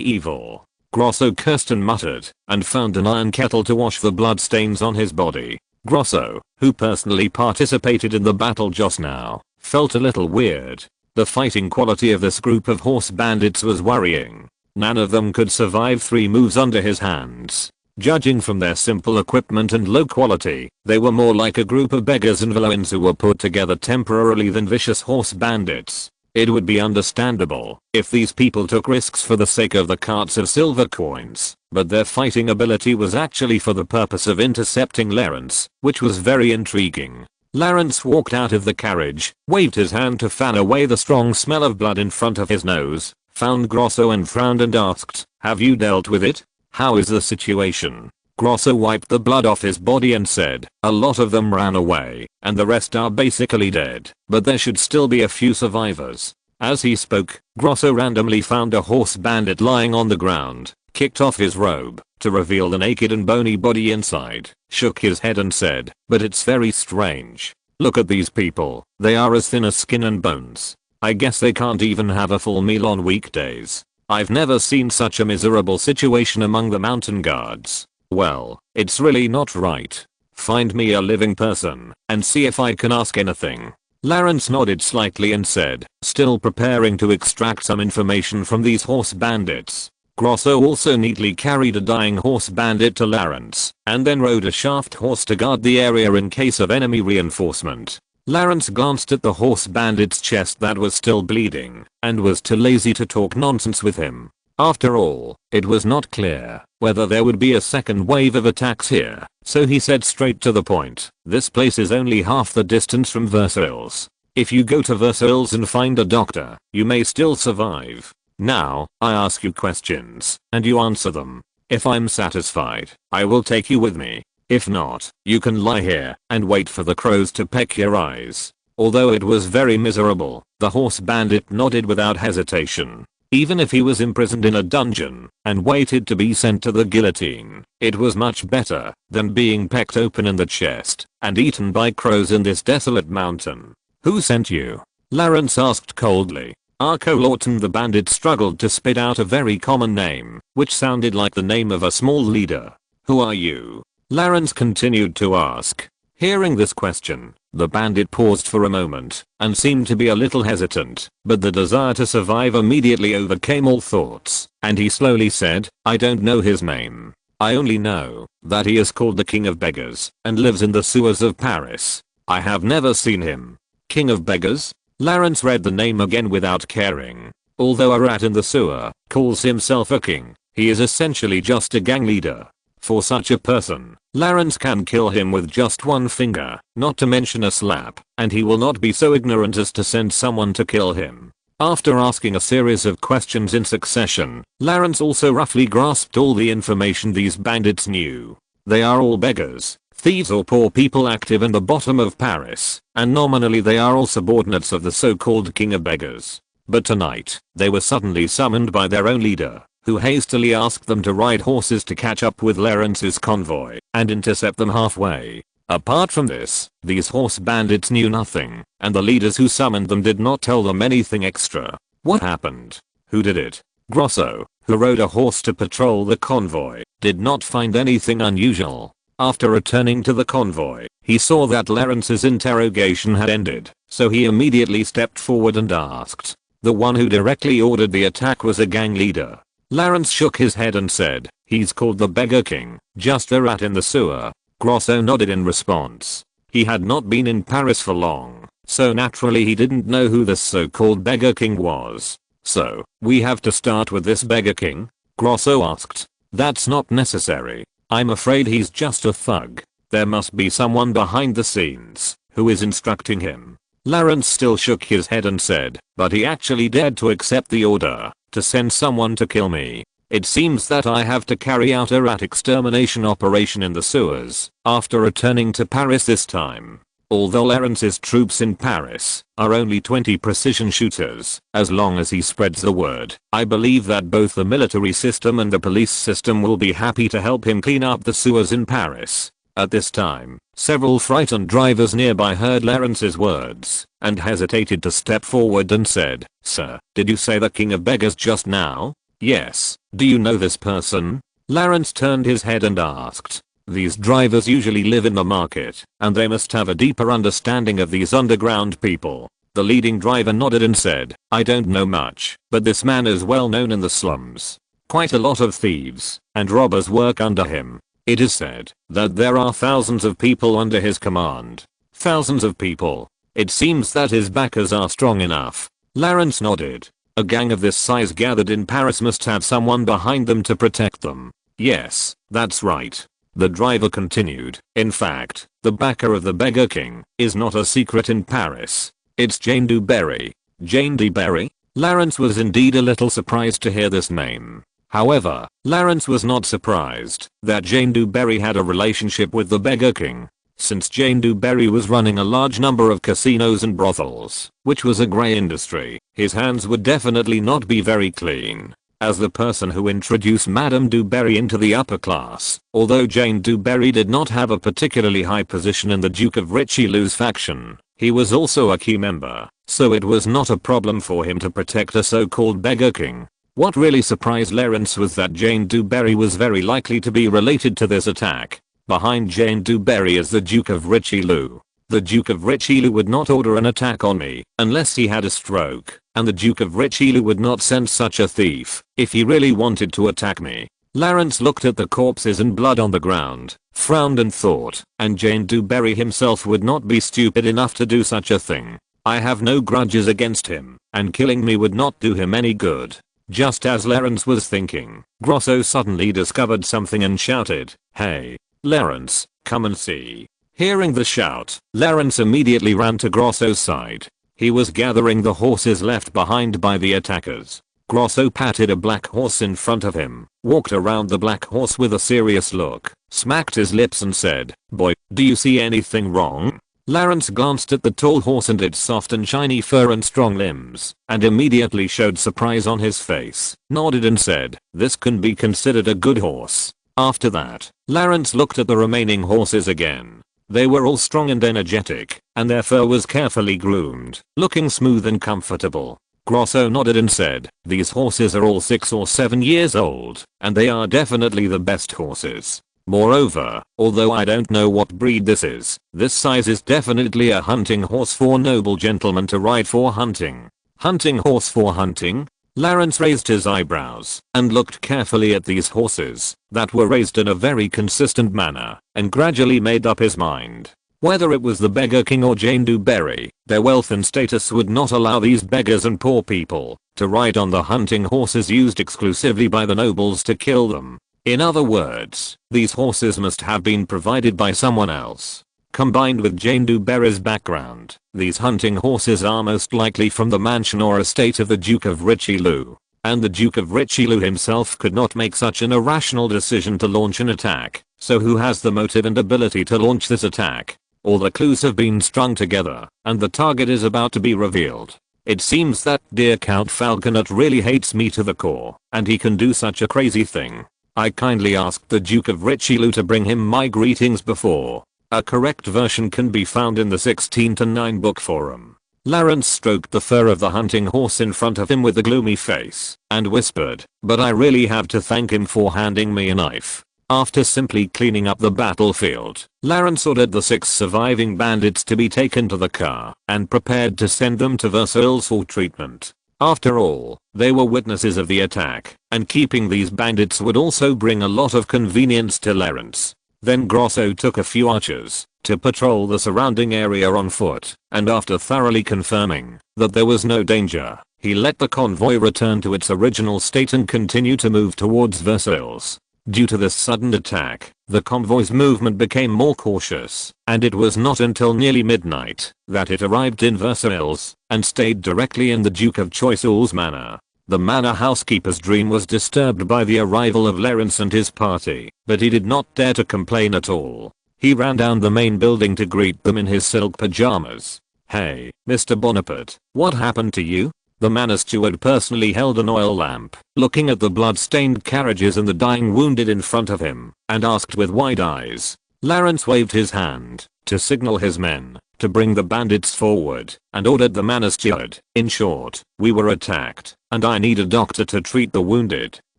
evil." Grosso cursed and muttered, and found an iron kettle to wash the blood stains on his body. Grosso, who personally participated in the battle just now, felt a little weird. The fighting quality of this group of horse bandits was worrying. None of them could survive 3 moves under his hands. Judging from their simple equipment and low quality, they were more like a group of beggars and villains who were put together temporarily than vicious horse bandits. It would be understandable if these people took risks for the sake of the carts of silver coins, but their fighting ability was actually for the purpose of intercepting Lawrence, which was very intriguing. Lawrence walked out of the carriage, waved his hand to fan away the strong smell of blood in front of his nose, found Grosso and frowned and asked, "Have you dealt with it? How is the situation?" Grosso wiped the blood off his body and said, "A lot of them ran away, and the rest are basically dead, but there should still be a few survivors." As he spoke, Grosso randomly found a horse bandit lying on the ground, kicked off his robe to reveal the naked and bony body inside, shook his head and said, "But it's very strange. Look at these people, they are as thin as skin and bones. I guess they can't even have a full meal on weekdays. I've never seen such a miserable situation among the mountain guards. Well, it's really not right. Find me a living person and see if I can ask anything." Lawrence nodded slightly and said, still preparing to extract some information from these horse bandits. Grosso also neatly carried a dying horse bandit to Lawrence and then rode a shaft horse to guard the area in case of enemy reinforcement. Lawrence glanced at the horse bandit's chest that was still bleeding and was too lazy to talk nonsense with him. After all, it was not clear whether there would be a second wave of attacks here, so he said straight to the point, "This place is only half the distance from Versailles. If you go to Versailles and find a doctor, you may still survive. Now, I ask you questions, and you answer them. If I'm satisfied, I will take you with me. If not, you can lie here and wait for the crows to peck your eyes." Although it was very miserable, the horse bandit nodded without hesitation. Even if he was imprisoned in a dungeon and waited to be sent to the guillotine, it was much better than being pecked open in the chest and eaten by crows in this desolate mountain. "Who sent you?" Lawrence asked coldly. Arco Lawton. The bandit struggled to spit out a very common name, which sounded like the name of a small leader. "Who are you?" Lawrence continued to ask. Hearing this question, the bandit paused for a moment and seemed to be a little hesitant, but the desire to survive immediately overcame all thoughts, and he slowly said, I don't know his name. I only know that he is called the King of Beggars and lives in the sewers of Paris. I have never seen him. King of Beggars? Lawrence read the name again without caring. Although a rat in the sewer calls himself a king, he is essentially just a gang leader. For such a person, Lawrence can kill him with just one finger, not to mention a slap, and he will not be so ignorant as to send someone to kill him. After asking a series of questions in succession, Lawrence also roughly grasped all the information these bandits knew. They are all beggars, thieves or poor people active in the bottom of Paris, and nominally they are all subordinates of the so-called King of Beggars. But tonight, they were suddenly summoned by their own leader, who hastily asked them to ride horses to catch up with Lawrence's convoy and intercept them halfway. Apart from this, these horse bandits knew nothing, and the leaders who summoned them did not tell them anything extra. What happened? Who did it? Grosso, who rode a horse to patrol the convoy, did not find anything unusual. After returning to the convoy, he saw that Lawrence's interrogation had ended, so he immediately stepped forward and asked. The one who directly ordered the attack was a gang leader. Lawrence shook his head and said, he's called the Beggar King, just a rat in the sewer. Grosso nodded in response. He had not been in Paris for long, so naturally he didn't know who this so-called Beggar King was. So, we have to start with this Beggar King? Grosso asked. That's not necessary. I'm afraid he's just a thug. There must be someone behind the scenes who is instructing him. Lawrence still shook his head and said, but he actually dared to accept the order to send someone to kill me. It seems that I have to carry out a rat extermination operation in the sewers after returning to Paris this time. Although Lawrence's troops in Paris are only 20 precision shooters, as long as he spreads the word, I believe that both the military system and the police system will be happy to help him clean up the sewers in Paris. At this time, several frightened drivers nearby heard Lawrence's words and hesitated to step forward and said, Sir, did you say the King of Beggars just now? Yes. Do you know this person? Lawrence turned his head and asked. These drivers usually live in the market, and they must have a deeper understanding of these underground people. The leading driver nodded and said, I don't know much, but this man is well known in the slums. Quite a lot of thieves and robbers work under him. It is said that there are thousands of people under his command. Thousands of people. It seems that his backers are strong enough. Lawrence nodded. A gang of this size gathered in Paris must have someone behind them to protect them. Yes, that's right. The driver continued. In fact, the backer of the Beggar King is not a secret in Paris. It's Jane du Barry. Jane du Barry? Lawrence was indeed a little surprised to hear this name. However, Lawrence was not surprised that Jane du Barry had a relationship with the Beggar King. Since Jane du Barry was running a large number of casinos and brothels, which was a grey industry, his hands would definitely not be very clean. As the person who introduced Madame du Barry into the upper class, although Jane du Barry did not have a particularly high position in the Duke of Richelieu's faction, he was also a key member, so it was not a problem for him to protect a so-called Beggar King. What really surprised Lawrence was that Jane du Barry was very likely to be related to this attack. Behind Jane du Barry is the Duke of Richelieu. The Duke of Richelieu would not order an attack on me unless he had a stroke, and the Duke of Richelieu would not send such a thief if he really wanted to attack me. Lawrence looked at the corpses and blood on the ground, frowned and thought, and Jane du Barry himself would not be stupid enough to do such a thing. I have no grudges against him, and killing me would not do him any good. Just as Lawrence was thinking, Grosso suddenly discovered something and shouted, Hey, Lawrence, come and see. Hearing the shout, Lawrence immediately ran to Grosso's side. He was gathering the horses left behind by the attackers. Grosso patted a black horse in front of him, walked around the black horse with a serious look, smacked his lips and said, Boy, do you see anything wrong? Lawrence glanced at the tall horse and its soft and shiny fur and strong limbs, and immediately showed surprise on his face, nodded and said, This can be considered a good horse. After that, Lawrence looked at the remaining horses again. They were all strong and energetic, and their fur was carefully groomed, looking smooth and comfortable. Grosso nodded and said, These horses are all 6 or 7 years old, and they are definitely the best horses. Moreover, although I don't know what breed this size is definitely a hunting horse for noble gentlemen to ride for hunting. Hunting horse for hunting? Lawrence raised his eyebrows and looked carefully at these horses that were raised in a very consistent manner and gradually made up his mind. Whether it was the Beggar King or Jane Du Barry, their wealth and status would not allow these beggars and poor people to ride on the hunting horses used exclusively by the nobles to kill them. In other words, these horses must have been provided by someone else. Combined with Jane Du Barry's background, these hunting horses are most likely from the mansion or estate of the Duke of Richelieu. And the Duke of Richelieu himself could not make such an irrational decision to launch an attack. So who has the motive and ability to launch this attack? All the clues have been strung together, and the target is about to be revealed. It seems that dear Count Falconet really hates me to the core, and he can do such a crazy thing. I kindly asked the Duke of Richelieu to bring him my greetings before. A correct version can be found in the 16:9 book forum. Lawrence stroked the fur of the hunting horse in front of him with a gloomy face and whispered, "But I really have to thank him for handing me a knife." After simply cleaning up the battlefield, Lawrence ordered the 6 surviving bandits to be taken to the car and prepared to send them to Versailles for treatment. After all, they were witnesses of the attack, and keeping these bandits would also bring a lot of convenience to Lawrence. Then Grosso took a few archers to patrol the surrounding area on foot, and after thoroughly confirming that there was no danger, he let the convoy return to its original state and continue to move towards Versailles. Due to this sudden attack, the convoy's movement became more cautious, and it was not until nearly midnight that it arrived in Versailles and stayed directly in the Duke of Choiseul's manor. The manor housekeeper's dream was disturbed by the arrival of Lawrence and his party, but he did not dare to complain at all. He ran down the main building to greet them in his silk pajamas. "Hey, Mr. Bonaparte, what happened to you?" The manor steward personally held an oil lamp, looking at the blood-stained carriages and the dying wounded in front of him, and asked with wide eyes. Lawrence waved his hand to signal his men to bring the bandits forward, and ordered the manor steward, "In short, we were attacked, and I need a doctor to treat the wounded."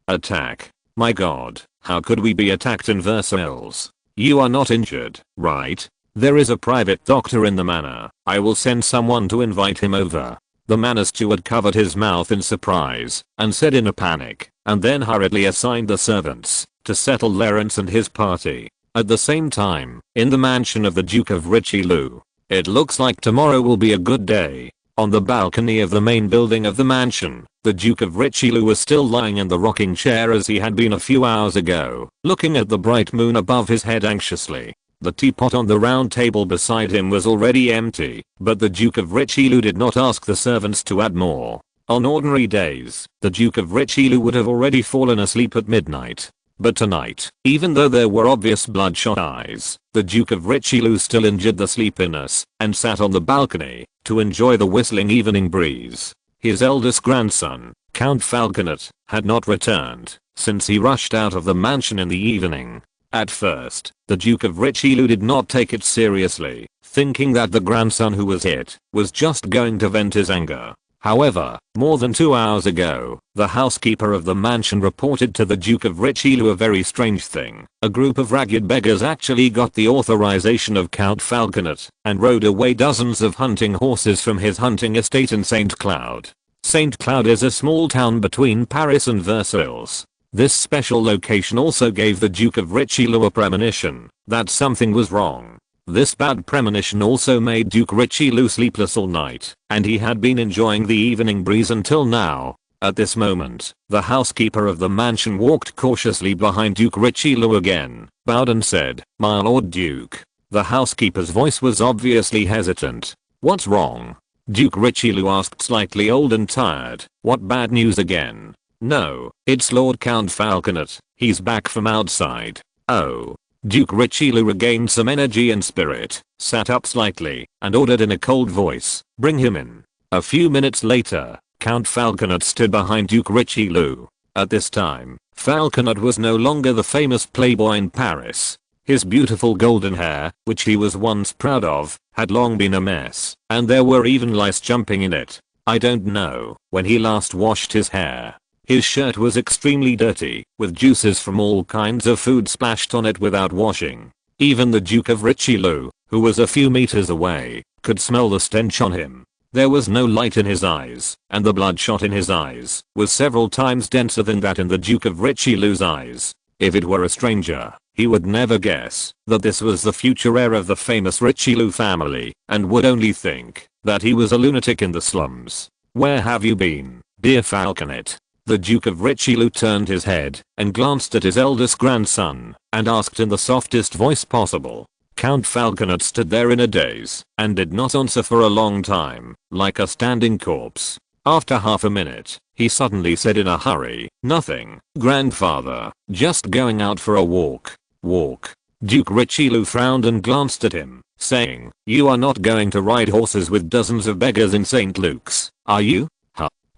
"Attack? My god, how could we be attacked in Versailles? You are not injured, right? There is a private doctor in the manor. I will send someone to invite him over." The manor steward covered his mouth in surprise and said in a panic, and then hurriedly assigned the servants to settle Lawrence and his party. At the same time, in the mansion of the Duke of Richelieu, "It looks like tomorrow will be a good day." On the balcony of the main building of the mansion, the Duke of Richelieu was still lying in the rocking chair as he had been a few hours ago, looking at the bright moon above his head anxiously. The teapot on the round table beside him was already empty, but the Duke of Richelieu did not ask the servants to add more. On ordinary days, the Duke of Richelieu would have already fallen asleep at midnight. But tonight, even though there were obvious bloodshot eyes, the Duke of Richelieu still enjoyed the sleepiness and sat on the balcony to enjoy the whistling evening breeze. His eldest grandson, Count Falconet, had not returned since he rushed out of the mansion in the evening. At first, the Duke of Richelieu did not take it seriously, thinking that the grandson who was hit was just going to vent his anger. However, more than 2 hours ago, the housekeeper of the mansion reported to the Duke of Richelieu a very strange thing. A group of ragged beggars actually got the authorization of Count Falconet and rode away dozens of hunting horses from his hunting estate in St. Cloud. St. Cloud is a small town between Paris and Versailles. This special location also gave the Duke of Richelieu a premonition that something was wrong. This bad premonition also made Duke Richelieu sleepless all night, and he had been enjoying the evening breeze until now. At this moment, the housekeeper of the mansion walked cautiously behind Duke Richelieu again, bowed and said, "My Lord Duke." The housekeeper's voice was obviously hesitant. "What's wrong?" Duke Richelieu asked, slightly old and tired. "What bad news again?" "No, it's Lord Count Falconet. He's back from outside." "Oh." Duke Richelieu regained some energy and spirit, sat up slightly, and ordered in a cold voice, "Bring him in." A few minutes later, Count Falconet stood behind Duke Richelieu. At this time, Falconet was no longer the famous playboy in Paris. His beautiful golden hair, which he was once proud of, had long been a mess, and there were even lice jumping in it. I don't know when he last washed his hair. His shirt was extremely dirty, with juices from all kinds of food splashed on it without washing. Even the Duke of Richelieu, who was a few meters away, could smell the stench on him. There was no light in his eyes, and the bloodshot in his eyes was several times denser than that in the Duke of Richelieu's eyes. If it were a stranger, he would never guess that this was the future heir of the famous Richelieu family, and would only think that he was a lunatic in the slums. "Where have you been, dear falconet?" The Duke of Richelieu turned his head and glanced at his eldest grandson and asked in the softest voice possible. Count Falconet stood there in a daze and did not answer for a long time, like a standing corpse. After half a minute, he suddenly said in a hurry, "Nothing, grandfather, just going out for a walk." "Walk?" Duke Richelieu frowned and glanced at him, saying, "You are not going to ride horses with dozens of beggars in St. Luke's, are you?"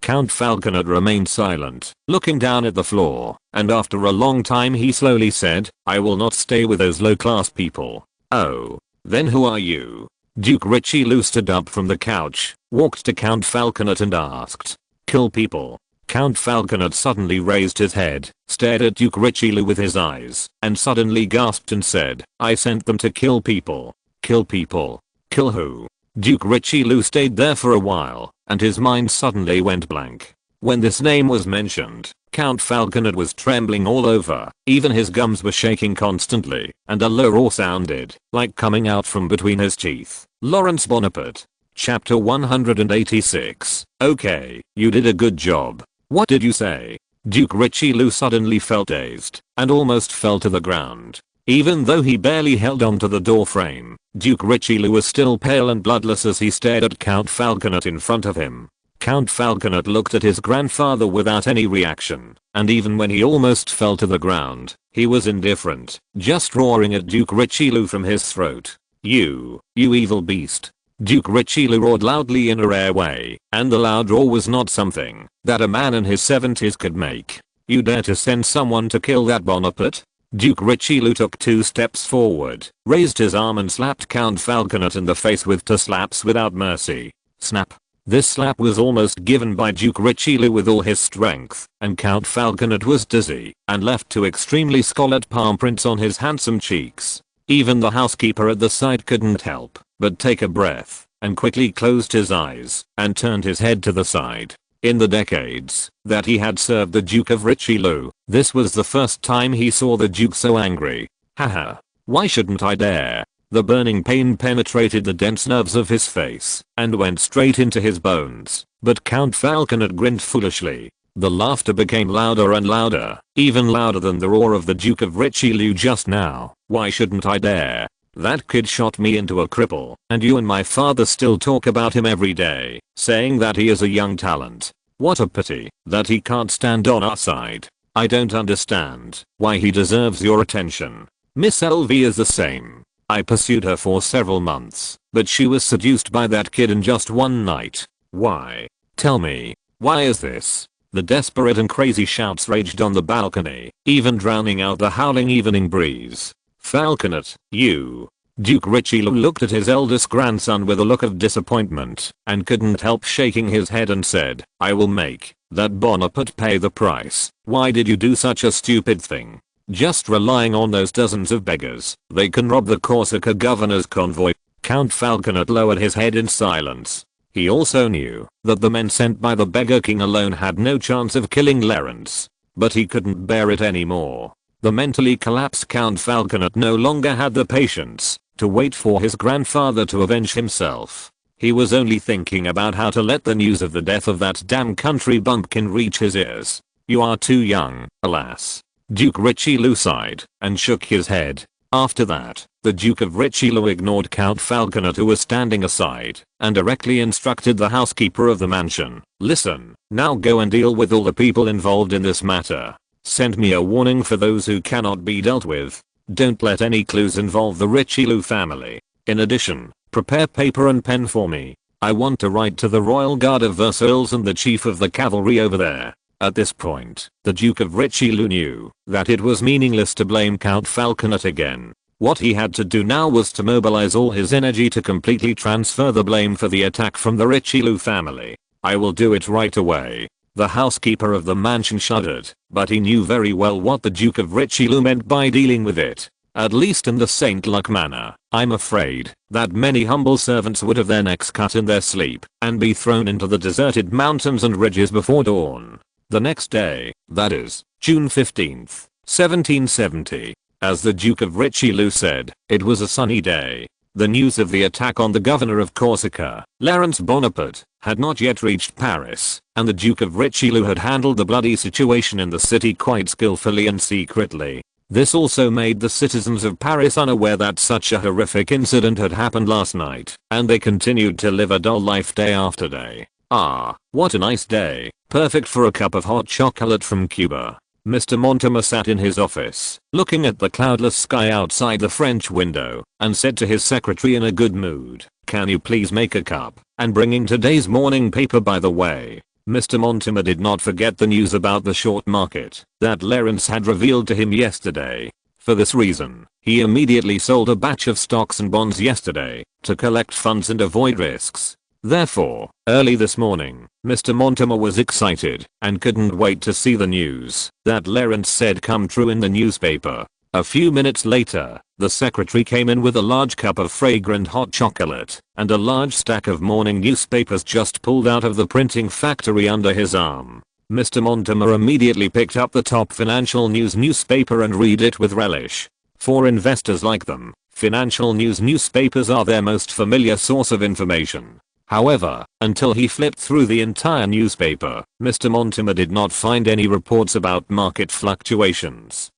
Count Falconet remained silent, looking down at the floor, and after a long time he slowly said, "I will not stay with those low-class people." "Oh, then who are you?" Duke Richelieu stood up from the couch, walked to Count Falconet and asked. "Kill people." Count Falconet suddenly raised his head, stared at Duke Richelieu with his eyes, and suddenly gasped and said, "I sent them to kill people." "Kill people? Kill who?" Duke Richelieu stayed there for a while, and his mind suddenly went blank. When this name was mentioned, Count Falconet was trembling all over, even his gums were shaking constantly, and a low roar sounded, like coming out from between his teeth. Lawrence Bonaparte. Chapter 186. "Okay, you did a good job. What did you say?" Duke Richelieu suddenly felt dazed, and almost fell to the ground. Even though he barely held on to the door frame, Duke Richelieu was still pale and bloodless as he stared at Count Falconet in front of him. Count Falconet looked at his grandfather without any reaction, and even when he almost fell to the ground, he was indifferent, just roaring at Duke Richelieu from his throat. You evil beast." Duke Richelieu roared loudly in a rare way, and the loud roar was not something that a man in his 70s could make. "You dare to send someone to kill that Bonaparte?" Duke Richelieu took 2 steps forward, raised his arm and slapped Count Falconet in the face with 2 slaps without mercy. Snap. This slap was almost given by Duke Richelieu with all his strength, and Count Falconet was dizzy and left 2 extremely scarlet palm prints on his handsome cheeks. Even the housekeeper at the side couldn't help but take a breath, and quickly closed his eyes and turned his head to the side. In the decades that he had served the Duke of Richelieu, this was the first time he saw the Duke so angry. Haha. Why shouldn't I dare? The burning pain penetrated the dense nerves of his face and went straight into his bones, but Count Falconet grinned foolishly. The laughter became louder and louder, even louder than the roar of the Duke of Richelieu just now. "Why shouldn't I dare? That kid shot me into a cripple, and you and my father still talk about him every day, saying that he is a young talent. What a pity that he can't stand on our side. I don't understand why he deserves your attention. Miss LV is the same. I pursued her for several months, but she was seduced by that kid in just one night. Why? Tell me, why is this?" The desperate and crazy shouts raged on the balcony, even drowning out the howling evening breeze. "Falconet, you." Duke Richelieu looked at his eldest grandson with a look of disappointment and couldn't help shaking his head and said, "I will make that Bonaparte pay the price. Why did you do such a stupid thing? Just relying on those dozens of beggars, they can rob the Corsica governor's convoy." Count Falconet lowered his head in silence. He also knew that the men sent by the beggar king alone had no chance of killing Lawrence, but he couldn't bear it anymore. The mentally collapsed Count Falconet no longer had the patience to wait for his grandfather to avenge himself. He was only thinking about how to let the news of the death of that damn country bumpkin reach his ears. "You are too young, alas." Duke Richelieu sighed and shook his head. After that, the Duke of Richelieu ignored Count Falconet, who was standing aside, and directly instructed the housekeeper of the mansion. "Listen, now go and deal with all the people involved in this matter. Send me a warning for those who cannot be dealt with. Don't let any clues involve the Richelieu family. In addition, prepare paper and pen for me. I want to write to the Royal Guard of Versailles and the chief of the cavalry over there." At this point, the Duke of Richelieu knew that it was meaningless to blame Count Falconet again. What he had to do now was to mobilize all his energy to completely transfer the blame for the attack from the Richelieu family. "I will do it right away." The housekeeper of the mansion shuddered, but he knew very well what the Duke of Richelieu meant by dealing with it. At least in the Saint Luc manner, I'm afraid that many humble servants would have their necks cut in their sleep and be thrown into the deserted mountains and ridges before dawn. The next day, that is, June 15th, 1770, as the Duke of Richelieu said, it was a sunny day. The news of the attack on the governor of Corsica, Napoleon Bonaparte, had not yet reached Paris, and the Duke of Richelieu had handled the bloody situation in the city quite skillfully and secretly. This also made the citizens of Paris unaware that such a horrific incident had happened last night, and they continued to live a dull life day after day. Ah, what a nice day, perfect for a cup of hot chocolate from Cuba. Mr. Mortimer sat in his office, looking at the cloudless sky outside the French window, and said to his secretary in a good mood, "Can you please make a cup, and bring in today's morning paper by the way." Mr. Mortimer did not forget the news about the short market that Lawrence had revealed to him yesterday. For this reason, he immediately sold a batch of stocks and bonds yesterday to collect funds and avoid risks. Therefore, early this morning, Mr. Mortimer was excited and couldn't wait to see the news that Lawrence said come true in the newspaper. A few minutes later, the secretary came in with a large cup of fragrant hot chocolate and a large stack of morning newspapers just pulled out of the printing factory under his arm. Mr. Mortimer immediately picked up the top financial news newspaper and read it with relish. For investors like them, financial news newspapers are their most familiar source of information. However, until he flipped through the entire newspaper, Mr. Mortimer did not find any reports about market fluctuations.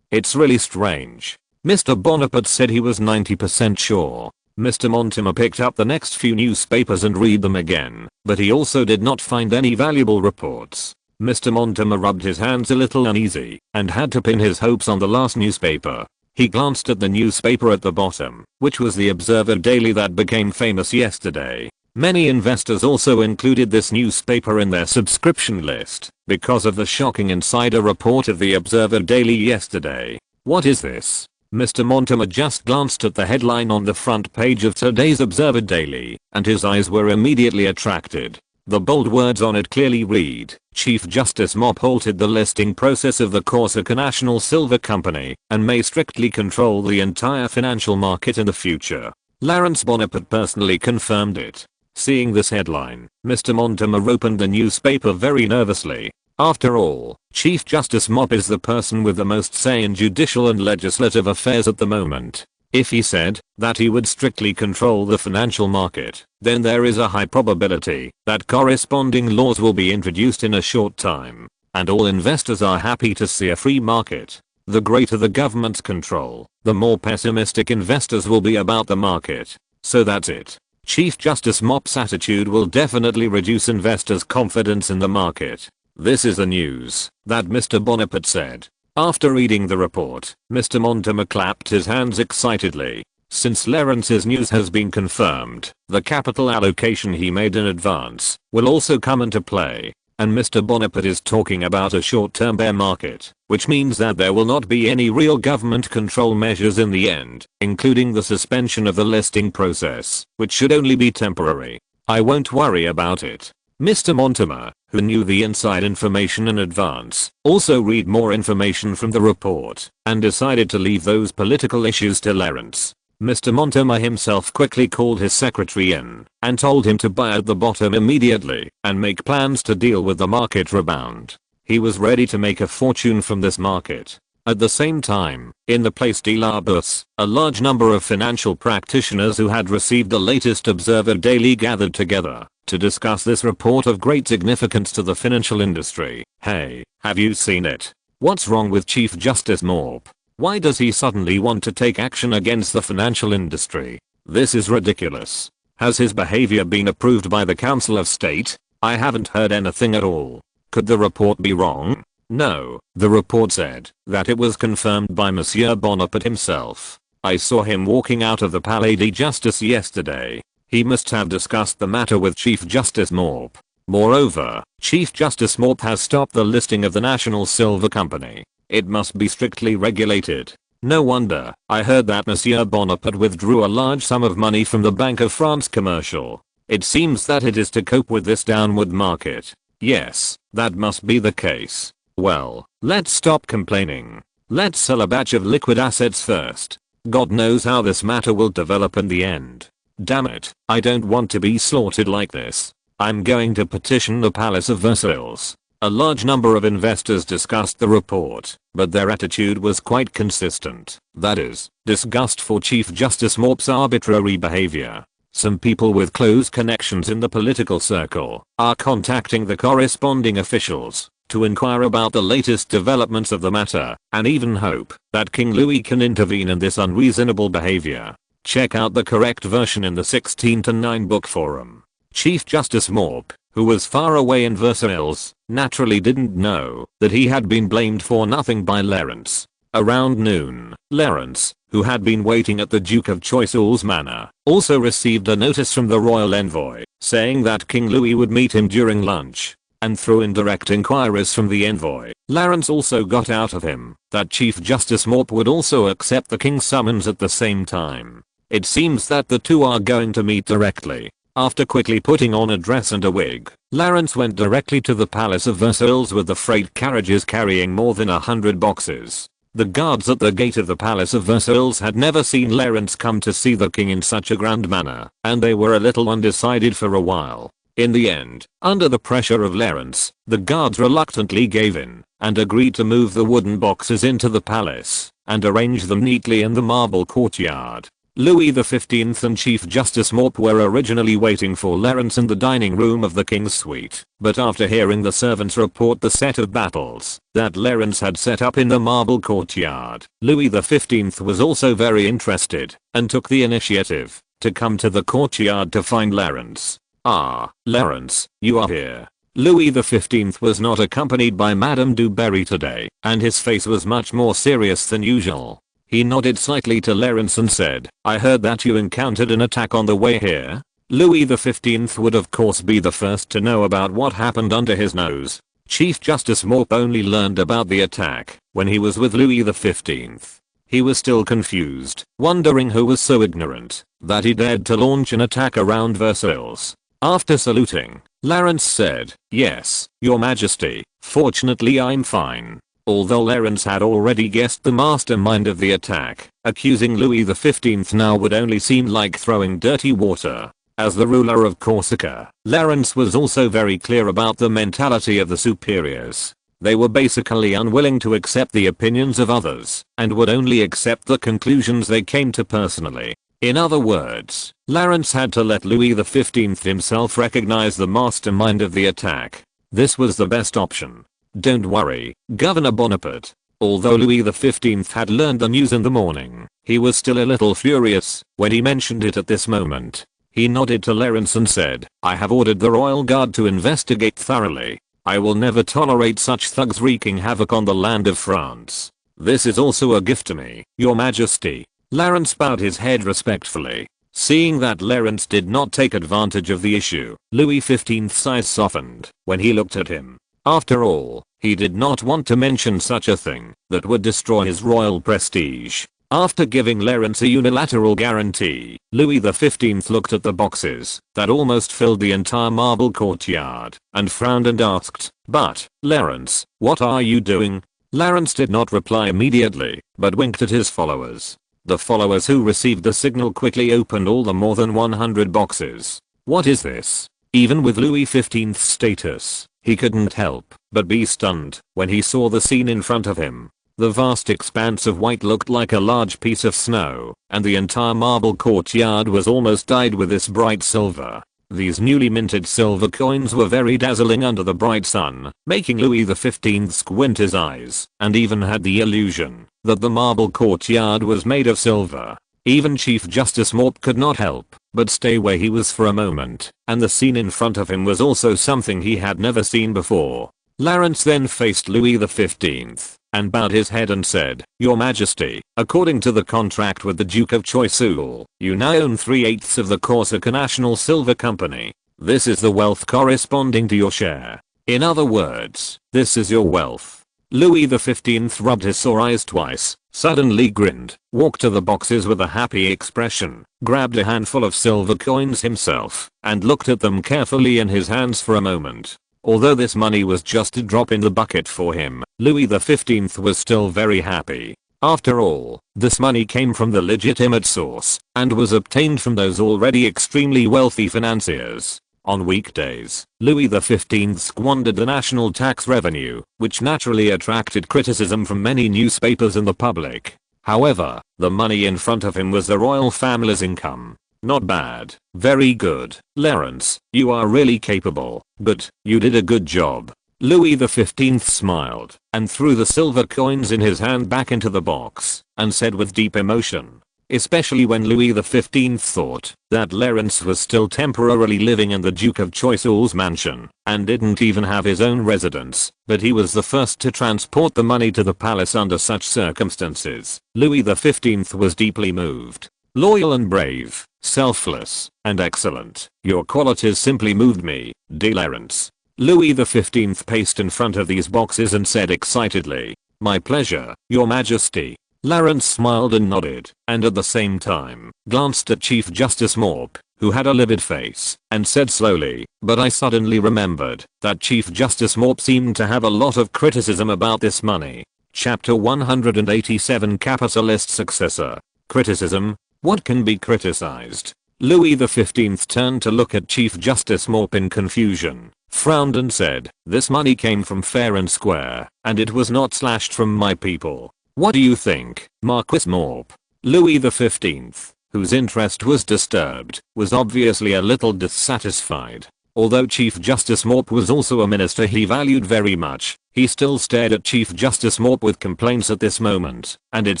It's really strange. Mr. Bonaparte said he was 90% sure. Mr. Mortimer picked up the next few newspapers and read them again, but he also did not find any valuable reports. Mr. Mortimer rubbed his hands a little uneasy and had to pin his hopes on the last newspaper. He glanced at the newspaper at the bottom, which was the Observer Daily that became famous yesterday. Many investors also included this newspaper in their subscription list because of the shocking insider report of the Observer Daily yesterday. What is this? Mr. Mortimer just glanced at the headline on the front page of today's Observer Daily, and his eyes were immediately attracted. The bold words on it clearly read, Chief Justice Mop halted the listing process of the Corsica National Silver Company and may strictly control the entire financial market in the future. Lawrence Bonaparte personally confirmed it. Seeing this headline, Mr. Mortimer opened the newspaper very nervously. After all, Chief Justice Mop is the person with the most say in judicial and legislative affairs at the moment. If he said that he would strictly control the financial market, then there is a high probability that corresponding laws will be introduced in a short time. And all investors are happy to see a free market. The greater the government's control, the more pessimistic investors will be about the market. So that's it. Chief Justice Mop's attitude will definitely reduce investors' confidence in the market. This is the news that Mr. Bonaparte said. After reading the report, Mr. Mortimer clapped his hands excitedly. Since Lawrence's news has been confirmed, the capital allocation he made in advance will also come into play. And Mr. Bonaparte is talking about a short-term bear market, which means that there will not be any real government control measures in the end, including the suspension of the listing process, which should only be temporary. I won't worry about it. Mr. Mortimer, who knew the inside information in advance, also read more information from the report, and decided to leave those political issues to Lawrence. Mr. Mortimer himself quickly called his secretary in and told him to buy at the bottom immediately and make plans to deal with the market rebound. He was ready to make a fortune from this market. At the same time, in the Place de la Bourse, a large number of financial practitioners who had received the latest Observer Daily gathered together to discuss this report of great significance to the financial industry. Hey, have you seen it? What's wrong with Chief Justice Mop? Why does he suddenly want to take action against the financial industry? This is ridiculous. Has his behavior been approved by the Council of State? I haven't heard anything at all. Could the report be wrong? No, the report said that it was confirmed by Monsieur Bonaparte himself. I saw him walking out of the Palais de Justice yesterday. He must have discussed the matter with Chief Justice Mop. Moreover, Chief Justice Mop has stopped the listing of the National Silver Company. It must be strictly regulated. No wonder I heard that Monsieur Bonaparte withdrew a large sum of money from the Bank of France commercial. It seems that it is to cope with this downward market. Yes, that must be the case. Well, let's stop complaining. Let's sell a batch of liquid assets first. God knows how this matter will develop in the end. Damn it, I don't want to be slaughtered like this. I'm going to petition the Palace of Versailles. A large number of investors discussed the report, but their attitude was quite consistent. That is, disgust for Chief Justice Morp's arbitrary behavior. Some people with close connections in the political circle are contacting the corresponding officials to inquire about the latest developments of the matter and even hope that King Louis can intervene in this unreasonable behavior. Check out the correct version in the 16-9 book forum. Chief Justice Morp, who was far away in Versailles, naturally didn't know that he had been blamed for nothing by Lawrence. Around noon, Lawrence, who had been waiting at the Duke of Choiseul's manor, also received a notice from the royal envoy saying that King Louis would meet him during lunch. And through indirect inquiries from the envoy, Lawrence also got out of him that Chief Justice Morp would also accept the king's summons at the same time. It seems that the two are going to meet directly. After quickly putting on a dress and a wig, Lawrence went directly to the Palace of Versailles with the freight carriages carrying more than 100 boxes. The guards at the gate of the Palace of Versailles had never seen Lawrence come to see the king in such a grand manner, and they were a little undecided for a while. In the end, under the pressure of Lawrence, the guards reluctantly gave in and agreed to move the wooden boxes into the palace and arrange them neatly in the marble courtyard. Louis XV and Chief Justice Morp were originally waiting for Lawrence in the dining room of the king's suite, but after hearing the servants report the set of battles that Lawrence had set up in the marble courtyard, Louis XV was also very interested and took the initiative to come to the courtyard to find Lawrence. "Ah, Lawrence, you are here." Louis XV was not accompanied by Madame du Barry today, and his face was much more serious than usual. He nodded slightly to Lawrence and said, "I heard that you encountered an attack on the way here." Louis XV would of course be the first to know about what happened under his nose. Chief Justice Morp only learned about the attack when he was with Louis XV. He was still confused, wondering who was so ignorant that he dared to launch an attack around Versailles. After saluting, Lawrence said, "Yes, Your Majesty, fortunately I'm fine." Although Lawrence had already guessed the mastermind of the attack, accusing Louis XV now would only seem like throwing dirty water. As the ruler of Corsica, Lawrence was also very clear about the mentality of the superiors. They were basically unwilling to accept the opinions of others and would only accept the conclusions they came to personally. In other words, Lawrence had to let Louis XV himself recognize the mastermind of the attack. This was the best option. Don't worry, Governor Bonaparte. Although Louis XV had learned the news in the morning, he was still a little furious when he mentioned it at this moment. He nodded to Lawrence and said, "I have ordered the royal guard to investigate thoroughly. I will never tolerate such thugs wreaking havoc on the land of France. This is also a gift to me, Your Majesty." Lawrence bowed his head respectfully. Seeing that Lawrence did not take advantage of the issue, Louis XV's eyes softened when he looked at him. After all, he did not want to mention such a thing that would destroy his royal prestige. After giving Lawrence a unilateral guarantee, Louis XV looked at the boxes that almost filled the entire marble courtyard and frowned and asked, "But, Lawrence, what are you doing?" Lawrence did not reply immediately, but winked at his followers. The followers who received the signal quickly opened all the more than 100 boxes. What is this? Even with Louis XV's status, he couldn't help but be stunned when he saw the scene in front of him. The vast expanse of white looked like a large piece of snow, and the entire marble courtyard was almost dyed with this bright silver. These newly minted silver coins were very dazzling under the bright sun, making Louis XV squint his eyes, and even had the illusion that the marble courtyard was made of silver. Even Chief Justice Morp could not help but stay where he was for a moment, and the scene in front of him was also something he had never seen before. Lawrence then faced Louis XV and bowed his head and said, "Your Majesty, according to the contract with the Duke of Choiseul, you now own 3/8 of the Corsica National Silver Company. This is the wealth corresponding to your share. In other words, this is your wealth." Louis XV rubbed his sore eyes twice, suddenly grinned, walked to the boxes with a happy expression, grabbed a handful of silver coins himself, and looked at them carefully in his hands for a moment. Although this money was just a drop in the bucket for him, Louis XV was still very happy. After all, this money came from the legitimate source and was obtained from those already extremely wealthy financiers. On weekdays, Louis XV squandered the national tax revenue, which naturally attracted criticism from many newspapers and the public. However, the money in front of him was the royal family's income. Not bad. Very good. Lawrence, you are really capable, but you did a good job. Louis XV smiled and threw the silver coins in his hand back into the box and said with deep emotion, especially when Louis XV thought that Lawrence was still temporarily living in the Duke of Choiseul's mansion and didn't even have his own residence, but he was the first to transport the money to the palace under such circumstances. Louis XV was deeply moved. Loyal and brave, selfless, and excellent. Your qualities simply moved me, dear Lawrence. Louis XV paced in front of these boxes and said excitedly, "My pleasure, Your Majesty." Lawrence smiled and nodded, and at the same time, glanced at Chief Justice Morp, who had a livid face, and said slowly, "But I suddenly remembered that Chief Justice Morp seemed to have a lot of criticism about this money." Chapter 187 Capitalist Successor. Criticism? What can be criticized? Louis XV turned to look at Chief Justice Morp in confusion, frowned and said, "This money came from fair and square, and it was not slashed from my people. What do you think, Marquis Morp?" Louis XV, whose interest was disturbed, was obviously a little dissatisfied. Although Chief Justice Morp was also a minister he valued very much, he still stared at Chief Justice Morp with complaints at this moment, and it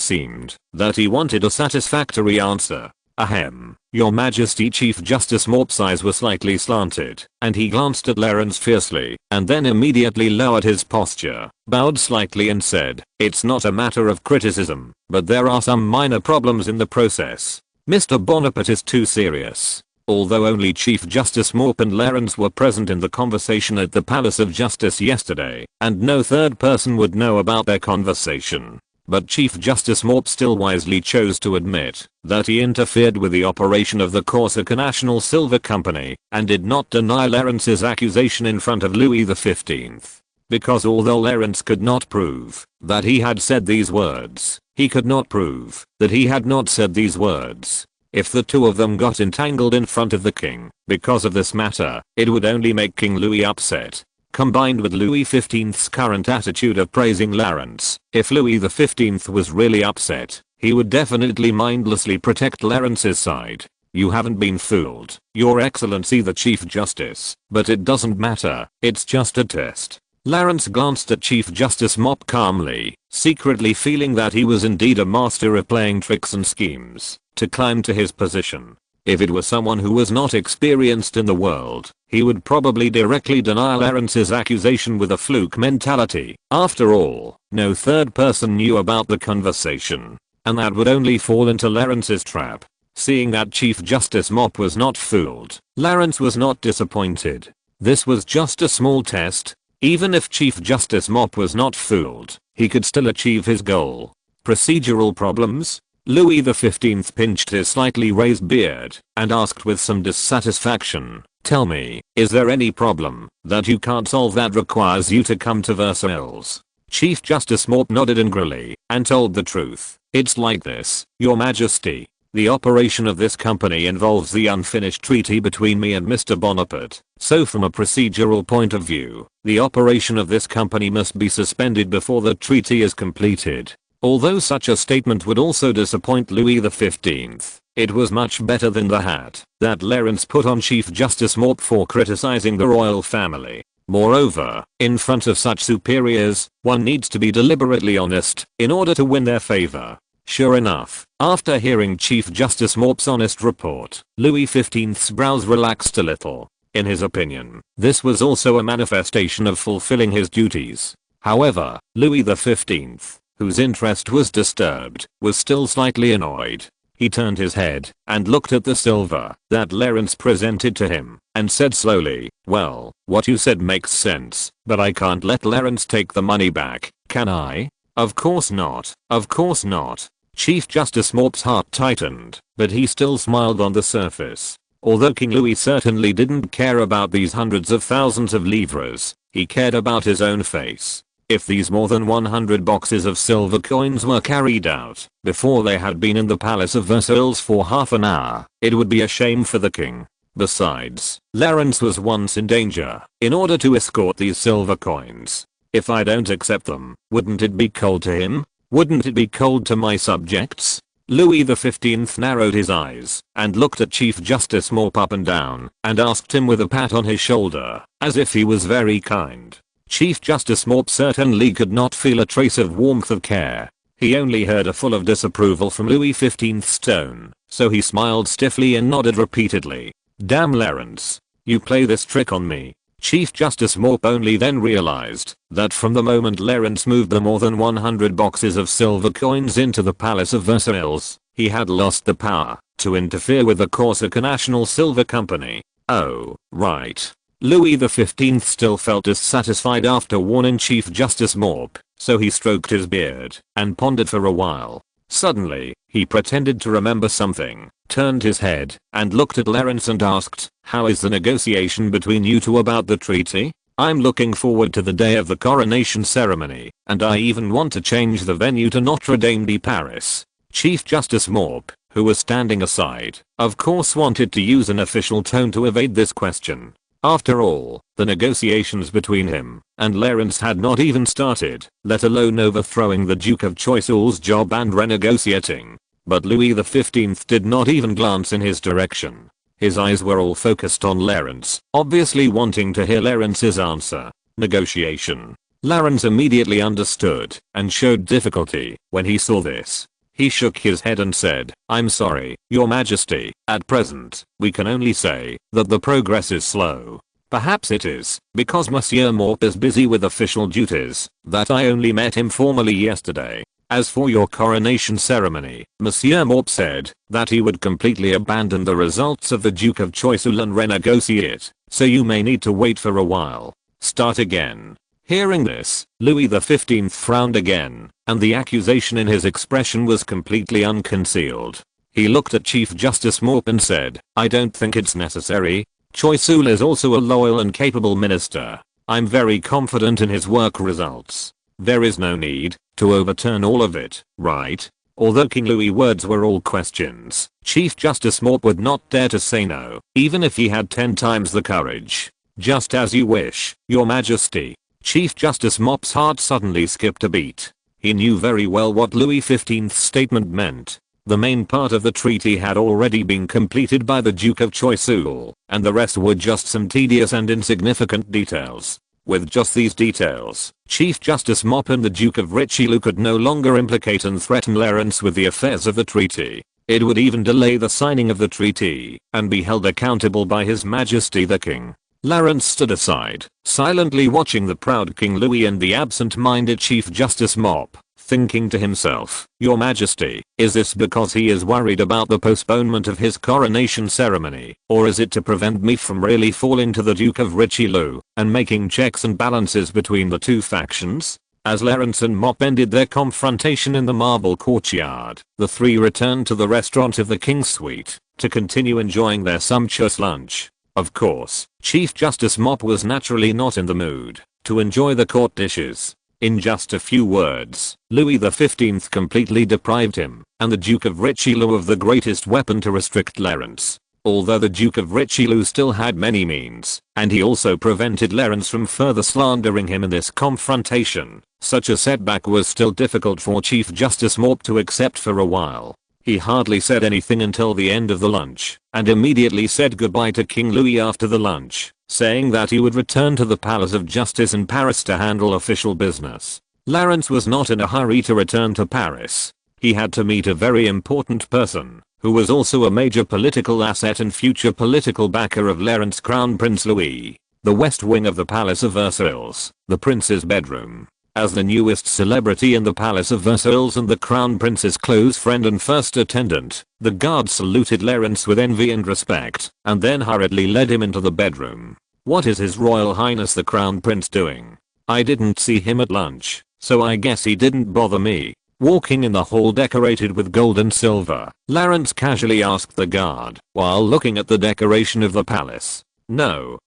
seemed that he wanted a satisfactory answer. "Ahem, Your Majesty." Chief Justice Morp's eyes were slightly slanted, and he glanced at Lawrence fiercely, and then immediately lowered his posture, bowed slightly and said, "It's not a matter of criticism, but there are some minor problems in the process. Mr. Bonaparte is too serious." Although only Chief Justice Morp and Lawrence were present in the conversation at the Palace of Justice yesterday, and no third person would know about their conversation. But Chief Justice Morp still wisely chose to admit that he interfered with the operation of the Corsica National Silver Company and did not deny Lawrence's accusation in front of Louis XV. Because although Lawrence could not prove that he had said these words, he could not prove that he had not said these words. If the two of them got entangled in front of the king because of this matter, it would only make King Louis upset. Combined with Louis XV's current attitude of praising Lawrence, if Louis XV was really upset, he would definitely mindlessly protect Lawrence's side. "You haven't been fooled, Your Excellency the Chief Justice, but it doesn't matter, it's just a test." Lawrence glanced at Chief Justice Morp calmly, secretly feeling that he was indeed a master of playing tricks and schemes to climb to his position. If it was someone who was not experienced in the world, he would probably directly deny Lawrence's accusation with a fluke mentality. After all, no third person knew about the conversation, and that would only fall into Lawrence's trap. Seeing that Chief Justice Morp was not fooled, Lawrence was not disappointed. This was just a small test. Even if Chief Justice Morp was not fooled, he could still achieve his goal. Procedural problems? Louis XV pinched his slightly raised beard and asked with some dissatisfaction, "Tell me, is there any problem that you can't solve that requires you to come to Versailles?" Chief Justice Morp nodded angrily and told the truth. "It's like this, Your Majesty. The operation of this company involves the unfinished treaty between me and Mr. Bonaparte, so from a procedural point of view, the operation of this company must be suspended before the treaty is completed." Although such a statement would also disappoint Louis XV, it was much better than the hat that Lawrence put on Chief Justice Morp for criticizing the royal family. Moreover, in front of such superiors, one needs to be deliberately honest in order to win their favor. Sure enough, after hearing Chief Justice Morp's honest report, Louis XV's brows relaxed a little. In his opinion, this was also a manifestation of fulfilling his duties. However, Louis XV, whose interest was disturbed, was still slightly annoyed. He turned his head and looked at the silver that Lawrence presented to him and said slowly, "Well, what you said makes sense, but I can't let Lawrence take the money back, can I?" "Of course not, of course not." Chief Justice Morp's heart tightened, but he still smiled on the surface. Although King Louis certainly didn't care about these hundreds of thousands of livres, he cared about his own face. If these more than 100 boxes of silver coins were carried out before they had been in the Palace of Versailles for half an hour, it would be a shame for the king. Besides, Clarence was once in danger in order to escort these silver coins. If I don't accept them, wouldn't it be cold to him? Wouldn't it be cold to my subjects? Louis XV narrowed his eyes and looked at Chief Justice Morp up and down and asked him with a pat on his shoulder, as if he was very kind. Chief Justice Morp certainly could not feel a trace of warmth of care. He only heard a full of disapproval from Louis XV's tone, so he smiled stiffly and nodded repeatedly. Damn Clarence. You play this trick on me. Chief Justice Morp only then realized that from the moment Clarence moved the more than 100 boxes of silver coins into the Palace of Versailles, he had lost the power to interfere with the Corsica National Silver Company. Oh, right. Louis XV still felt dissatisfied after warning Chief Justice Morp, so he stroked his beard and pondered for a while. Suddenly, he pretended to remember something, turned his head, and looked at Clarence and asked, "How is the negotiation between you two about the treaty? I'm looking forward to the day of the coronation ceremony, and I even want to change the venue to Notre Dame de Paris." Chief Justice Morp, who was standing aside, of course wanted to use an official tone to evade this question. After all, the negotiations between him and Clarence had not even started, let alone overthrowing the Duke of Choiseul's job and renegotiating. But Louis XV did not even glance in his direction. His eyes were all focused on Clarence, obviously wanting to hear Clarence's answer. Negotiation. Clarence immediately understood and showed difficulty when he saw this. He shook his head and said, "I'm sorry, Your Majesty, at present, we can only say that the progress is slow. Perhaps it is because Monsieur Morp is busy with official duties that I only met him formally yesterday. As for your coronation ceremony, Monsieur Morp said that he would completely abandon the results of the Duke of Choiseul and renegotiate, so you may need to wait for a while. Start again." Hearing this, Louis XV frowned again, and the accusation in his expression was completely unconcealed. He looked at Chief Justice Morp and said, "I don't think it's necessary. Choiseul is also a loyal and capable minister. I'm very confident in his work results. There is no need to overturn all of it, right?" Although King Louis' words were all questions, Chief Justice Morp would not dare to say no, even if he had 10 times the courage. "Just as you wish, Your Majesty." Chief Justice Morp's heart suddenly skipped a beat. He knew very well what Louis XV's statement meant. The main part of the treaty had already been completed by the Duke of Choiseul, and the rest were just some tedious and insignificant details. With just these details, Chief Justice Morp and the Duke of Richelieu could no longer implicate and threaten Clarence with the affairs of the treaty. It would even delay the signing of the treaty, and be held accountable by His Majesty the King. Clarence stood aside, silently watching the proud King Louis and the absent-minded Chief Justice Morp, thinking to himself, "Your Majesty, is this because he is worried about the postponement of his coronation ceremony, or is it to prevent me from really falling to the Duke of Richelieu and making checks and balances between the two factions?" As Clarence and Morp ended their confrontation in the marble courtyard, the three returned to the restaurant of the King's Suite to continue enjoying their sumptuous lunch. Of course, Chief Justice Morp was naturally not in the mood to enjoy the court dishes. In just a few words, Louis XV completely deprived him and the Duke of Richelieu of the greatest weapon to restrict Clarence. Although the Duke of Richelieu still had many means, and he also prevented Clarence from further slandering him in this confrontation, such a setback was still difficult for Chief Justice Morp to accept for a while. He hardly said anything until the end of the lunch, and immediately said goodbye to King Louis after the lunch, saying that he would return to the Palace of Justice in Paris to handle official business. Clarence was not in a hurry to return to Paris. He had to meet a very important person, who was also a major political asset and future political backer of Clarence, Crown Prince Louis. The west wing of the Palace of Versailles, the prince's bedroom. As the newest celebrity in the Palace of Versailles and the Crown Prince's close friend and first attendant, the guards saluted Clarence with envy and respect, and then hurriedly led him into the bedroom. "What is His Royal Highness the Crown Prince doing? I didn't see him at lunch, so I guess he didn't bother me." Walking in the hall decorated with gold and silver, Lawrence casually asked the guard, while looking at the decoration of the palace. No,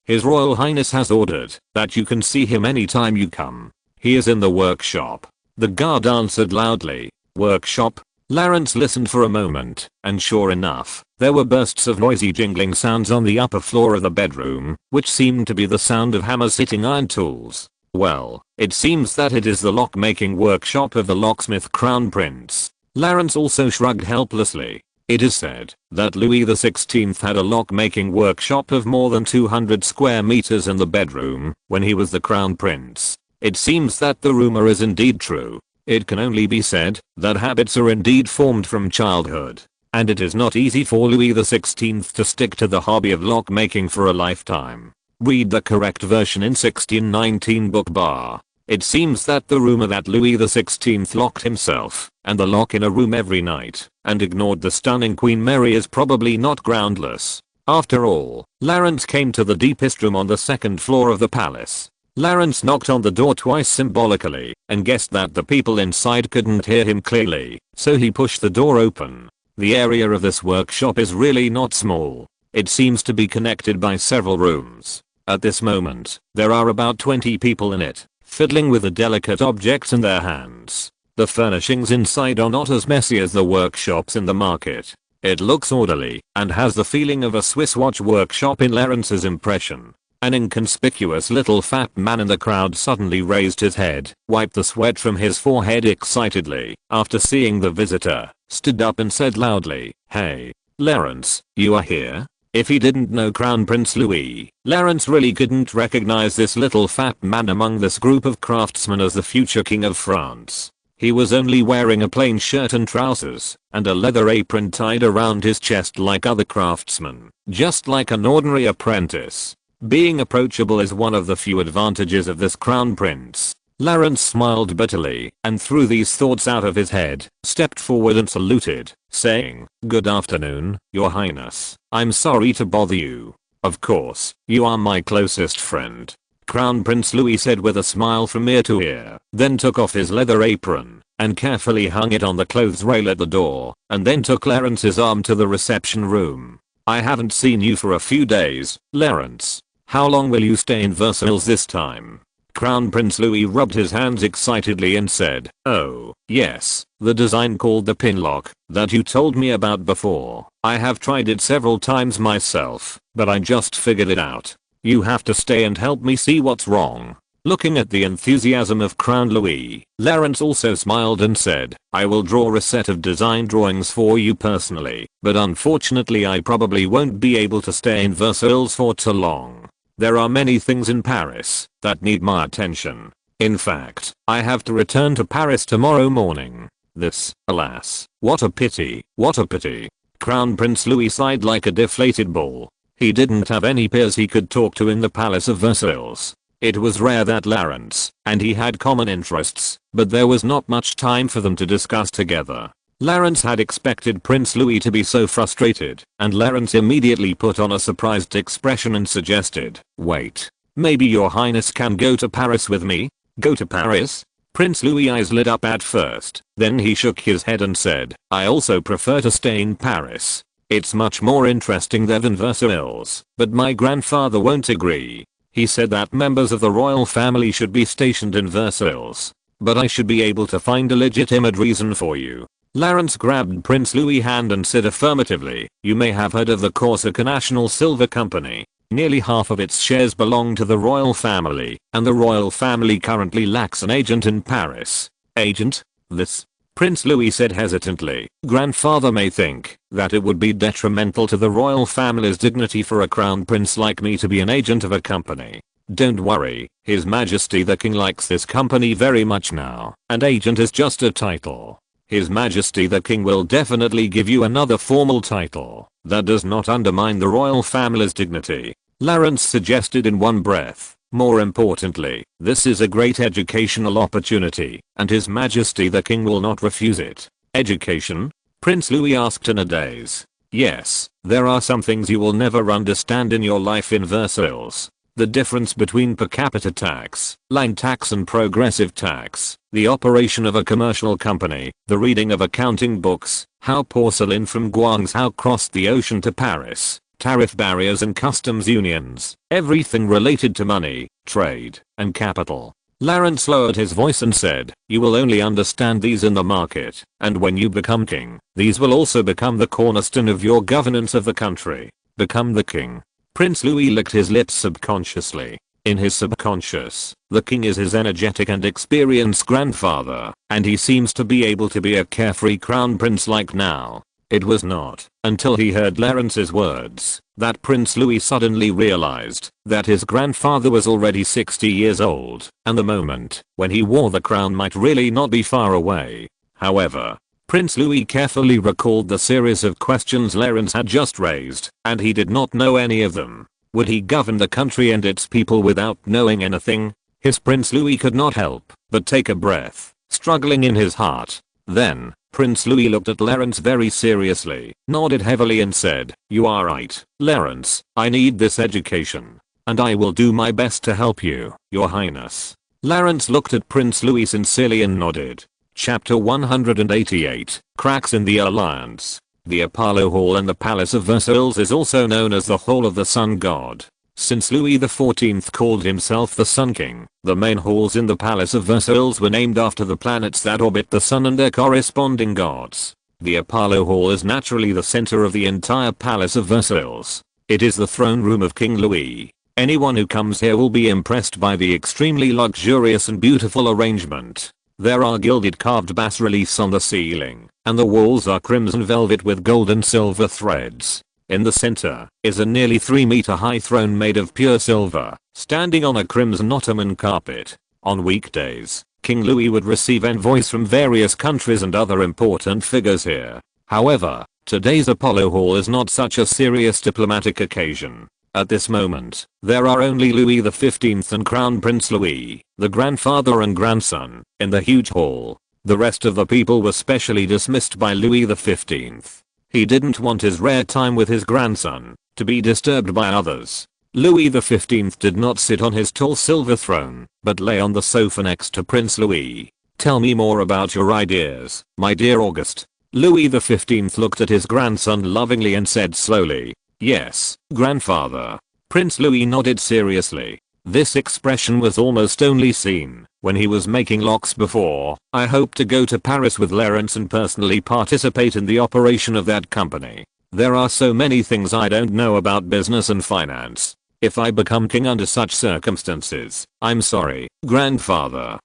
His Royal Highness has ordered that you can see him anytime you come. He is in the workshop. The guard answered loudly. Workshop? Lawrence listened for a moment, and sure enough, there were bursts of noisy jingling sounds on the upper floor of the bedroom, which seemed to be the sound of hammers hitting iron tools. Well, it seems that it is the lock-making workshop of the locksmith Crown Prince. Lawrence also shrugged helplessly. It is said that Louis XVI had a lock-making workshop of more than 200 square meters in the bedroom when he was the Crown Prince. It seems that the rumor is indeed true. It can only be said that habits are indeed formed from childhood, and it is not easy for Louis XVI to stick to the hobby of lock-making for a lifetime. Read the correct version in 1619 book bar. It seems that the rumor that Louis XVI locked himself and the lock in a room every night and ignored the stunning Queen Mary is probably not groundless. After all, Lawrence came to the deepest room on the second floor of the palace. Lawrence knocked on the door twice symbolically and guessed that the people inside couldn't hear him clearly, so he pushed the door open. The area of this workshop is really not small. It seems to be connected by several rooms. At this moment, there are about 20 people in it, fiddling with the delicate objects in their hands. The furnishings inside are not as messy as the workshops in the market. It looks orderly and has the feeling of a Swiss watch workshop in Lawrence's impression. An inconspicuous little fat man in the crowd suddenly raised his head, wiped the sweat from his forehead excitedly, after seeing the visitor, stood up and said loudly, "Hey, Lawrence, you are here?" If he didn't know Crown Prince Louis, Lawrence really couldn't recognize this little fat man among this group of craftsmen as the future king of France. He was only wearing a plain shirt and trousers, and a leather apron tied around his chest like other craftsmen, just like an ordinary apprentice. Being approachable is one of the few advantages of this Crown Prince. Lawrence smiled bitterly, and threw these thoughts out of his head, stepped forward and saluted, saying, "Good afternoon, Your Highness. I'm sorry to bother you. Of course, you are my closest friend." Crown Prince Louis said with a smile from ear to ear, then took off his leather apron, and carefully hung it on the clothes rail at the door, and then took Lawrence's arm to the reception room. "I haven't seen you for a few days, Lawrence. How long will you stay in Versailles this time?" Crown Prince Louis rubbed his hands excitedly and said, "Oh, yes, the design called the pinlock that you told me about before. I have tried it several times myself, but I just figured it out. You have to stay and help me see what's wrong." Looking at the enthusiasm of Crown Louis, Lawrence also smiled and said, "I will draw a set of design drawings for you personally, but unfortunately I probably won't be able to stay in Versailles for too long. There are many things in Paris that need my attention. In fact, I have to return to Paris tomorrow morning. This, alas, what a pity, what a pity." Crown Prince Louis sighed like a deflated ball. He didn't have any peers he could talk to in the Palace of Versailles. It was rare that Lawrence and he had common interests, but there was not much time for them to discuss together. Lawrence had expected Prince Louis to be so frustrated, and Lawrence immediately put on a surprised expression and suggested, "Wait, maybe Your Highness can go to Paris with me?" "Go to Paris?" Prince Louis' eyes lit up at first, then he shook his head and said, "I also prefer to stay in Paris. It's much more interesting there than Versailles, but my grandfather won't agree. He said that members of the royal family should be stationed in Versailles. But I should be able to find a legitimate reason for you." Lawrence grabbed Prince Louis' hand and said affirmatively, "You may have heard of the Corsica National Silver Company. Nearly half of its shares belong to the royal family, and the royal family currently lacks an agent in Paris." "Agent? This?" Prince Louis said hesitantly. "Grandfather may think that it would be detrimental to the royal family's dignity for a crown prince like me to be an agent of a company. Don't worry, His Majesty the King likes this company very much now, and agent is just a title. His Majesty the King will definitely give you another formal title that does not undermine the royal family's dignity." Lawrence suggested in one breath, "More importantly, this is a great educational opportunity, and His Majesty the King will not refuse it." "Education?" Prince Louis asked in a daze. "Yes, there are some things you will never understand in your life in Versailles. the difference between per capita tax, land tax and progressive tax, the operation of a commercial company, the reading of accounting books, how porcelain from Guangzhou crossed the ocean to Paris, tariff barriers and customs unions, everything related to money, trade, and capital. Lawrence lowered his voice and said, "You will only understand these in the market, and when you become king, these will also become the cornerstone of your governance of the country. Become the king." Prince Louis licked his lips subconsciously. In his subconscious, the king is his energetic and experienced grandfather, and he seems to be able to be a carefree crown prince like now. It was not until he heard Lawrence's words that Prince Louis suddenly realized that his grandfather was already 60 years old, and the moment when he wore the crown might really not be far away. However, Prince Louis carefully recalled the series of questions Lawrence had just raised, and he did not know any of them. Would he govern the country and its people without knowing anything? His Prince Louis could not help but take a breath, struggling in his heart. Then, Prince Louis looked at Lawrence very seriously, nodded heavily and said, "You are right, Lawrence, I need this education. And I will do my best to help you, Your Highness." Lawrence looked at Prince Louis sincerely and nodded. Chapter 188, Cracks in the Alliance. The Apollo Hall in the Palace of Versailles is also known as the Hall of the Sun God. Since Louis XIV called himself the Sun King, the main halls in the Palace of Versailles were named after the planets that orbit the sun and their corresponding gods. The Apollo Hall is naturally the center of the entire Palace of Versailles. It is the throne room of King Louis. Anyone who comes here will be impressed by the extremely luxurious and beautiful arrangement. There are gilded carved bas-reliefs on the ceiling, and the walls are crimson velvet with gold and silver threads. In the center is a nearly 3-meter high throne made of pure silver, standing on a crimson Ottoman carpet. On weekdays, King Louis would receive envoys from various countries and other important figures here. However, today's Apollo Hall is not such a serious diplomatic occasion. At this moment, there are only Louis XV and Crown Prince Louis, the grandfather and grandson, in the huge hall. The rest of the people were specially dismissed by Louis XV. He didn't want his rare time with his grandson to be disturbed by others. Louis XV did not sit on his tall silver throne, but lay on the sofa next to Prince Louis. "Tell me more about your ideas, my dear Auguste." Louis XV looked at his grandson lovingly and said slowly, "Yes, grandfather." Prince Louis nodded seriously. This expression was almost only seen when he was making locks before. "I hope to go to Paris with Lawrence and personally participate in the operation of that company. There are so many things I don't know about business and finance. If I become king under such circumstances, I'm sorry, grandfather,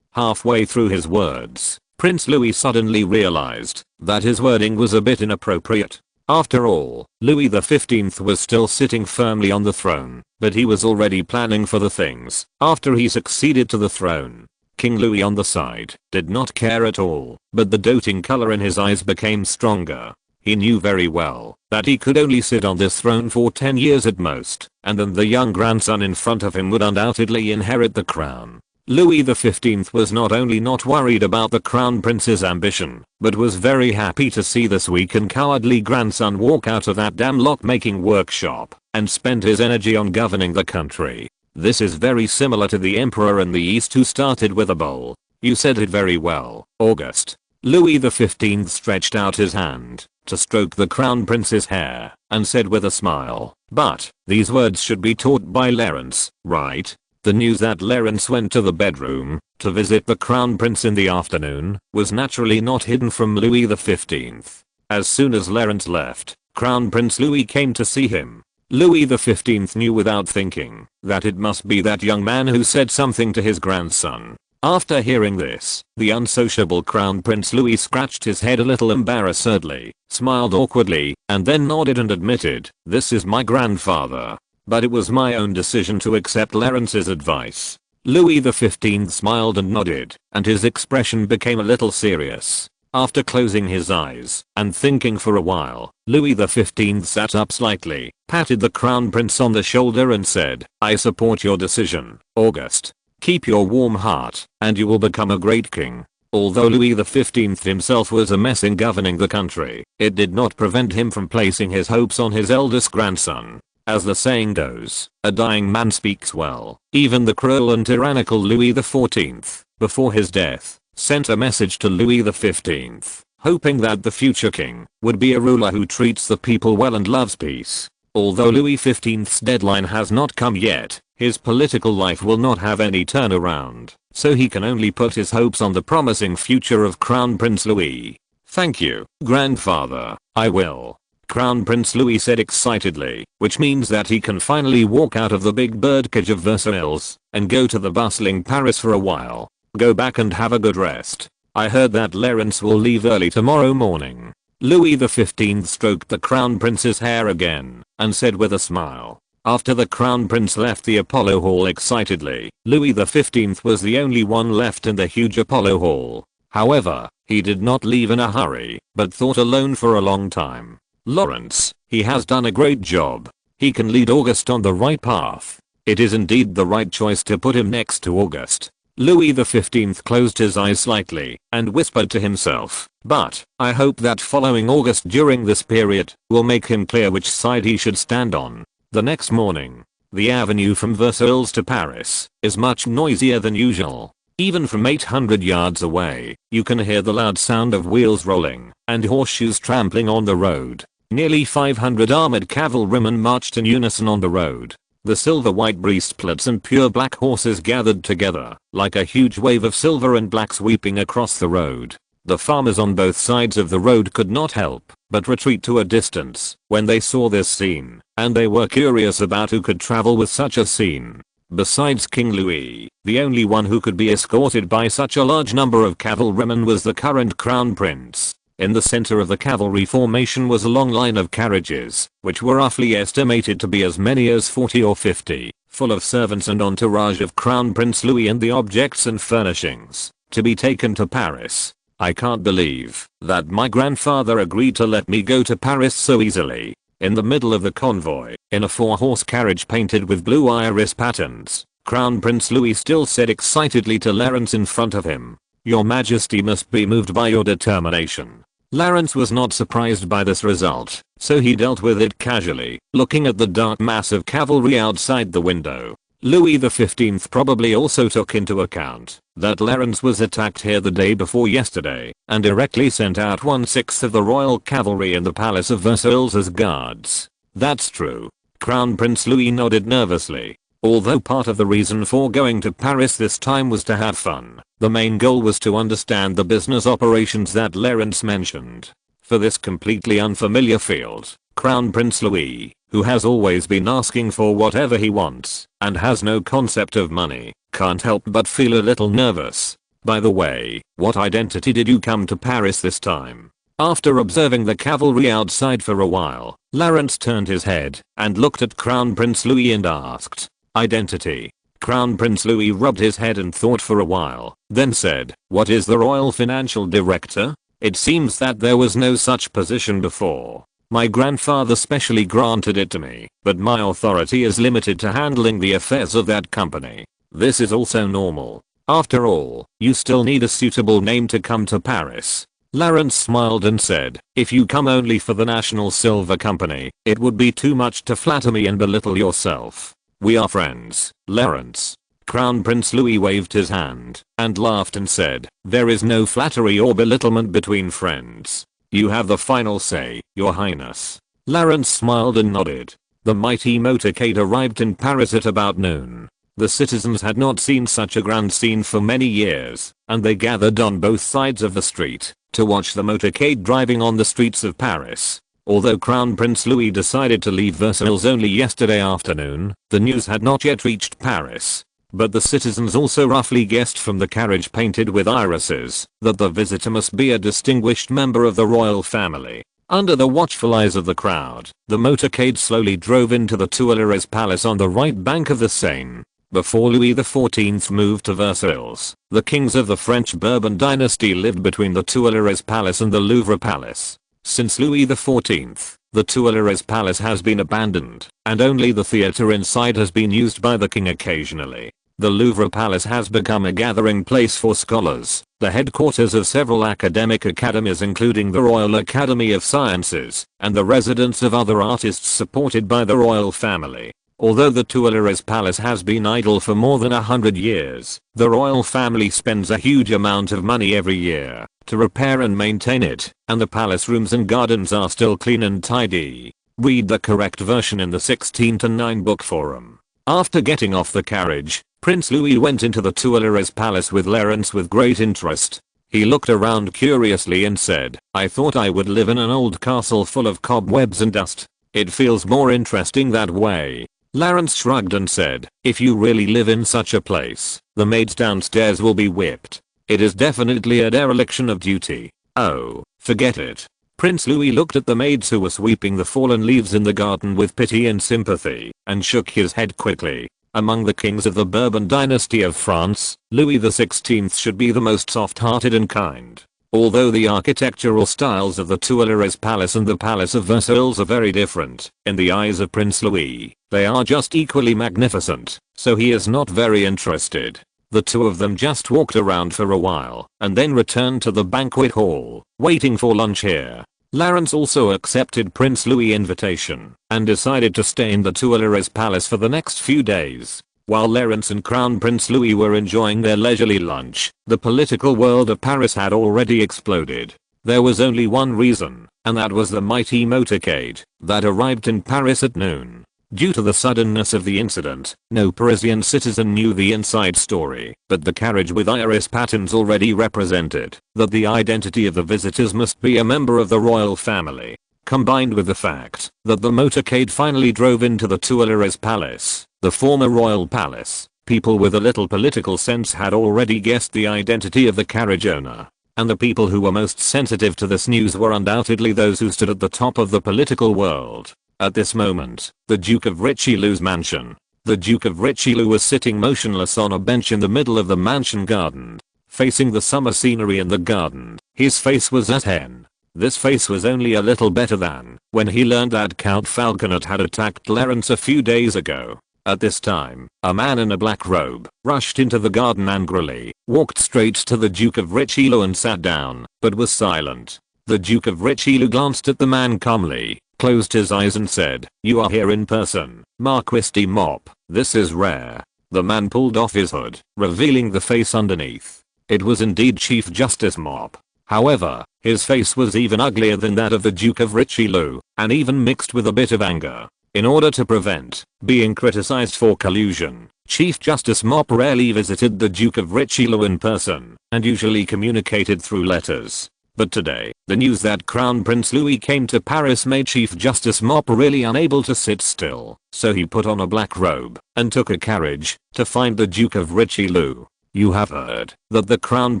Halfway through his words, Prince Louis suddenly realized that his wording was a bit inappropriate. After all, Louis XV was still sitting firmly on the throne, but he was already planning for the things after he succeeded to the throne. King Louis on the side did not care at all, but the doting color in his eyes became stronger. He knew very well that he could only sit on this throne for 10 years at most, and then the young grandson in front of him would undoubtedly inherit the crown. Louis XV was not only not worried about the crown prince's ambition, but was very happy to see this weak and cowardly grandson walk out of that damn lock-making workshop and spend his energy on governing the country. This is very similar to the emperor in the East who started with a bowl. You said it very well, Auguste. Louis XV stretched out his hand to stroke the crown prince's hair and said with a smile, "But these words should be taught by Lawrence, right?" The news that Lawrence went to the bedroom to visit the crown prince in the afternoon was naturally not hidden from Louis XV. As soon as Lawrence left, Crown Prince Louis came to see him. Louis XV knew without thinking that it must be that young man who said something to his grandson. After hearing this, the unsociable Crown Prince Louis scratched his head a little embarrassedly, smiled awkwardly, and then nodded and admitted, "This is my grandfather. But it was my own decision to accept Lawrence's advice." Louis XV smiled and nodded, and his expression became a little serious. After closing his eyes and thinking for a while, Louis XV sat up slightly, patted the crown prince on the shoulder and said, "I support your decision, Auguste. Keep your warm heart, and you will become a great king." Although Louis XV himself was a mess in governing the country, it did not prevent him from placing his hopes on his eldest grandson. As the saying goes, a dying man speaks well. Even the cruel and tyrannical Louis XIV, before his death, sent a message to Louis XV, hoping that the future king would be a ruler who treats the people well and loves peace. Although Louis XV's deadline has not come yet, his political life will not have any turnaround, so he can only put his hopes on the promising future of Crown Prince Louis. Thank you, grandfather, I will. Crown Prince Louis said excitedly, which means that he can finally walk out of the big birdcage of Versailles and go to the bustling Paris for a while. Go back and have a good rest. I heard that Lawrence will leave early tomorrow morning. Louis XV stroked the Crown Prince's hair again and said with a smile. After the Crown Prince left the Apollo Hall excitedly, Louis XV was the only one left in the huge Apollo Hall. However, he did not leave in a hurry, but thought alone for a long time. Lawrence, he has done a great job. He can lead August on the right path. It is indeed the right choice to put him next to August. Louis XV closed his eyes slightly and whispered to himself, but I hope that following August during this period will make him clear which side he should stand on. The next morning, the avenue from Versailles to Paris is much noisier than usual. Even from 800 yards away, you can hear the loud sound of wheels rolling and horseshoes trampling on the road. Nearly 500 armored cavalrymen marched in unison on the road. The silver-white breastplates and pure black horses gathered together like a huge wave of silver and black sweeping across the road. The farmers on both sides of the road could not help but retreat to a distance when they saw this scene, and they were curious about who could travel with such a scene. Besides King Louis, the only one who could be escorted by such a large number of cavalrymen was the current crown prince. In the center of the cavalry formation was a long line of carriages, which were roughly estimated to be as many as 40 or 50, full of servants and entourage of Crown Prince Louis and the objects and furnishings to be taken to Paris. I can't believe that my grandfather agreed to let me go to Paris so easily. In the middle of the convoy, in a 4-horse carriage painted with blue iris patterns, Crown Prince Louis still said excitedly to Lawrence in front of him, "Your Majesty must be moved by your determination." Lawrence was not surprised by this result, so he dealt with it casually, looking at the dark mass of cavalry outside the window. Louis XV probably also took into account that Lawrence was attacked here the day before yesterday and directly sent out 1/6 of the royal cavalry in the palace of Versailles as guards. That's true. Crown Prince Louis nodded nervously. Although part of the reason for going to Paris this time was to have fun, the main goal was to understand the business operations that Lawrence mentioned. For this completely unfamiliar field, Crown Prince Louis, who has always been asking for whatever he wants and has no concept of money, can't help but feel a little nervous. By the way, what identity did you come to Paris this time? After observing the cavalry outside for a while, Lawrence turned his head and looked at Crown Prince Louis and asked, "Identity?" Crown Prince Louis rubbed his head and thought for a while, then said, "What is the Royal Financial Director? It seems that there was no such position before. My grandfather specially granted it to me, but my authority is limited to handling the affairs of that company. This is also normal. After all, you still need a suitable name to come to Paris." Lawrence smiled and said, "If you come only for the National Silver Company, it would be too much to flatter me and belittle yourself. We are friends, Lawrence." Crown Prince Louis waved his hand and laughed and said, "There is no flattery or belittlement between friends. You have the final say, Your Highness." Lawrence smiled and nodded. The mighty motorcade arrived in Paris at about noon. The citizens had not seen such a grand scene for many years, and they gathered on both sides of the street to watch the motorcade driving on the streets of Paris. Although Crown Prince Louis decided to leave Versailles only yesterday afternoon, the news had not yet reached Paris. But the citizens also roughly guessed from the carriage painted with irises that the visitor must be a distinguished member of the royal family. Under the watchful eyes of the crowd, the motorcade slowly drove into the Tuileries Palace on the right bank of the Seine. Before Louis XIV moved to Versailles, the kings of the French Bourbon dynasty lived between the Tuileries Palace and the Louvre Palace. Since Louis XIV, the Tuileries Palace has been abandoned, and only the theatre inside has been used by the king occasionally. The Louvre Palace has become a gathering place for scholars, the headquarters of several academic academies including the Royal Academy of Sciences, and the residence of other artists supported by the royal family. Although the Tuileries Palace has been idle for more than 100 years, the royal family spends a huge amount of money every year to repair and maintain it, and the palace rooms and gardens are still clean and tidy. Read the correct version in the 16:9 book forum. After getting off the carriage, Prince Louis went into the Tuileries Palace with Lawrence with great interest. He looked around curiously and said, "I thought I would live in an old castle full of cobwebs and dust. It feels more interesting that way." Lawrence shrugged and said, "If you really live in such a place, the maids downstairs will be whipped. It is definitely a dereliction of duty." "Oh, forget it." Prince Louis looked at the maids who were sweeping the fallen leaves in the garden with pity and sympathy, and shook his head quickly. Among the kings of the Bourbon dynasty of France, Louis XVI should be the most soft-hearted and kind. Although the architectural styles of the Tuileries Palace and the Palace of Versailles are very different, in the eyes of Prince Louis, they are just equally magnificent, so he is not very interested. The two of them just walked around for a while, and then returned to the banquet hall, waiting for lunch here. Lawrence also accepted Prince Louis' invitation, and decided to stay in the Tuileries Palace for the next few days. While Lawrence and Crown Prince Louis were enjoying their leisurely lunch, the political world of Paris had already exploded. There was only one reason, and that was the mighty motorcade that arrived in Paris at noon. Due to the suddenness of the incident, no Parisian citizen knew the inside story, but the carriage with iris patterns already represented that the identity of the visitors must be a member of the royal family. Combined with the fact that the motorcade finally drove into the Tuileries Palace, the former royal palace, people with a little political sense had already guessed the identity of the carriage owner. And the people who were most sensitive to this news were undoubtedly those who stood at the top of the political world. At this moment, the Duke of Richelieu's mansion. The Duke of Richelieu was sitting motionless on a bench in the middle of the mansion garden, facing the summer scenery in the garden. His face was a 10. This face was only a little better than when he learned that Count Falconet had attacked Lawrence a few days ago. At this time, a man in a black robe rushed into the garden angrily, walked straight to the Duke of Richelieu and sat down, but was silent. The Duke of Richelieu glanced at the man calmly, closed his eyes and said, "You are here in person, Marquis de Mop. This is rare." The man pulled off his hood, revealing the face underneath. It was indeed Chief Justice Mop. However, his face was even uglier than that of the Duke of Richelieu, and even mixed with a bit of anger. In order to prevent being criticized for collusion, Chief Justice Mop rarely visited the Duke of Richelieu in person, and usually communicated through letters. But today, the news that Crown Prince Louis came to Paris made Chief Justice Mop really unable to sit still, so he put on a black robe and took a carriage to find the Duke of Richelieu. "You have heard that the Crown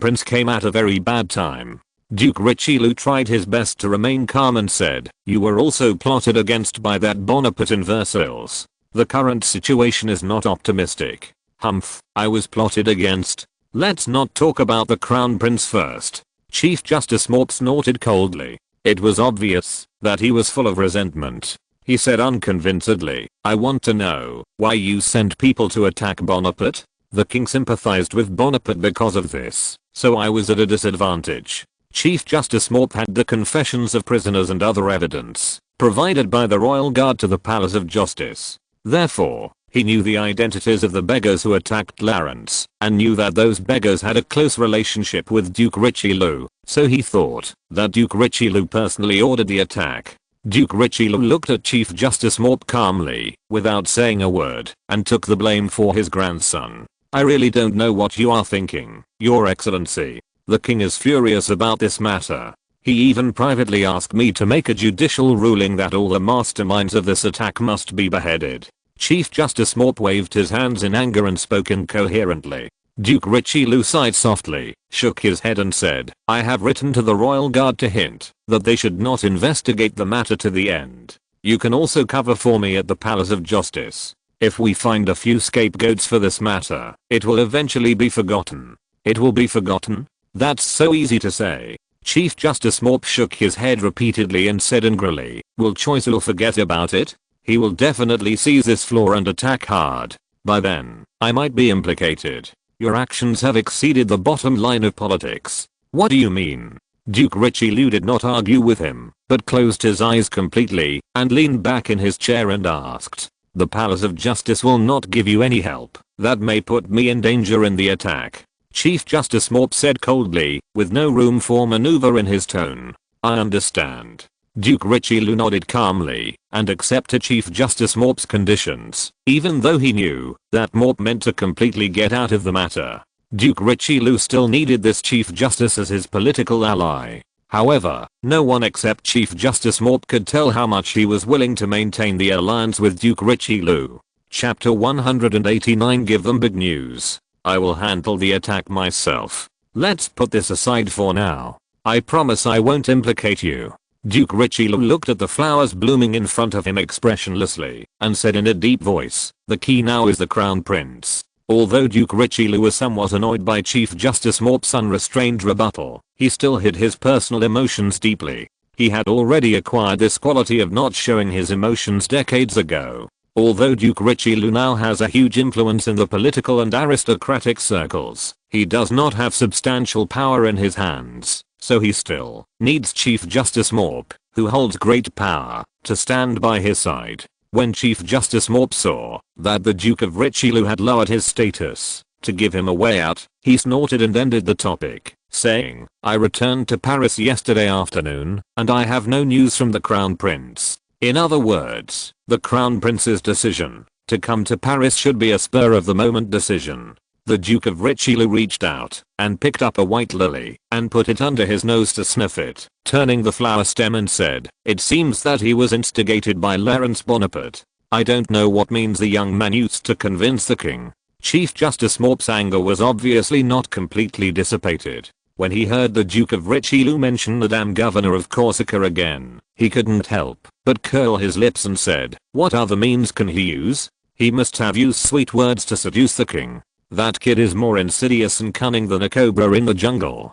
Prince came at a very bad time." Duke Richelieu tried his best to remain calm and said, "You were also plotted against by that Bonaparte in Versailles. The current situation is not optimistic." "Humph, I was plotted against. Let's not talk about the Crown Prince first." Chief Justice Mop snorted coldly. It was obvious that he was full of resentment. He said unconvincedly, "I want to know why you sent people to attack Bonaparte. The king sympathized with Bonaparte because of this, so I was at a disadvantage." Chief Justice Mop had the confessions of prisoners and other evidence provided by the royal guard to the Palace of Justice. Therefore, he knew the identities of the beggars who attacked Lawrence, and knew that those beggars had a close relationship with Duke Richelieu, so he thought that Duke Richelieu personally ordered the attack. Duke Richelieu looked at Chief Justice Mop calmly, without saying a word, and took the blame for his grandson. "I really don't know what you are thinking, Your Excellency. The king is furious about this matter. He even privately asked me to make a judicial ruling that all the masterminds of this attack must be beheaded." Chief Justice Mop waved his hands in anger and spoke incoherently. Duke Richelieu sighed softly, shook his head and said, "I have written to the royal guard to hint that they should not investigate the matter to the end. You can also cover for me at the Palace of Justice. If we find a few scapegoats for this matter, it will eventually be forgotten." "It will be forgotten? That's so easy to say." Chief Justice Mop shook his head repeatedly and said angrily, "Will Choiseul forget about it? He will definitely seize this floor and attack hard." By then, I might be implicated. Your actions have exceeded the bottom line of politics. What do you mean? Duke Richelieu did not argue with him, but closed his eyes completely and leaned back in his chair and asked, "The Palace of Justice will not give you any help. That may put me in danger in the attack." Chief Justice Morp said coldly, with no room for maneuver in his tone. "I understand." Duke Richelieu nodded calmly and accepted Chief Justice Morp's conditions, even though he knew that Morp meant to completely get out of the matter. Duke Richelieu still needed this Chief Justice as his political ally. However, no one except Chief Justice Morp could tell how much he was willing to maintain the alliance with Duke Richelieu. Chapter 189. Give them big news. I will handle the attack myself. Let's put this aside for now. I promise I won't implicate you. Duke Richelieu looked at the flowers blooming in front of him expressionlessly and said in a deep voice, "The key now is the Crown Prince." Although Duke Richelieu was somewhat annoyed by Chief Justice Morp's unrestrained rebuttal, he still hid his personal emotions deeply. He had already acquired this quality of not showing his emotions decades ago. Although Duke Richelieu now has a huge influence in the political and aristocratic circles, he does not have substantial power in his hands, so he still needs Chief Justice Morp, who holds great power, to stand by his side. When Chief Justice Morp saw that the Duke of Richelieu had lowered his status to give him a way out, he snorted and ended the topic, saying, "I returned to Paris yesterday afternoon, and I have no news from the Crown Prince." In other words, the Crown Prince's decision to come to Paris should be a spur-of-the-moment decision. The Duke of Richelieu reached out and picked up a white lily and put it under his nose to sniff it, turning the flower stem and said, "It seems that he was instigated by Napoleon Bonaparte. I don't know what means the young man used to convince the king." Chief Justice Morp's anger was obviously not completely dissipated. When he heard the Duke of Richelieu mention the damn governor of Corsica again, he couldn't help but curl his lips and said, "What other means can he use? He must have used sweet words to seduce the king. That kid is more insidious and cunning than a cobra in the jungle."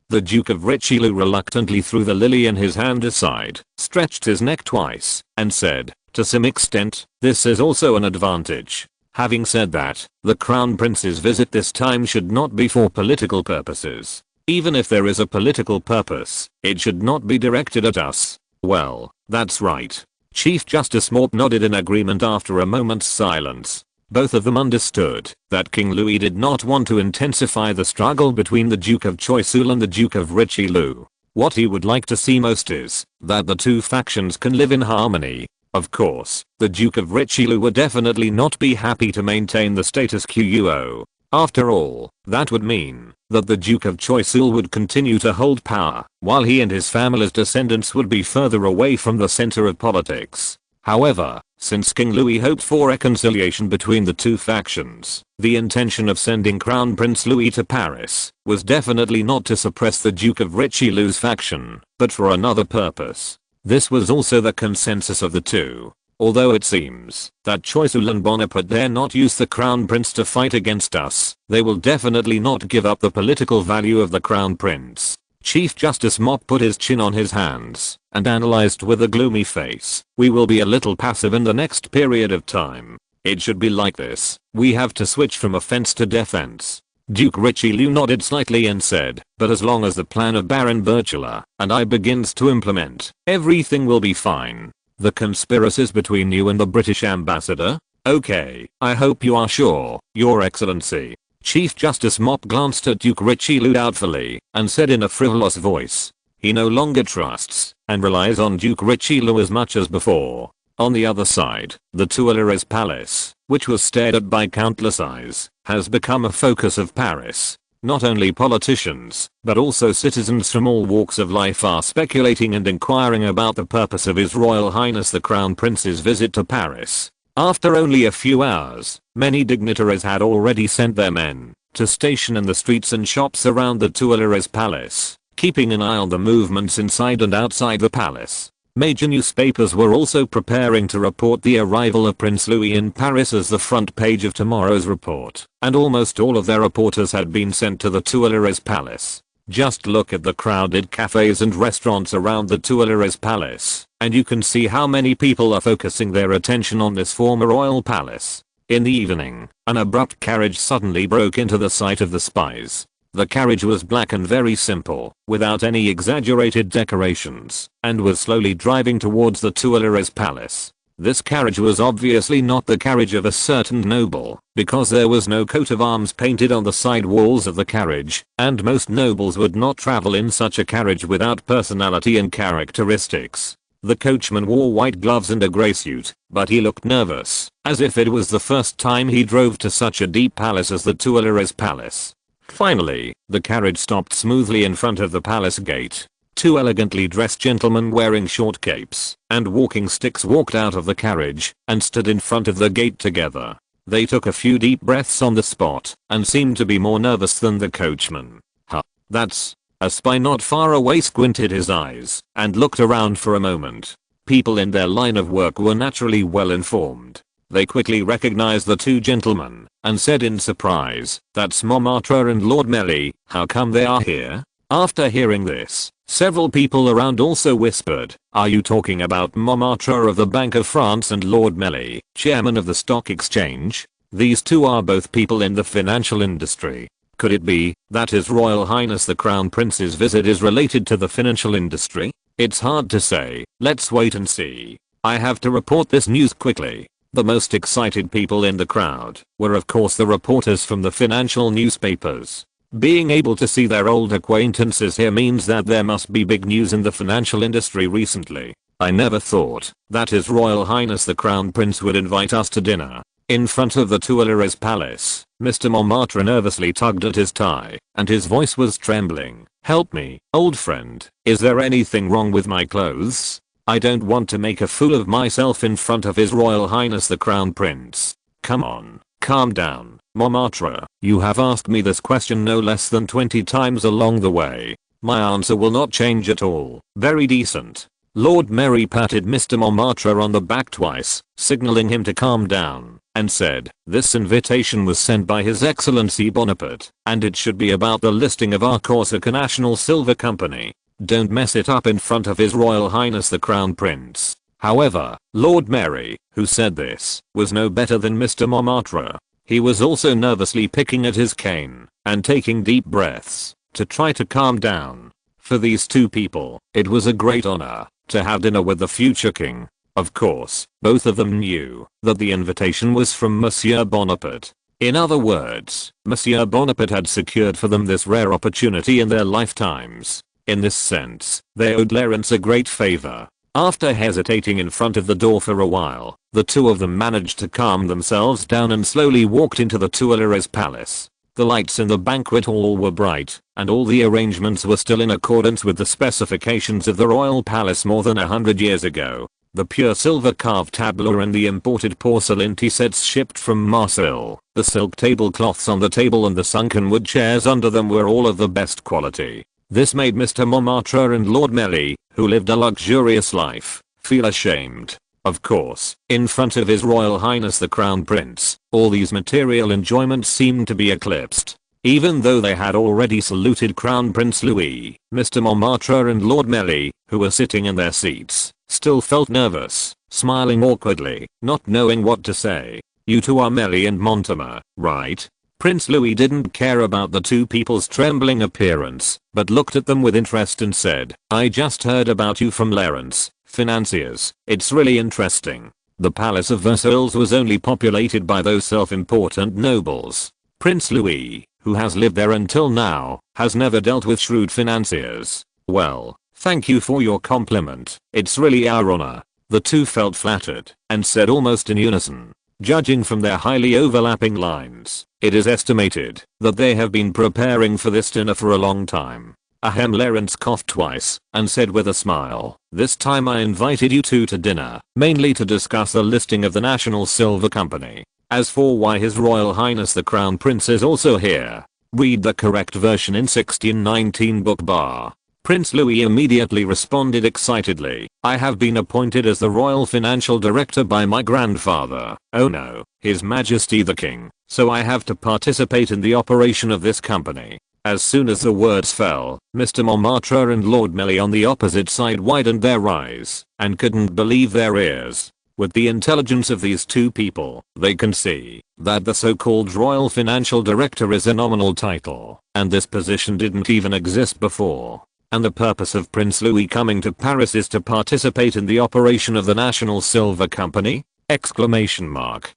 The Duke of Richelieu reluctantly threw the lily in his hand aside, stretched his neck twice, and said, "To some extent, this is also an advantage." Having said that, the Crown Prince's visit this time should not be for political purposes. Even if there is a political purpose, it should not be directed at us. Well, that's right. Chief Justice Morp nodded in agreement after a moment's silence. Both of them understood that King Louis did not want to intensify the struggle between the Duke of Choiseul and the Duke of Richelieu. What he would like to see most is that the two factions can live in harmony. Of course, the Duke of Richelieu would definitely not be happy to maintain the status quo. After all, that would mean that the Duke of Choiseul would continue to hold power, while he and his family's descendants would be further away from the center of politics. However, since King Louis hoped for reconciliation between the two factions, the intention of sending Crown Prince Louis to Paris was definitely not to suppress the Duke of Richelieu's faction, but for another purpose. This was also the consensus of the two. Although it seems that Choiseul and Bonaparte dare not use the Crown Prince to fight against us, they will definitely not give up the political value of the Crown Prince. Chief Justice Mop put his chin on his hands and analyzed with a gloomy face. "We will be a little passive in the next period of time. It should be like this. We have to switch from offense to defense." Duke Richelieu nodded slightly and said, "But as long as the plan of Baron Berchela and I begins to implement, everything will be fine." "The conspiracies between you and the British ambassador? Okay, I hope you are sure, Your Excellency." Chief Justice Mop glanced at Duke Richelieu doubtfully and said in a frivolous voice, he no longer trusts and relies on Duke Richelieu as much as before. On the other side, the Tuileries Palace, which was stared at by countless eyes, has become a focus of Paris. Not only politicians, but also citizens from all walks of life are speculating and inquiring about the purpose of His Royal Highness the Crown Prince's visit to Paris. After only a few hours, many dignitaries had already sent their men to station in the streets and shops around the Tuileries Palace, keeping an eye on the movements inside and outside the palace. Major newspapers were also preparing to report the arrival of Prince Louis in Paris as the front page of tomorrow's report, and almost all of their reporters had been sent to the Tuileries Palace. Just look at the crowded cafes and restaurants around the Tuileries Palace, and you can see how many people are focusing their attention on this former royal palace. In the evening, an abrupt carriage suddenly broke into the sight of the spies. The carriage was black and very simple, without any exaggerated decorations, and was slowly driving towards the Tuileries Palace. This carriage was obviously not the carriage of a certain noble, because there was no coat of arms painted on the side walls of the carriage, and most nobles would not travel in such a carriage without personality and characteristics. The coachman wore white gloves and a grey suit, but he looked nervous, as if it was the first time he drove to such a deep palace as the Tuileries Palace. Finally, the carriage stopped smoothly in front of the palace gate. Two elegantly dressed gentlemen wearing short capes and walking sticks walked out of the carriage and stood in front of the gate together. They took a few deep breaths on the spot and seemed to be more nervous than the coachman. Huh. That's... A spy not far away squinted his eyes and looked around for a moment. People in their line of work were naturally well informed. They quickly recognized the two gentlemen and said in surprise, "That's Montmartre and Lord Melly, how come they are here?" After hearing this, several people around also whispered, "Are you talking about Montmartre of the Bank of France and Lord Melly, chairman of the stock exchange? These two are both people in the financial industry. Could it be that His Royal Highness the Crown Prince's visit is related to the financial industry? It's hard to say, let's wait and see. I have to report this news quickly." The most excited people in the crowd were of course the reporters from the financial newspapers. Being able to see their old acquaintances here means that there must be big news in the financial industry recently. I never thought that His Royal Highness the Crown Prince would invite us to dinner. In front of the Tuileries Palace, Mr. Montmartre nervously tugged at his tie, and his voice was trembling. "Help me, old friend. Is there anything wrong with my clothes? I don't want to make a fool of myself in front of His Royal Highness the Crown Prince. Come on, calm down, Montmartre. You have asked me this question no less than 20 times along the way. My answer will not change at all. Very decent." Lord Mary patted Mr. Montmartre on the back twice, signaling him to calm down, and said, "This invitation was sent by His Excellency Bonaparte, and it should be about the listing of our Corsica National Silver Company. Don't mess it up in front of His Royal Highness the Crown Prince." However, Lord Mary, who said this, was no better than Mr. Montmartre. He was also nervously picking at his cane and taking deep breaths to try to calm down. For these two people, it was a great honor to have dinner with the future king. Of course, both of them knew that the invitation was from Monsieur Bonaparte. In other words, Monsieur Bonaparte had secured for them this rare opportunity in their lifetimes. In this sense, they owed Clarence a great favor. After hesitating in front of the door for a while, the two of them managed to calm themselves down and slowly walked into the Tuileries Palace. The lights in the banquet hall were bright, and all the arrangements were still in accordance with the specifications of the royal palace more than 100 years ago. The pure silver carved tableau and the imported porcelain tea sets shipped from Marseille, the silk tablecloths on the table and the sunken wood chairs under them were all of the best quality. This made Mr. Montmartre and Lord Melly, who lived a luxurious life, feel ashamed. Of course, in front of His Royal Highness the Crown Prince, all these material enjoyments seemed to be eclipsed. Even though they had already saluted Crown Prince Louis, Mr. Montmartre and Lord Melly, who were sitting in their seats, still felt nervous, smiling awkwardly, not knowing what to say. "You two are Melly and Mortimer, right?" Prince Louis didn't care about the two people's trembling appearance, but looked at them with interest and said, "I just heard about you from Clarence, financiers. It's really interesting." The Palace of Versailles was only populated by those self-important nobles. Prince Louis, who has lived there until now, has never dealt with shrewd financiers. "Well, thank you for your compliment. It's really our honor." The two felt flattered and said almost in unison. Judging from their highly overlapping lines, it is estimated that they have been preparing for this dinner for a long time. Ahem. Clarence coughed twice and said with a smile, "This time I invited you two to dinner, mainly to discuss the listing of the National Silver Company. As for why His Royal Highness the Crown Prince is also here, read the correct version in 1619 book bar." Prince Louis immediately responded excitedly, "I have been appointed as the Royal Financial Director by my grandfather, oh no, His Majesty the King, so I have to participate in the operation of this company." As soon as the words fell, Mr. Montmartre and Lord Melly on the opposite side widened their eyes and couldn't believe their ears. With the intelligence of these two people, they can see that the so-called Royal Financial Director is a nominal title, and this position didn't even exist before. And the purpose of Prince Louis coming to Paris is to participate in the operation of the National Silver Company? Exclamation mark.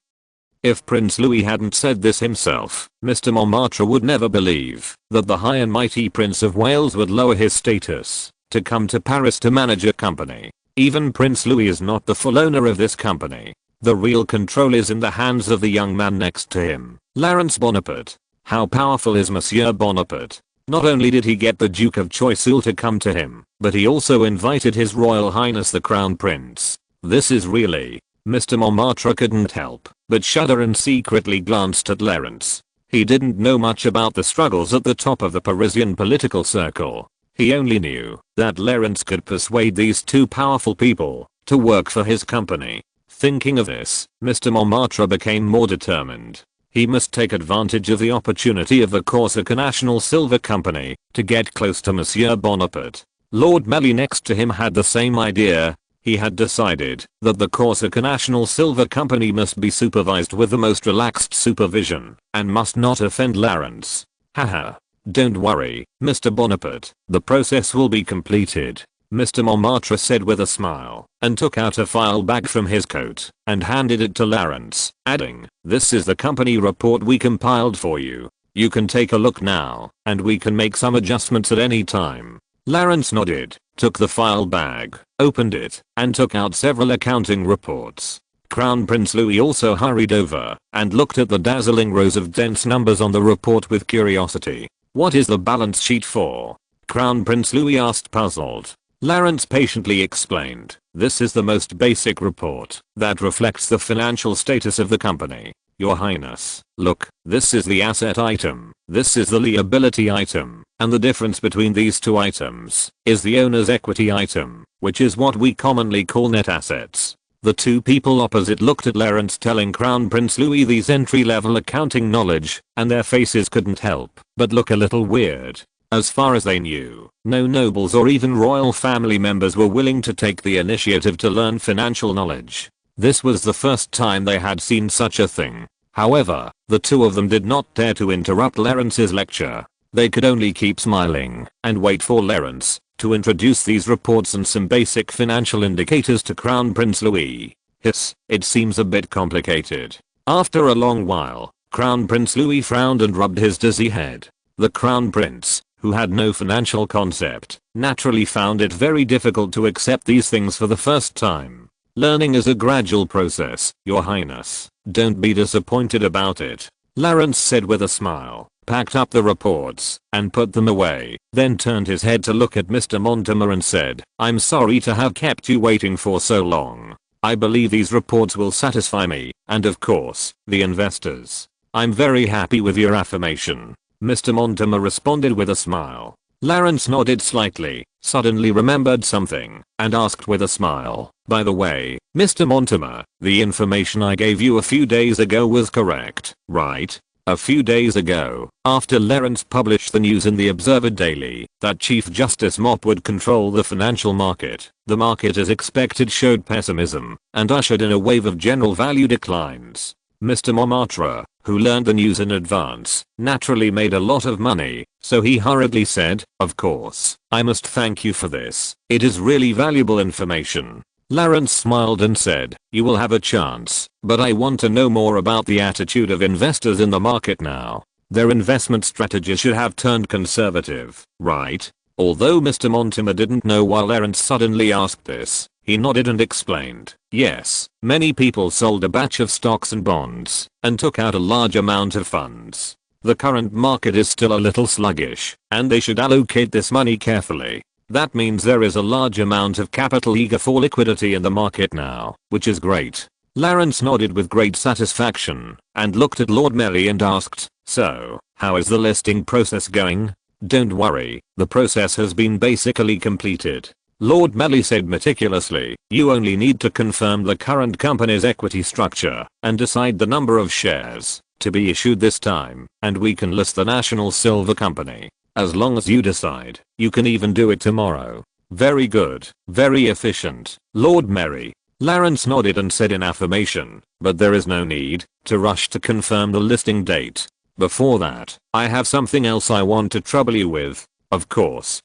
If Prince Louis hadn't said this himself, Mr. Montmartre would never believe that the high and mighty Prince of Wales would lower his status to come to Paris to manage a company. Even Prince Louis is not the full owner of this company. The real control is in the hands of the young man next to him, Laurence Bonaparte. How powerful is Monsieur Bonaparte? Not only did he get the Duke of Choiseul to come to him, but he also invited His Royal Highness the Crown Prince. This is really... Mr. Montmartre couldn't help but shudder and secretly glanced at Laurence. He didn't know much about the struggles at the top of the Parisian political circle. He only knew that Laurence could persuade these two powerful people to work for his company. Thinking of this, Mr. Montmartre became more determined. He must take advantage of the opportunity of the Corsica National Silver Company to get close to Monsieur Bonaparte. Lord Melly next to him had the same idea. He had decided that the Corsica National Silver Company must be supervised with the most relaxed supervision and must not offend Laurence. Haha. Don't worry, Mr. Bonaparte, the process will be completed, Mr. Montmartre said with a smile, and took out a file bag from his coat and handed it to Laurence, adding, "This is the company report we compiled for you. You can take a look now, and we can make some adjustments at any time." Laurence nodded, took the file bag, opened it, and took out several accounting reports. Crown Prince Louis also hurried over and looked at the dazzling rows of dense numbers on the report with curiosity. "What is the balance sheet for?" Crown Prince Louis asked, puzzled. Laurence patiently explained, "This is the most basic report that reflects the financial status of the company. Your Highness, look, this is the asset item, this is the liability item, and the difference between these two items is the owner's equity item, which is what we commonly call net assets." The two people opposite looked at Laurence telling Crown Prince Louis these entry-level accounting knowledge, and their faces couldn't help but look a little weird. As far as they knew, no nobles or even royal family members were willing to take the initiative to learn financial knowledge. This was the first time they had seen such a thing. However, the two of them did not dare to interrupt Laurence's lecture. They could only keep smiling and wait for Laurence to introduce these reports and some basic financial indicators to Crown Prince Louis. Hiss, it seems a bit complicated. After a long while, Crown Prince Louis frowned and rubbed his dizzy head. The Crown Prince, who had no financial concept, naturally found it very difficult to accept these things for the first time. Learning is a gradual process, Your Highness. Don't be disappointed about it, Laurence said with a smile, packed up the reports, and put them away, then turned his head to look at Mr. Mortimer and said, "I'm sorry to have kept you waiting for so long. I believe these reports will satisfy me, and of course, the investors. I'm very happy with your affirmation," Mr. Mortimer responded with a smile. Laurence nodded slightly, suddenly remembered something, and asked with a smile, "By the way, Mr. Mortimer, the information I gave you a few days ago was correct, right?" A few days ago, after Laurence published the news in the Observer Daily that Chief Justice Mop would control the financial market, the market as expected showed pessimism and ushered in a wave of general value declines. Mr. Montmartre, who learned the news in advance, naturally made a lot of money, so he hurriedly said, "Of course, I must thank you for this. It is really valuable information." Laurence smiled and said, "You will have a chance, but I want to know more about the attitude of investors in the market now. Their investment strategy should have turned conservative, right?" Although Mr. Mortimer didn't know why Laurence suddenly asked this, he nodded and explained, "Yes, many people sold a batch of stocks and bonds and took out a large amount of funds. The current market is still a little sluggish, and they should allocate this money carefully. That means there is a large amount of capital eager for liquidity in the market now, which is great." Laurence nodded with great satisfaction and looked at Lord Melly and asked, "So, how is the listing process going?" "Don't worry, the process has been basically completed," Lord Melly said meticulously. "You only need to confirm the current company's equity structure and decide the number of shares to be issued this time, and we can list the National Silver Company. As long as you decide, you can even do it tomorrow." "Very good, very efficient, Lord Melly. Lawrence nodded and said in affirmation, but there is no need to rush to confirm the listing date. Before that, I have something else I want to trouble you with. Of course.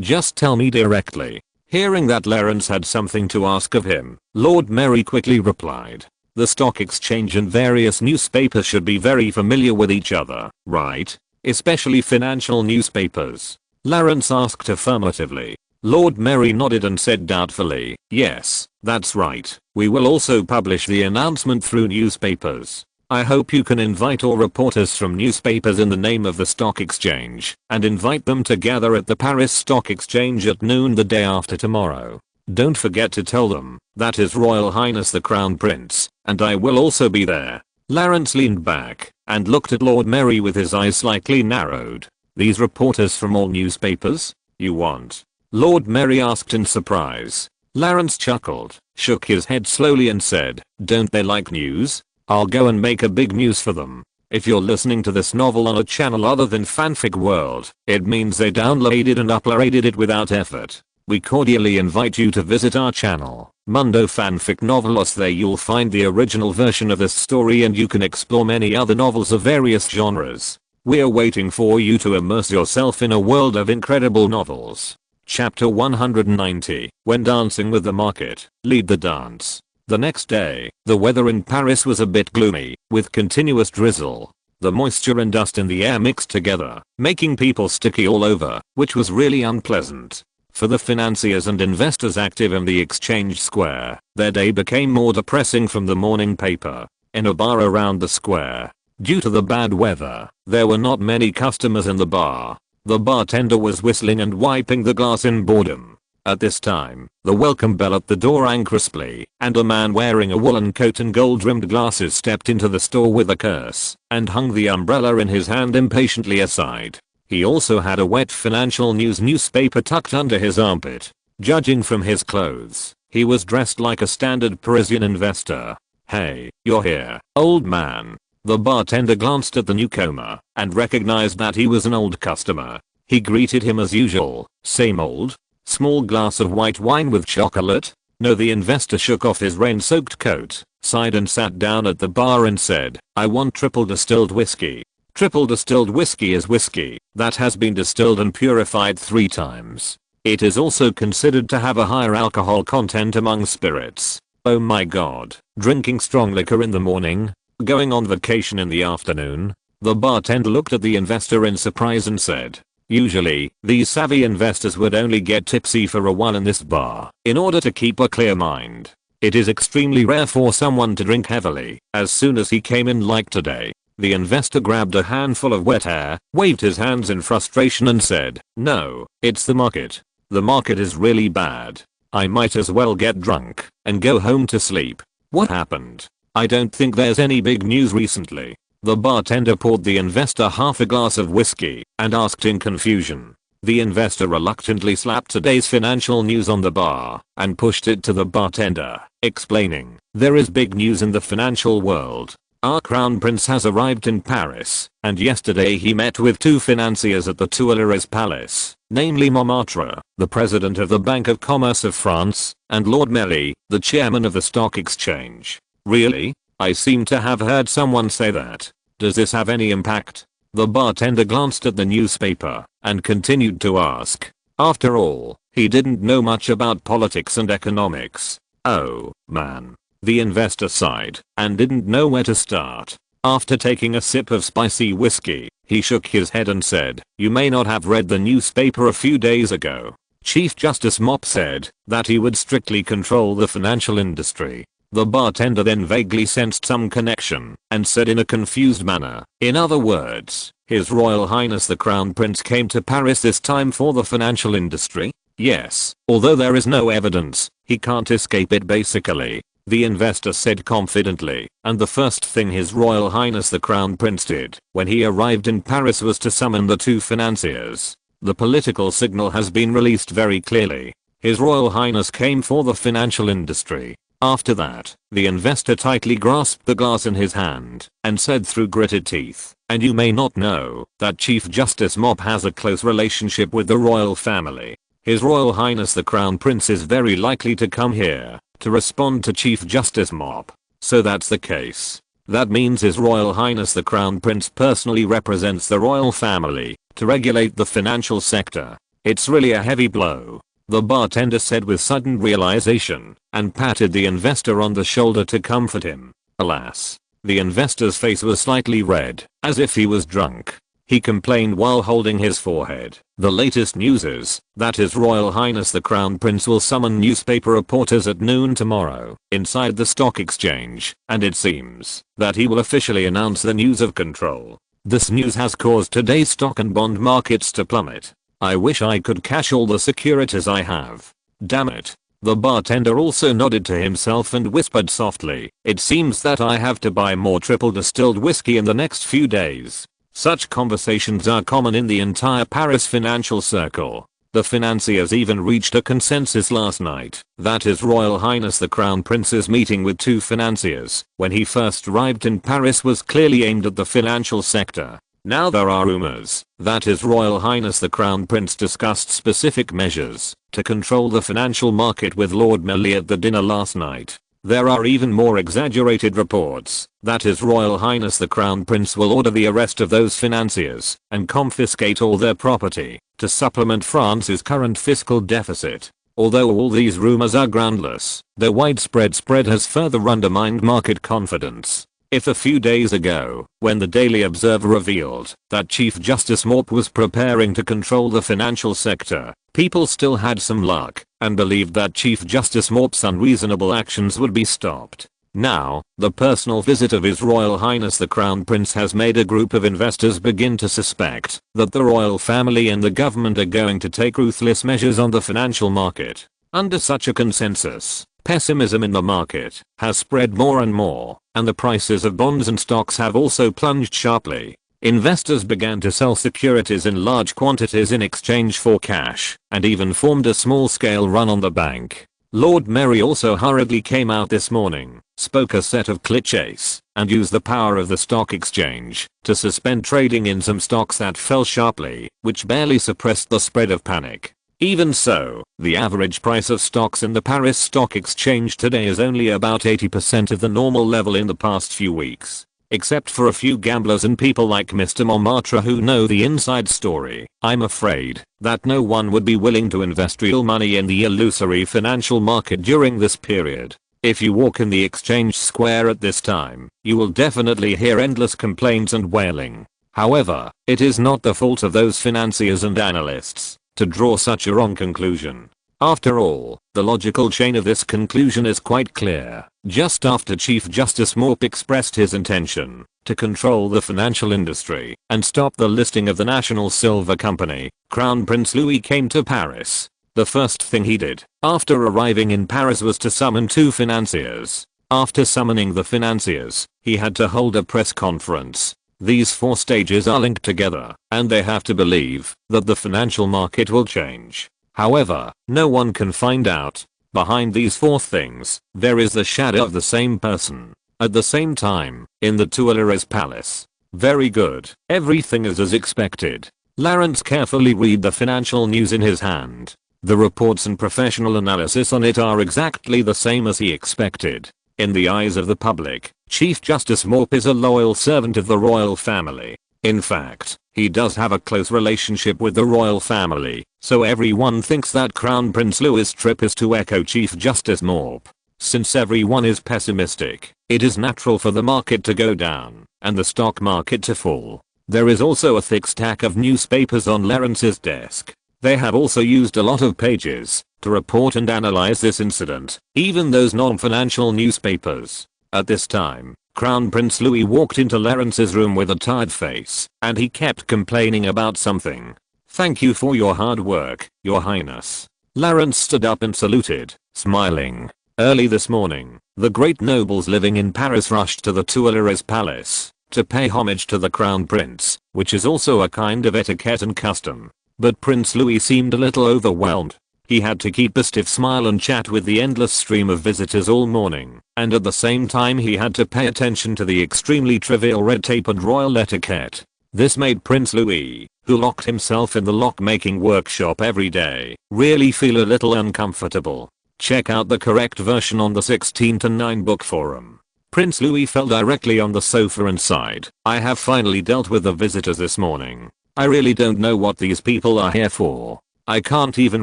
Just tell me directly. Hearing that Lawrence had something to ask of him, Lord Merry quickly replied. The stock exchange and various newspapers should be very familiar with each other, right? Especially financial newspapers. Lawrence asked affirmatively. Lord Merry nodded and said doubtfully, yes, that's right. We will also publish the announcement through newspapers. I hope you can invite all reporters from newspapers in the name of the stock exchange and invite them to gather at the Paris Stock Exchange at noon the day after tomorrow. Don't forget to tell them that His Royal Highness the Crown Prince and I will also be there. Lawrence leaned back and looked at Lord Merry with his eyes slightly narrowed. These reporters from all newspapers? You want? Lord Merry asked in surprise. Lawrence chuckled, shook his head slowly and said, don't they like news? I'll go and make a big news for them. If you're listening to this novel on a channel other than Fanfic World, it means they downloaded and uploaded it without effort. We cordially invite you to visit our channel, Mundo Fanfic Novelos. There you'll find the original version of this story and you can explore many other novels of various genres. We're waiting for you to immerse yourself in a world of incredible novels. Chapter 190, When Dancing with the Market, Lead the Dance. The next day, the weather in Paris was a bit gloomy, with continuous drizzle. The moisture and dust in the air mixed together, making people sticky all over, which was really unpleasant. For the financiers and investors active in the exchange square, their day became more depressing from the morning paper. In a bar around the square, due to the bad weather, there were not many customers in the bar. The bartender was whistling and wiping the glass in boredom. At this time, the welcome bell at the door rang crisply, and a man wearing a woolen coat and gold-rimmed glasses stepped into the store with a curse, and hung the umbrella in his hand impatiently aside. He also had a wet financial news newspaper tucked under his armpit. Judging from his clothes, he was dressed like a standard Parisian investor. Hey, you're here, old man. The bartender glanced at the newcomer, and recognized that he was an old customer. He greeted him as usual, same old. Small glass of white wine with chocolate? No, the investor shook off his rain-soaked coat, sighed and sat down at the bar and said, I want triple distilled whiskey. Triple distilled whiskey is whiskey that has been distilled and purified 3 times. It is also considered to have a higher alcohol content among spirits. Oh my god, drinking strong liquor in the morning? Going on vacation in the afternoon? The bartender looked at the investor in surprise and said, usually, these savvy investors would only get tipsy for a while in this bar, in order to keep a clear mind. It is extremely rare for someone to drink heavily, as soon as he came in like today. The investor grabbed a handful of wet hair, waved his hands in frustration and said, no, it's the market. The market is really bad. I might as well get drunk, and go home to sleep. What happened? I don't think there's any big news recently. The bartender poured the investor half a glass of whiskey and asked in confusion. The investor reluctantly slapped today's financial news on the bar and pushed it to the bartender, explaining, there is big news in the financial world. Our crown prince has arrived in Paris, and yesterday he met with 2 financiers at the Tuileries Palace, namely Montmartre, the president of the Bank of Commerce of France, and Lord Merry, the chairman of the stock exchange. Really? I seem to have heard someone say that. Does this have any impact? The bartender glanced at the newspaper and continued to ask. After all, he didn't know much about politics and economics. Oh, man. The investor sighed and didn't know where to start. After taking a sip of spicy whiskey, he shook his head and said, you may not have read the newspaper a few days ago. Chief Justice Mop said that he would strictly control the financial industry. The bartender then vaguely sensed some connection and said in a confused manner, in other words, His Royal Highness the Crown Prince came to Paris this time for the financial industry? Yes, although there is no evidence, he can't escape it basically. The investor said confidently, and the first thing His Royal Highness the Crown Prince did when he arrived in Paris was to summon the 2 financiers. The political signal has been released very clearly. His Royal Highness came for the financial industry. After that, the investor tightly grasped the glass in his hand and said through gritted teeth, and you may not know that Chief Justice Mop has a close relationship with the royal family. His Royal Highness the Crown Prince is very likely to come here to respond to Chief Justice Mop. So that's the case. That means His Royal Highness the Crown Prince personally represents the royal family to regulate the financial sector. It's really a heavy blow, the bartender said with sudden realization, and patted the investor on the shoulder to comfort him. Alas, the investor's face was slightly red, as if he was drunk. He complained while holding his forehead. The latest news is that His Royal Highness the Crown Prince will summon newspaper reporters at noon tomorrow inside the stock exchange, and it seems that he will officially announce the news of control. This news has caused today's stock and bond markets to plummet. I wish I could cash all the securities I have. Damn it. The bartender also nodded to himself and whispered softly, "It seems that I have to buy more triple distilled whiskey in the next few days." Such conversations are common in the entire Paris financial circle. The financiers even reached a consensus last night that His Royal Highness the Crown Prince's meeting with two financiers when he first arrived in Paris was clearly aimed at the financial sector. Now there are rumors that His Royal Highness the Crown Prince discussed specific measures to control the financial market with Lord Melly at the dinner last night. There are even more exaggerated reports that His Royal Highness the Crown Prince will order the arrest of those financiers and confiscate all their property to supplement France's current fiscal deficit. Although all these rumors are groundless, the widespread spread has further undermined market confidence. If a few days ago, when the Daily Observer revealed that Chief Justice Mop was preparing to control the financial sector, people still had some luck and believed that Chief Justice Mop's unreasonable actions would be stopped. Now, the personal visit of His Royal Highness the Crown Prince has made a group of investors begin to suspect that the royal family and the government are going to take ruthless measures on the financial market. Under such a consensus, pessimism in the market has spread more and more, and the prices of bonds and stocks have also plunged sharply. Investors began to sell securities in large quantities in exchange for cash, and even formed a small-scale run on the bank. Lord Merry also hurriedly came out this morning, spoke a set of clichés, and used the power of the stock exchange to suspend trading in some stocks that fell sharply, which barely suppressed the spread of panic. Even so, the average price of stocks in the Paris Stock Exchange today is only about 80% of the normal level in the past few weeks. Except for a few gamblers and people like Mr. Montmartre who know the inside story, I'm afraid that no one would be willing to invest real money in the illusory financial market during this period. If you walk in the exchange square at this time, you will definitely hear endless complaints and wailing. However, it is not the fault of those financiers and analysts to draw such a wrong conclusion. After all, the logical chain of this conclusion is quite clear. Just after Chief Justice Mop expressed his intention to control the financial industry and stop the listing of the National Silver Company, Crown Prince Louis came to Paris. The first thing he did after arriving in Paris was to summon two financiers. After summoning the financiers, he had to hold a press conference. These four stages are linked together, and they have to believe that the financial market will change. However, no one can find out. Behind these four things, there is the shadow of the same person. At the same time, in the Tuileries Palace. Very good. Everything is as expected. Lawrence carefully read the financial news in his hand. The reports and professional analysis on it are exactly the same as he expected. In the eyes of the public, Chief Justice Mop is a loyal servant of the royal family. In fact, he does have a close relationship with the royal family, so everyone thinks that Crown Prince Louis' trip is to echo Chief Justice Mop. Since everyone is pessimistic, it is natural for the market to go down and the stock market to fall. There is also a thick stack of newspapers on Lawrence's desk. They have also used a lot of pages to report and analyze this incident, even those non-financial newspapers. At this time, Crown Prince Louis walked into Lawrence's room with a tired face, and he kept complaining about something. "Thank you for your hard work, Your Highness." Lawrence stood up and saluted, smiling. Early this morning, the great nobles living in Paris rushed to the Tuileries Palace to pay homage to the Crown Prince, which is also a kind of etiquette and custom. But Prince Louis seemed a little overwhelmed. He had to keep a stiff smile and chat with the endless stream of visitors all morning, and at the same time he had to pay attention to the extremely trivial red tape and royal etiquette. This made Prince Louis, who locked himself in the lock-making workshop every day, really feel a little uncomfortable. Check out the correct version on the 16:9 book forum. Prince Louis fell directly on the sofa and sighed. I have finally dealt with the visitors this morning. I really don't know what these people are here for. I can't even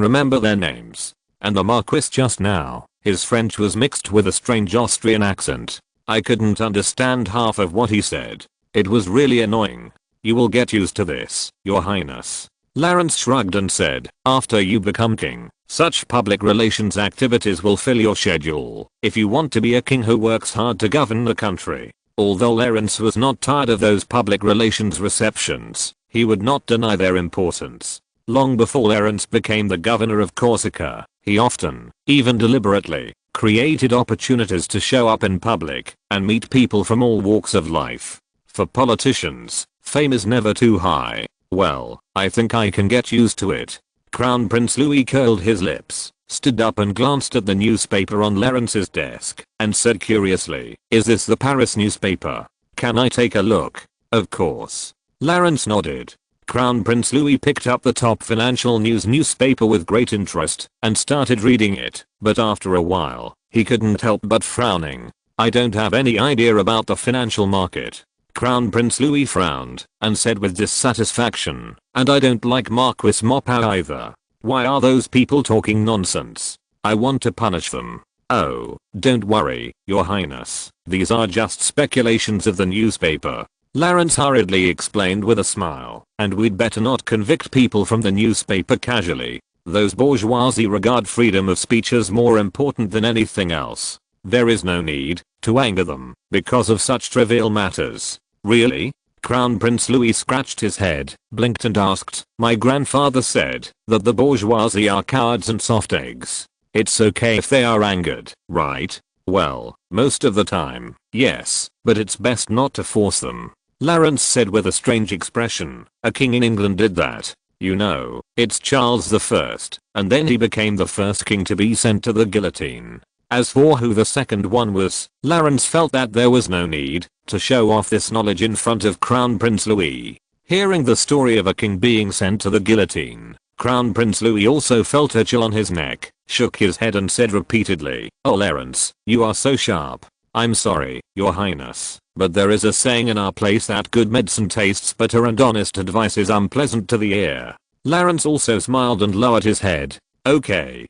remember their names. And the Marquis just now, his French was mixed with a strange Austrian accent. I couldn't understand half of what he said. It was really annoying. You will get used to this, Your Highness. Lawrence shrugged and said, after you become king, such public relations activities will fill your schedule if you want to be a king who works hard to govern the country. Although Lawrence was not tired of those public relations receptions, he would not deny their importance. Long before Lawrence became the governor of Corsica, he often, even deliberately, created opportunities to show up in public and meet people from all walks of life. For politicians, fame is never too high. Well, I think I can get used to it. Crown Prince Louis curled his lips, stood up and glanced at the newspaper on Lawrence's desk, and said curiously, is this the Paris newspaper? Can I take a look? Of course. Lawrence nodded. Crown Prince Louis picked up the top financial news newspaper with great interest and started reading it, but after a while, he couldn't help but frowning. I don't have any idea about the financial market. Crown Prince Louis frowned and said with dissatisfaction, and I don't like Marquis Mopau either. Why are those people talking nonsense? I want to punish them. Oh, don't worry, Your Highness. These are just speculations of the newspaper. Lawrence hurriedly explained with a smile, and we'd better not convict people from the newspaper casually. Those bourgeoisie regard freedom of speech as more important than anything else. There is no need to anger them because of such trivial matters. Really? Crown Prince Louis scratched his head, blinked and asked, my grandfather said that the bourgeoisie are cowards and soft eggs. It's okay if they are angered, right? Well, most of the time, yes, but it's best not to force them. Lawrence said with a strange expression, a king in England did that. You know, it's Charles I, and then he became the first king to be sent to the guillotine. As for who the second one was, Lawrence felt that there was no need to show off this knowledge in front of Crown Prince Louis. Hearing the story of a king being sent to the guillotine, Crown Prince Louis also felt a chill on his neck, shook his head and said repeatedly, oh Lawrence, you are so sharp. I'm sorry, Your Highness, but there is a saying in our place that good medicine tastes bitter and honest advice is unpleasant to the ear. Lawrence also smiled and lowered his head. Okay,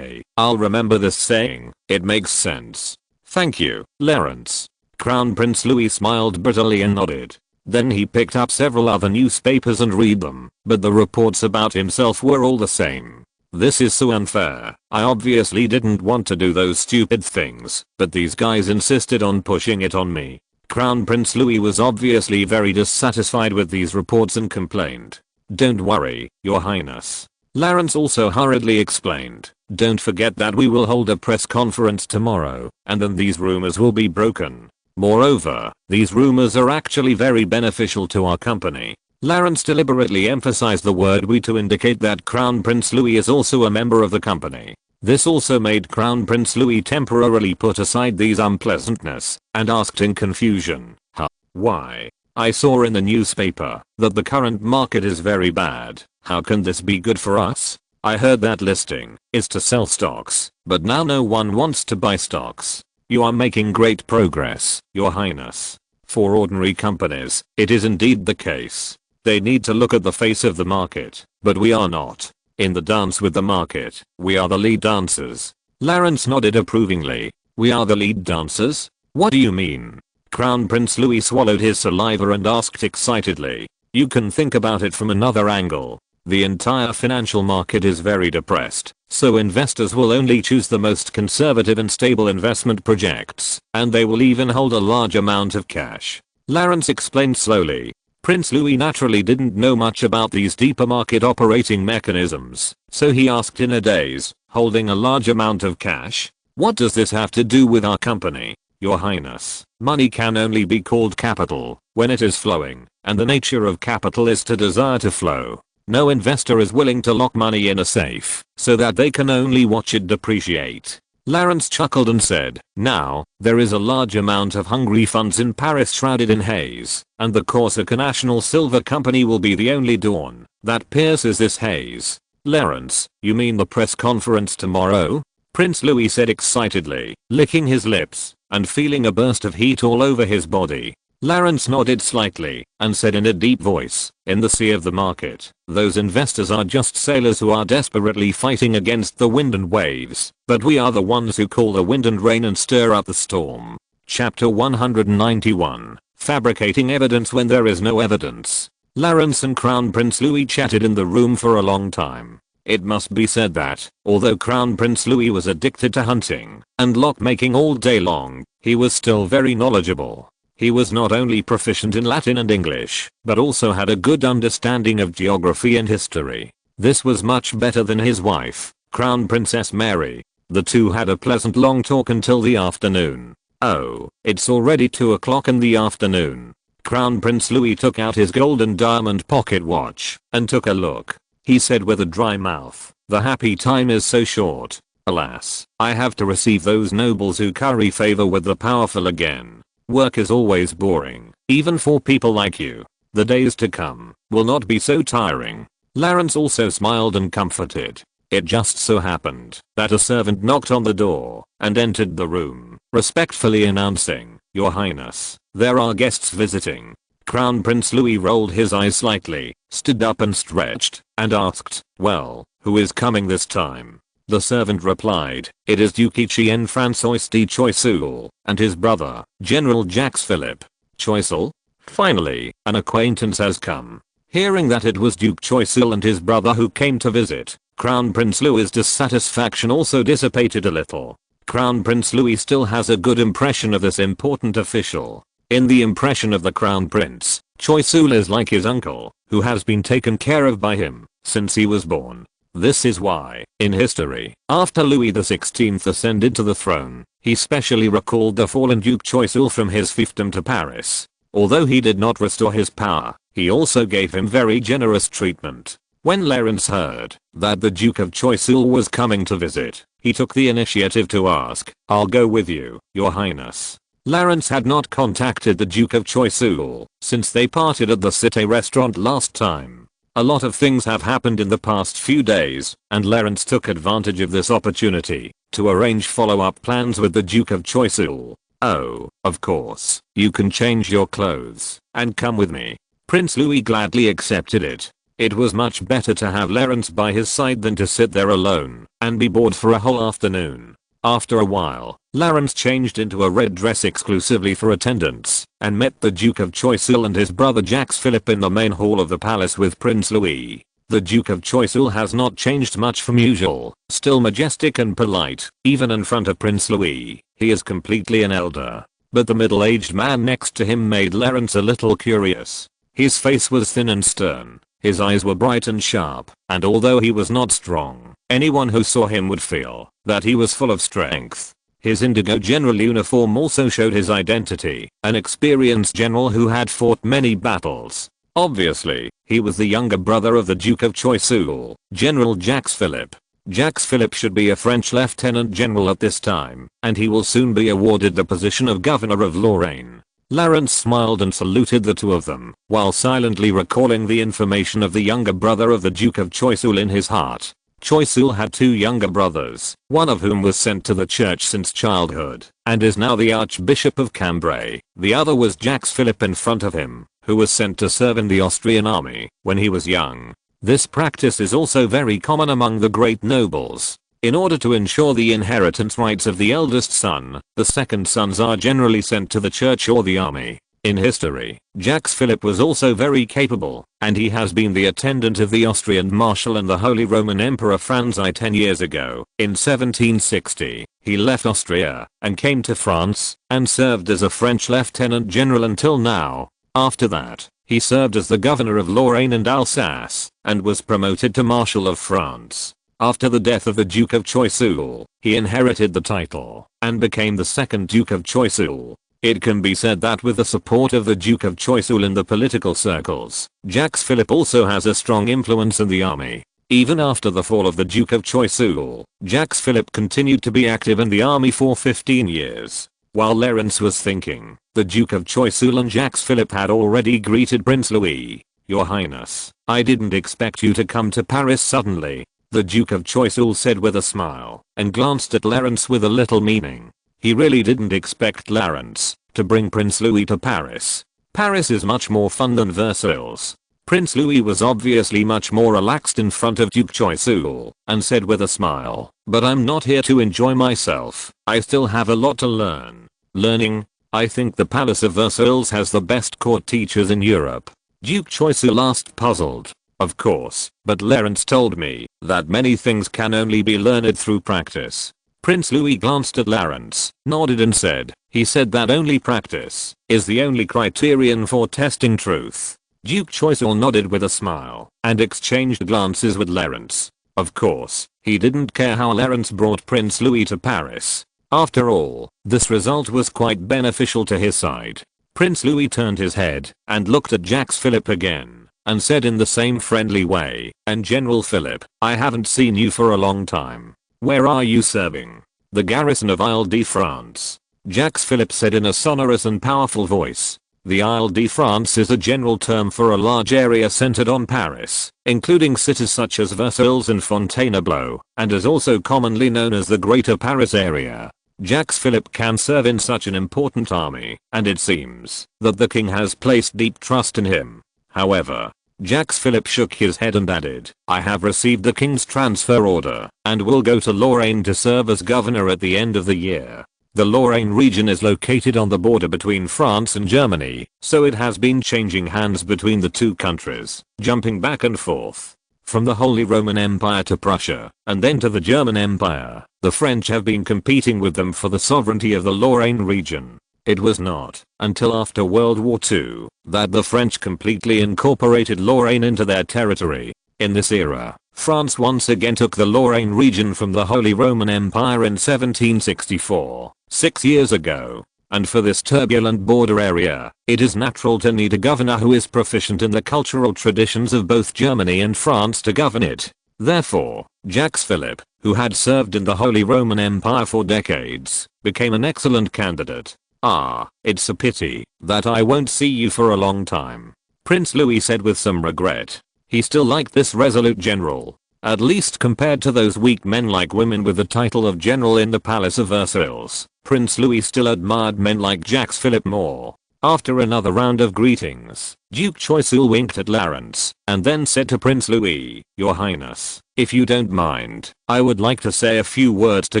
I'll remember this saying, it makes sense. Thank you, Lawrence. Crown Prince Louis smiled bitterly and nodded. Then he picked up several other newspapers and read them, but the reports about himself were all the same. This is so unfair. I obviously didn't want to do those stupid things, but these guys insisted on pushing it on me. Crown Prince Louis was obviously very dissatisfied with these reports and complained. Don't worry, Your Highness. Lawrence also hurriedly explained, don't forget that we will hold a press conference tomorrow, and then these rumors will be broken. Moreover, these rumors are actually very beneficial to our company. Lawrence deliberately emphasized the word we to indicate that Crown Prince Louis is also a member of the company. This also made Crown Prince Louis temporarily put aside these unpleasantness and asked in confusion, huh? Why? I saw in the newspaper that the current market is very bad. How can this be good for us? I heard that listing is to sell stocks, but now no one wants to buy stocks. You are making great progress, Your Highness. For ordinary companies, it is indeed the case. They need to look at the face of the market, but we are not. In the dance with the market, we are the lead dancers. Lawrence nodded approvingly. We are the lead dancers? What do you mean? Crown Prince Louis swallowed his saliva and asked excitedly. You can think about it from another angle. The entire financial market is very depressed, so investors will only choose the most conservative and stable investment projects, and they will even hold a large amount of cash. Lawrence explained slowly. Prince Louis naturally didn't know much about these deeper market operating mechanisms, so he asked in a daze, holding a large amount of cash? What does this have to do with our company? Your Highness, money can only be called capital when it is flowing, and the nature of capital is to desire to flow. No investor is willing to lock money in a safe so that they can only watch it depreciate. Lawrence chuckled and said, now, there is a large amount of hungry funds in Paris shrouded in haze, and the Corsica National Silver Company will be the only dawn that pierces this haze. Lawrence, you mean the press conference tomorrow? Prince Louis said excitedly, licking his lips and feeling a burst of heat all over his body. Lawrence nodded slightly and said in a deep voice, "In the sea of the market, those investors are just sailors who are desperately fighting against the wind and waves, but we are the ones who call the wind and rain and stir up the storm." Chapter 191. Fabricating evidence when there is no evidence. Lawrence and Crown Prince Louis chatted in the room for a long time. It must be said that, although Crown Prince Louis was addicted to hunting and lockmaking all day long, he was still very knowledgeable. He was not only proficient in Latin and English, but also had a good understanding of geography and history. This was much better than his wife, Crown Princess Mary. The two had a pleasant long talk until the afternoon. "Oh, it's already 2 o'clock in the afternoon." Crown Prince Louis took out his gold and diamond pocket watch and took a look. He said with a dry mouth, "The happy time is so short. Alas, I have to receive those nobles who curry favor with the powerful again. Work is always boring, even for people like you. The days to come will not be so tiring." Lawrence also smiled and comforted. It just so happened that a servant knocked on the door and entered the room, respectfully announcing, "Your Highness, there are guests visiting." Crown Prince Louis rolled his eyes slightly, stood up and stretched, and asked, "Well, who is coming this time?" The servant replied, "It is Duke Etienne Francois de Choiseul and his brother, General Jacques Philippe Choiseul." Finally, an acquaintance has come. Hearing that it was Duke Choiseul and his brother who came to visit, Crown Prince Louis' dissatisfaction also dissipated a little. Crown Prince Louis still has a good impression of this important official. In the impression of the Crown Prince, Choiseul is like his uncle, who has been taken care of by him since he was born. This is why, in history, after Louis XVI ascended to the throne, he specially recalled the fallen Duke Choiseul from his fiefdom to Paris. Although he did not restore his power, he also gave him very generous treatment. When Lawrence heard that the Duke of Choiseul was coming to visit, he took the initiative to ask, "I'll go with you, Your Highness." Lawrence had not contacted the Duke of Choiseul since they parted at the Cité restaurant last time. A lot of things have happened in the past few days, and Lawrence took advantage of this opportunity to arrange follow-up plans with the Duke of Choiseul. "Oh, of course, you can change your clothes and come with me." Prince Louis gladly accepted it. It was much better to have Lawrence by his side than to sit there alone and be bored for a whole afternoon. After a while, Lawrence changed into a red dress exclusively for attendants and met the Duke of Choiseul and his brother Jacques Philippe in the main hall of the palace with Prince Louis. The Duke of Choiseul has not changed much from usual, still majestic and polite, even in front of Prince Louis. He is completely an elder. But the middle-aged man next to him made Lawrence a little curious. His face was thin and stern. His eyes were bright and sharp, and although he was not strong, anyone who saw him would feel that he was full of strength. His indigo general uniform also showed his identity, an experienced general who had fought many battles. Obviously, he was the younger brother of the Duke of Choiseul, General Jacques Philippe. Jacques Philippe should be a French lieutenant general at this time, and he will soon be awarded the position of governor of Lorraine. Lawrence smiled and saluted the two of them, while silently recalling the information of the younger brother of the Duke of Choiseul in his heart. Choiseul had two younger brothers, one of whom was sent to the church since childhood, and is now the Archbishop of Cambrai. The other was Jacques Philippe in front of him, who was sent to serve in the Austrian army when he was young. This practice is also very common among the great nobles. In order to ensure the inheritance rights of the eldest son, the second sons are generally sent to the church or the army. In history, Jacques Philippe was also very capable, and he has been the attendant of the Austrian Marshal and the Holy Roman Emperor Franz I 10 years ago. In 1760, he left Austria and came to France and served as a French lieutenant general until now. After that, he served as the governor of Lorraine and Alsace and was promoted to Marshal of France. After the death of the Duke of Choiseul, he inherited the title and became the second Duke of Choiseul. It can be said that with the support of the Duke of Choiseul in the political circles, Jacques Philippe also has a strong influence in the army. Even after the fall of the Duke of Choiseul, Jacques Philippe continued to be active in the army for 15 years. While Lawrence was thinking, the Duke of Choiseul and Jacques Philippe had already greeted Prince Louis. "Your Highness, I didn't expect you to come to Paris suddenly." the Duke of Choiseul said with a smile, and glanced at Clarence with a little meaning. He really didn't expect Clarence to bring Prince Louis to Paris. Paris is much more fun than Versailles. Prince Louis was obviously much more relaxed in front of Duke Choiseul, and said with a smile, "But I'm not here to enjoy myself. I still have a lot to learn." Learning? I think the Palace of Versailles has the best court teachers in Europe. Duke Choiseul asked, puzzled. Of course, but Clarence told me that many things can only be learned through practice. Prince Louis glanced at Clarence, nodded and said, "He said that only practice is the only criterion for testing truth." Duke Choiseul nodded with a smile and exchanged glances with Clarence. Of course, he didn't care how Clarence brought Prince Louis to Paris. After all, this result was quite beneficial to his side. Prince Louis turned his head and looked at Jacques Philippe again and said in the same friendly way, "And General Philippe, I haven't seen you for a long time. Where are you serving?" "The garrison of Ile-de-France," Jacques Philippe said in a sonorous and powerful voice. The Ile-de-France is a general term for a large area centered on Paris, including cities such as Versailles and Fontainebleau, and is also commonly known as the Greater Paris area. Jacques Philippe can serve in such an important army, and it seems that the king has placed deep trust in him. However, Jacques Philippe shook his head and added, "I have received the king's transfer order, and will go to Lorraine to serve as governor at the end of the year." The Lorraine region is located on the border between France and Germany, so it has been changing hands between the two countries, jumping back and forth. From the Holy Roman Empire to Prussia, and then to the German Empire, the French have been competing with them for the sovereignty of the Lorraine region. It was not until after World War II that the French completely incorporated Lorraine into their territory. In this era, France once again took the Lorraine region from the Holy Roman Empire in 1764, 6 years ago. And for this turbulent border area, it is natural to need a governor who is proficient in the cultural traditions of both Germany and France to govern it. Therefore, Jacques Philippe, who had served in the Holy Roman Empire for decades, became an excellent candidate. "Ah, it's a pity that I won't see you for a long time," Prince Louis said with some regret. He still liked this resolute general, at least compared to those weak men like women with the title of general in the Palace of Versailles. Prince Louis still admired men like Jacques Philippe more. After another round of greetings, Duke Choiseul winked at Clarence and then said to Prince Louis, "Your Highness, if you don't mind, I would like to say a few words to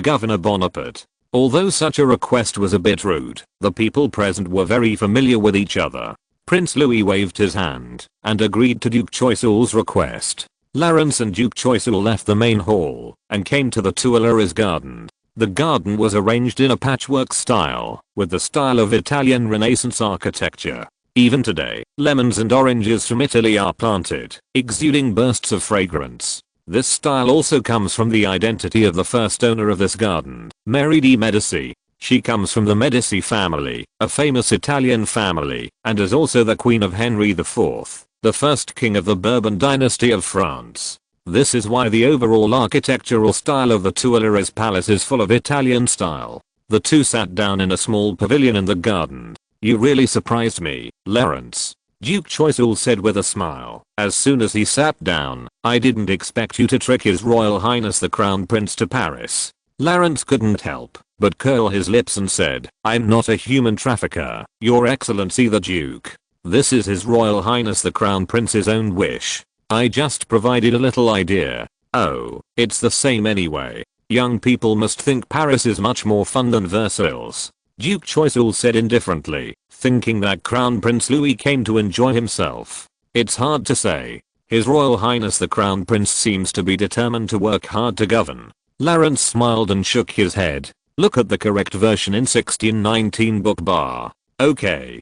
Governor Bonaparte." Although such a request was a bit rude, the people present were very familiar with each other. Prince Louis waved his hand and agreed to Duke Choiseul's request. Clarence and Duke Choiseul left the main hall and came to the Tuileries garden. The garden was arranged in a patchwork style, with the style of Italian Renaissance architecture. Even today, lemons and oranges from Italy are planted, exuding bursts of fragrance. This style also comes from the identity of the first owner of this garden, Mary de Medici. She comes from the Medici family, a famous Italian family, and is also the queen of Henry IV, the first king of the Bourbon dynasty of France. This is why the overall architectural style of the Tuileries Palace is full of Italian style. The two sat down in a small pavilion in the garden. "You really surprised me, Clarence," Duke Choiseul said with a smile. As soon as he sat down, "I didn't expect you to trick His Royal Highness the Crown Prince to Paris." Clarence couldn't help but curl his lips and said, "I'm not a human trafficker, Your Excellency the Duke. This is His Royal Highness the Crown Prince's own wish. I just provided a little idea." "Oh, it's the same anyway. Young people must think Paris is much more fun than Versailles," Duke Choiseul said indifferently, thinking that Crown Prince Louis came to enjoy himself. "It's hard to say. His Royal Highness the Crown Prince seems to be determined to work hard to govern." Clarence smiled and shook his head. "Look at the correct version in 1619 book bar. Okay,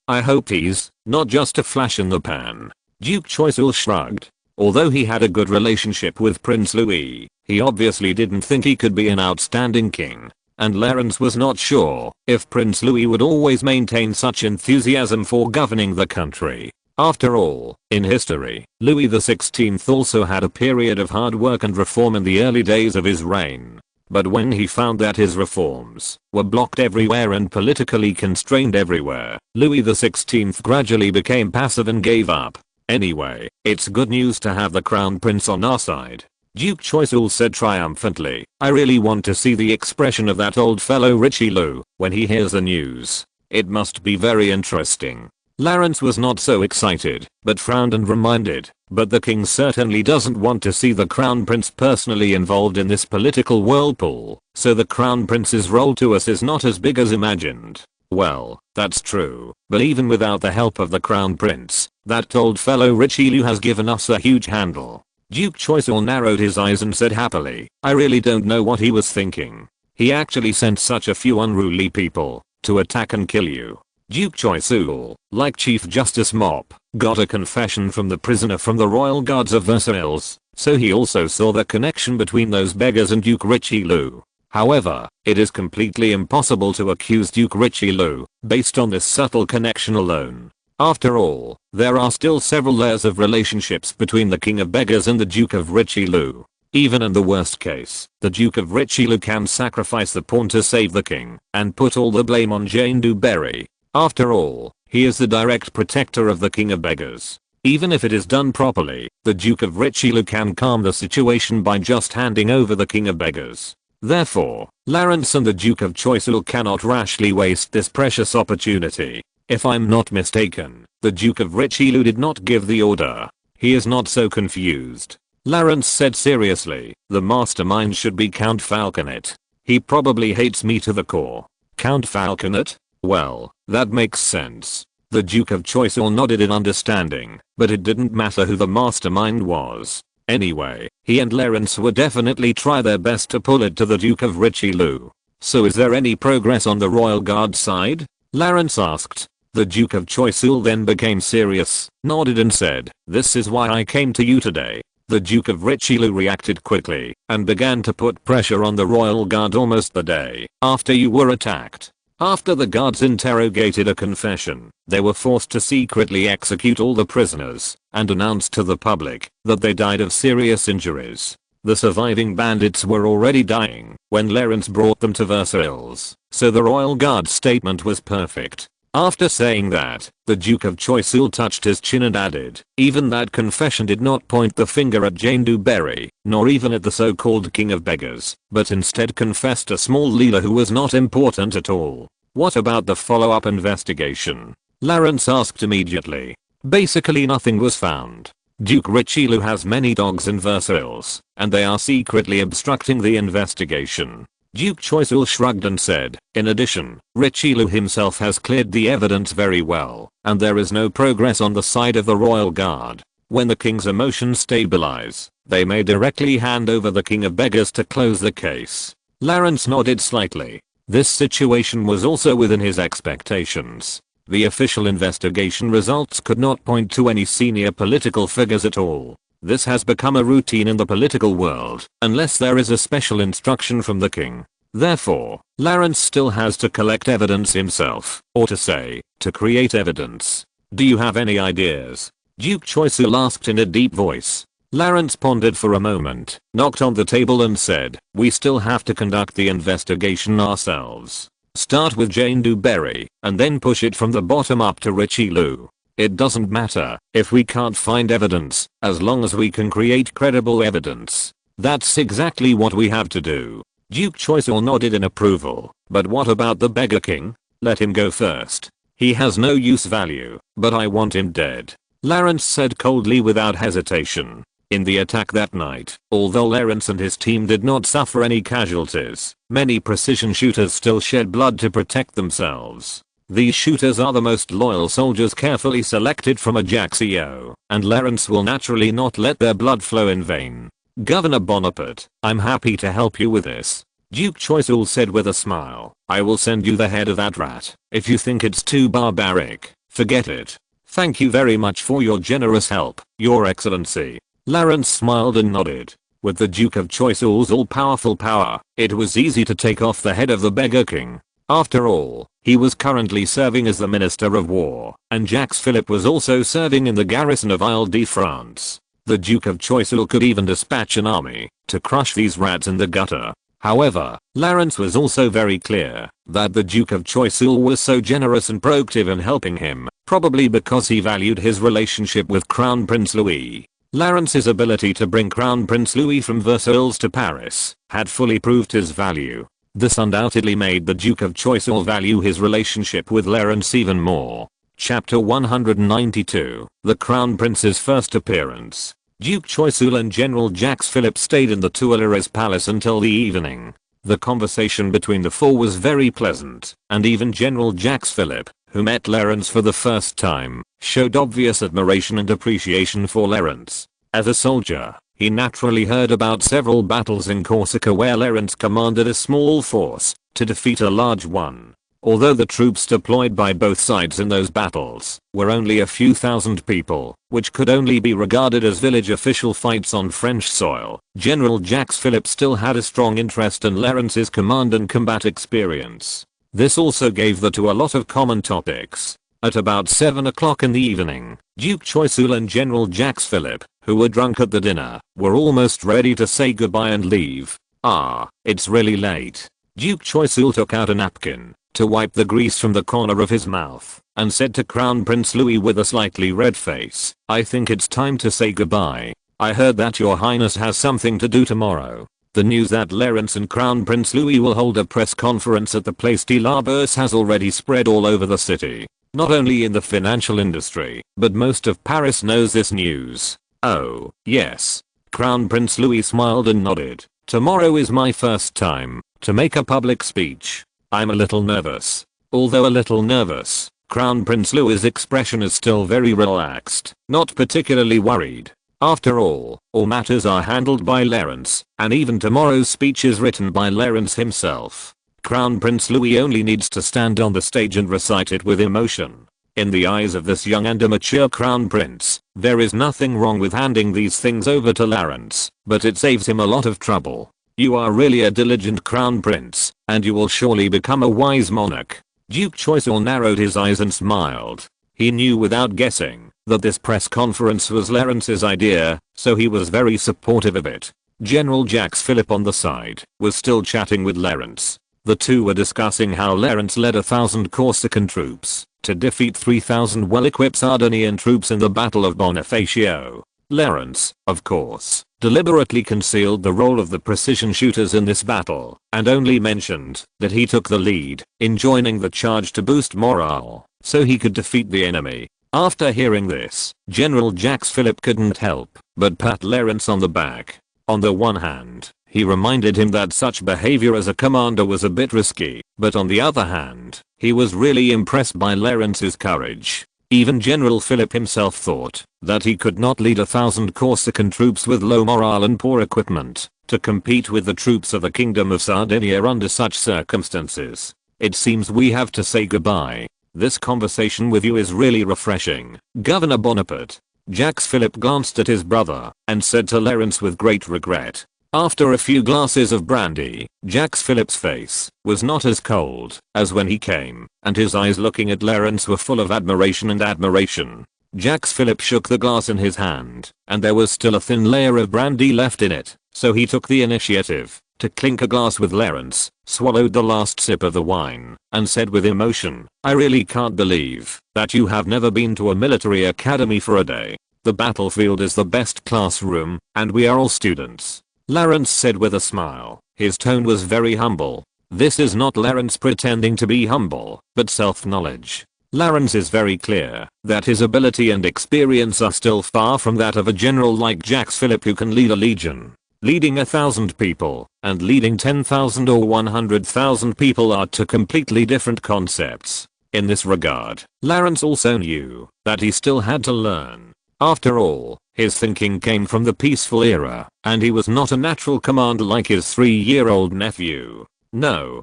I hope he's not just a flash in the pan." Duke Choiseul shrugged. Although he had a good relationship with Prince Louis, he obviously didn't think he could be an outstanding king. And Clarence was not sure if Prince Louis would always maintain such enthusiasm for governing the country. After all, in history, Louis XVI also had a period of hard work and reform in the early days of his reign. But when he found that his reforms were blocked everywhere and politically constrained everywhere, Louis XVI gradually became passive and gave up. Anyway, it's good news to have the Crown Prince on our side. Duke Choiseul said triumphantly. I really want to see the expression of that old fellow Richelieu when he hears the news. It must be very interesting. Lawrence was not so excited, but frowned and reminded, but the king certainly doesn't want to see the crown prince personally involved in this political whirlpool, so the crown prince's role to us is not as big as imagined. Well, that's true, but even without the help of the crown prince, that old fellow Richelieu has given us a huge handle. Duke Choiseul narrowed his eyes and said happily, I really don't know what he was thinking. He actually sent such a few unruly people to attack and kill you. Duke Choiseul, like Chief Justice Mop, got a confession from the prisoner from the Royal Guards of Versailles, so he also saw the connection between those beggars and Duke Richelieu. However, it is completely impossible to accuse Duke Richelieu based on this subtle connection alone. After all, there are still several layers of relationships between the King of Beggars and the Duke of Richelieu. Even in the worst case, the Duke of Richelieu can sacrifice the pawn to save the king and put all the blame on Jane du Barry. After all, he is the direct protector of the King of Beggars. Even if it is done properly, the Duke of Richelieu can calm the situation by just handing over the King of Beggars. Therefore, Lawrence and the Duke of Choiseul cannot rashly waste this precious opportunity. If I'm not mistaken, the Duke of Richelieu did not give the order. He is not so confused. Lawrence said seriously, the mastermind should be Count Falconet. He probably hates me to the core. Count Falconet? Well, that makes sense. The Duke of Choiseul nodded in understanding, but it didn't matter who the mastermind was. Anyway, he and Lawrence would definitely try their best to pull it to the Duke of Richelieu. So is there any progress on the Royal Guard side? Lawrence asked. The Duke of Choiseul then became serious, nodded and said, this is why I came to you today. The Duke of Richelieu reacted quickly and began to put pressure on the Royal Guard almost the day after you were attacked. After the guards interrogated a confession, they were forced to secretly execute all the prisoners and announced to the public that they died of serious injuries. The surviving bandits were already dying when Lawrence brought them to Versailles, so the Royal Guard's statement was perfect. After saying that, the Duke of Choiseul touched his chin and added, even that confession did not point the finger at Jane du Barry, nor even at the so-called King of Beggars, but instead confessed a small leader who was not important at all. What about the follow-up investigation? Lawrence asked immediately. Basically nothing was found. Duke Richelieu has many dogs in Versailles, and they are secretly obstructing the investigation. Duke Choiseul shrugged and said, in addition, Richelieu himself has cleared the evidence very well, and there is no progress on the side of the Royal Guard. When the king's emotions stabilize, they may directly hand over the King of Beggars to close the case. Lawrence nodded slightly. This situation was also within his expectations. The official investigation results could not point to any senior political figures at all. This has become a routine in the political world, unless there is a special instruction from the king. Therefore, Lawrence still has to collect evidence himself, or to create evidence. Do you have any ideas? Duke Choiseul asked in a deep voice. Lawrence pondered for a moment, knocked on the table and said, we still have to conduct the investigation ourselves. Start with Jane du Barry, and then push it from the bottom up to Richelieu. It doesn't matter if we can't find evidence, as long as we can create credible evidence. That's exactly what we have to do. Duke Choiseul nodded in approval. But what about the beggar king? Let him go first. He has no use value, but I want him dead. Lawrence said coldly without hesitation. In the attack that night, although Lawrence and his team did not suffer any casualties, many precision shooters still shed blood to protect themselves. These shooters are the most loyal soldiers carefully selected from Ajaccio, and Lawrence will naturally not let their blood flow in vain. Governor Bonaparte, I'm happy to help you with this. Duke Choiseul said with a smile. I will send you the head of that rat. If you think it's too barbaric, forget it. Thank you very much for your generous help, Your Excellency. Lawrence smiled and nodded. With the Duke of Choiseul's all-powerful power, it was easy to take off the head of the beggar king. After all, he was currently serving as the Minister of War, and Jacques Philippe was also serving in the garrison of Ile-de-France. The Duke of Choiseul could even dispatch an army to crush these rats in the gutter. However, Lawrence was also very clear that the Duke of Choiseul was so generous and proactive in helping him, probably because he valued his relationship with Crown Prince Louis. Clarence's ability to bring Crown Prince Louis from Versailles to Paris had fully proved his value. This undoubtedly made the Duke of Choiseul value his relationship with Clarence even more. Chapter 192, The Crown Prince's First Appearance. Duke Choiseul and General Jacques Philippe stayed in the Tuileries Palace until the evening. The conversation between the four was very pleasant, and even General Jacques Philippe, who met Clarence for the first time, showed obvious admiration and appreciation for Clarence. As a soldier, he naturally heard about several battles in Corsica where Clarence commanded a small force to defeat a large one. Although the troops deployed by both sides in those battles were only a few thousand people, which could only be regarded as village official fights on French soil, General Jacques Philippe still had a strong interest in Clarence's command and combat experience. This also gave the two a lot of common topics. At about 7 o'clock in the evening, Duke Choiseul and General Jacques Philippe, who were drunk at the dinner, were almost ready to say goodbye and leave. "Ah, it's really late." Duke Choiseul took out a napkin to wipe the grease from the corner of his mouth, and said to Crown Prince Louis with a slightly red face, "I think it's time to say goodbye. I heard that your highness has something to do tomorrow." The news that Clarence and Crown Prince Louis will hold a press conference at the Place de la Bourse has already spread all over the city. Not only in the financial industry, but most of Paris knows this news. "Oh, yes." Crown Prince Louis smiled and nodded. "Tomorrow is my first time to make a public speech. I'm a little nervous." Although a little nervous, Crown Prince Louis's expression is still very relaxed, not particularly worried. After all matters are handled by Clarence, and even tomorrow's speech is written by Clarence himself. Crown Prince Louis only needs to stand on the stage and recite it with emotion. In the eyes of this young and immature Crown Prince, there is nothing wrong with handing these things over to Clarence, but it saves him a lot of trouble. "You are really a diligent Crown Prince, and you will surely become a wise monarch." Duke Choiseul narrowed his eyes and smiled. He knew without guessing that this press conference was Clarence's idea, so he was very supportive of it. General Jacques Philippe on the side was still chatting with Clarence. The two were discussing how Clarence led 1,000 Corsican troops to defeat 3,000 well-equipped Sardinian troops in the Battle of Bonifacio. Clarence, of course, deliberately concealed the role of the precision shooters in this battle, and only mentioned that he took the lead in joining the charge to boost morale, so he could defeat the enemy. After hearing this, General Jacques Philippe couldn't help but pat Clarence on the back. On the one hand, he reminded him that such behavior as a commander was a bit risky, but on the other hand, he was really impressed by Clarence's courage. Even General Philippe himself thought that he could not lead 1,000 Corsican troops with low morale and poor equipment to compete with the troops of the Kingdom of Sardinia under such circumstances. "It seems we have to say goodbye. This conversation with you is really refreshing, Governor Bonaparte." Jacques Philippe glanced at his brother and said to Clarence with great regret. After a few glasses of brandy, Jacques Philippe's face was not as cold as when he came, and his eyes looking at Clarence were full of admiration and admiration. Jacques Philippe shook the glass in his hand, and there was still a thin layer of brandy left in it, so he took the initiative to clink a glass with Clarence, swallowed the last sip of the wine, and said with emotion, "I really can't believe that you have never been to a military academy for a day. The battlefield is the best classroom, and we are all students." Clarence said with a smile. His tone was very humble. This is not Clarence pretending to be humble, but self-knowledge. Clarence is very clear that his ability and experience are still far from that of a general like Jacques Philippe who can lead a legion. Leading 1,000 people and leading 10,000 or 100,000 people are two completely different concepts. In this regard, Clarence also knew that he still had to learn. After all, his thinking came from the peaceful era, and he was not a natural commander like his 3-year-old nephew. No,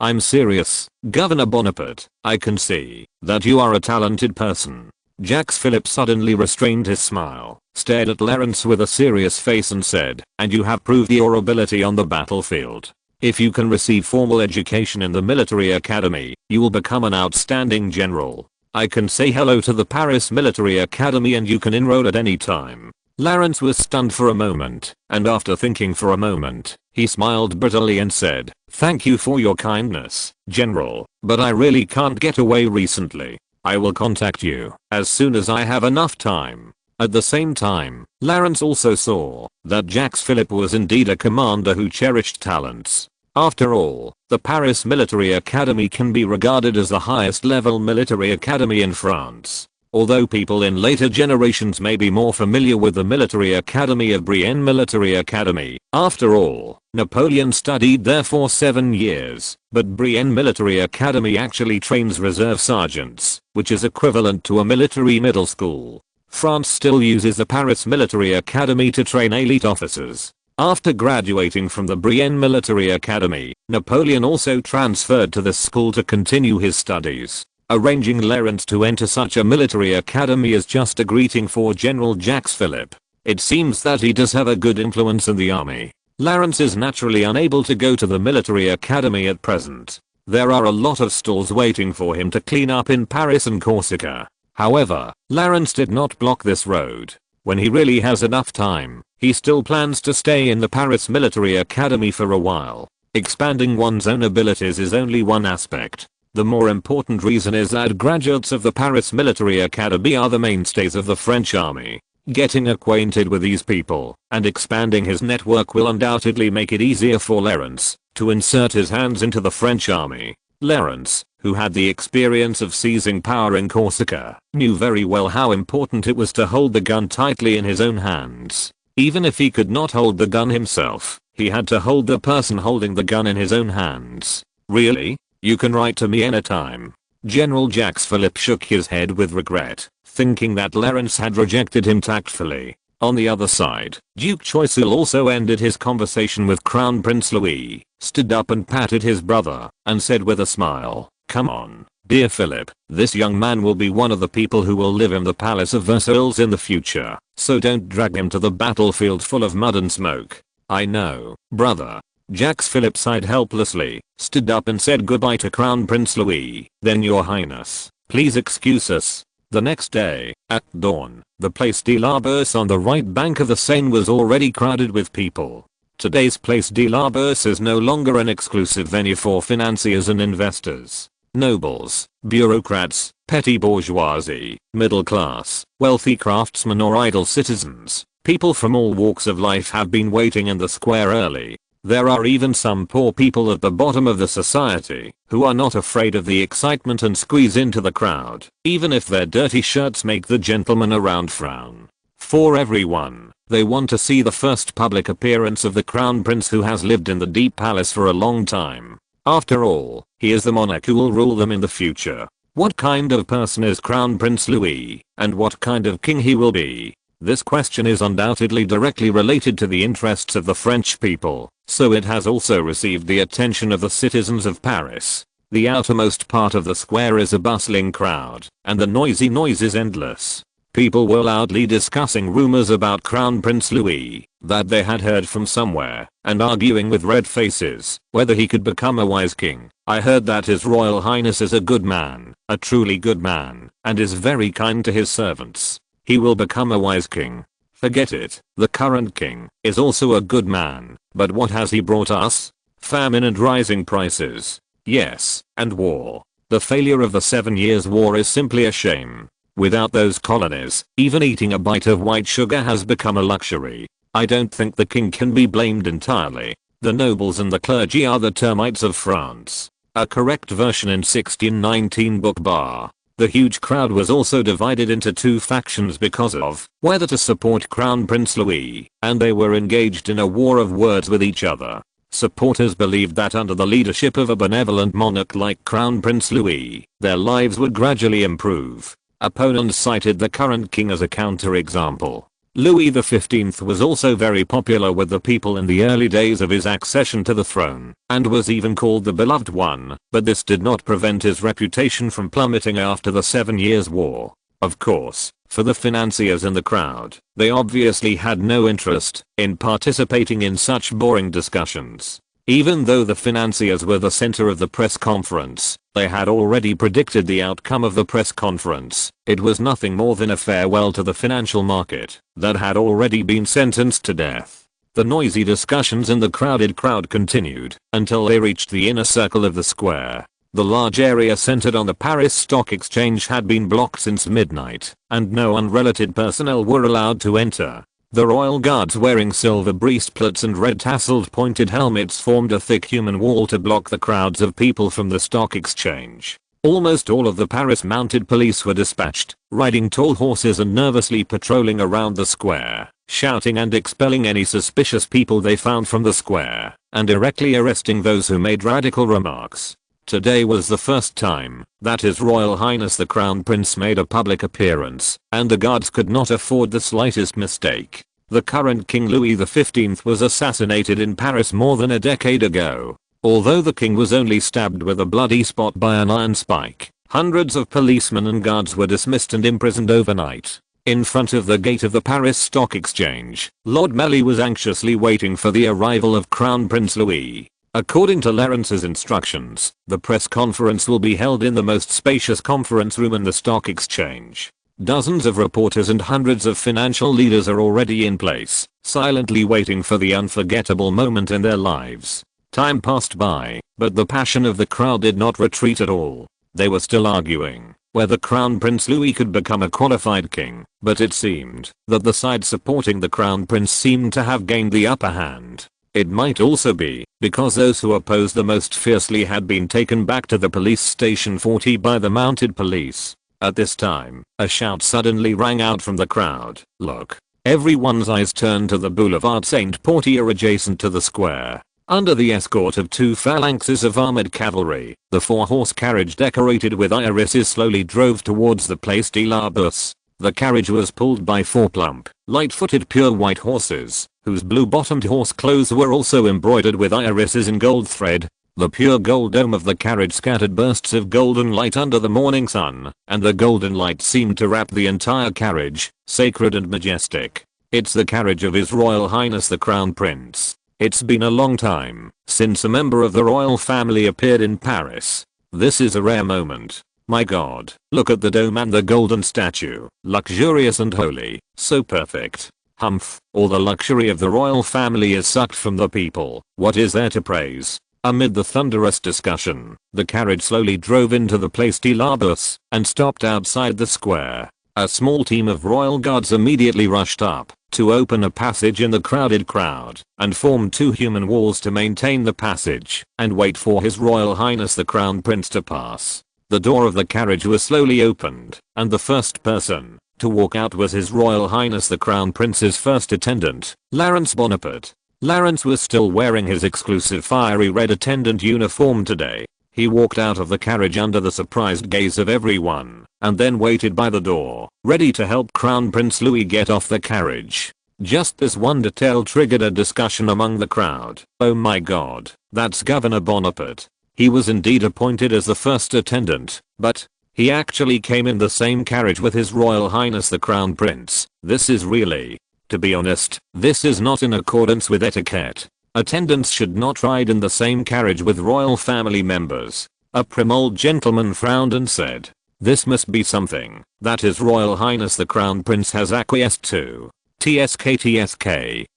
I'm serious, Governor Bonaparte. I can see that you are a talented person." Jacques Philippe suddenly restrained his smile, stared at Clarence with a serious face and said, "And you have proved your ability on the battlefield. If you can receive formal education in the military academy, you will become an outstanding general. I can say hello to the Paris Military Academy and you can enroll at any time." Clarence was stunned for a moment, and after thinking for a moment, he smiled bitterly and said, "Thank you for your kindness, General, but I really can't get away recently. I will contact you as soon as I have enough time." At the same time, Lawrence also saw that Jacques Philippe was indeed a commander who cherished talents. After all, the Paris Military Academy can be regarded as the highest level military academy in France. Although people in later generations may be more familiar with the Military Academy of Brienne Military Academy, after all, Napoleon studied there for 7 years, but Brienne Military Academy actually trains reserve sergeants, which is equivalent to a military middle school. France still uses the Paris Military Academy to train elite officers. After graduating from the Brienne Military Academy, Napoleon also transferred to this school to continue his studies. Arranging Lawrence to enter such a military academy is just a greeting for General Jacques Philippe. It seems that he does have a good influence in the army. Lawrence is naturally unable to go to the military academy at present. There are a lot of stalls waiting for him to clean up in Paris and Corsica. However, Lawrence did not block this road. When he really has enough time, he still plans to stay in the Paris Military Academy for a while. Expanding one's own abilities is only one aspect. The more important reason is that graduates of the Paris Military Academy are the mainstays of the French army. Getting acquainted with these people and expanding his network will undoubtedly make it easier for Lawrence to insert his hands into the French army. Lawrence, who had the experience of seizing power in Corsica, knew very well how important it was to hold the gun tightly in his own hands. Even if he could not hold the gun himself, he had to hold the person holding the gun in his own hands. Really? You can write to me anytime. General Jacques Philippe shook his head with regret, thinking that Lawrence had rejected him tactfully. On the other side, Duke Choiseul also ended his conversation with Crown Prince Louis, stood up and patted his brother, and said with a smile, "Come on, dear Philip, this young man will be one of the people who will live in the Palace of Versailles in the future, so don't drag him to the battlefield full of mud and smoke." "I know, brother." Jacques Philippe sighed helplessly, stood up and said goodbye to Crown Prince Louis. "Then your highness, please excuse us." The next day, at dawn, the Place de la Bourse on the right bank of the Seine was already crowded with people. Today's Place de la Bourse is no longer an exclusive venue for financiers and investors. Nobles, bureaucrats, petty bourgeoisie, middle class, wealthy craftsmen or idle citizens, people from all walks of life have been waiting in the square early. There are even some poor people at the bottom of the society who are not afraid of the excitement and squeeze into the crowd, even if their dirty shirts make the gentlemen around frown. For everyone, they want to see the first public appearance of the crown prince who has lived in the deep palace for a long time. After all, he is the monarch who will rule them in the future. What kind of person is Crown Prince Louis, and what kind of king he will be? This question is undoubtedly directly related to the interests of the French people, so it has also received the attention of the citizens of Paris. The outermost part of the square is a bustling crowd, and the noise is endless. People were loudly discussing rumors about Crown Prince Louis that they had heard from somewhere, and arguing with red faces whether he could become a wise king. "I heard that His Royal Highness is a good man, a truly good man, and is very kind to his servants. He will become a wise king." Forget it. The current king is also a good man, but what has he brought us? Famine and rising prices. Yes, and war. The failure of the 7 Years' War is simply a shame. Without those colonies, even eating a bite of white sugar has become a luxury. I don't think the king can be blamed entirely. The nobles and the clergy are the termites of France. A correct version in 1619 book bar. The huge crowd was also divided into two factions because of whether to support Crown Prince Louis, and they were engaged in a war of words with each other. Supporters believed that under the leadership of a benevolent monarch like Crown Prince Louis, their lives would gradually improve. Opponents cited the current king as a counterexample. Louis XV was also very popular with the people in the early days of his accession to the throne, and was even called the beloved one, but this did not prevent his reputation from plummeting after the 7 Years' War. Of course, for the financiers in the crowd, they obviously had no interest in participating in such boring discussions. Even though the financiers were the center of the press conference, they had already predicted the outcome of the press conference. It was nothing more than a farewell to the financial market that had already been sentenced to death. The noisy discussions in the crowded crowd continued until they reached the inner circle of the square. The large area centered on the Paris Stock Exchange had been blocked since midnight, and no unrelated personnel were allowed to enter. The royal guards wearing silver breastplates and red tasseled pointed helmets formed a thick human wall to block the crowds of people from the stock exchange. Almost all of the Paris mounted police were dispatched, riding tall horses and nervously patrolling around the square, shouting and expelling any suspicious people they found from the square, and directly arresting those who made radical remarks. Today was the first time that His Royal Highness the Crown Prince made a public appearance, and the guards could not afford the slightest mistake. The current King Louis XV was assassinated in Paris more than a decade ago. Although the king was only stabbed with a bloody spot by an iron spike, hundreds of policemen and guards were dismissed and imprisoned overnight. In front of the gate of the Paris Stock Exchange, Lord Melly was anxiously waiting for the arrival of Crown Prince Louis. According to Clarence's instructions, the press conference will be held in the most spacious conference room in the stock exchange. Dozens of reporters and hundreds of financial leaders are already in place, silently waiting for the unforgettable moment in their lives. Time passed by, but the passion of the crowd did not retreat at all. They were still arguing whether Crown Prince Louis could become a qualified king, but it seemed that the side supporting the Crown Prince seemed to have gained the upper hand. It might also be because those who opposed the most fiercely had been taken back to the police station 40 by the mounted police. At this time, a shout suddenly rang out from the crowd. Look! Everyone's eyes turned to the Boulevard Saint-Portier adjacent to the square. Under the escort of 2 phalanxes of armored cavalry, the 4-horse carriage decorated with irises slowly drove towards the Place de la Bourse. The carriage was pulled by 4 plump, light-footed pure white horses, whose blue-bottomed horse clothes were also embroidered with irises in gold thread. The pure gold dome of the carriage scattered bursts of golden light under the morning sun, and the golden light seemed to wrap the entire carriage, sacred and majestic. It's the carriage of His Royal Highness the Crown Prince. It's been a long time since a member of the royal family appeared in Paris. This is a rare moment. My god, look at the dome and the golden statue, luxurious and holy, so perfect. Humph, all the luxury of the royal family is sucked from the people. What is there to praise? Amid the thunderous discussion, the carriage slowly drove into the Place de la Bourse and stopped outside the square. A small team of royal guards immediately rushed up to open a passage in the crowded crowd and formed 2 human walls to maintain the passage and wait for His Royal Highness the Crown Prince to pass. The door of the carriage was slowly opened, and the first person to walk out was His Royal Highness the Crown Prince's first attendant, Napoleon Bonaparte. Napoleon was still wearing his exclusive fiery red attendant uniform today. He walked out of the carriage under the surprised gaze of everyone, and then waited by the door, ready to help Crown Prince Louis get off the carriage. Just this one detail triggered a discussion among the crowd. Oh my god, that's Governor Bonaparte. He was indeed appointed as the first attendant, but he actually came in the same carriage with His Royal Highness the Crown Prince. This is really, to be honest, this is not in accordance with etiquette. Attendants should not ride in the same carriage with royal family members. A prim old gentleman frowned and said, this must be something that His Royal Highness the Crown Prince has acquiesced to. TSK.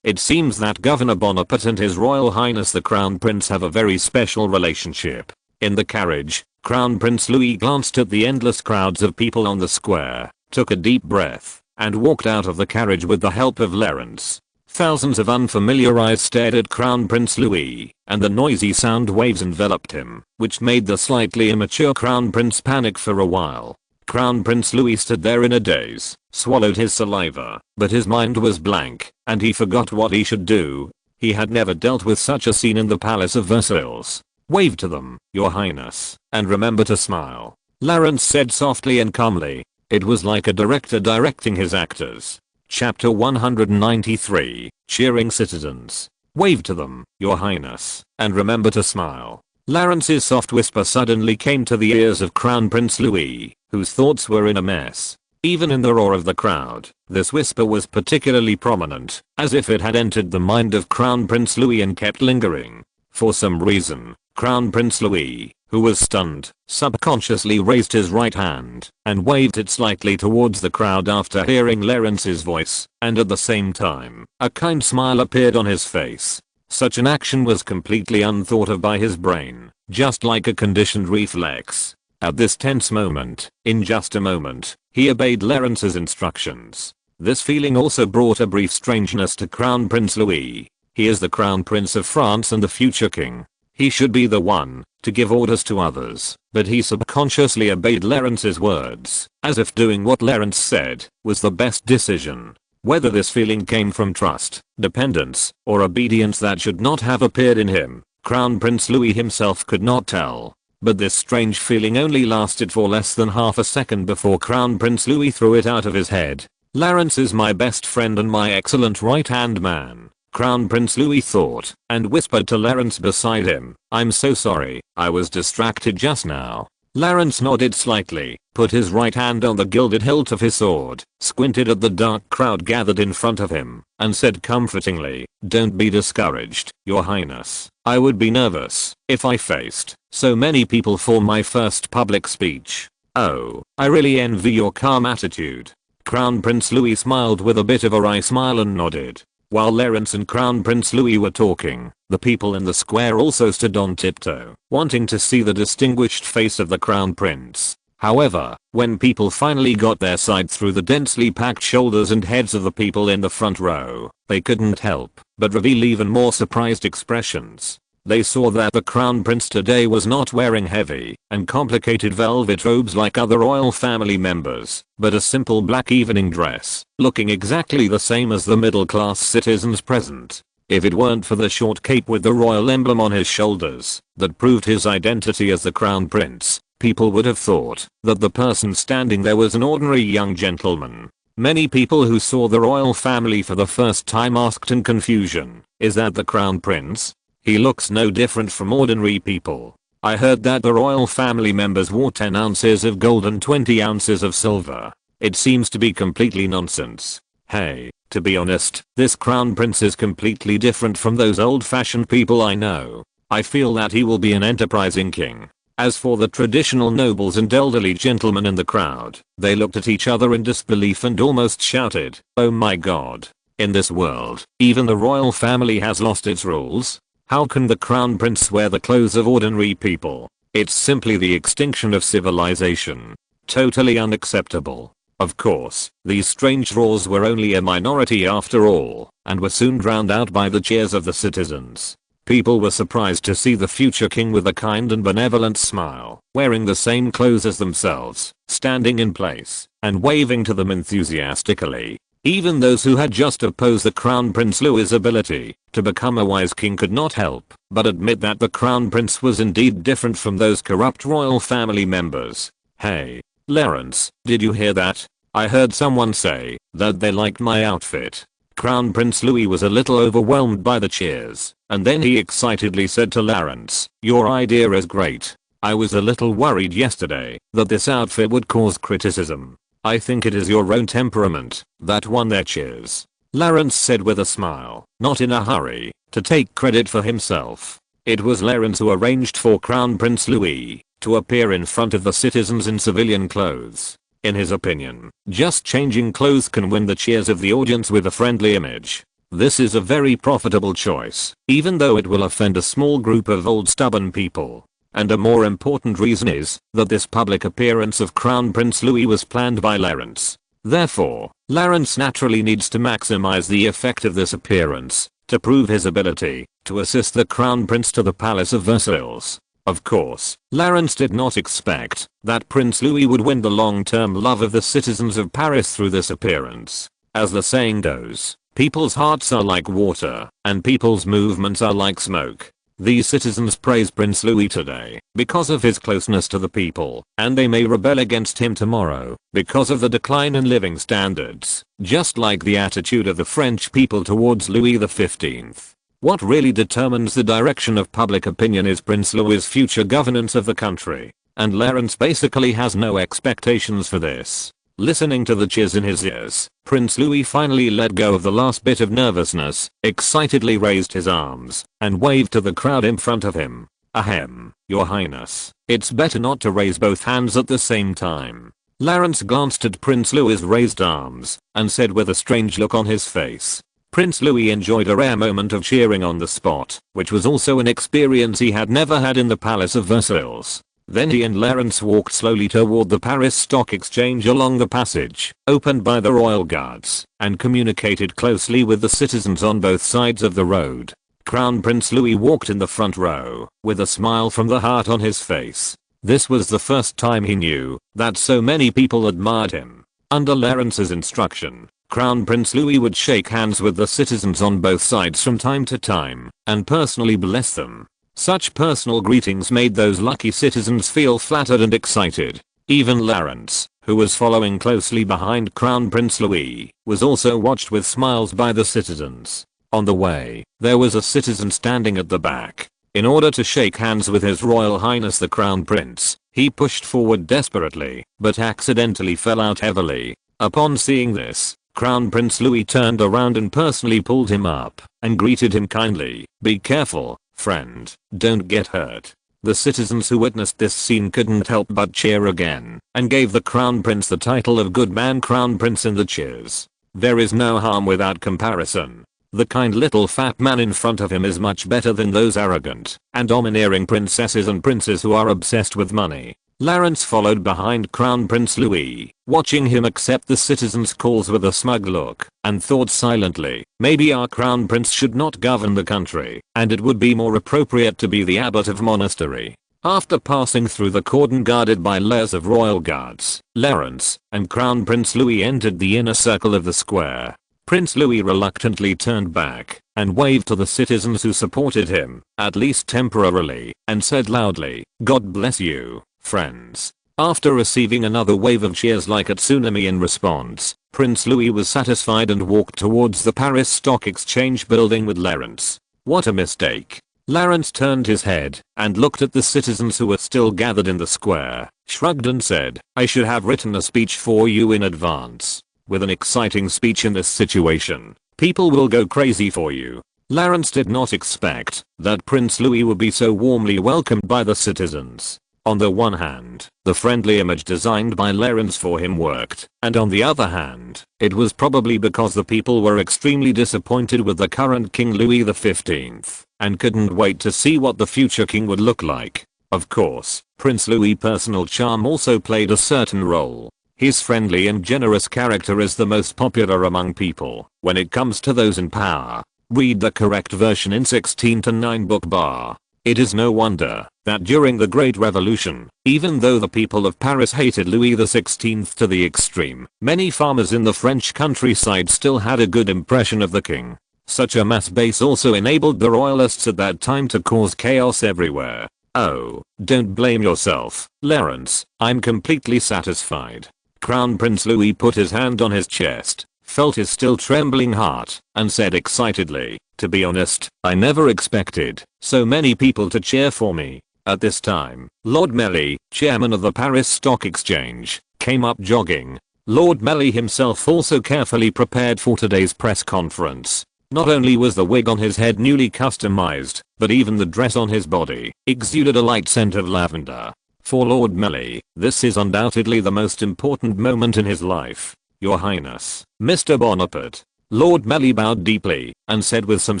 It seems that Governor Bonaparte and His Royal Highness the Crown Prince have a very special relationship. In the carriage, Crown Prince Louis glanced at the endless crowds of people on the square, took a deep breath, and walked out of the carriage with the help of Clarence. Thousands of unfamiliar eyes stared at Crown Prince Louis, and the noisy sound waves enveloped him, which made the slightly immature Crown Prince panic for a while. Crown Prince Louis stood there in a daze, swallowed his saliva, but his mind was blank, and he forgot what he should do. He had never dealt with such a scene in the Palace of Versailles. Wave to them, Your Highness, and remember to smile, Clarence said softly and calmly. It was like a director directing his actors. Chapter 193, Cheering Citizens. Wave to them, Your Highness, and remember to smile. Clarence's soft whisper suddenly came to the ears of Crown Prince Louis, whose thoughts were in a mess. Even in the roar of the crowd, this whisper was particularly prominent, as if it had entered the mind of Crown Prince Louis and kept lingering. For some reason, Crown Prince Louis, who was stunned, subconsciously raised his right hand and waved it slightly towards the crowd after hearing Clarence's voice, and at the same time, a kind smile appeared on his face. Such an action was completely unthought of by his brain. just like a conditioned reflex. At this tense moment, in just a moment, he obeyed Clarence's instructions. This feeling also brought a brief strangeness to Crown Prince Louis. He is the Crown Prince of France and the future king. He should be the one to give orders to others, but he subconsciously obeyed Clarence's words, as if doing what Clarence said was the best decision. Whether this feeling came from trust, dependence, or obedience that should not have appeared in him, Crown Prince Louis himself could not tell. But this strange feeling only lasted for less than half a second before Crown Prince Louis threw it out of his head. Clarence is my best friend and my excellent right-hand man, Crown Prince Louis thought, and whispered to Clarence beside him, I'm so sorry, I was distracted just now. Clarence nodded slightly, put his right hand on the gilded hilt of his sword, squinted at the dark crowd gathered in front of him, and said comfortingly, don't be discouraged, your highness. I would be nervous if I faced so many people for my first public speech. Oh, I really envy your calm attitude. Crown Prince Louis smiled with a bit of a wry smile and nodded. While Clarence and Crown Prince Louis were talking, the people in the square also stood on tiptoe, wanting to see the distinguished face of the Crown Prince. However, when people finally got their sight through the densely packed shoulders and heads of the people in the front row, they couldn't help but reveal even more surprised expressions. They saw that the Crown Prince today was not wearing heavy and complicated velvet robes like other royal family members, but a simple black evening dress, looking exactly the same as the middle-class citizens present. If it weren't for the short cape with the royal emblem on his shoulders that proved his identity as the Crown Prince, people would have thought that the person standing there was an ordinary young gentleman. Many people who saw the royal family for the first time asked in confusion, is that the Crown Prince? He looks no different from ordinary people. I heard that the royal family members wore 10 ounces of gold and 20 ounces of silver. It seems to be completely nonsense. Hey, to be honest, this Crown Prince is completely different from those old-fashioned people I know. I feel that he will be an enterprising king. As for the traditional nobles and elderly gentlemen in the crowd, they looked at each other in disbelief and almost shouted, oh my god. In this world, even the royal family has lost its rules. How can the Crown Prince wear the clothes of ordinary people? It's simply the extinction of civilization. Totally unacceptable. Of course, these strange roars were only a minority after all, and were soon drowned out by the cheers of the citizens. People were surprised to see the future king with a kind and benevolent smile, wearing the same clothes as themselves, standing in place, and waving to them enthusiastically. Even those who had just opposed the Crown Prince Louis' ability to become a wise king could not help but admit that the Crown Prince was indeed different from those corrupt royal family members. Hey, Clarence, did you hear that? I heard someone say that they liked my outfit. Crown Prince Louis was a little overwhelmed by the cheers, and then he excitedly said to Clarence, your idea is great. I was a little worried yesterday that this outfit would cause criticism. I think it is your own temperament that won their cheers. Clarence said with a smile, not in a hurry to take credit for himself. It was Clarence who arranged for Crown Prince Louis to appear in front of the citizens in civilian clothes. In his opinion, just changing clothes can win the cheers of the audience with a friendly image. This is a very profitable choice, even though it will offend a small group of old stubborn people. And a more important reason is that this public appearance of Crown Prince Louis was planned by Clarence. Therefore, Clarence naturally needs to maximize the effect of this appearance to prove his ability to assist the Crown Prince to the Palace of Versailles. Of course, Clarence did not expect that Prince Louis would win the long-term love of the citizens of Paris through this appearance. As the saying goes, people's hearts are like water, and people's movements are like smoke. These citizens praise Prince Louis today because of his closeness to the people, and they may rebel against him tomorrow because of the decline in living standards, just like the attitude of the French people towards Louis XV. What really determines the direction of public opinion is Prince Louis's future governance of the country, and Clarence basically has no expectations for this. Listening to the cheers in his ears, Prince Louis finally let go of the last bit of nervousness, excitedly raised his arms, and waved to the crowd in front of him. Ahem, your highness, it's better not to raise both hands at the same time. Clarence glanced at Prince Louis's raised arms, and said with a strange look on his face, Prince Louis enjoyed a rare moment of cheering on the spot, which was also an experience he had never had in the Palace of Versailles. Then he and Clarence walked slowly toward the Paris Stock Exchange along the passage, opened by the royal guards, and communicated closely with the citizens on both sides of the road. Crown Prince Louis walked in the front row, with a smile from the heart on his face. This was the first time he knew that so many people admired him. Under Clarence's instruction, Crown Prince Louis would shake hands with the citizens on both sides from time to time, and personally bless them. Such personal greetings made those lucky citizens feel flattered and excited. Even Clarence, who was following closely behind Crown Prince Louis, was also watched with smiles by the citizens. On the way, there was a citizen standing at the back. In order to shake hands with His Royal Highness the Crown Prince, he pushed forward desperately, but accidentally fell out heavily. Upon seeing this, Crown Prince Louis turned around and personally pulled him up, and greeted him kindly. "Be careful, friend, don't get hurt." The citizens who witnessed this scene couldn't help but cheer again, and gave the Crown Prince the title of Good Man Crown Prince in the cheers. There is no harm without comparison. The kind little fat man in front of him is much better than those arrogant and domineering princesses and princes who are obsessed with money. Clarence followed behind Crown Prince Louis, watching him accept the citizens' calls with a smug look, and thought silently, maybe our Crown Prince should not govern the country, and it would be more appropriate to be the abbot of monastery. After passing through the cordon guarded by layers of royal guards, Clarence and Crown Prince Louis entered the inner circle of the square. Prince Louis reluctantly turned back and waved to the citizens who supported him, at least temporarily, and said loudly, "God bless you, friends." After receiving another wave of cheers like a tsunami in response, Prince Louis was satisfied and walked towards the Paris Stock Exchange building with Clarence. What a mistake. Clarence turned his head and looked at the citizens who were still gathered in the square, shrugged and said, "I should have written a speech for you in advance. With an exciting speech in this situation, people will go crazy for you." Clarence did not expect that Prince Louis would be so warmly welcomed by the citizens. On the one hand, the friendly image designed by Clarence for him worked, and on the other hand, it was probably because the people were extremely disappointed with the current King Louis XV, and couldn't wait to see what the future king would look like. Of course, Prince Louis' personal charm also played a certain role. His friendly and generous character is the most popular among people when it comes to those in power. Read the correct version in 16:9 book bar. It is no wonder that during the Great Revolution, even though the people of Paris hated Louis XVI to the extreme, many farmers in the French countryside still had a good impression of the king. Such a mass base also enabled the royalists at that time to cause chaos everywhere. Oh, don't blame yourself, Clarence, I'm completely satisfied. Crown Prince Louis put his hand on his chest, felt his still trembling heart, and said excitedly, "To be honest, I never expected so many people to cheer for me." At this time, Lord Melly, chairman of the Paris Stock Exchange, came up jogging. Lord Melly himself also carefully prepared for today's press conference. Not only was the wig on his head newly customized, but even the dress on his body exuded a light scent of lavender. For Lord Melly, this is undoubtedly the most important moment in his life. "Your Highness, Mr. Bonaparte." Lord Melly bowed deeply and said with some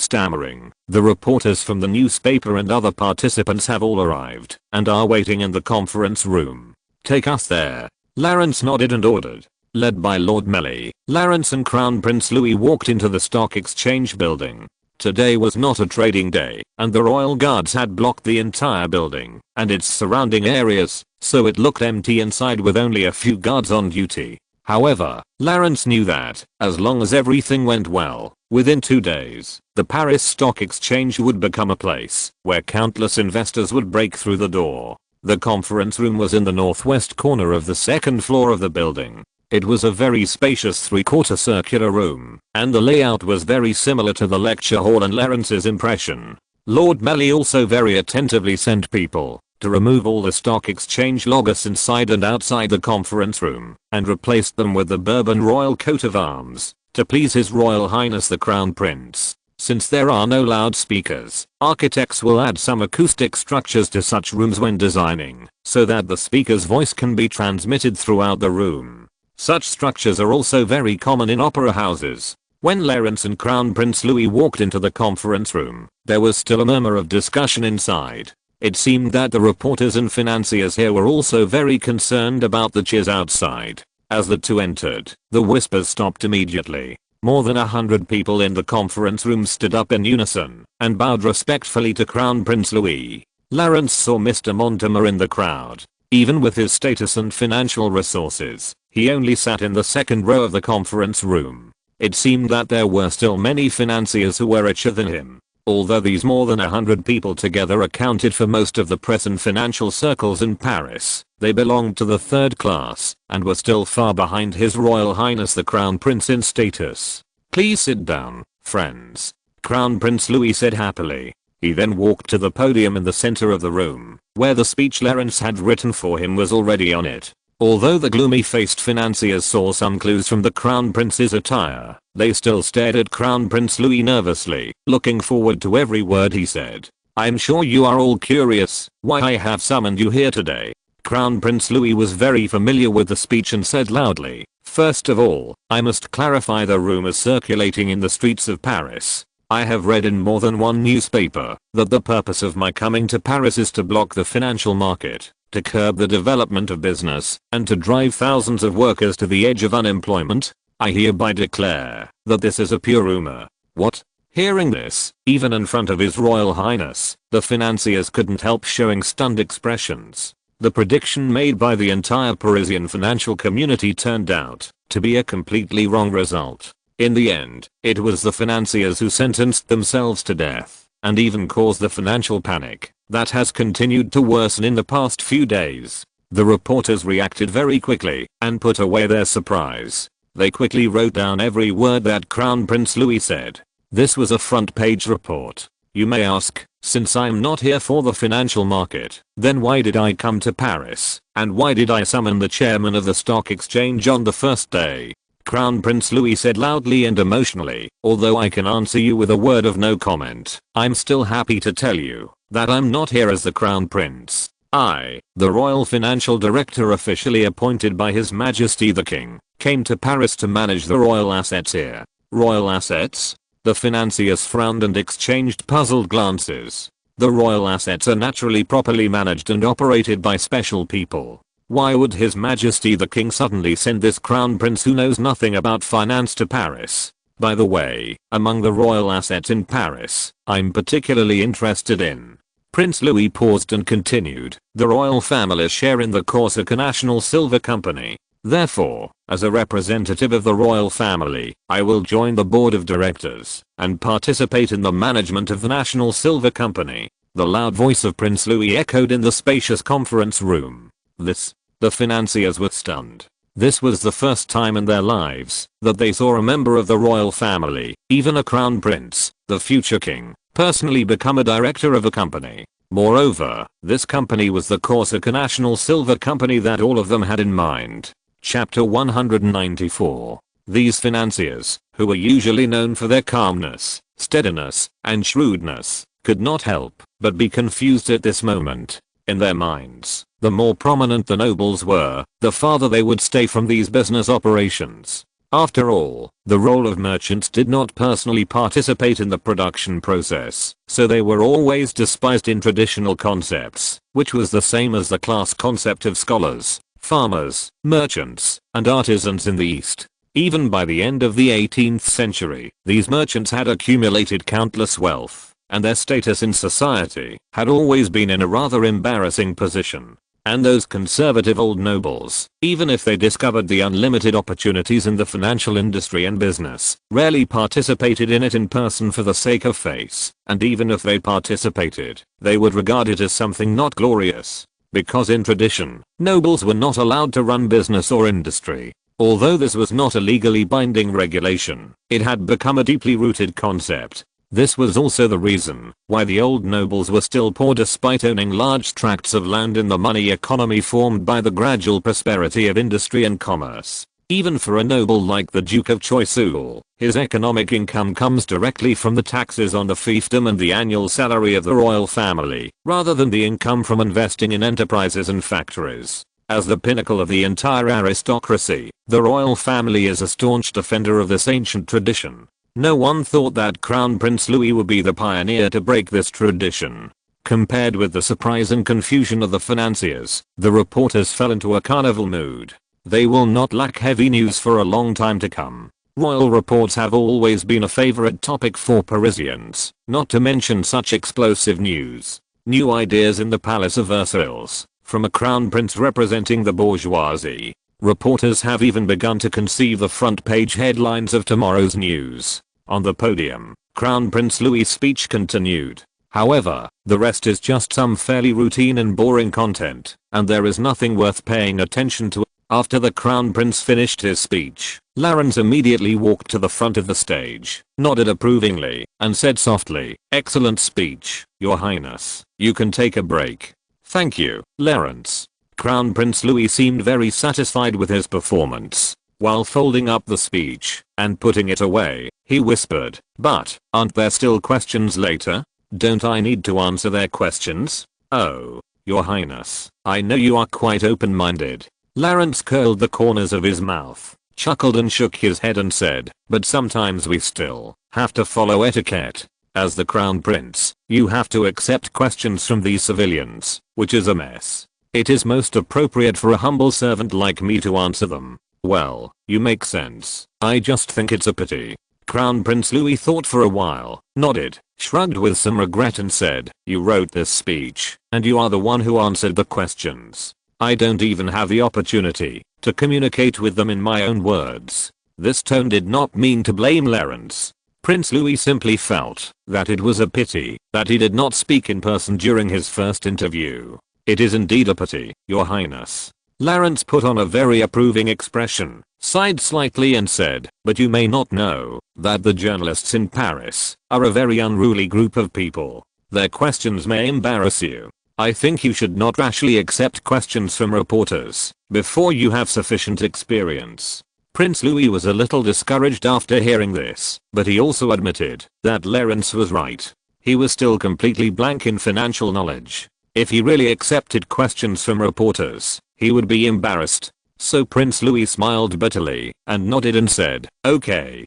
stammering, "The reporters from the newspaper and other participants have all arrived and are waiting in the conference room. Take us there." Clarence nodded and ordered. Led by Lord Melly, Clarence and Crown Prince Louis walked into the Stock Exchange building. Today was not a trading day, and the royal guards had blocked the entire building and its surrounding areas, so it looked empty inside with only a few guards on duty. However, Clarence knew that, as long as everything went well, within 2 days, the Paris Stock Exchange would become a place where countless investors would break through the door. The conference room was in the northwest corner of the second floor of the building. It was a very spacious 3/4 circular room, and the layout was very similar to the lecture hall and Clarence's impression. Lord Melly also very attentively sent people to remove all the stock exchange logos inside and outside the conference room, and replaced them with the Bourbon Royal coat of arms, to please His Royal Highness the Crown Prince. Since there are no loudspeakers, architects will add some acoustic structures to such rooms when designing, so that the speaker's voice can be transmitted throughout the room. Such structures are also very common in opera houses. When Lawrence and Crown Prince Louis walked into the conference room, there was still a murmur of discussion inside. It seemed that the reporters and financiers here were also very concerned about the cheers outside. As the two entered, the whispers stopped immediately. More than 100 people in the conference room stood up in unison and bowed respectfully to Crown Prince Louis. Lawrence saw Mr. Mortimer in the crowd. Even with his status and financial resources, he only sat in the second row of the conference room. It seemed that there were still many financiers who were richer than him. Although these more than 100 people together accounted for most of the press and financial circles in Paris, they belonged to the third class and were still far behind His Royal Highness the Crown Prince in status. "Please sit down, friends," Crown Prince Louis said happily. He then walked to the podium in the center of the room, where the speech Lawrence had written for him was already on it. Although the gloomy-faced financiers saw some clues from the Crown Prince's attire, they still stared at Crown Prince Louis nervously, looking forward to every word he said. "I'm sure you are all curious why I have summoned you here today." Crown Prince Louis was very familiar with the speech and said loudly, "First of all, I must clarify the rumors circulating in the streets of Paris. I have read in more than one newspaper that the purpose of my coming to Paris is to block the financial market, to curb the development of business, and to drive thousands of workers to the edge of unemployment. I hereby declare that this is a pure rumor." What? Hearing this, even in front of His Royal Highness, the financiers couldn't help showing stunned expressions. The prediction made by the entire Parisian financial community turned out to be a completely wrong result. In the end, it was the financiers who sentenced themselves to death, and even caused the financial panic that has continued to worsen in the past few days. The reporters reacted very quickly and put away their surprise. They quickly wrote down every word that Crown Prince Louis said. This was a front-page report. You may ask, since I'm not here for the financial market, then why did I come to Paris, and why did I summon the chairman of the stock exchange on the first day? Crown Prince Louis said loudly and emotionally, "Although I can answer you with a word of no comment, I'm still happy to tell you that I'm not here as the Crown Prince. I, the Royal Financial Director officially appointed by His Majesty the King, came to Paris to manage the royal assets here." Royal assets? The financiers frowned and exchanged puzzled glances. The royal assets are naturally properly managed and operated by special people. Why would His Majesty the King suddenly send this Crown Prince who knows nothing about finance to Paris? By the way, among the royal assets in Paris, I'm particularly interested in. Prince Louis paused and continued, the royal family's share in the Corsica National Silver Company. Therefore, as a representative of the royal family, I will join the board of directors and participate in the management of the National Silver Company. The loud voice of Prince Louis echoed in the spacious conference room. The financiers were stunned. This was the first time in their lives that they saw a member of the royal family, even a crown prince, the future king, personally become a director of a company. Moreover, this company was the Corsica National Silver Company that all of them had in mind. Chapter 194. These financiers, who were usually known for their calmness, steadiness, and shrewdness, could not help but be confused at this moment. In their minds, the more prominent the nobles were, the farther they would stay from these business operations. After all, the role of merchants did not personally participate in the production process, so they were always despised in traditional concepts, which was the same as the class concept of scholars, farmers, merchants, and artisans in the East. Even by the end of the 18th century, these merchants had accumulated countless wealth, and their status in society had always been in a rather embarrassing position. And those conservative old nobles, even if they discovered the unlimited opportunities in the financial industry and business, rarely participated in it in person for the sake of face, and even if they participated, they would regard it as something not glorious. Because in tradition, nobles were not allowed to run business or industry. Although this was not a legally binding regulation, it had become a deeply rooted concept. This was also the reason why the old nobles were still poor despite owning large tracts of land in the money economy formed by the gradual prosperity of industry and commerce. Even for a noble like the Duke of Choiseul, his economic income comes directly from the taxes on the fiefdom and the annual salary of the royal family, rather than the income from investing in enterprises and factories. As the pinnacle of the entire aristocracy, the royal family is a staunch defender of this ancient tradition. No one thought that Crown Prince Louis would be the pioneer to break this tradition. Compared with the surprise and confusion of the financiers, the reporters fell into a carnival mood. They will not lack heavy news for a long time to come. Royal reports have always been a favorite topic for Parisians, not to mention such explosive news. New ideas in the Palace of Versailles, from a crown prince representing the bourgeoisie. Reporters have even begun to conceive the front page headlines of tomorrow's news. On the podium, Crown Prince Louis' speech continued. However, the rest is just some fairly routine and boring content, and there is nothing worth paying attention to. After the Crown Prince finished his speech, Lawrence immediately walked to the front of the stage, nodded approvingly, and said softly, "Excellent speech, Your Highness. You can take a break." "Thank you, Lawrence." Crown Prince Louis seemed very satisfied with his performance. While folding up the speech and putting it away, he whispered, "But, aren't there still questions later? Don't I need to answer their questions?" "Oh, Your Highness, I know you are quite open-minded." Lawrence curled the corners of his mouth, chuckled and shook his head and said, "But sometimes we still have to follow etiquette. As the Crown Prince, you have to accept questions from these civilians, which is a mess. It is most appropriate for a humble servant like me to answer them." "Well, you make sense. I just think it's a pity." Crown Prince Louis thought for a while, nodded, shrugged with some regret and said, "You wrote this speech, and you are the one who answered the questions. I don't even have the opportunity to communicate with them in my own words." This tone did not mean to blame Lawrence. Prince Louis simply felt that it was a pity that he did not speak in person during his first interview. "It is indeed a pity, Your Highness." Lawrence put on a very approving expression, sighed slightly and said, "But you may not know that the journalists in Paris are a very unruly group of people. Their questions may embarrass you. I think you should not rashly accept questions from reporters before you have sufficient experience." Prince Louis was a little discouraged after hearing this, but he also admitted that Lawrence was right. He was still completely blank in financial knowledge. If he really accepted questions from reporters, he would be embarrassed. So Prince Louis smiled bitterly and nodded and said, okay.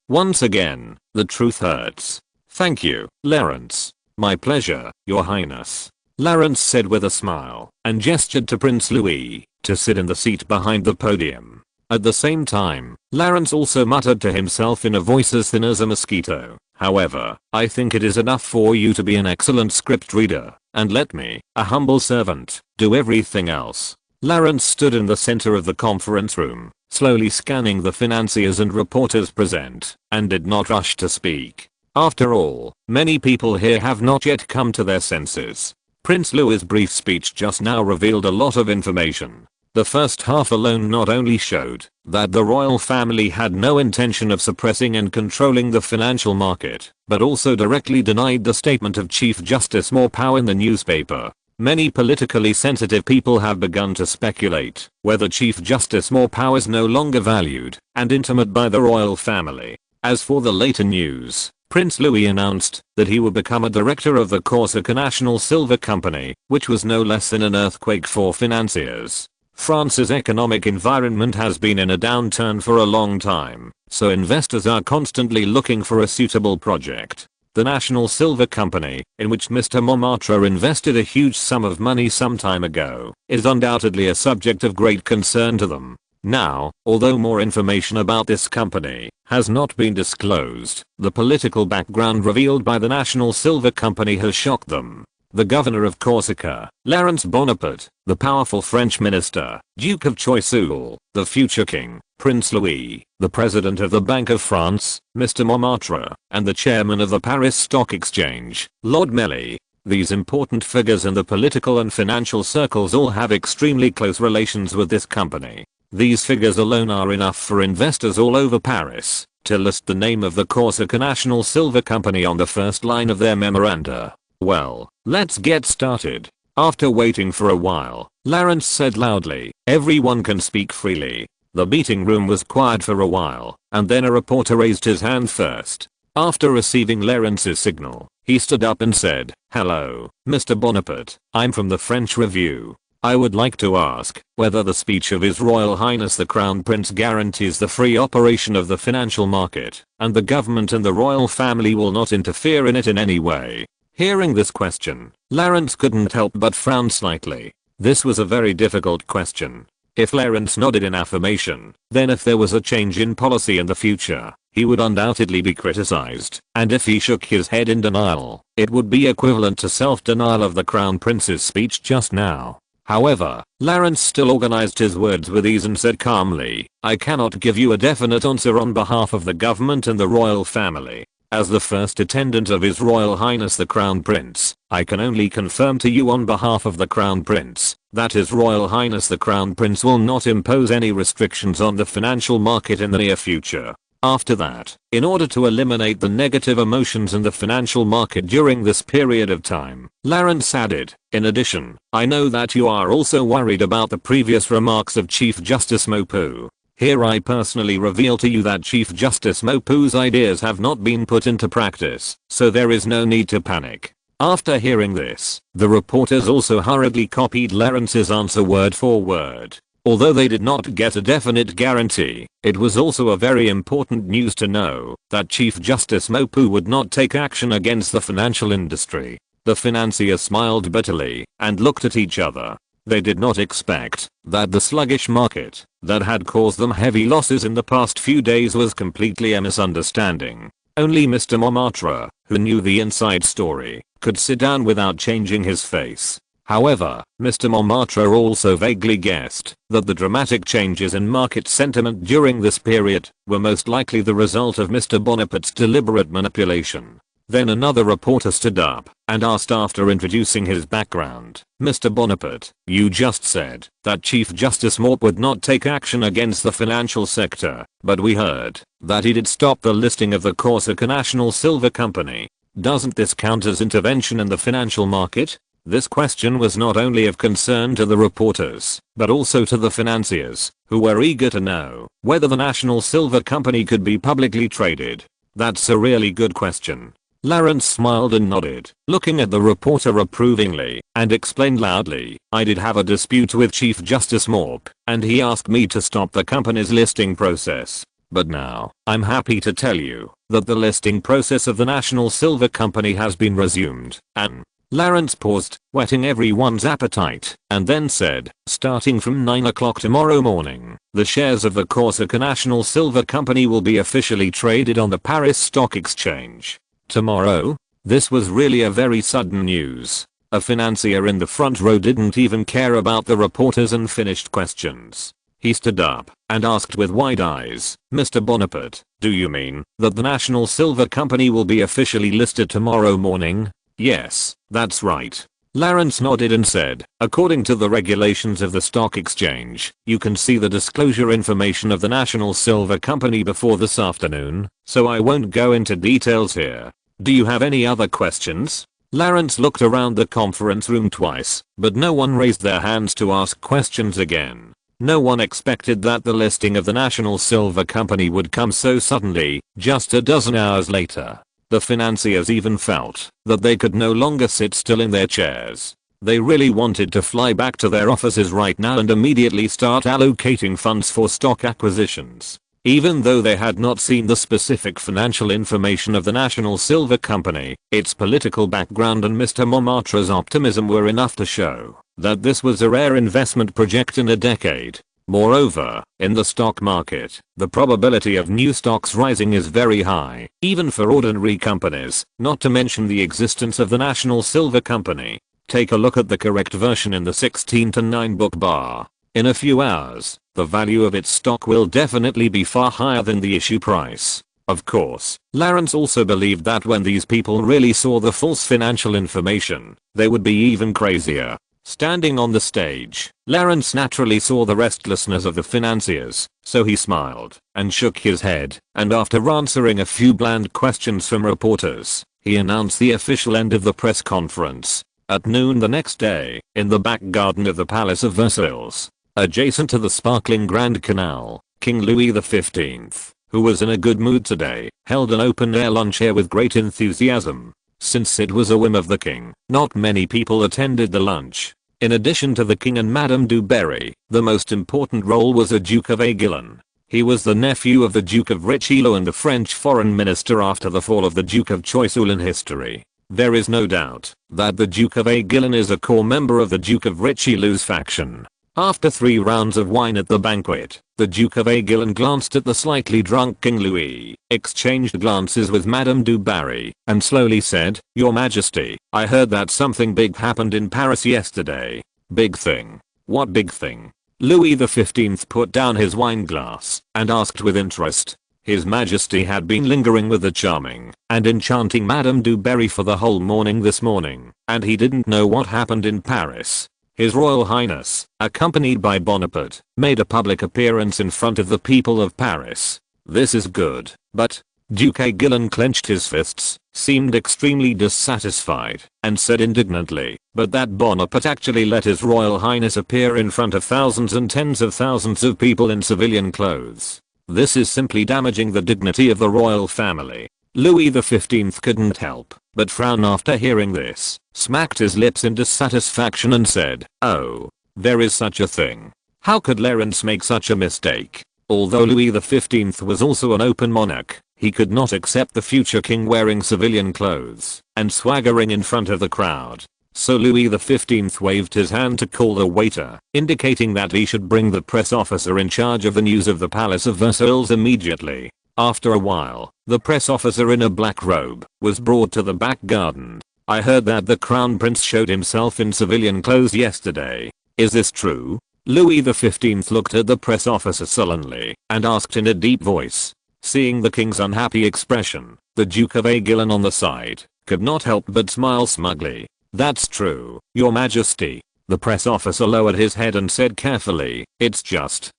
Once again, the truth hurts." "Thank you, Lawrence." "My pleasure, Your Highness," Lawrence said with a smile, and gestured to Prince Louis to sit in the seat behind the podium. At the same time, Lawrence also muttered to himself in a voice as thin as a mosquito, "However, I think it is enough for you to be an excellent script reader, and let me, a humble servant, do everything else." Lawrence stood in the center of the conference room, slowly scanning the financiers and reporters present, and did not rush to speak. After all, many people here have not yet come to their senses. Prince Louis' brief speech just now revealed a lot of information. The first half alone not only showed that the royal family had no intention of suppressing and controlling the financial market, but also directly denied the statement of Chief Justice Maupeou in the newspaper. Many politically sensitive people have begun to speculate whether Chief Justice Maupeou is no longer valued and intimate by the royal family. As for the later news, Prince Louis announced that he would become a director of the Corsica National Silver Company, which was no less than an earthquake for financiers. France's economic environment has been in a downturn for a long time, so investors are constantly looking for a suitable project. The National Silver Company, in which Mr. Montmartre invested a huge sum of money some time ago, is undoubtedly a subject of great concern to them. Now, although more information about this company has not been disclosed, the political background revealed by the National Silver Company has shocked them. The governor of Corsica, Napoleon Bonaparte, the powerful French minister, Duke of Choiseul, the future king, Prince Louis, the president of the Bank of France, Mr. Montmartre, and the chairman of the Paris Stock Exchange, Lord Melly. These important figures in the political and financial circles all have extremely close relations with this company. These figures alone are enough for investors all over Paris to list the name of the Corsica National Silver Company on the first line of their memoranda. "Well, let's get started." After waiting for a while, Lawrence said loudly, "Everyone can speak freely." The meeting room was quiet for a while, and then a reporter raised his hand first. After receiving Lawrence's signal, he stood up and said, "Hello, Mr. Bonaparte, I'm from the French Review. I would like to ask whether the speech of His Royal Highness the Crown Prince guarantees the free operation of the financial market, and the government and the royal family will not interfere in it in any way. Hearing this question, Lawrence couldn't help but frown slightly. This was a very difficult question. If Lawrence nodded in affirmation, then if there was a change in policy in the future, he would undoubtedly be criticized, and if he shook his head in denial, it would be equivalent to self-denial of the Crown Prince's speech just now. However, Lawrence still organized his words with ease and said calmly, "I cannot give you a definite answer on behalf of the government and the royal family. As the first attendant of His Royal Highness the Crown Prince, I can only confirm to you on behalf of the Crown Prince, that His Royal Highness the Crown Prince will not impose any restrictions on the financial market in the near future." After that, in order to eliminate the negative emotions in the financial market during this period of time, Lawrence added, "In addition, I know that you are also worried about the previous remarks of Chief Justice Mopu. Here I personally reveal to you that Chief Justice Mopu's ideas have not been put into practice, so there is no need to panic." After hearing this, the reporters also hurriedly copied Lawrence's answer word for word. Although they did not get a definite guarantee, it was also a very important news to know that Chief Justice Mopu would not take action against the financial industry. The financiers smiled bitterly and looked at each other. They did not expect that the sluggish market that had caused them heavy losses in the past few days was completely a misunderstanding. Only Mr. Montmartre, who knew the inside story, could sit down without changing his face. However, Mr. Montmartre also vaguely guessed that the dramatic changes in market sentiment during this period were most likely the result of Mr. Bonaparte's deliberate manipulation. Then another reporter stood up and asked after introducing his background, "Mr. Bonaparte, you just said that Chief Justice Mope would not take action against the financial sector, but we heard that he did stop the listing of the Corsica National Silver Company. Doesn't this count as intervention in the financial market?" This question was not only of concern to the reporters, but also to the financiers, who were eager to know whether the National Silver Company could be publicly traded. "That's a really good question." Lawrence smiled and nodded, looking at the reporter approvingly, and explained loudly, "I did have a dispute with Chief Justice Morp, and he asked me to stop the company's listing process. But now, I'm happy to tell you that the listing process of the National Silver Company has been resumed, and..." Lawrence paused, whetting everyone's appetite, and then said, "Starting from 9 o'clock tomorrow morning, the shares of the Corsica National Silver Company will be officially traded on the Paris Stock Exchange." Tomorrow? This was really a very sudden news. A financier in the front row didn't even care about the reporters' unfinished questions. He stood up and asked with wide eyes, "Mr. Bonaparte, do you mean that the National Silver Company will be officially listed tomorrow morning?" "Yes, that's right." Lawrence nodded and said, "According to the regulations of the stock exchange, you can see the disclosure information of the National Silver Company before this afternoon, so I won't go into details here. Do you have any other questions?" Lawrence looked around the conference room twice, but no one raised their hands to ask questions again. No one expected that the listing of the National Silver Company would come so suddenly, just a dozen hours later. The financiers even felt that they could no longer sit still in their chairs. They really wanted to fly back to their offices right now and immediately start allocating funds for stock acquisitions. Even though they had not seen the specific financial information of the National Silver Company, its political background and Mr. Montmartre's optimism were enough to show that this was a rare investment project in a decade. Moreover, in the stock market, the probability of new stocks rising is very high, even for ordinary companies, not to mention the existence of the National Silver Company. Take a look at the correct version in the 16-9 book bar. In a few hours, the value of its stock will definitely be far higher than the issue price. Of course, Lawrence also believed that when these people really saw the false financial information, they would be even crazier. Standing on the stage, Lawrence naturally saw the restlessness of the financiers, so he smiled and shook his head, and after answering a few bland questions from reporters, he announced the official end of the press conference. At noon the next day, in the back garden of the Palace of Versailles, adjacent to the sparkling Grand Canal, King Louis XV, who was in a good mood today, held an open-air lunch here with great enthusiasm. Since it was a whim of the king, not many people attended the lunch. In addition to the king and Madame du Barry, the most important role was a Duke of Aiguillon. He was the nephew of the Duke of Richelieu and the French foreign minister after the fall of the Duke of Choiseul in history. There is no doubt that the Duke of Aiguillon is a core member of the Duke of Richelieu's faction. After 3 rounds of wine at the banquet, the Duke of Aiguillon glanced at the slightly drunk King Louis, exchanged glances with Madame du Barry, and slowly said, "Your Majesty, I heard that something big happened in Paris yesterday." "Big thing? What big thing?" Louis XV put down his wine glass and asked with interest. His Majesty had been lingering with the charming and enchanting Madame du Barry for the whole morning this morning, and he didn't know what happened in Paris. His Royal Highness, accompanied by Bonaparte, made a public appearance in front of the people of Paris. This is good, but Duke Aiguillon clenched his fists, seemed extremely dissatisfied, and said indignantly, "But that Bonaparte actually let His Royal Highness appear in front of thousands and tens of thousands of people in civilian clothes. This is simply damaging the dignity of the royal family." Louis XV couldn't help but frown after hearing this, smacked his lips in dissatisfaction and said, "Oh, there is such a thing. How could Clarence make such a mistake?" Although Louis XV was also an open monarch, he could not accept the future king wearing civilian clothes and swaggering in front of the crowd. So Louis XV waved his hand to call the waiter, indicating that he should bring the press officer in charge of the news of the Palace of Versailles immediately. After a while, the press officer in a black robe was brought to the back garden. "I heard that the Crown Prince showed himself in civilian clothes yesterday. Is this true?" Louis XV looked at the press officer sullenly and asked in a deep voice. Seeing the king's unhappy expression, the Duke of Aiguillon on the side could not help but smile smugly. "That's true, Your Majesty." The press officer lowered his head and said carefully, It's just.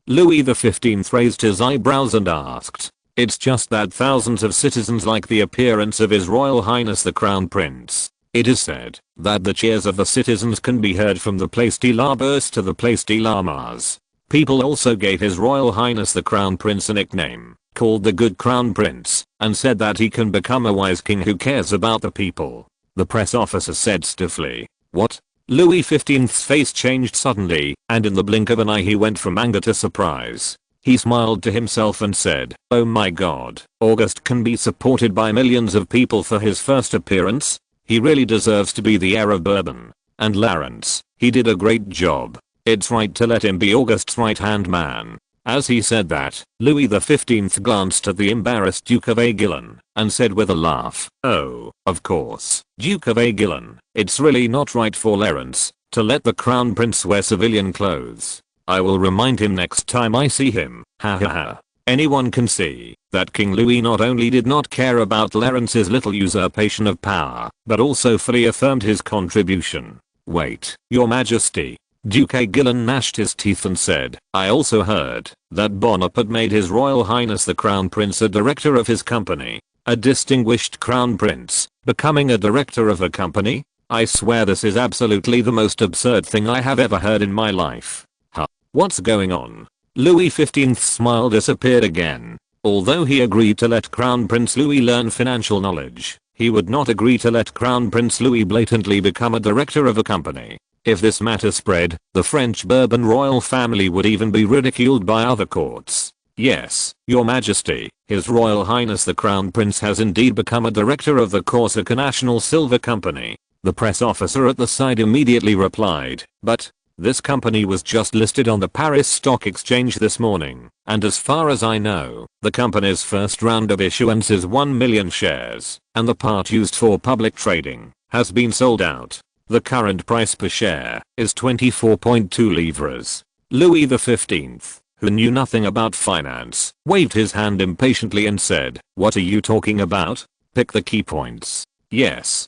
Louis XV raised his eyebrows and asked, "It's just that thousands of citizens like the appearance of His Royal Highness the Crown Prince. It is said that the cheers of the citizens can be heard from the Place de la Bourse to the Place de la Mars. People also gave His Royal Highness the Crown Prince a nickname, called the Good Crown Prince, and said that he can become a wise king who cares about the people." The press officer said stiffly, "What?" Louis XV's face changed suddenly, and in the blink of an eye he went from anger to surprise. He smiled to himself and said, "Oh my god, August can be supported by millions of people for his first appearance? He really deserves to be the heir of Bourbon. And Clarence, he did a great job. It's right to let him be August's right-hand man." As he said that, Louis XV glanced at the embarrassed Duke of Aiguillon and said with a laugh, "Oh, of course, Duke of Aiguillon, it's really not right for Clarence to let the Crown Prince wear civilian clothes. I will remind him next time I see him, ha ha ha." Anyone can see that King Louis not only did not care about Clarence's little usurpation of power, but also fully affirmed his contribution. "Wait, Your Majesty." Duke Aiguillon gnashed his teeth and said, "I also heard that Bonaparte made His Royal Highness the Crown Prince a director of his company." "A distinguished Crown Prince becoming a director of a company? I swear this is absolutely the most absurd thing I have ever heard in my life. Huh? What's going on?" Louis XV's smile disappeared again. Although he agreed to let Crown Prince Louis learn financial knowledge, he would not agree to let Crown Prince Louis blatantly become a director of a company. If this matter spread, the French Bourbon royal family would even be ridiculed by other courts. "Yes, Your Majesty, His Royal Highness the Crown Prince has indeed become a director of the Corsica National Silver Company." The press officer at the side immediately replied, "But this company was just listed on the Paris Stock Exchange this morning, and as far as I know, the company's first round of issuance is 1 million shares, and the part used for public trading has been sold out. The current price per share is 24.2 livres." Louis XV, who knew nothing about finance, waved his hand impatiently and said, "What are you talking about? Pick the key points." Yes,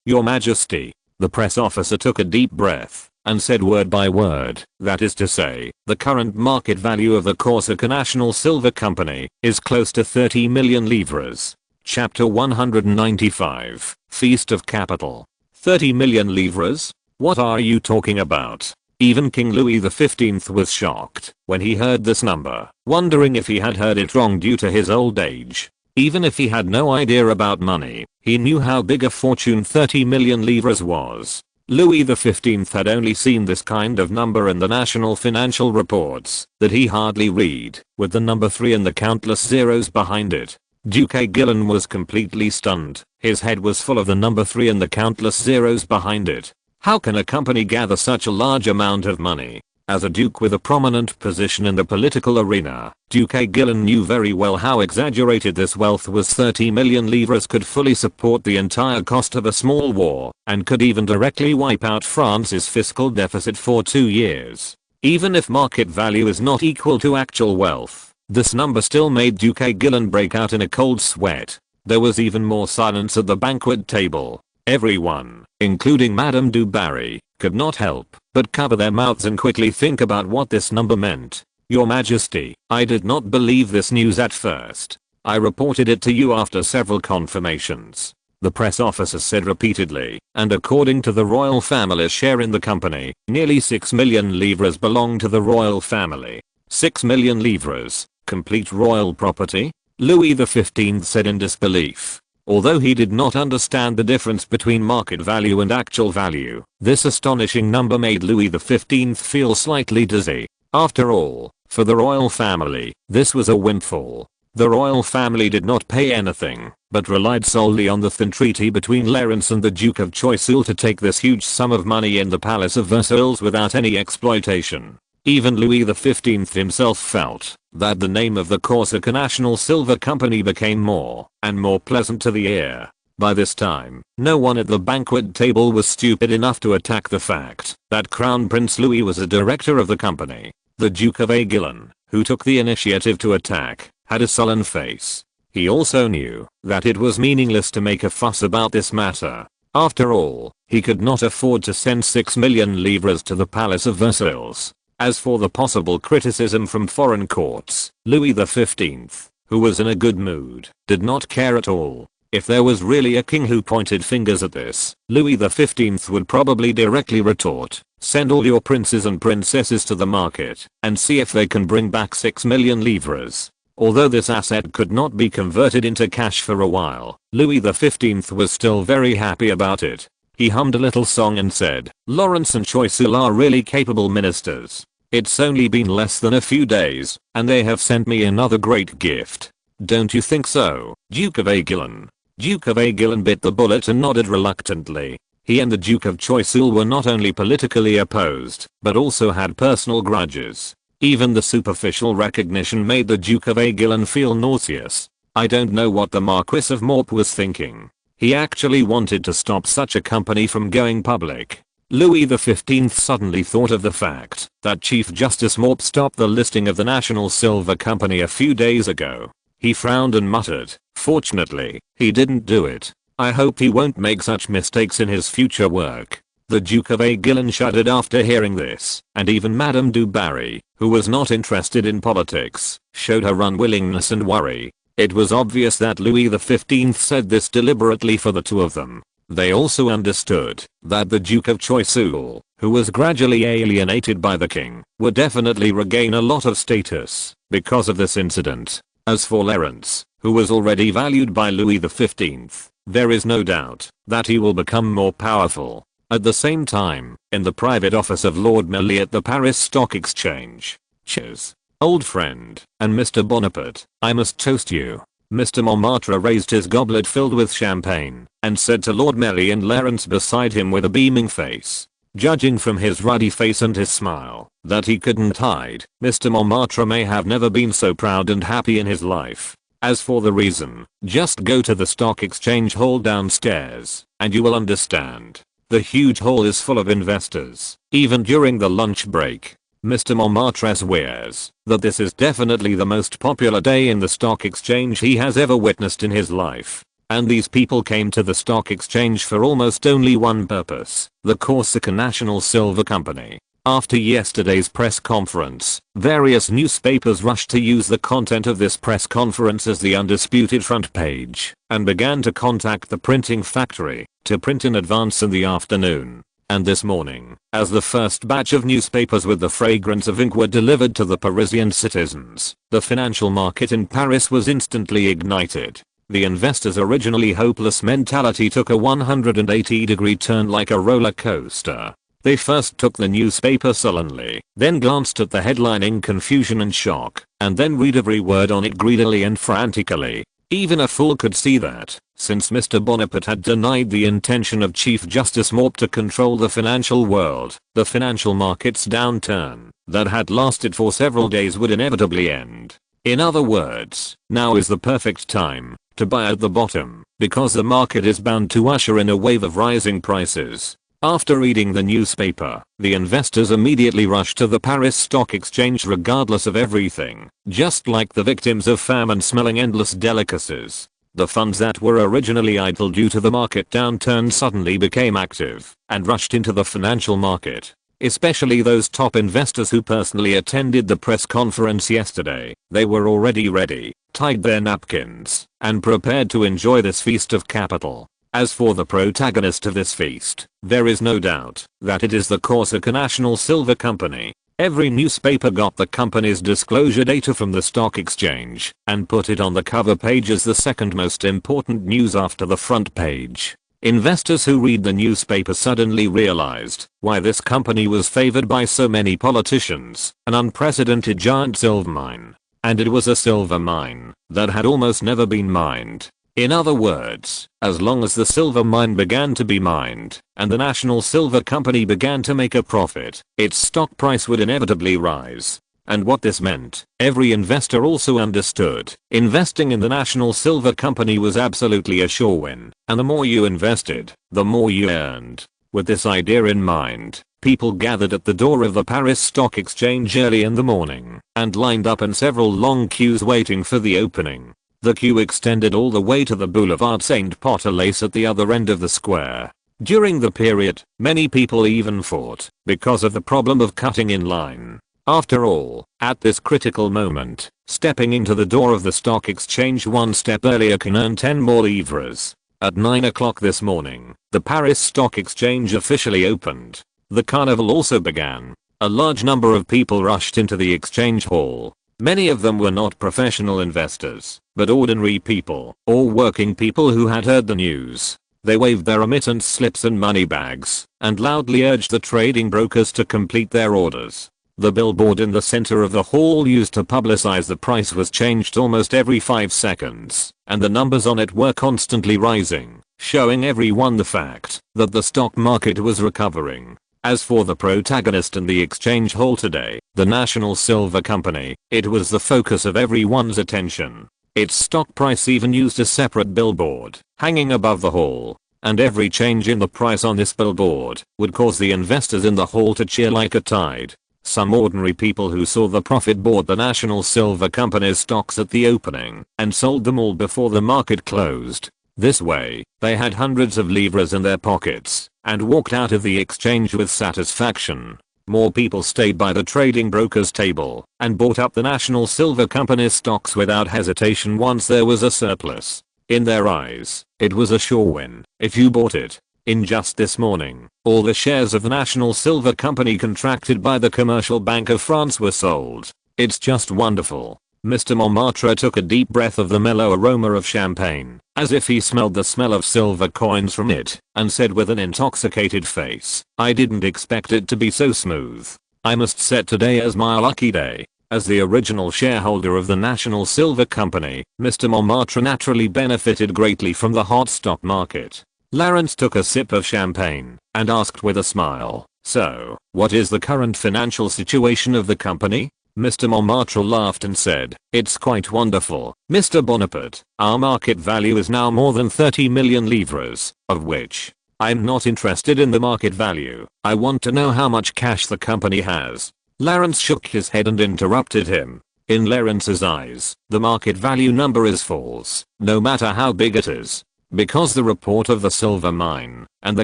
Your Majesty." The press officer took a deep breath and said word by word, "That is to say, the current market value of the Corsica National Silver Company is close to 30 million livres." Chapter 195, Feast of Capital. 30 million livres? What are you talking about? Even King Louis XV was shocked when he heard this number, wondering if he had heard it wrong due to his old age. Even if he had no idea about money, he knew how big a fortune 30 million livres was. Louis XV had only seen this kind of number in the national financial reports that he hardly read, with the number 3 and the countless zeros behind it. Duke Aguilin was completely stunned. His head was full of the number 3 and the countless zeros behind it. How can a company gather such a large amount of money? As a duke with a prominent position in the political arena, Duke Aguilin knew very well how exaggerated this wealth was. 30 million livres could fully support the entire cost of a small war, and could even directly wipe out France's fiscal deficit for 2 years. Even if market value is not equal to actual wealth, this number still made Duke Aguilin break out in a cold sweat. There was even more silence at the banquet table. Everyone, including Madame du Barry, could not help but cover their mouths and quickly think about what this number meant. Your Majesty, I did not believe this news at first. I reported it to you after several confirmations, the press officer said repeatedly, and according to the royal family's share in the company, nearly 6 million livres belong to the royal family. 6 million livres, complete royal property? Louis XV said in disbelief. Although he did not understand the difference between market value and actual value, this astonishing number made Louis XV feel slightly dizzy. After all, for the royal family, this was a windfall. The royal family did not pay anything, but relied solely on the thin treaty between Lawrence and the Duke of Choiseul to take this huge sum of money in the Palace of Versailles without any exploitation. Even Louis XV himself felt that the name of the Corsica National Silver Company became more and more pleasant to the ear. By this time, no one at the banquet table was stupid enough to attack the fact that Crown Prince Louis was a director of the company. The Duke of Aguilin, who took the initiative to attack, had a sullen face. He also knew that it was meaningless to make a fuss about this matter. After all, he could not afford to send 6 million livres to the Palace of Versailles. As for the possible criticism from foreign courts, Louis XV, who was in a good mood, did not care at all. If there was really a king who pointed fingers at this, Louis XV would probably directly retort, send all your princes and princesses to the market and see if they can bring back 6 million livres. Although this asset could not be converted into cash for a while, Louis XV was still very happy about it. He hummed a little song and said, Lawrence and Choiseul are really capable ministers. It's only been less than a few days, and they have sent me another great gift. Don't you think so, Duke of Aguilin? Duke of Aguilin bit the bullet and nodded reluctantly. He and the Duke of Choiseul were not only politically opposed, but also had personal grudges. Even the superficial recognition made the Duke of Aguilin feel nauseous. I don't know what the Marquis of Morp was thinking. He actually wanted to stop such a company from going public. Louis XV suddenly thought of the fact that Chief Justice Morp stopped the listing of the National Silver Company a few days ago. He frowned and muttered, fortunately, he didn't do it. I hope he won't make such mistakes in his future work. The Duke of Aguilin shuddered after hearing this, and even Madame du Barry, who was not interested in politics, showed her unwillingness and worry. It was obvious that Louis XV said this deliberately for the two of them. They also understood that the Duke of Choiseul, who was gradually alienated by the king, would definitely regain a lot of status because of this incident. As for Lawrence, who was already valued by Louis XV, there is no doubt that he will become more powerful. At the same time, in the private office of Lord Milly at the Paris Stock Exchange, cheers. Old friend, and Mr. Bonaparte, I must toast you. Mr. Montmartre raised his goblet filled with champagne, and said to Lord Milly and Lawrence beside him with a beaming face. Judging from his ruddy face and his smile, that he couldn't hide, Mr. Montmartre may have never been so proud and happy in his life. As for the reason, just go to the stock exchange hall downstairs, and you will understand. The huge hall is full of investors, even during the lunch break. Mr. Montmartre swears that this is definitely the most popular day in the stock exchange he has ever witnessed in his life. And these people came to the stock exchange for almost only one purpose, the Corsica National Silver Company. After yesterday's press conference, various newspapers rushed to use the content of this press conference as the undisputed front page, and began to contact the printing factory to print in advance in the afternoon. And this morning, as the first batch of newspapers with the fragrance of ink were delivered to the Parisian citizens, the financial market in Paris was instantly ignited. The investors' originally hopeless mentality took a 180-degree turn like a roller coaster. They first took the newspaper sullenly, then glanced at the headline in confusion and shock, and then read every word on it greedily and frantically. Even a fool could see that, since Mr. Bonaparte had denied the intention of Chief Justice Morp to control the financial world, the financial market's downturn, that had lasted for several days would inevitably end. In other words, now is the perfect time to buy at the bottom, because the market is bound to usher in a wave of rising prices. After reading the newspaper, the investors immediately rushed to the Paris Stock Exchange regardless of everything, just like the victims of famine smelling endless delicacies. The funds that were originally idle due to the market downturn suddenly became active and rushed into the financial market. Especially those top investors who personally attended the press conference yesterday. They were already ready, tied their napkins, and prepared to enjoy this feast of capital. As for the protagonist of this feast, there is no doubt that it is the Corsica National Silver Company. Every newspaper got the company's disclosure data from the stock exchange and put it on the cover page as the second most important news after the front page. Investors who read the newspaper suddenly realized why this company was favored by so many politicians, an unprecedented giant silver mine. And it was a silver mine that had almost never been mined. In other words, as long as the silver mine began to be mined, and the National Silver Company began to make a profit, its stock price would inevitably rise. And what this meant, every investor also understood. Investing in the National Silver Company was absolutely a sure win, and the more you invested, the more you earned. With this idea in mind, people gathered at the door of the Paris Stock Exchange early in the morning, and lined up in several long queues waiting for the opening. The queue extended all the way to the Boulevard Saint-Barthélemy at the other end of the square. During the period, many people even fought because of the problem of cutting in line. After all, at this critical moment, stepping into the door of the stock exchange one step earlier can earn 10 more livres. At 9 o'clock this morning, the Paris Stock Exchange officially opened. The carnival also began. A large number of people rushed into the exchange hall. Many of them were not professional investors, but ordinary people, or working people who had heard the news. They waved their remittance slips and money bags, and loudly urged the trading brokers to complete their orders. The billboard in the center of the hall used to publicize the price was changed almost every 5 seconds, and the numbers on it were constantly rising, showing everyone the fact that the stock market was recovering. As for the protagonist in the exchange hall today, the National Silver Company, it was the focus of everyone's attention. Its stock price even used a separate billboard hanging above the hall, and every change in the price on this billboard would cause the investors in the hall to cheer like a tide. Some ordinary people who saw the profit bought the National Silver Company's stocks at the opening and sold them all before the market closed. This way, they had hundreds of livres in their pockets and walked out of the exchange with satisfaction. More people stayed by the trading broker's table and bought up the National Silver Company's stocks without hesitation once there was a surplus. In their eyes, it was a sure win if you bought it. In just this morning, all the shares of the National Silver Company contracted by the Commercial Bank of France were sold. It's just wonderful. Mr. Montmartre took a deep breath of the mellow aroma of champagne, as if he smelled the smell of silver coins from it, and said with an intoxicated face, "I didn't expect it to be so smooth. I must set today as my lucky day." As the original shareholder of the National Silver Company, Mr. Montmartre naturally benefited greatly from the hot stock market. Lawrence took a sip of champagne and asked with a smile, "So, what is the current financial situation of the company?" Mr. Montmartre laughed and said, "It's quite wonderful, Mr. Bonaparte. Our market value is now more than 30 million livres, of which I'm not interested in the market value. I want to know how much cash the company has." Lawrence shook his head and interrupted him. In Lawrence's eyes, the market value number is false, no matter how big it is. Because the report of the silver mine and the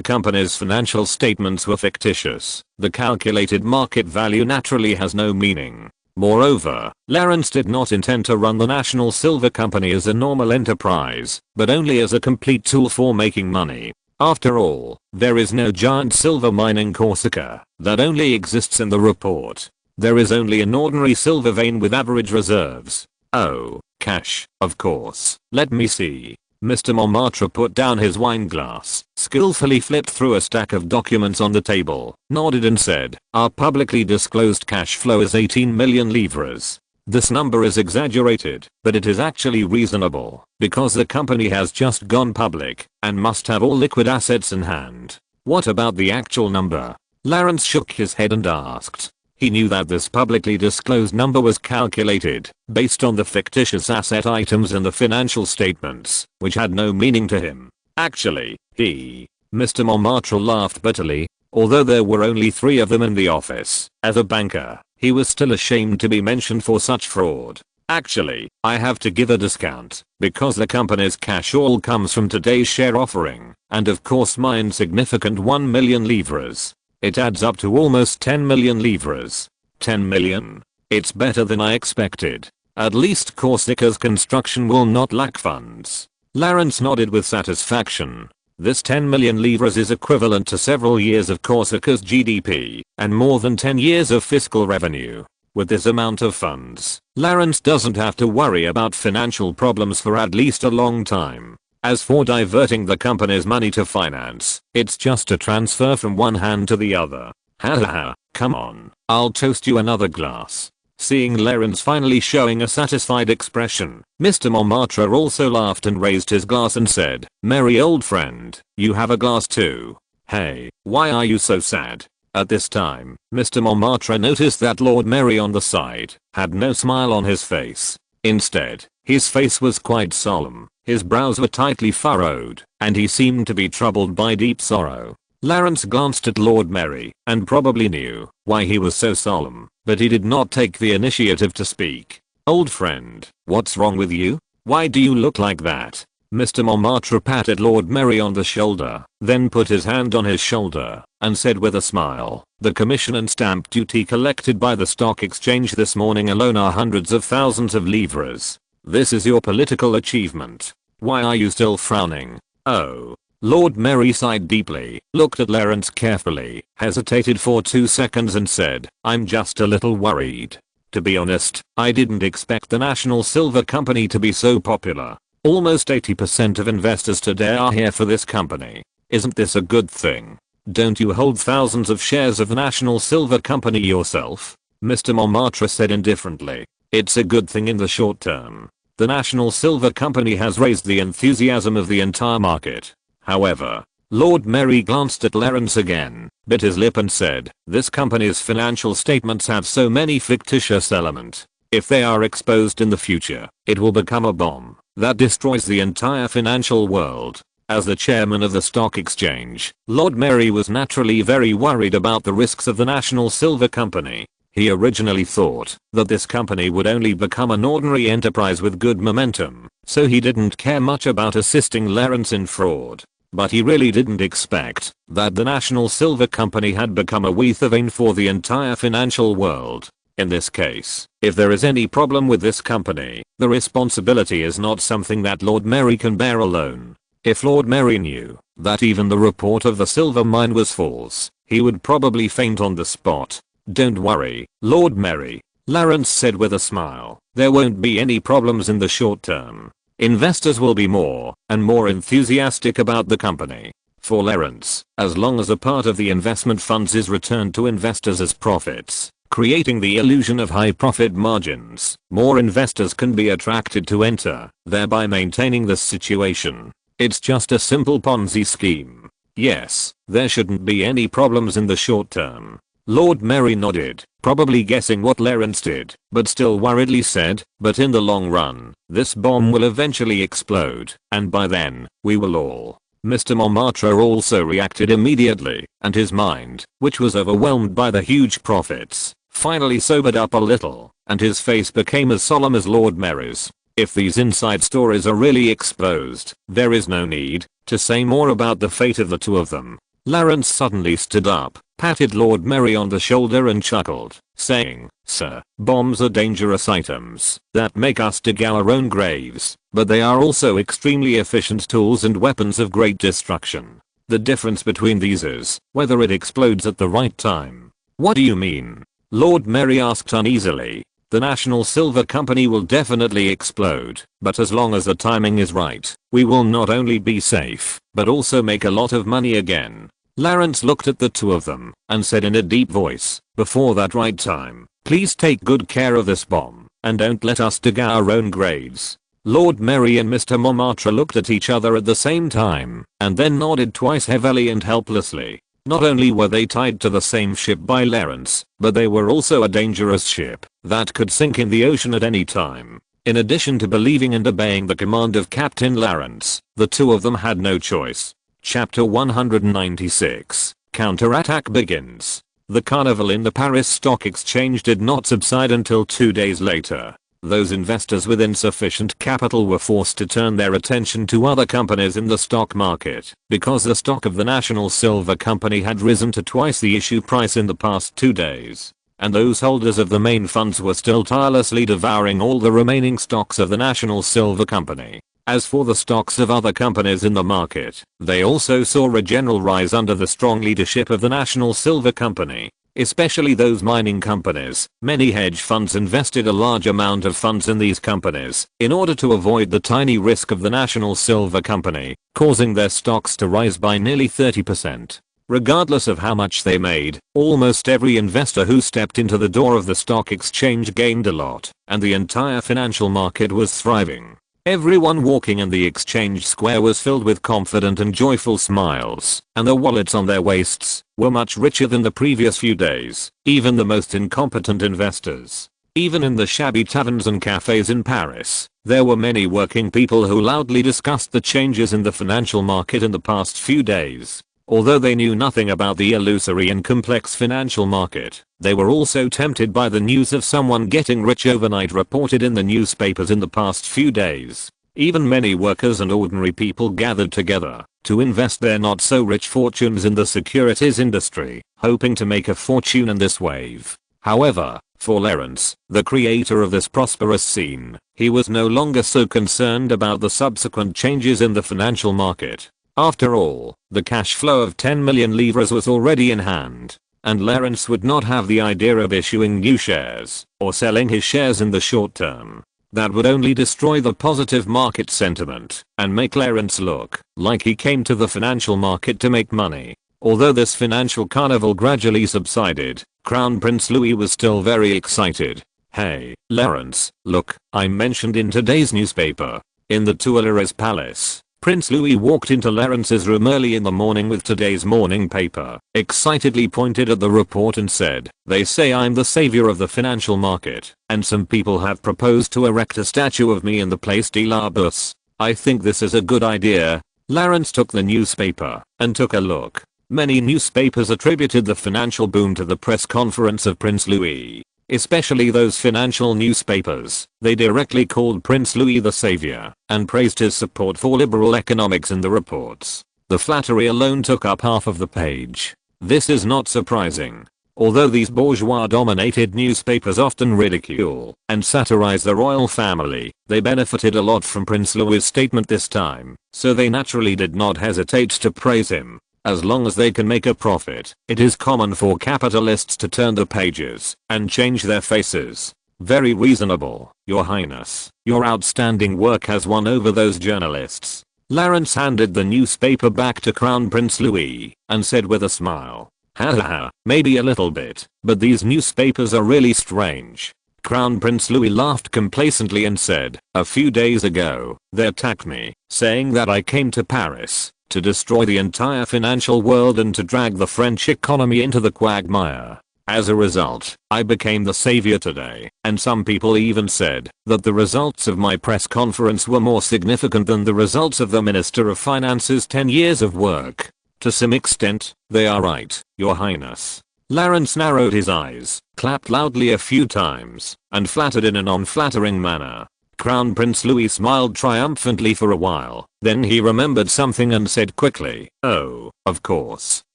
company's financial statements were fictitious, the calculated market value naturally has no meaning. Moreover, Lawrence did not intend to run the National Silver Company as a normal enterprise, but only as a complete tool for making money. After all, there is no giant silver mine in Corsica that only exists in the report. There is only an ordinary silver vein with average reserves. Oh, cash, of course. Let me see. Mr. Montmartre put down his wine glass, skillfully flipped through a stack of documents on the table, nodded and said, our publicly disclosed cash flow is 18 million livres. This number is exaggerated, but it is actually reasonable, because the company has just gone public, and must have all liquid assets in hand. What about the actual number? Lawrence shook his head and asked. He knew that this publicly disclosed number was calculated based on the fictitious asset items in the financial statements, which had no meaning to him. Actually, Mr. Montmartre laughed bitterly. Although there were only 3 of them in the office, as a banker, he was still ashamed to be mentioned for such fraud. Actually, I have to give a discount, because the company's cash all comes from today's share offering, and of course my insignificant 1 million livres. It adds up to almost 10 million livres. 10 million? It's better than I expected. At least Corsica's construction will not lack funds. Lawrence nodded with satisfaction. This 10 million livres is equivalent to several years of Corsica's GDP, and more than 10 years of fiscal revenue. With this amount of funds, Lawrence doesn't have to worry about financial problems for at least a long time. As for diverting the company's money to finance, it's just a transfer from one hand to the other. Ha ha ha, come on, I'll toast you another glass. Seeing Lawrence finally showing a satisfied expression, Mr. Montmartre also laughed and raised his glass and said, merry old friend, you have a glass too. Hey, why are you so sad? At this time, Mr. Montmartre noticed that Lord Merry on the side had no smile on his face. Instead, his face was quite solemn, his brows were tightly furrowed, and he seemed to be troubled by deep sorrow. Lawrence glanced at Lord Merry and probably knew why he was so solemn, but he did not take the initiative to speak. Old friend, what's wrong with you? Why do you look like that? Mr. Montmartre patted Lord Merry on the shoulder, then put his hand on his shoulder, and said with a smile, the commission and stamp duty collected by the stock exchange this morning alone are hundreds of thousands of livres. This is your political achievement. Why are you still frowning? Oh. Lord Merry sighed deeply, looked at Lawrence carefully, hesitated for 2 seconds and said, I'm just a little worried. To be honest, I didn't expect the National Silver Company to be so popular. Almost 80% of investors today are here for this company. Isn't this a good thing? Don't you hold thousands of shares of the National Silver Company yourself? Mr. Montmartre said indifferently. It's a good thing in the short term. The National Silver Company has raised the enthusiasm of the entire market. However, Lord Merry glanced at Lawrence again, bit his lip and said, this company's financial statements have so many fictitious elements. If they are exposed in the future, it will become a bomb that destroys the entire financial world. As the chairman of the stock exchange, Lord Merry was naturally very worried about the risks of the National Silver Company. He originally thought that this company would only become an ordinary enterprise with good momentum, so he didn't care much about assisting Lawrence in fraud. But he really didn't expect that the National Silver Company had become a wealth of aim for the entire financial world. In this case, if there is any problem with this company, the responsibility is not something that Lord Merry can bear alone. If Lord Merry knew that even the report of the silver mine was false, he would probably faint on the spot. Don't worry, Lord Merry, Lawrence said with a smile. There won't be any problems in the short term. Investors will be more and more enthusiastic about the company. For Lawrence, as long as a part of the investment funds is returned to investors as profits, creating the illusion of high profit margins, more investors can be attracted to enter, thereby maintaining this situation. It's just a simple Ponzi scheme. Yes, there shouldn't be any problems in the short term. Lord Merry nodded, probably guessing what Lawrence did, but still worriedly said, but in the long run, this bomb will eventually explode, and by then, we will all. Mr. Montmartre also reacted immediately, and his mind, which was overwhelmed by the huge profits, finally sobered up a little, and his face became as solemn as Lord Merry's. If these inside stories are really exposed, there is no need to say more about the fate of the two of them. Lawrence suddenly stood up, patted Lord Merry on the shoulder and chuckled, saying, Sir, bombs are dangerous items that make us dig our own graves, but they are also extremely efficient tools and weapons of great destruction. The difference between these is whether it explodes at the right time. What do you mean? Lord Merry asked uneasily. The National Silver Company will definitely explode, but as long as the timing is right, we will not only be safe, but also make a lot of money again. Lawrence looked at the two of them and said in a deep voice, before that right time, please take good care of this bomb, and don't let us dig our own graves. Lord Mary and Mr. Montmartre looked at each other at the same time, and then nodded twice heavily and helplessly. Not only were they tied to the same ship by Lawrence, but they were also a dangerous ship that could sink in the ocean at any time. In addition to believing and obeying the command of Captain Lawrence, the two of them had no choice. Chapter 196, Counterattack begins. The carnival in the Paris Stock Exchange did not subside until 2 days later. Those investors with insufficient capital were forced to turn their attention to other companies in the stock market, because the stock of the National Silver Company had risen to twice the issue price in the past 2 days. And those holders of the main funds were still tirelessly devouring all the remaining stocks of the National Silver Company. As for the stocks of other companies in the market, they also saw a general rise under the strong leadership of the National Silver Company. Especially those mining companies. Many hedge funds invested a large amount of funds in these companies in order to avoid the tiny risk of the National Silver Company, causing their stocks to rise by nearly 30%. Regardless of how much they made, almost every investor who stepped into the door of the stock exchange gained a lot, and the entire financial market was thriving. Everyone walking in the exchange square was filled with confident and joyful smiles, and the wallets on their waists were much richer than the previous few days. Even the most incompetent investors. Even in the shabby taverns and cafés in Paris, there were many working people who loudly discussed the changes in the financial market in the past few days. Although they knew nothing about the illusory and complex financial market, they were also tempted by the news of someone getting rich overnight reported in the newspapers in the past few days. Even many workers and ordinary people gathered together to invest their not so rich fortunes in the securities industry, hoping to make a fortune in this wave. However, for Lawrence, the creator of this prosperous scene, he was no longer so concerned about the subsequent changes in the financial market. After all, the cash flow of 10 million livres was already in hand, and Lawrence would not have the idea of issuing new shares or selling his shares in the short term. That would only destroy the positive market sentiment and make Lawrence look like he came to the financial market to make money. Although this financial carnival gradually subsided, Crown Prince Louis was still very excited. Hey, Lawrence, look, I'm mentioned in today's newspaper. In the Tuileries Palace. Prince Louis walked into Lawrence's room early in the morning with today's morning paper, excitedly pointed at the report and said, "They say I'm the savior of the financial market, and some people have proposed to erect a statue of me in the Place de la Bourse. I think this is a good idea." Lawrence took the newspaper and took a look. Many newspapers attributed the financial boom to the press conference of Prince Louis. Especially those financial newspapers. They directly called Prince Louis the savior and praised his support for liberal economics in the reports. The flattery alone took up half of the page. This is not surprising. Although these bourgeois-dominated newspapers often ridicule and satirize the royal family, they benefited a lot from Prince Louis's statement this time, so they naturally did not hesitate to praise him. As long as they can make a profit, it is common for capitalists to turn the pages and change their faces. Very reasonable, Your Highness. Your outstanding work has won over those journalists. Lawrence handed the newspaper back to Crown Prince Louis and said with a smile, "Ha ha ha, maybe a little bit, but these newspapers are really strange." Crown Prince Louis laughed complacently and said, "A few days ago, they attacked me, saying that I came to Paris to destroy the entire financial world and to drag the French economy into the quagmire. As a result, I became the savior today, and some people even said that the results of my press conference were more significant than the results of the Minister of Finance's 10 years of work. To some extent, they are right, Your Highness." Lawrence narrowed his eyes, clapped loudly a few times, and flattered in a non-flattering manner. Crown Prince Louis smiled triumphantly for a while, then he remembered something and said quickly, "Oh, of course,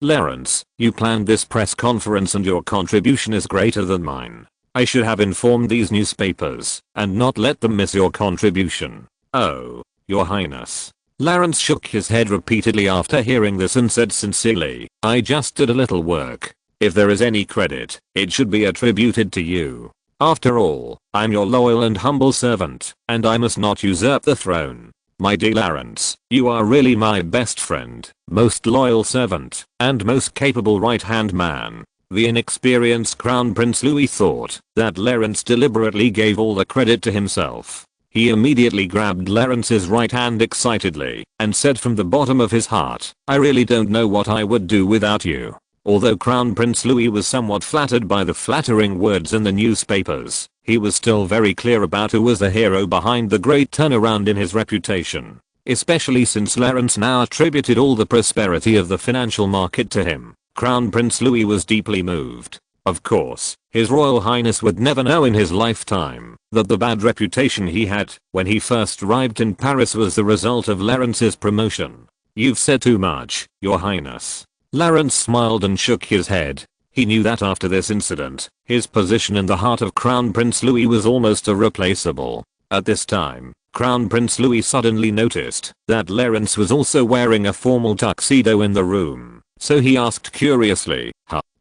Lawrence, you planned this press conference and your contribution is greater than mine. I should have informed these newspapers, and not let them miss your contribution." "Oh, Your Highness." Lawrence shook his head repeatedly after hearing this and said sincerely, "I just did a little work. If there is any credit, it should be attributed to you." After all, I'm your loyal and humble servant, and I must not usurp the throne. My dear Clarence, you are really my best friend, most loyal servant, and most capable right-hand man. The inexperienced Crown Prince Louis thought that Clarence deliberately gave all the credit to himself. He immediately grabbed Clarence's right hand excitedly and said from the bottom of his heart, I really don't know what I would do without you. Although Crown Prince Louis was somewhat flattered by the flattering words in the newspapers, he was still very clear about who was the hero behind the great turnaround in his reputation, especially since Clarence now attributed all the prosperity of the financial market to him. Crown Prince Louis was deeply moved. Of course, His Royal Highness would never know in his lifetime that the bad reputation he had when he first arrived in Paris was the result of Clarence's promotion. You've said too much, Your Highness. Clarence smiled and shook his head. He knew that after this incident, his position in the heart of Crown Prince Louis was almost irreplaceable. At this time, Crown Prince Louis suddenly noticed that Clarence was also wearing a formal tuxedo in the room, so he asked curiously,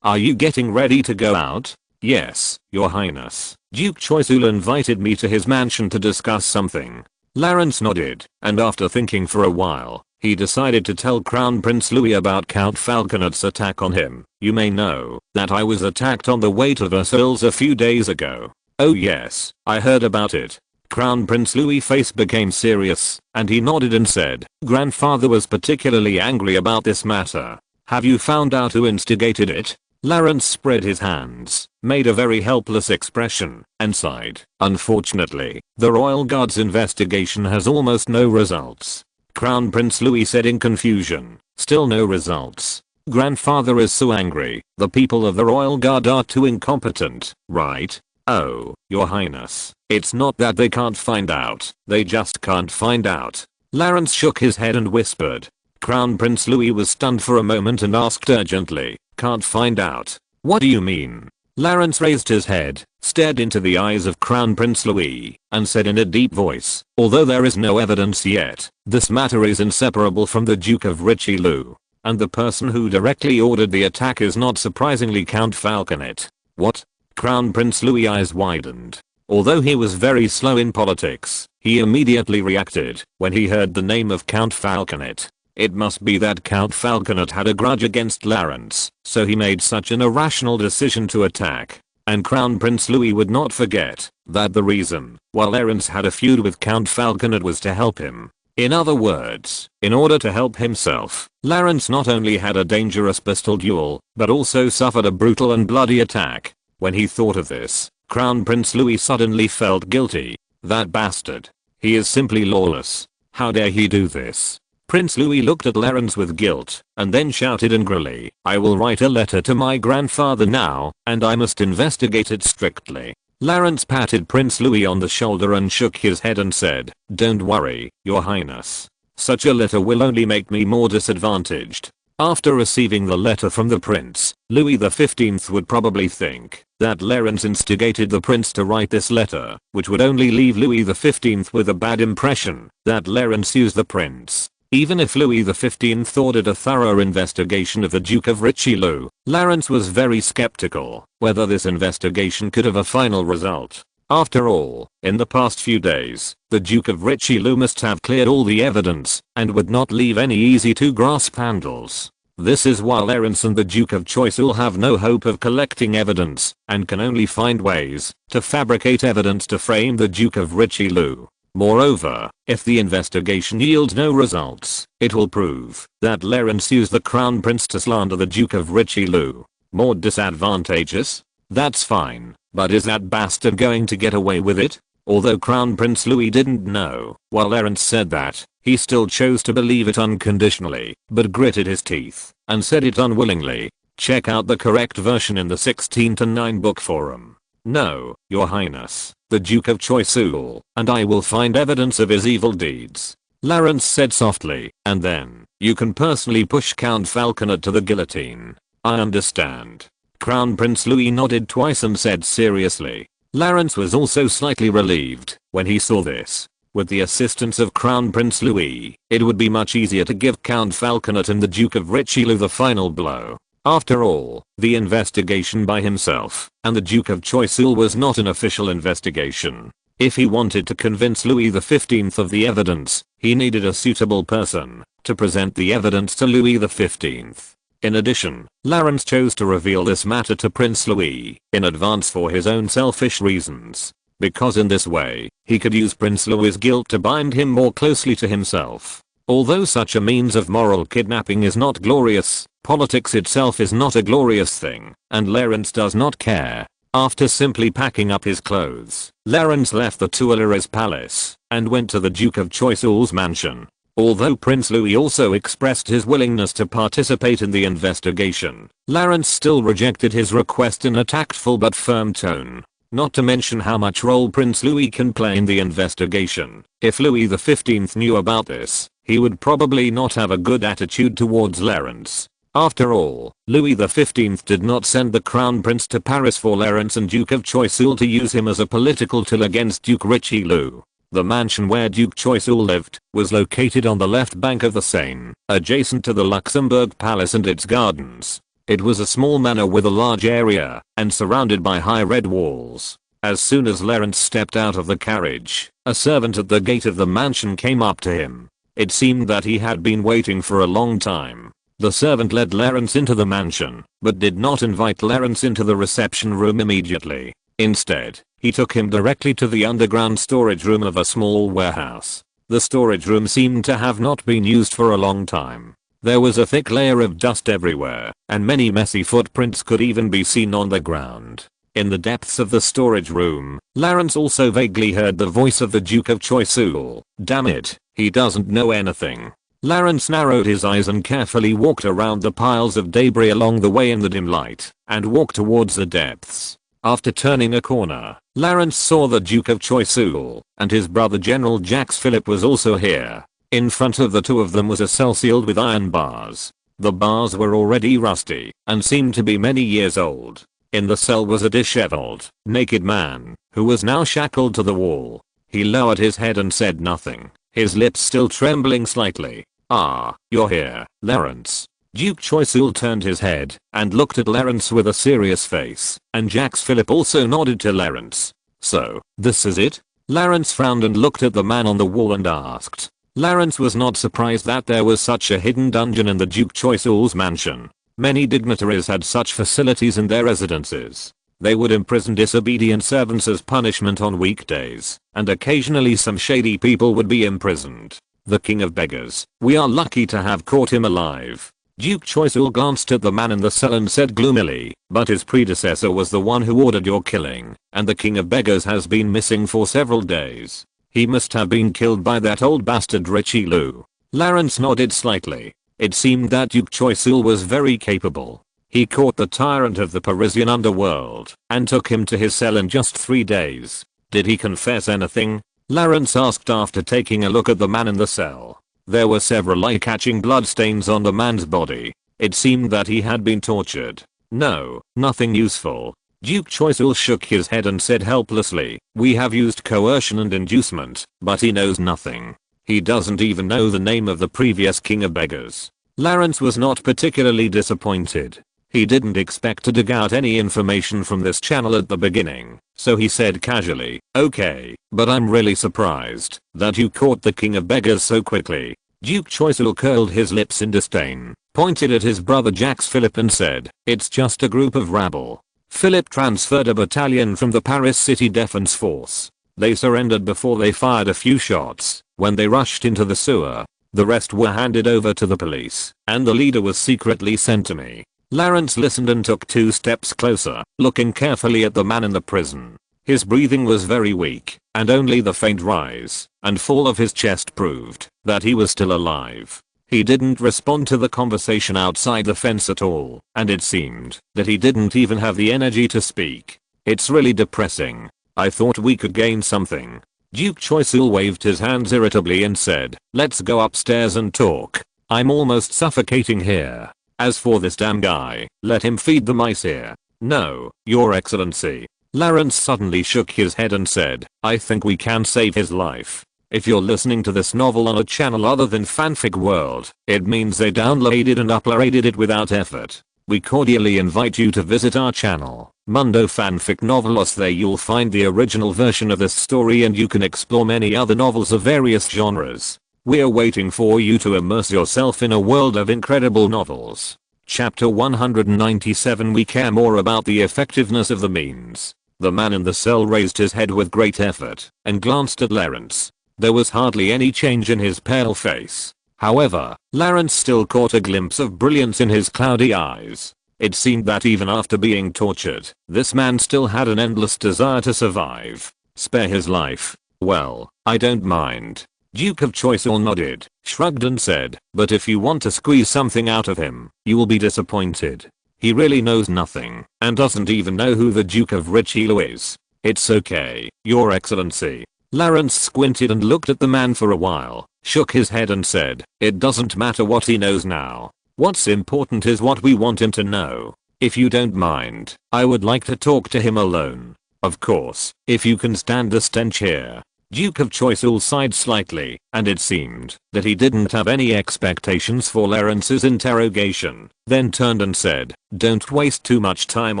are you getting ready to go out? Yes, Your Highness. Duke Choiseul invited me to his mansion to discuss something. Clarence nodded, and after thinking for a while, he decided to tell Crown Prince Louis about Count Falconet's attack on him. You may know that I was attacked on the way to Versailles a few days ago. Oh yes, I heard about it. Crown Prince Louis' face became serious, and he nodded and said, Grandfather was particularly angry about this matter. Have you found out who instigated it? Clarence spread his hands, made a very helpless expression, and sighed. Unfortunately, the Royal Guard's investigation has almost no results. Crown Prince Louis said in confusion. Still no results. Grandfather is so angry. The people of the Royal Guard are too incompetent, right? Oh, Your Highness, it's not that they can't find out, they just can't find out. Clarence shook his head and whispered. Crown Prince Louis was stunned for a moment and asked urgently, can't find out? What do you mean? Clarence raised his head, stared into the eyes of Crown Prince Louis, and said in a deep voice, although there is no evidence yet, this matter is inseparable from the Duke of Richelieu, and the person who directly ordered the attack is not surprisingly Count Falconet. What? Crown Prince Louis' eyes widened. Although he was very slow in politics, he immediately reacted when he heard the name of Count Falconet. It must be that Count Falconet had a grudge against Clarence, so he made such an irrational decision to attack. And Crown Prince Louis would not forget that the reason why Clarence had a feud with Count Falconet was to help him. In other words, in order to help himself, Clarence not only had a dangerous pistol duel, but also suffered a brutal and bloody attack. When he thought of this, Crown Prince Louis suddenly felt guilty. That bastard. He is simply lawless. How dare he do this? Prince Louis looked at Clarence with guilt, and then shouted angrily, I will write a letter to my grandfather now, and I must investigate it strictly. Clarence patted Prince Louis on the shoulder and shook his head and said, don't worry, Your Highness. Such a letter will only make me more disadvantaged. After receiving the letter from the prince, Louis XV would probably think that Clarence instigated the prince to write this letter, which would only leave Louis XV with a bad impression that Clarence used the prince. Even if Louis XV ordered a thorough investigation of the Duke of Richelieu, Clarence was very skeptical whether this investigation could have a final result. After all, in the past few days, the Duke of Richelieu must have cleared all the evidence and would not leave any easy to grasp handles. This is why Clarence and the Duke of Choiseul have no hope of collecting evidence and can only find ways to fabricate evidence to frame the Duke of Richelieu. Moreover, if the investigation yields no results, it will prove that Clarence used the Crown Prince to slander the Duke of Richelieu. More disadvantageous? That's fine, but is that bastard going to get away with it? Although Crown Prince Louis didn't know while Clarence said that, he still chose to believe it unconditionally, but gritted his teeth and said it unwillingly. Check out the correct version in the 16:9 book forum. No, Your Highness, the Duke of Choiseul, and I will find evidence of his evil deeds. Clarence said softly, and then, you can personally push Count Falconet to the guillotine. I understand. Crown Prince Louis nodded twice and said seriously. Clarence was also slightly relieved when he saw this. With the assistance of Crown Prince Louis, it would be much easier to give Count Falconet and the Duke of Richelieu the final blow. After all, the investigation by himself and the Duke of Choiseul was not an official investigation. If he wanted to convince Louis XV of the evidence, he needed a suitable person to present the evidence to Louis XV. In addition, Clarence chose to reveal this matter to Prince Louis in advance for his own selfish reasons, because in this way, he could use Prince Louis's guilt to bind him more closely to himself. Although such a means of moral kidnapping is not glorious, politics itself is not a glorious thing, and Clarence does not care. After simply packing up his clothes, Clarence left the Tuileries palace and went to the Duke of Choiseul's mansion. Although Prince Louis also expressed his willingness to participate in the investigation, Clarence still rejected his request in a tactful but firm tone. Not to mention how much role Prince Louis can play in the investigation. If Louis XV knew about this, he would probably not have a good attitude towards Clarence. After all, Louis XV did not send the Crown Prince to Paris for Clarence and Duke of Choiseul to use him as a political tool against Duke Richelieu. The mansion where Duke Choiseul lived was located on the left bank of the Seine, adjacent to the Luxembourg Palace and its gardens. It was a small manor with a large area and surrounded by high red walls. As soon as Clarence stepped out of the carriage, a servant at the gate of the mansion came up to him. It seemed that he had been waiting for a long time. The servant led Clarence into the mansion, but did not invite Clarence into the reception room immediately. Instead, he took him directly to the underground storage room of a small warehouse. The storage room seemed to have not been used for a long time. There was a thick layer of dust everywhere, and many messy footprints could even be seen on the ground. In the depths of the storage room, Clarence also vaguely heard the voice of the Duke of Choiseul. Damn it, he doesn't know anything. Clarence narrowed his eyes and carefully walked around the piles of debris along the way in the dim light, and walked towards the depths. After turning a corner, Clarence saw the Duke of Choiseul, and his brother General Jacques Philippe was also here. In front of the two of them was a cell sealed with iron bars. The bars were already rusty, and seemed to be many years old. In the cell was a disheveled, naked man, who was now shackled to the wall. He lowered his head and said nothing, his lips still trembling slightly. "Ah, you're here, Clarence." Duke Choiseul turned his head and looked at Clarence with a serious face, and Jacques Philippe also nodded to Clarence. "So, this is it?" Clarence frowned and looked at the man on the wall and asked. Clarence was not surprised that there was such a hidden dungeon in the Duke Choiseul's mansion. Many dignitaries had such facilities in their residences. They would imprison disobedient servants as punishment on weekdays, and occasionally some shady people would be imprisoned. The king of beggars, we are lucky to have caught him alive. Duke Choiseul glanced at the man in the cell and said gloomily, but his predecessor was the one who ordered your killing, and the king of beggars has been missing for several days. He must have been killed by that old bastard Richelieu. Clarence nodded slightly. It seemed that Duke Choiseul was very capable. He caught the tyrant of the Parisian underworld and took him to his cell in just 3 days. Did he confess anything? Clarence asked after taking a look at the man in the cell. There were several eye-catching bloodstains on the man's body. It seemed that he had been tortured. No, nothing useful. Duke Choiseul shook his head and said helplessly, we have used coercion and inducement, but he knows nothing. He doesn't even know the name of the previous king of beggars. Clarence was not particularly disappointed. He didn't expect to dig out any information from this channel at the beginning, so he said casually, okay, but I'm really surprised that you caught the king of beggars so quickly. Duke Choiseul curled his lips in disdain, pointed at his brother Jacques Philippe and said, it's just a group of rabble. Philippe transferred a battalion from the Paris City Defense Force. They surrendered before they fired a few shots. When they rushed into the sewer, the rest were handed over to the police, and the leader was secretly sent to me. Clarence listened and took 2 steps closer, looking carefully at the man in the prison. His breathing was very weak, and only the faint rise and fall of his chest proved that he was still alive. He didn't respond to the conversation outside the fence at all, and it seemed that he didn't even have the energy to speak. It's really depressing. I thought we could gain something. Duke Choiseul waved his hands irritably and said, let's go upstairs and talk. I'm almost suffocating here. As for this damn guy, let him feed the mice here. No, your excellency. Clarence suddenly shook his head and said, I think we can save his life. If you're listening to this novel on a channel other than Fanfic World, it means they downloaded and uploaded it without effort. we cordially invite you to visit our channel, Mundo Fanfic Novelos. There you'll find the original version of this story and you can explore many other novels of various genres. We're waiting for you to immerse yourself in a world of incredible novels. Chapter 197. We care more about the effectiveness of the means. The man in the cell raised his head with great effort and glanced at Lawrence. There was hardly any change in his pale face. However, Lawrence still caught a glimpse of brilliance in his cloudy eyes. It seemed that even after being tortured, this man still had an endless desire to survive. Spare his life? Well, I don't mind. Duke of Choiseul nodded, shrugged and said, but if you want to squeeze something out of him, you will be disappointed. He really knows nothing, and doesn't even know who the Duke of Richelieu is. It's okay, Your Excellency. Lawrence squinted and looked at the man for a while, shook his head and said, it doesn't matter what he knows now. What's important is what we want him to know. If you don't mind, I would like to talk to him alone. Of course, if you can stand the stench here. Duke of Choiseul sighed slightly, and it seemed that he didn't have any expectations for Lawrence's interrogation, then turned and said, don't waste too much time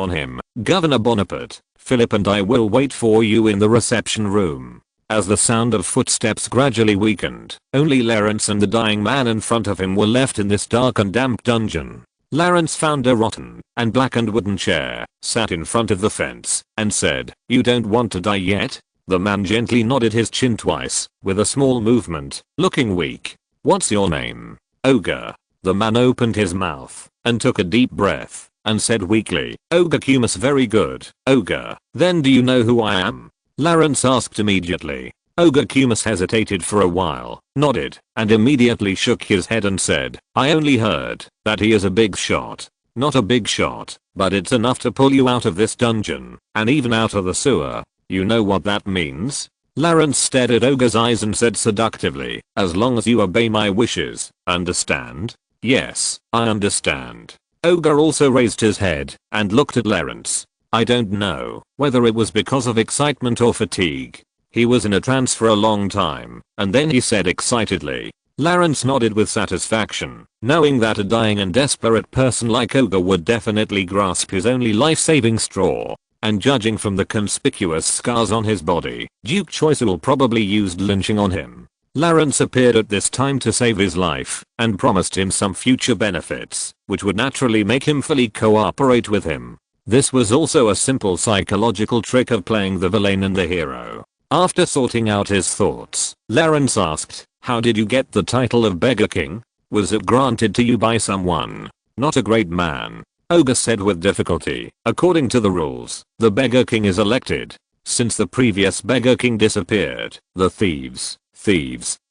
on him, Governor Bonaparte. Philip and I will wait for you in the reception room. As the sound of footsteps gradually weakened, only Lawrence and the dying man in front of him were left in this dark and damp dungeon. Lawrence found a rotten and blackened wooden chair, sat in front of the fence, and said, you don't want to die yet? The man gently nodded his chin twice, with a small movement, looking weak. What's your name? Ogre. The man opened his mouth, and took a deep breath, and said weakly, Ogre Cumus. Very good, Ogre. Then do you know who I am? Lawrence asked immediately. Ogre Cumus hesitated for a while, nodded, and immediately shook his head and said, I only heard that he is a big shot. Not a big shot, but it's enough to pull you out of this dungeon, and even out of the sewer. You know what that means? Lawrence stared at Ogre's eyes and said seductively, as long as you obey my wishes, understand? Yes, I understand. Ogre also raised his head and looked at Lawrence. I don't know whether it was because of excitement or fatigue. He was in a trance for a long time, and then he said excitedly. Lawrence nodded with satisfaction, knowing that a dying and desperate person like Ogre would definitely grasp his only life-saving straw. And judging from the conspicuous scars on his body, Duke Choiseul probably used lynching on him. Lawrence appeared at this time to save his life, and promised him some future benefits, which would naturally make him fully cooperate with him. This was also a simple psychological trick of playing the villain and the hero. After sorting out his thoughts, Lawrence asked, how did you get the title of Beggar King? Was it granted to you by someone? Not a great man. Ogre said with difficulty. According to the rules, the Beggar King is elected. Since the previous Beggar King disappeared, the thieves,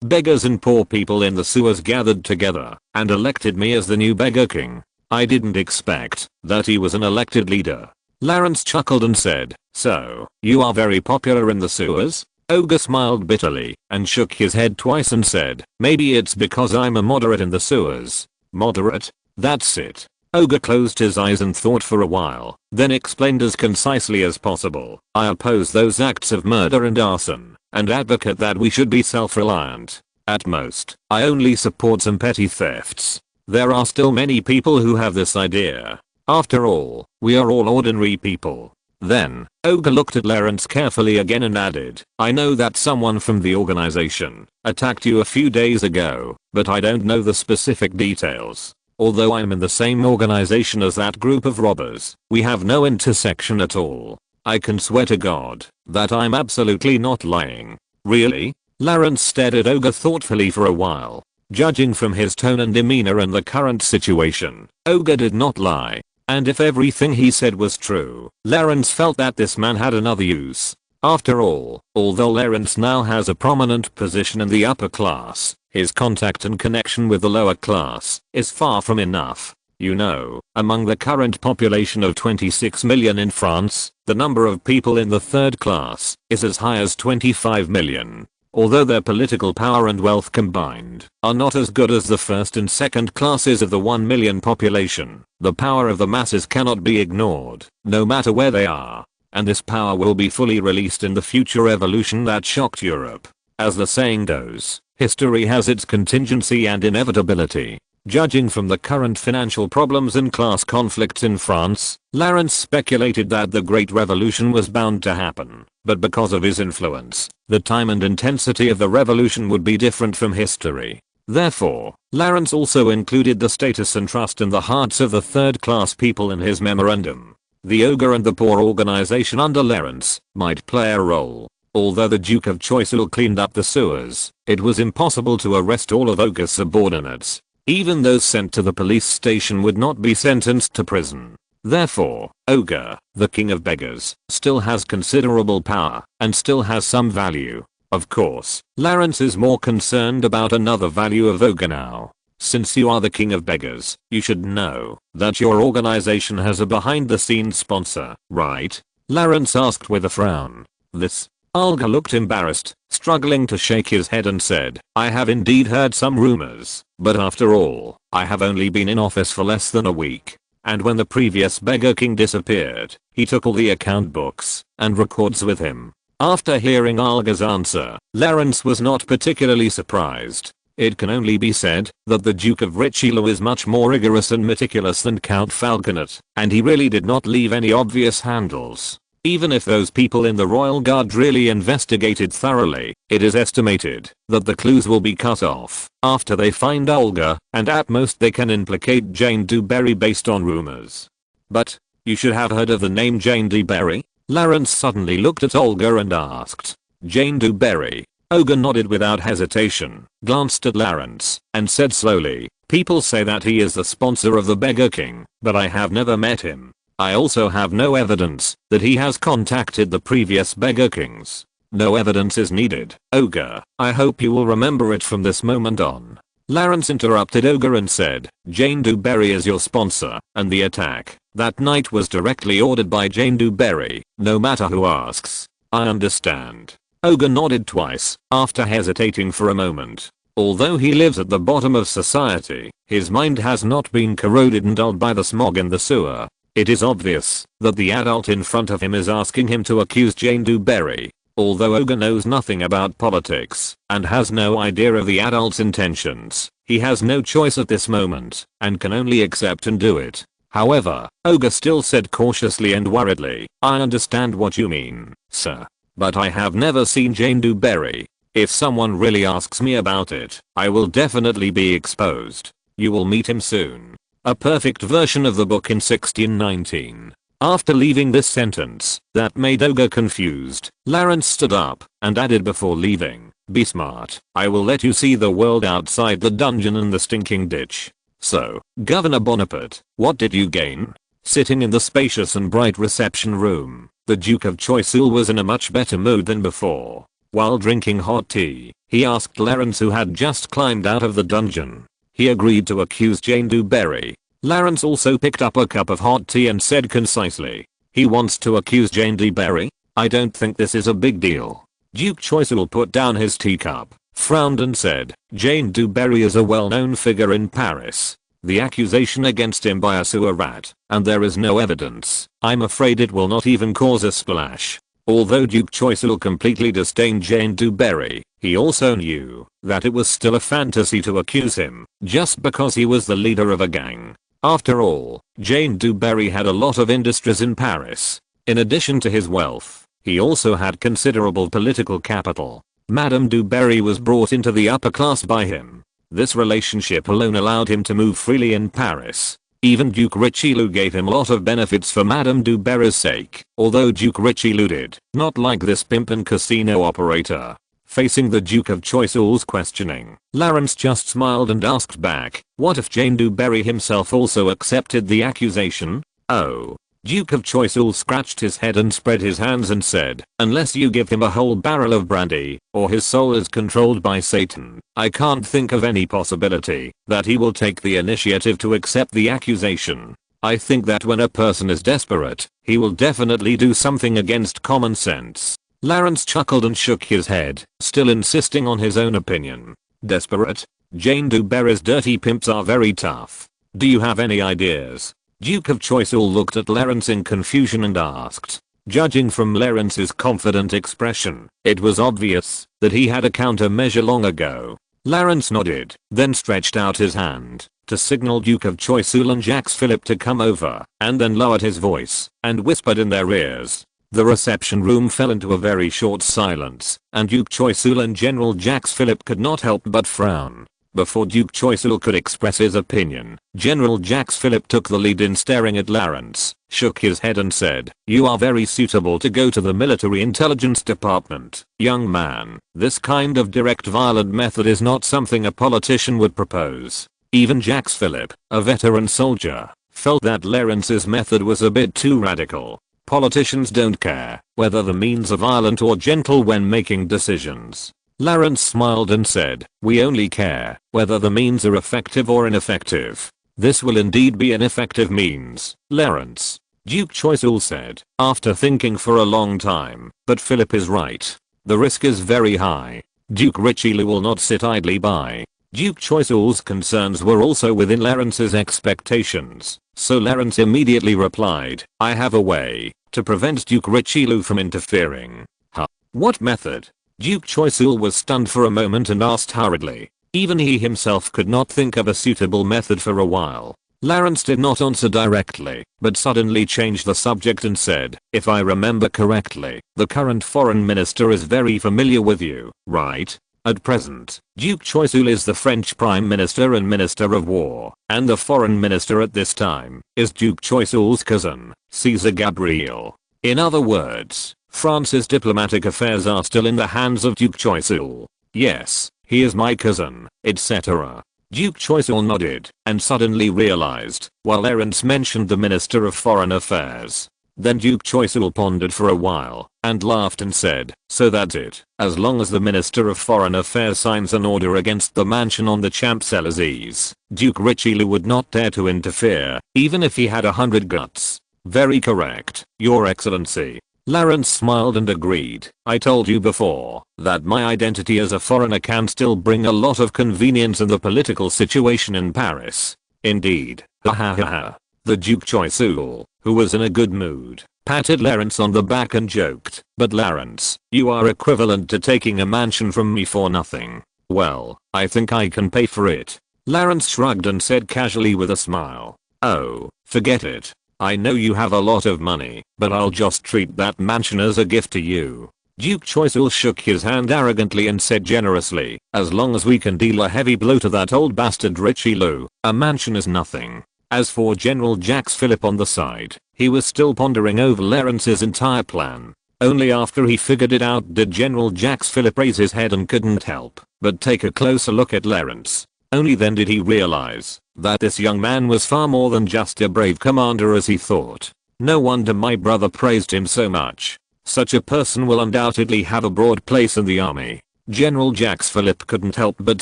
beggars and poor people in the sewers gathered together and elected me as the new Beggar King. I didn't expect that he was an elected leader. Lawrence chuckled and said, so, you are very popular in the sewers? Ogre smiled bitterly and shook his head twice and said, maybe it's because I'm a moderate in the sewers. Moderate? That's it. Ogre closed his eyes and thought for a while, then explained as concisely as possible. I oppose those acts of murder and arson, and advocate that we should be self-reliant. At most, I only support some petty thefts. There are still many people who have this idea. After all, we are all ordinary people. Then, Ogre looked at Lawrence carefully again and added, I know that someone from the organization attacked you a few days ago, but I don't know the specific details. Although I'm in the same organization as that group of robbers, we have no intersection at all. I can swear to God that I'm absolutely not lying. Really? Lawrence stared at Ogre thoughtfully for a while. Judging from his tone and demeanor and the current situation, Ogre did not lie. And if everything he said was true, Lawrence felt that this man had another use. After all, although Lawrence now has a prominent position in the upper class, his contact and connection with the lower class is far from enough. You know, among the current population of 26 million in France, the number of people in the third class is as high as 25 million. Although their political power and wealth combined are not as good as the first and second classes of the 1 million population, the power of the masses cannot be ignored, no matter where they are. And this power will be fully released in the future evolution that shocked Europe. As the saying goes, history has its contingency and inevitability. Judging from the current financial problems and class conflicts in France, Lawrence speculated that the Great Revolution was bound to happen, but because of his influence, the time and intensity of the revolution would be different from history. Therefore, Lawrence also included the status and trust in the hearts of the third-class people in his memorandum. The ogre and the poor organization under Lawrence might play a role. Although the Duke of Choiseul cleaned up the sewers, it was impossible to arrest all of Ogre's subordinates. Even those sent to the police station would not be sentenced to prison. Therefore, Ogre, the king of beggars, still has considerable power, and still has some value. Of course, Lawrence is more concerned about another value of Ogre now. Since you are the king of beggars, you should know that your organization has a behind-the-scenes sponsor, right? Lawrence asked with a frown. This. Olga looked embarrassed, struggling to shake his head and said, I have indeed heard some rumors, but after all, I have only been in office for less than a week. And when the previous beggar king disappeared, he took all the account books and records with him. After hearing Olga's answer, Lawrence was not particularly surprised. It can only be said that the Duke of Richelieu is much more rigorous and meticulous than Count Falconet, and he really did not leave any obvious handles. Even if those people in the Royal Guard really investigated thoroughly, it is estimated that the clues will be cut off after they find Olga, and at most they can implicate Jane du Barry based on rumors. But, you should have heard of the name Jane du Barry? Lawrence suddenly looked at Olga and asked. Jane du Barry. Olga nodded without hesitation, glanced at Lawrence, and said slowly, people say that he is the sponsor of the Beggar King, but I have never met him. I also have no evidence that he has contacted the previous Beggar Kings. No evidence is needed, Ogre. I hope you will remember it from this moment on. Lawrence interrupted Ogre and said, Jane du Barry is your sponsor, and the attack that night was directly ordered by Jane du Barry, no matter who asks. I understand. Ogre nodded twice, after hesitating for a moment. Although he lives at the bottom of society, his mind has not been corroded and dulled by the smog in the sewer. It is obvious that the adult in front of him is asking him to accuse Jane du Barry. Although Ogre knows nothing about politics and has no idea of the adult's intentions, he has no choice at this moment and can only accept and do it. However, Ogre still said cautiously and worriedly, I understand what you mean, sir. But I have never seen Jane du Barry. If someone really asks me about it, I will definitely be exposed. You will meet him soon. A perfect version of the book in 1619. After leaving this sentence that made Ogre confused, Lawrence stood up and added before leaving, be smart. I will let you see the world outside the dungeon and the stinking ditch. So, Governor Bonaparte, what did you gain? Sitting in the spacious and bright reception room, the Duke of Choiseul was in a much better mood than before. While drinking hot tea, he asked Lawrence, who had just climbed out of the dungeon. He agreed to accuse Jane du Barry. Lawrence also picked up a cup of hot tea and said concisely, he wants to accuse Jane du Barry? I don't think this is a big deal. Duke Choiseul put down his teacup, frowned and said, Jane du Barry is a well-known figure in Paris. The accusation against him by a sewer rat, and there is no evidence. I'm afraid it will not even cause a splash. Although Duke Choiseul completely disdained Jane du Barry, he also knew that it was still a fantasy to accuse him, just because he was the leader of a gang. After all, Jane du Barry had a lot of industries in Paris. In addition to his wealth, he also had considerable political capital. Madame du Barry was brought into the upper class by him. This relationship alone allowed him to move freely in Paris. Even Duke Richelieu gave him a lot of benefits for Madame du Barry's sake, although Duke Richelieu did not like this pimp and casino operator. Facing the Duke of Choiseul's questioning, Lawrence just smiled and asked back, what if Jane du Barry himself also accepted the accusation? Oh. Duke of Choiseul scratched his head and spread his hands and said, unless you give him a whole barrel of brandy, or his soul is controlled by Satan, I can't think of any possibility that he will take the initiative to accept the accusation. I think that when a person is desperate, he will definitely do something against common sense. Lawrence chuckled and shook his head, still insisting on his own opinion. Desperate? Jane du Barry's dirty pimps are very tough. Do you have any ideas? Duke of Choiseul looked at Lawrence in confusion and asked. Judging from Lawrence's confident expression, it was obvious that he had a countermeasure long ago. Lawrence nodded, then stretched out his hand to signal Duke of Choiseul and Jacques Philippe to come over, and then lowered his voice and whispered in their ears. The reception room fell into a very short silence, and Duke Choiseul and General Jacques Philippe could not help but frown. Before Duke Choiseul could express his opinion, General Jacques Philippe took the lead in staring at Lawrence, shook his head and said, "You are very suitable to go to the military intelligence department, young man. This kind of direct violent method is not something a politician would propose." Even Jacques Philippe, a veteran soldier, felt that Lawrence's method was a bit too radical. Politicians don't care whether the means are violent or gentle when making decisions. Lawrence smiled and said, "We only care whether the means are effective or ineffective. This will indeed be an effective means, Lawrence," Duke Choiseul said, after thinking for a long time. "But Philip is right. The risk is very high. Duke Richelieu will not sit idly by." Duke Choiseul's concerns were also within Lawrence's expectations, so Lawrence immediately replied, "I have a way to prevent Duke Richelieu from interfering." "Huh? What method?" Duke Choiseul was stunned for a moment and asked hurriedly. Even he himself could not think of a suitable method for a while. Lawrence did not answer directly, but suddenly changed the subject and said, "If I remember correctly, the current foreign minister is very familiar with you, right? At present, Duke Choiseul is the French Prime Minister and Minister of War, and the Foreign Minister at this time is Duke Choiseul's cousin, César Gabriel. In other words, France's diplomatic affairs are still in the hands of Duke Choiseul. Yes, he is my cousin, etc." Duke Choiseul nodded and suddenly realized, while Lawrence mentioned the Minister of Foreign Affairs. Then Duke Choiseul pondered for a while and laughed and said, "So that's it. As long as the Minister of Foreign Affairs signs an order against the mansion on the Champs-Élysées, Duke Richelieu would not dare to interfere, even if he had 100 guts." "Very correct, Your Excellency." Lawrence smiled and agreed. "I told you before that my identity as a foreigner can still bring a lot of convenience in the political situation in Paris." "Indeed, ha ha ha ha." The Duke Choiseul, who was in a good mood, patted Lawrence on the back and joked, "But Lawrence, you are equivalent to taking a mansion from me for nothing." "Well, I think I can pay for it." Lawrence shrugged and said casually with a smile, "Oh, forget it. I know you have a lot of money, but I'll just treat that mansion as a gift to you." Duke Choiseul shook his hand arrogantly and said generously, "As long as we can deal a heavy blow to that old bastard Richelieu, a mansion is nothing." As for General Jacques Philippe on the side, he was still pondering over Lawrence's entire plan. Only after he figured it out did General Jacques Philippe raise his head and couldn't help but take a closer look at Lawrence. Only then did he realize that this young man was far more than just a brave commander as he thought. No wonder my brother praised him so much. Such a person will undoubtedly have a broad place in the army. General Jacques Philippe couldn't help but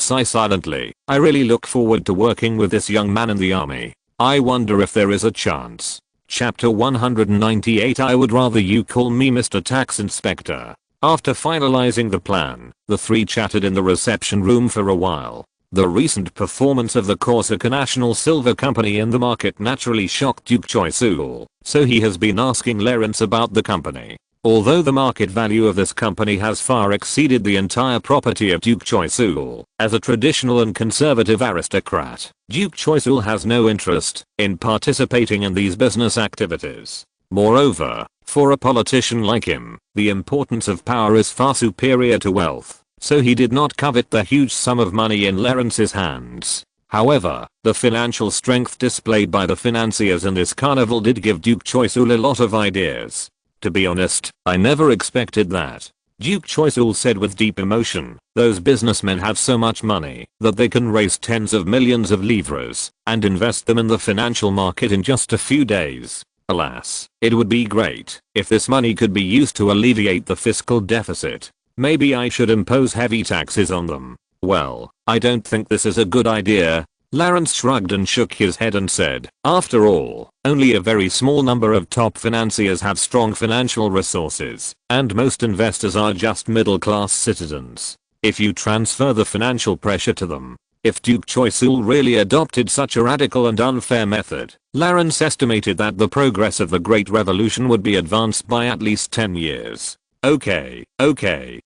sigh silently. "I really look forward to working with this young man in the army. I wonder if there is a chance." Chapter 198. I would rather you call me Mr. Tax Inspector. After finalizing the plan, the three chatted in the reception room for a while. The recent performance of the Corsica National Silver Company in the market naturally shocked Duke Choiseul, so he has been asking Lawrence about the company. Although the market value of this company has far exceeded the entire property of Duke Choiseul, as a traditional and conservative aristocrat, Duke Choiseul has no interest in participating in these business activities. Moreover, for a politician like him, the importance of power is far superior to wealth, so he did not covet the huge sum of money in Lawrence's hands. However, the financial strength displayed by the financiers in this carnival did give Duke Choiseul a lot of ideas. "To be honest, I never expected that," Duke Choiseul said with deep emotion. "Those businessmen have so much money that they can raise tens of millions of livres and invest them in the financial market in just a few days. Alas, it would be great if this money could be used to alleviate the fiscal deficit. Maybe I should impose heavy taxes on them." "Well, I don't think this is a good idea." Lawrence shrugged and shook his head and said, "After all, only a very small number of top financiers have strong financial resources, and most investors are just middle-class citizens. If you transfer the financial pressure to them." If Duke Choiseul really adopted such a radical and unfair method, Lawrence estimated that the progress of the Great Revolution would be advanced by at least 10 years. Okay,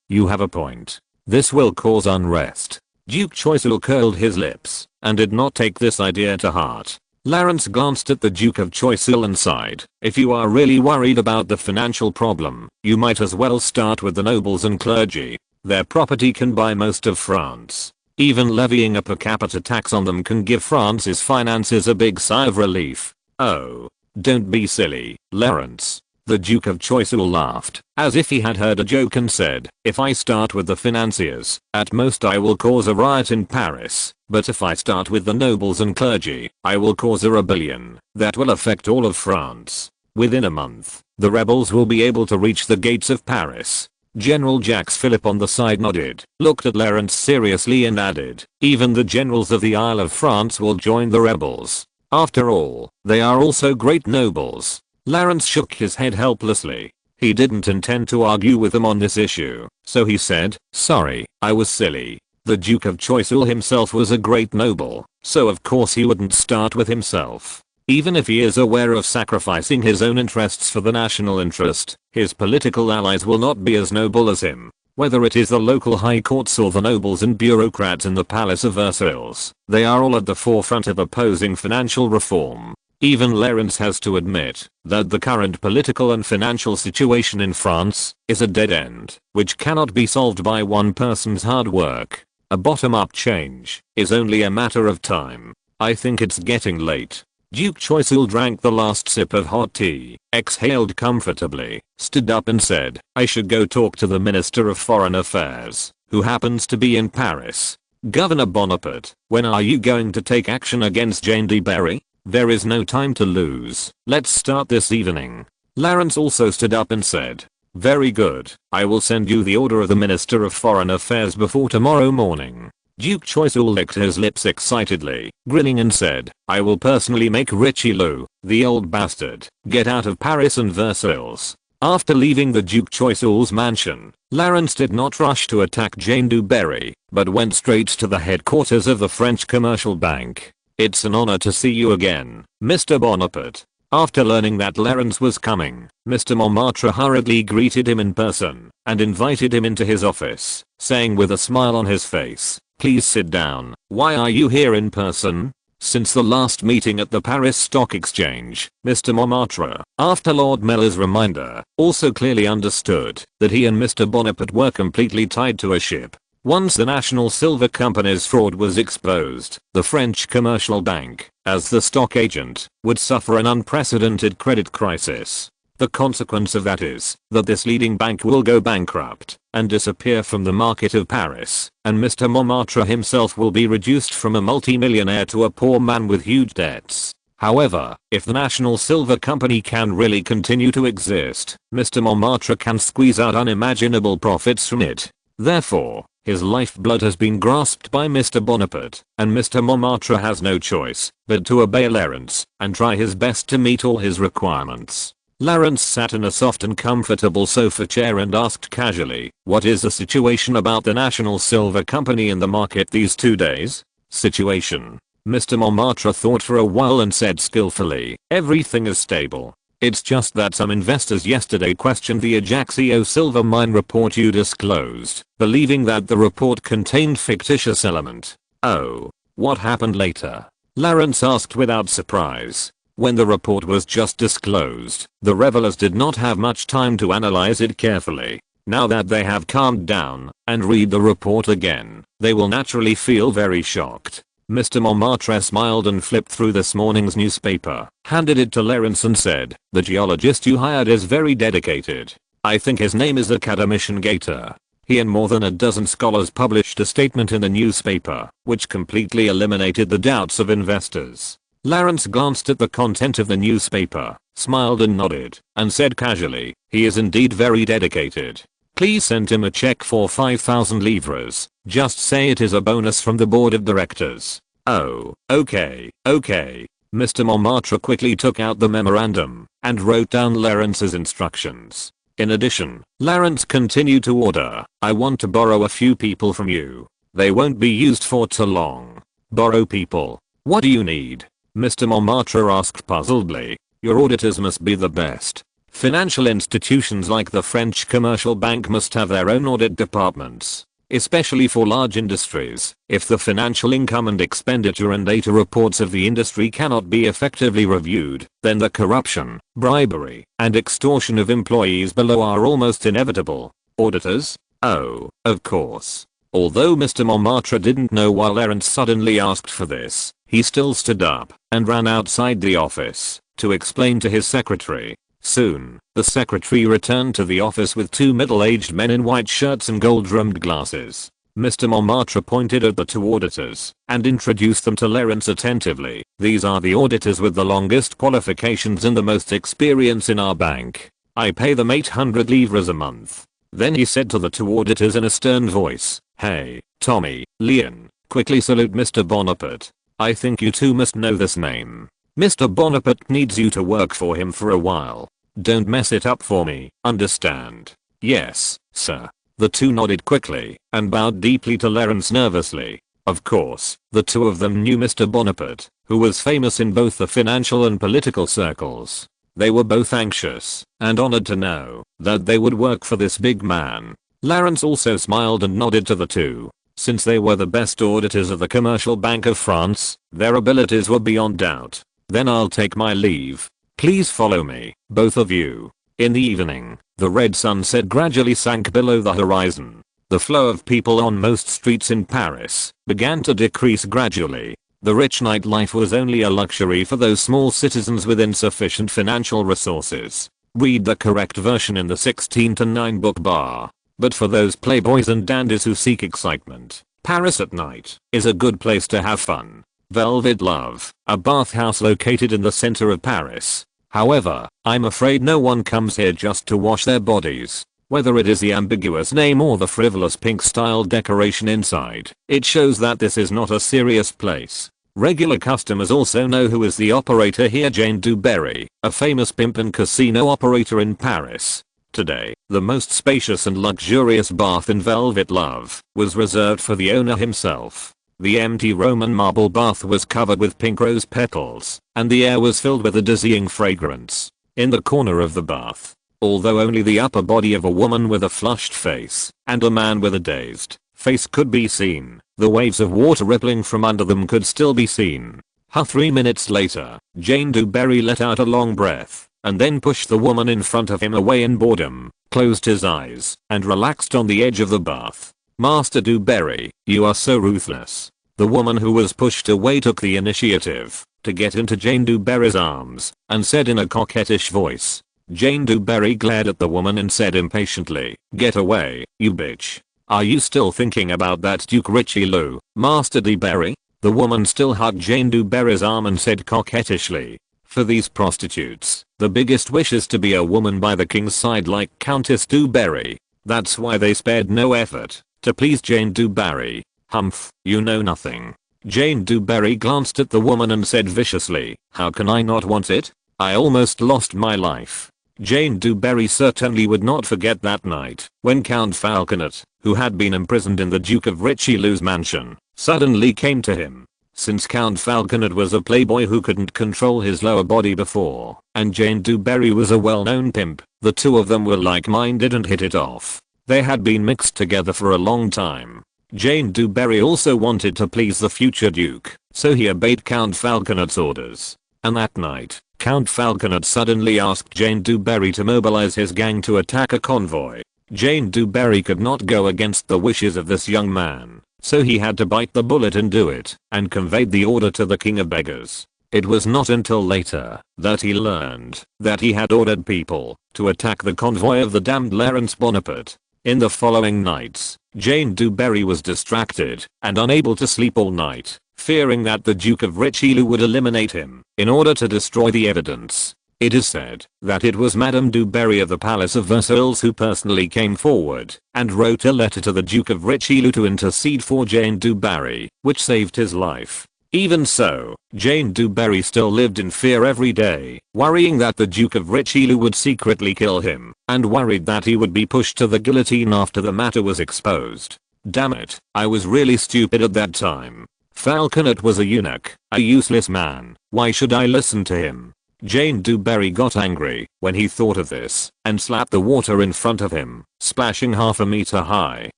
you have a point. This will cause unrest. Duke Choiseul curled his lips and did not take this idea to heart. Lawrence glanced at the Duke of Choiseul and sighed. If you are really worried about the financial problem, you might as well start with the nobles and clergy. Their property can buy most of France. Even levying a per capita tax on them can give France's finances a big sigh of relief. Oh, don't be silly, Lawrence. The Duke of Choiseul laughed, as if he had heard a joke, and said, if I start with the financiers, at most I will cause a riot in Paris, but if I start with the nobles and clergy, I will cause a rebellion that will affect all of France. Within a month, the rebels will be able to reach the gates of Paris. General Jacques Philippe on the side nodded, looked at Lawrence seriously and added, even the generals of the Isle of France will join the rebels. After all, they are also great nobles. Lawrence shook his head helplessly. He didn't intend to argue with him on this issue, so he said, sorry, I was silly. The Duke of Choiseul himself was a great noble, so of course he wouldn't start with himself. Even if he is aware of sacrificing his own interests for the national interest, his political allies will not be as noble as him. Whether it is the local high courts or the nobles and bureaucrats in the Palace of Versailles, they are all at the forefront of opposing financial reform. Even Lawrence has to admit that the current political and financial situation in France is a dead end, which cannot be solved by one person's hard work. A bottom-up change is only a matter of time. I think it's getting late. Duke Choiseul drank the last sip of hot tea, exhaled comfortably, stood up and said, I should go talk to the Minister of Foreign Affairs, who happens to be in Paris. Governor Bonaparte, when are you going to take action against Jane de Berry? There is no time to lose. Let's start this evening. Lawrence also stood up and said, very good. I will send you the order of the Minister of Foreign Affairs before tomorrow morning. Duke Choiseul licked his lips excitedly, grinning, and said, I will personally make Richelieu, the old bastard, get out of Paris and Versailles. After leaving the Duke Choiseul's mansion, Lawrence did not rush to attack Jane du Barry, but went straight to the headquarters of the French Commercial Bank. It's an honor to see you again, Mr. Bonaparte. After learning that Lawrence was coming, Mr. Montmartre hurriedly greeted him in person and invited him into his office, saying with a smile on his face, please sit down. Why are you here in person? Since the last meeting at the Paris Stock Exchange, Mr. Montmartre, after Lord Mellor's reminder, also clearly understood that he and Mr. Bonaparte were completely tied to a ship. Once the National Silver Company's fraud was exposed, the French Commercial Bank, as the stock agent, would suffer an unprecedented credit crisis. The consequence of that is that this leading bank will go bankrupt and disappear from the market of Paris, and Mr. Montmartre himself will be reduced from a multi-millionaire to a poor man with huge debts. However, if the National Silver Company can really continue to exist, Mr. Montmartre can squeeze out unimaginable profits from it. Therefore, his lifeblood has been grasped by Mr. Bonaparte, and Mr. Montmartre has no choice but to obey Lawrence and try his best to meet all his requirements. Lawrence sat in a soft and comfortable sofa chair and asked casually, what is the situation about the National Silver Company in the market these 2 days? Situation. Mr. Montmartre thought for a while and said skillfully, everything is stable. It's just that some investors yesterday questioned the Ajaccio silver mine report you disclosed, believing that the report contained fictitious element. Oh, what happened later? Lawrence asked without surprise. When the report was just disclosed, the revelers did not have much time to analyze it carefully. Now that they have calmed down and read the report again, they will naturally feel very shocked. Mr. Montmartre smiled and flipped through this morning's newspaper, handed it to Lawrence and said, the geologist you hired is very dedicated. I think his name is Academician Gator. He and more than a dozen scholars published a statement in the newspaper, which completely eliminated the doubts of investors. Lawrence glanced at the content of the newspaper, smiled and nodded, and said casually, he is indeed very dedicated. Please send him a check for 5,000 livres. Just say it is a bonus from the board of directors. Oh, okay. Mr. Montmartre quickly took out the memorandum and wrote down Lawrence's instructions. In addition, Lawrence continued to order, I want to borrow a few people from you. They won't be used for too long. Borrow people. What do you need? Mr. Montmartre asked puzzledly. Your auditors must be the best. Financial institutions like the French Commercial Bank must have their own audit departments. especially for large industries. If the financial income and expenditure and data reports of the industry cannot be effectively reviewed, then the corruption, bribery, and extortion of employees below are almost inevitable. Auditors? Oh, of course. Although Mr. Montmartre didn't know why Lawrence suddenly asked for this, he still stood up and ran outside the office to explain to his secretary. Soon, the secretary returned to the office with two middle-aged men in white shirts and gold-rimmed glasses. Mr. Montmartre pointed at the two auditors and introduced them to Lawrence attentively. These are the auditors with the longest qualifications and the most experience in our bank. I pay them 800 livres a month. Then he said to the two auditors in a stern voice, "Hey, Tommy, Leon, quickly salute Mr. Bonaparte. I think you two must know this name. Mr. Bonaparte needs you to work for him for a while. Don't mess it up for me, understand?" "Yes, sir." The two nodded quickly and bowed deeply to Lawrence nervously. Of course, the two of them knew Mr. Bonaparte, who was famous in both the financial and political circles. They were both anxious and honored to know that they would work for this big man. Lawrence also smiled and nodded to the two. Since they were the best auditors of the Commercial Bank of France, their abilities were beyond doubt. "Then I'll take my leave. Please follow me, both of you." In the evening, the red sunset gradually sank below the horizon. The flow of people on most streets in Paris began to decrease gradually. The rich nightlife was only a luxury for those small citizens with insufficient financial resources. Read the correct version in the 16 to 9 book bar. But for those playboys and dandies who seek excitement, Paris at night is a good place to have fun. Velvet Love, a bathhouse located in the center of Paris. However, I'm afraid no one comes here just to wash their bodies. Whether it is the ambiguous name or the frivolous pink style decoration inside, it shows that this is not a serious place. Regular customers also know who is the operator here, Jane du Barry, a famous pimp and casino operator in Paris. Today, the most spacious and luxurious bath in Velvet Love was reserved for the owner himself. The empty Roman marble bath was covered with pink rose petals, and the air was filled with a dizzying fragrance. In the corner of the bath, although only the upper body of a woman with a flushed face and a man with a dazed face could be seen, the waves of water rippling from under them could still be seen. 3 minutes later, Jane du Barry let out a long breath, and then pushed the woman in front of him away in boredom, closed his eyes, and relaxed on the edge of the bath. "Master du Barry, you are so ruthless." The woman who was pushed away took the initiative to get into Jane du Barry's arms and said in a coquettish voice. Jane du Barry glared at the woman and said impatiently, "Get away, you bitch. Are you still thinking about that Duke Richelieu, Master du Barry?" The woman still hugged Jane du Barry's arm and said coquettishly, "For these prostitutes, the biggest wish is to be a woman by the king's side like Countess du Barry. That's why they spared no effort to please Jane du Barry. Humph, you know nothing." Jane du Barry glanced at the woman and said viciously, "How can I not want it? I almost lost my life." Jane du Barry certainly would not forget that night when Count Falconet, who had been imprisoned in the Duke of Richelieu's mansion, suddenly came to him. Since Count Falconet was a playboy who couldn't control his lower body before, and Jane du Barry was a well-known pimp, the two of them were like-minded and hit it off. They had been mixed together for a long time. Jane du Barry also wanted to please the future duke, so he obeyed Count Falconet's orders. And that night, Count Falconet suddenly asked Jane du Barry to mobilize his gang to attack a convoy. Jane du Barry could not go against the wishes of this young man, so he had to bite the bullet and do it, and conveyed the order to the king of beggars. It was not until later that he learned that he had ordered people to attack the convoy of the damned Lawrence Bonaparte. In the following nights, Jane du Barry was distracted and unable to sleep all night, fearing that the Duke of Richelieu would eliminate him in order to destroy the evidence. It is said that it was Madame du Barry of the Palace of Versailles who personally came forward and wrote a letter to the Duke of Richelieu to intercede for Jane du Barry, which saved his life. Even so, Jane du Barry still lived in fear every day, worrying that the Duke of Richelieu would secretly kill him, and worried that he would be pushed to the guillotine after the matter was exposed. Damn it, I was really stupid at that time. Falconet was a eunuch, a useless man. Why should I listen to him? Jane du Barry got angry when he thought of this, and slapped the water in front of him, splashing 1/2 meter high.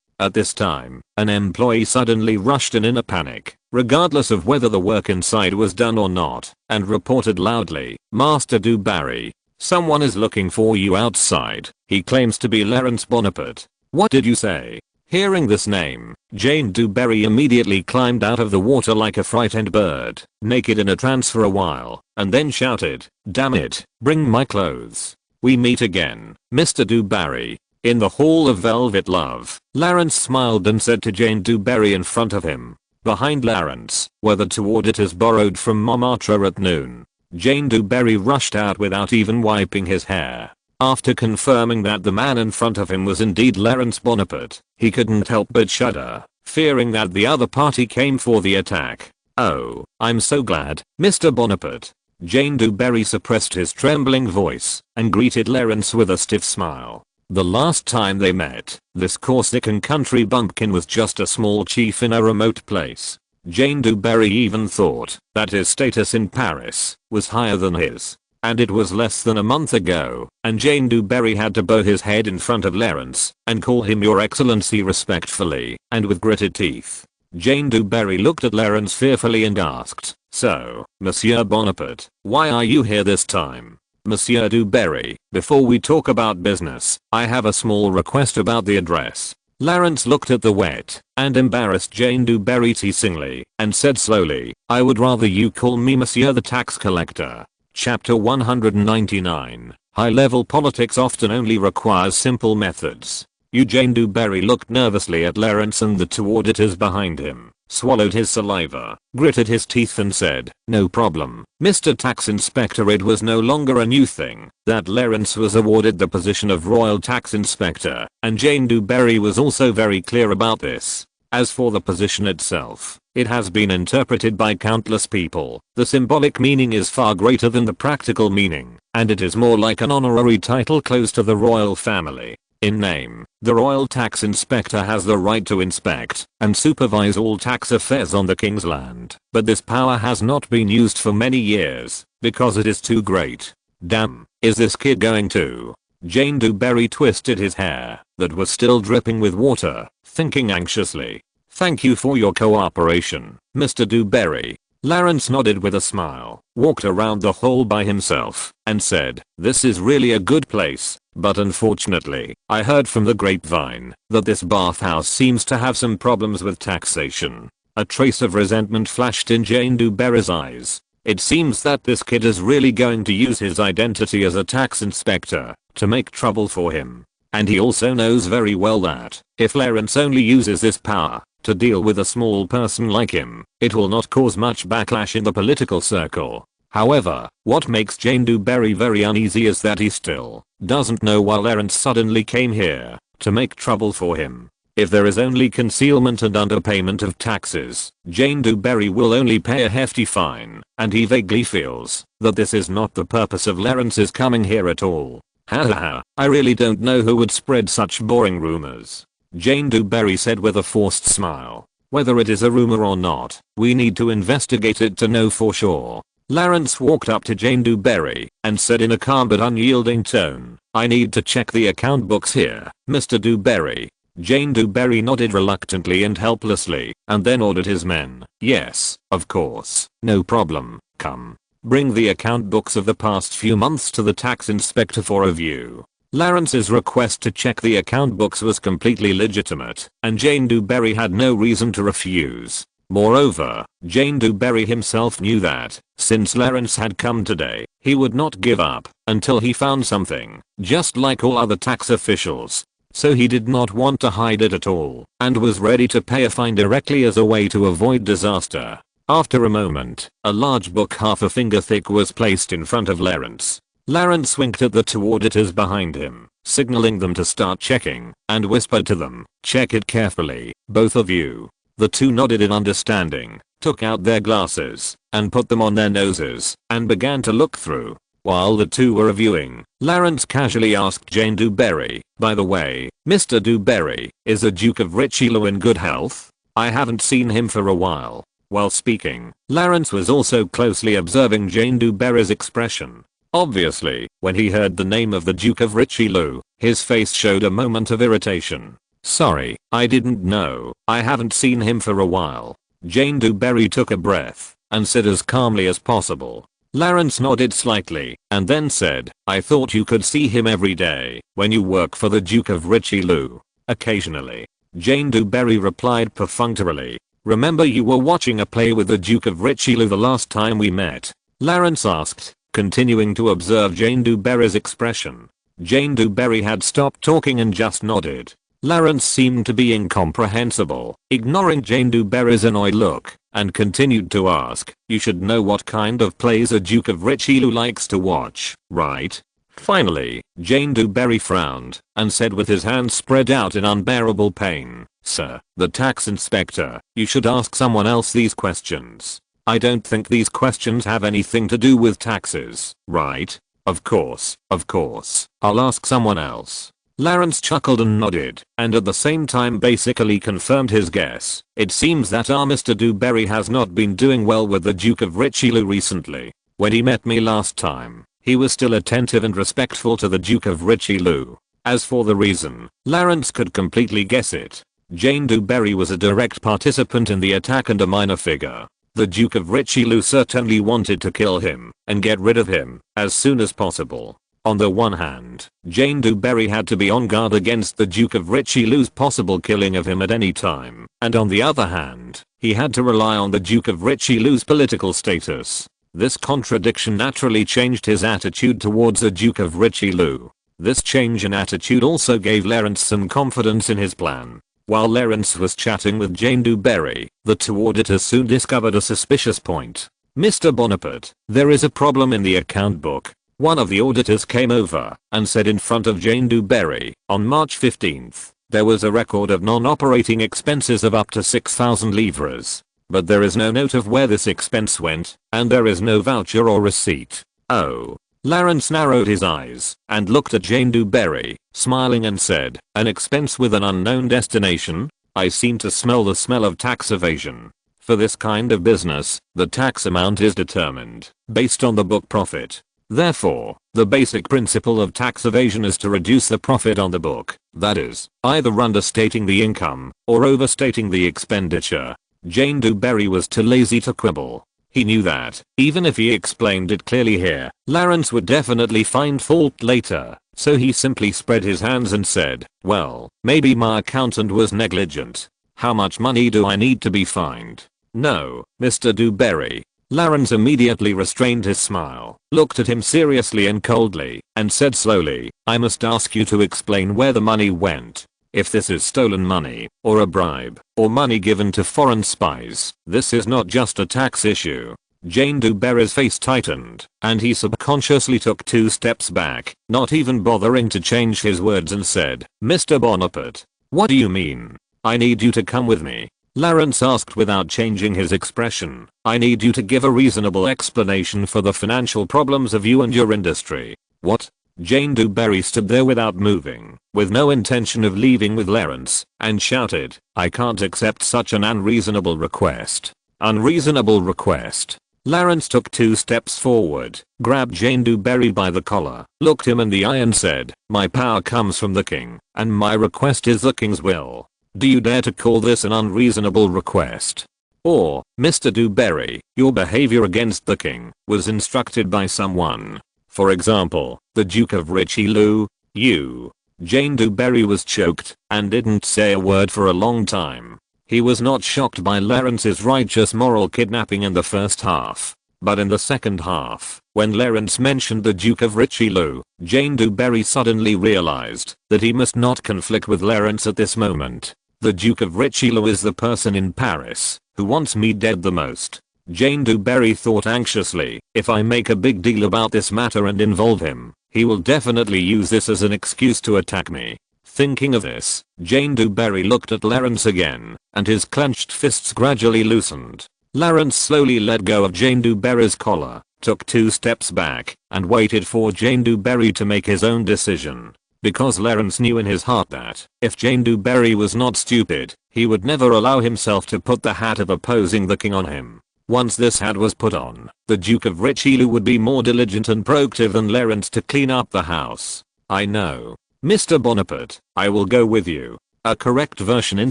At this time, an employee suddenly rushed in a panic, regardless of whether the work inside was done or not, and reported loudly, "Master Du Barry, someone is looking for you outside. He claims to be Laurence Bonaparte." "What did you say?" Hearing this name, Jane Du Barry immediately climbed out of the water like a frightened bird, naked in a trance for a while, and then shouted, "Damn it, bring my clothes. We meet again, Mr. Du Barry." In the Hall of Velvet Love, Laurence smiled and said to Jane Du Barry in front of him. Behind Laurence were the two auditors borrowed from Montmartre at noon. Jane Du Barry rushed out without even wiping his hair. After confirming that the man in front of him was indeed Laurence Bonaparte, he couldn't help but shudder, fearing that the other party came for the attack. "Oh, I'm so glad, Mr. Bonaparte." Jane Du Barry suppressed his trembling voice and greeted Laurence with a stiff smile. The last time they met, this Corsican country bumpkin was just a small chief in a remote place. Jane Du Barry even thought that his status in Paris was higher than his. And it was less than a month ago, and Jane Du Barry had to bow his head in front of Laurence and call him Your Excellency respectfully and with gritted teeth. Jane Du Barry looked at Laurence fearfully and asked, "So, Monsieur Bonaparte, why are you here this time?" "Monsieur Du Barry, before we talk about business, I have a small request about the address." Laurence looked at the wet and embarrassed Jane Du Barry teasingly and said slowly, "I would rather you call me Monsieur the Tax Collector." Chapter 199. High-level politics often only requires simple methods. Jane Du Barry looked nervously at Laurence and the two auditors behind him, swallowed his saliva, gritted his teeth and said, "No problem, Mr. Tax Inspector." It was no longer a new thing that Laurence was awarded the position of Royal Tax Inspector, and Jane Du Barry was also very clear about this. As for the position itself, it has been interpreted by countless people. The symbolic meaning is far greater than the practical meaning, and it is more like an honorary title close to the royal family. In name, the Royal Tax Inspector has the right to inspect and supervise all tax affairs on the King's land, but this power has not been used for many years because it is too great. Damn, is this kid going to? Jane Du Barry twisted his hair that was still dripping with water, thinking anxiously. "Thank you for your cooperation, Mr. Du Barry." Laurence nodded with a smile, walked around the hall by himself, and said, "This is really a good place, but unfortunately, I heard from the grapevine that this bathhouse seems to have some problems with taxation." A trace of resentment flashed in Jane Du Barry's eyes. It seems that this kid is really going to use his identity as a tax inspector to make trouble for him. And he also knows very well that, if Laurence only uses this power to deal with a small person like him, it will not cause much backlash in the political circle. However, what makes Jane Du Barry very uneasy is that he still doesn't know why Laurence suddenly came here to make trouble for him. If there is only concealment and underpayment of taxes, Jane Du Barry will only pay a hefty fine, and he vaguely feels that this is not the purpose of Laurence's coming here at all. Haha, I really don't know who would spread such boring rumors. Jane Du Barry said with a forced smile. Whether it is a rumor or not, we need to investigate it to know for sure. Laurence walked up to Jane Du Barry and said in a calm but unyielding tone, "I need to check the account books here, Mr. Du Barry." Jane Du Barry nodded reluctantly and helplessly, and then ordered his men, "Yes, of course, no problem, come. Bring the account books of the past few months to the tax inspector for review." Laurence's request to check the account books was completely legitimate, and Jane Du Barry had no reason to refuse. Moreover, Jane Du Barry himself knew that, since Laurence had come today, he would not give up until he found something, just like all other tax officials. So he did not want to hide it at all, and was ready to pay a fine directly as a way to avoid disaster. After a moment, a large book half a finger thick was placed in front of Laurence. Laurence winked at the two auditors behind him, signaling them to start checking, and whispered to them, "Check it carefully, both of you." The two nodded in understanding, took out their glasses, and put them on their noses, and began to look through. While the two were reviewing, Laurence casually asked Jane Du Barry, "By the way, Mr. Du Barry, is the Duke of Richelieu in good health? I haven't seen him for a while." While speaking, Laurence was also closely observing Jane Du Barry's expression. Obviously, when he heard the name of the Duke of Richelieu, his face showed a moment of irritation. Sorry, I didn't know. I haven't seen him for a while. Jane Dewberry took a breath and said as calmly as possible. Lawrence nodded slightly and then said, I thought you could see him every day when you work for the Duke of Richelieu. Occasionally. Jane Dewberry replied perfunctorily. Remember you were watching a play with the Duke of Richelieu the last time we met? Lawrence asked, continuing to observe Jane Dewberry's expression. Jane Dewberry had stopped talking and just nodded. Lawrence seemed to be incomprehensible, ignoring Jane Dewberry's annoyed look, and continued to ask, you should know what kind of plays a Duke of Richelieu likes to watch, right? Finally, Jane Dewberry frowned and said with his hands spread out in unbearable pain, Sir, the tax inspector, you should ask someone else these questions. I don't think these questions have anything to do with taxes, right? Of course, I'll ask someone else. Lawrence chuckled and nodded, and at the same time basically confirmed his guess. It seems that our Mr. Dewberry has not been doing well with the Duke of Richelieu recently. When he met me last time, he was still attentive and respectful to the Duke of Richelieu. As for the reason, Lawrence could completely guess it. Jane Dewberry was a direct participant in the attack and a minor figure. The Duke of Richelieu certainly wanted to kill him and get rid of him as soon as possible. On the one hand, Jane Dewberry had to be on guard against the Duke of Richelieu's possible killing of him at any time, and on the other hand, he had to rely on the Duke of Richelieu's political status. This contradiction naturally changed his attitude towards the Duke of Richelieu. This change in attitude also gave Lawrence some confidence in his plan. While Lawrence was chatting with Jane Dewberry, the two auditors soon discovered a suspicious point. Mr. Bonaparte, there is a problem in the account book. One of the auditors came over and said in front of Jane Dewberry, on March 15th, there was a record of non-operating expenses of up to 6,000 livres. But there is no note of where this expense went, and there is no voucher or receipt. Oh. Lawrence narrowed his eyes and looked at Jane Dewberry, smiling and said, an expense with an unknown destination? I seem to smell the smell of tax evasion. For this kind of business, the tax amount is determined based on the book profit. Therefore, the basic principle of tax evasion is to reduce the profit on the book, that is, either understating the income or overstating the expenditure. Jane Dewberry was too lazy to quibble. He knew that, even if he explained it clearly here, Lawrence would definitely find fault later, so he simply spread his hands and said, well, maybe my accountant was negligent. How much money do I need to be fined? No, Mr. Dewberry. Lawrence immediately restrained his smile, looked at him seriously and coldly, and said slowly, I must ask you to explain where the money went. If this is stolen money, or a bribe, or money given to foreign spies, this is not just a tax issue. Jane Dewberry's face tightened, and he subconsciously took 2 steps back, not even bothering to change his words, and said, Mr. Bonaparte, what do you mean? I need you to come with me. Lawrence asked without changing his expression. I need you to give a reasonable explanation for the financial problems of you and your industry. What? Jane Dewberry stood there without moving, with no intention of leaving with Lawrence, and shouted, I can't accept such an unreasonable request. Unreasonable request. Lawrence took 2 steps forward, grabbed Jane Dewberry by the collar, looked him in the eye and said, my power comes from the king, and my request is the king's will. Do you dare to call this an unreasonable request? Or, Mr. Dewberry, your behavior against the king was instructed by someone. For example, the Duke of Richelieu, you. Jane Dewberry was choked and didn't say a word for a long time. He was not shocked by Lawrence's righteous moral kidnapping in the first half. But in the second half, when Lawrence mentioned the Duke of Richelieu, Jane Dewberry suddenly realized that he must not conflict with Lawrence at this moment. The Duke of Richelieu is the person in Paris who wants me dead the most. Jane Dewberry thought anxiously, if I make a big deal about this matter and involve him, he will definitely use this as an excuse to attack me. Thinking of this, Jane Dewberry looked at Lawrence again, and his clenched fists gradually loosened. Lawrence slowly let go of Jane Dewberry's collar, took 2 steps back, and waited for Jane Dewberry to make his own decision. Because Lawrence knew in his heart that, if Jane Dewberry was not stupid, he would never allow himself to put the hat of opposing the king on him. Once this hat was put on, the Duke of Richelieu would be more diligent and proactive than Lawrence to clean up the house. I know. Mr. Bonaparte, I will go with you. A correct version in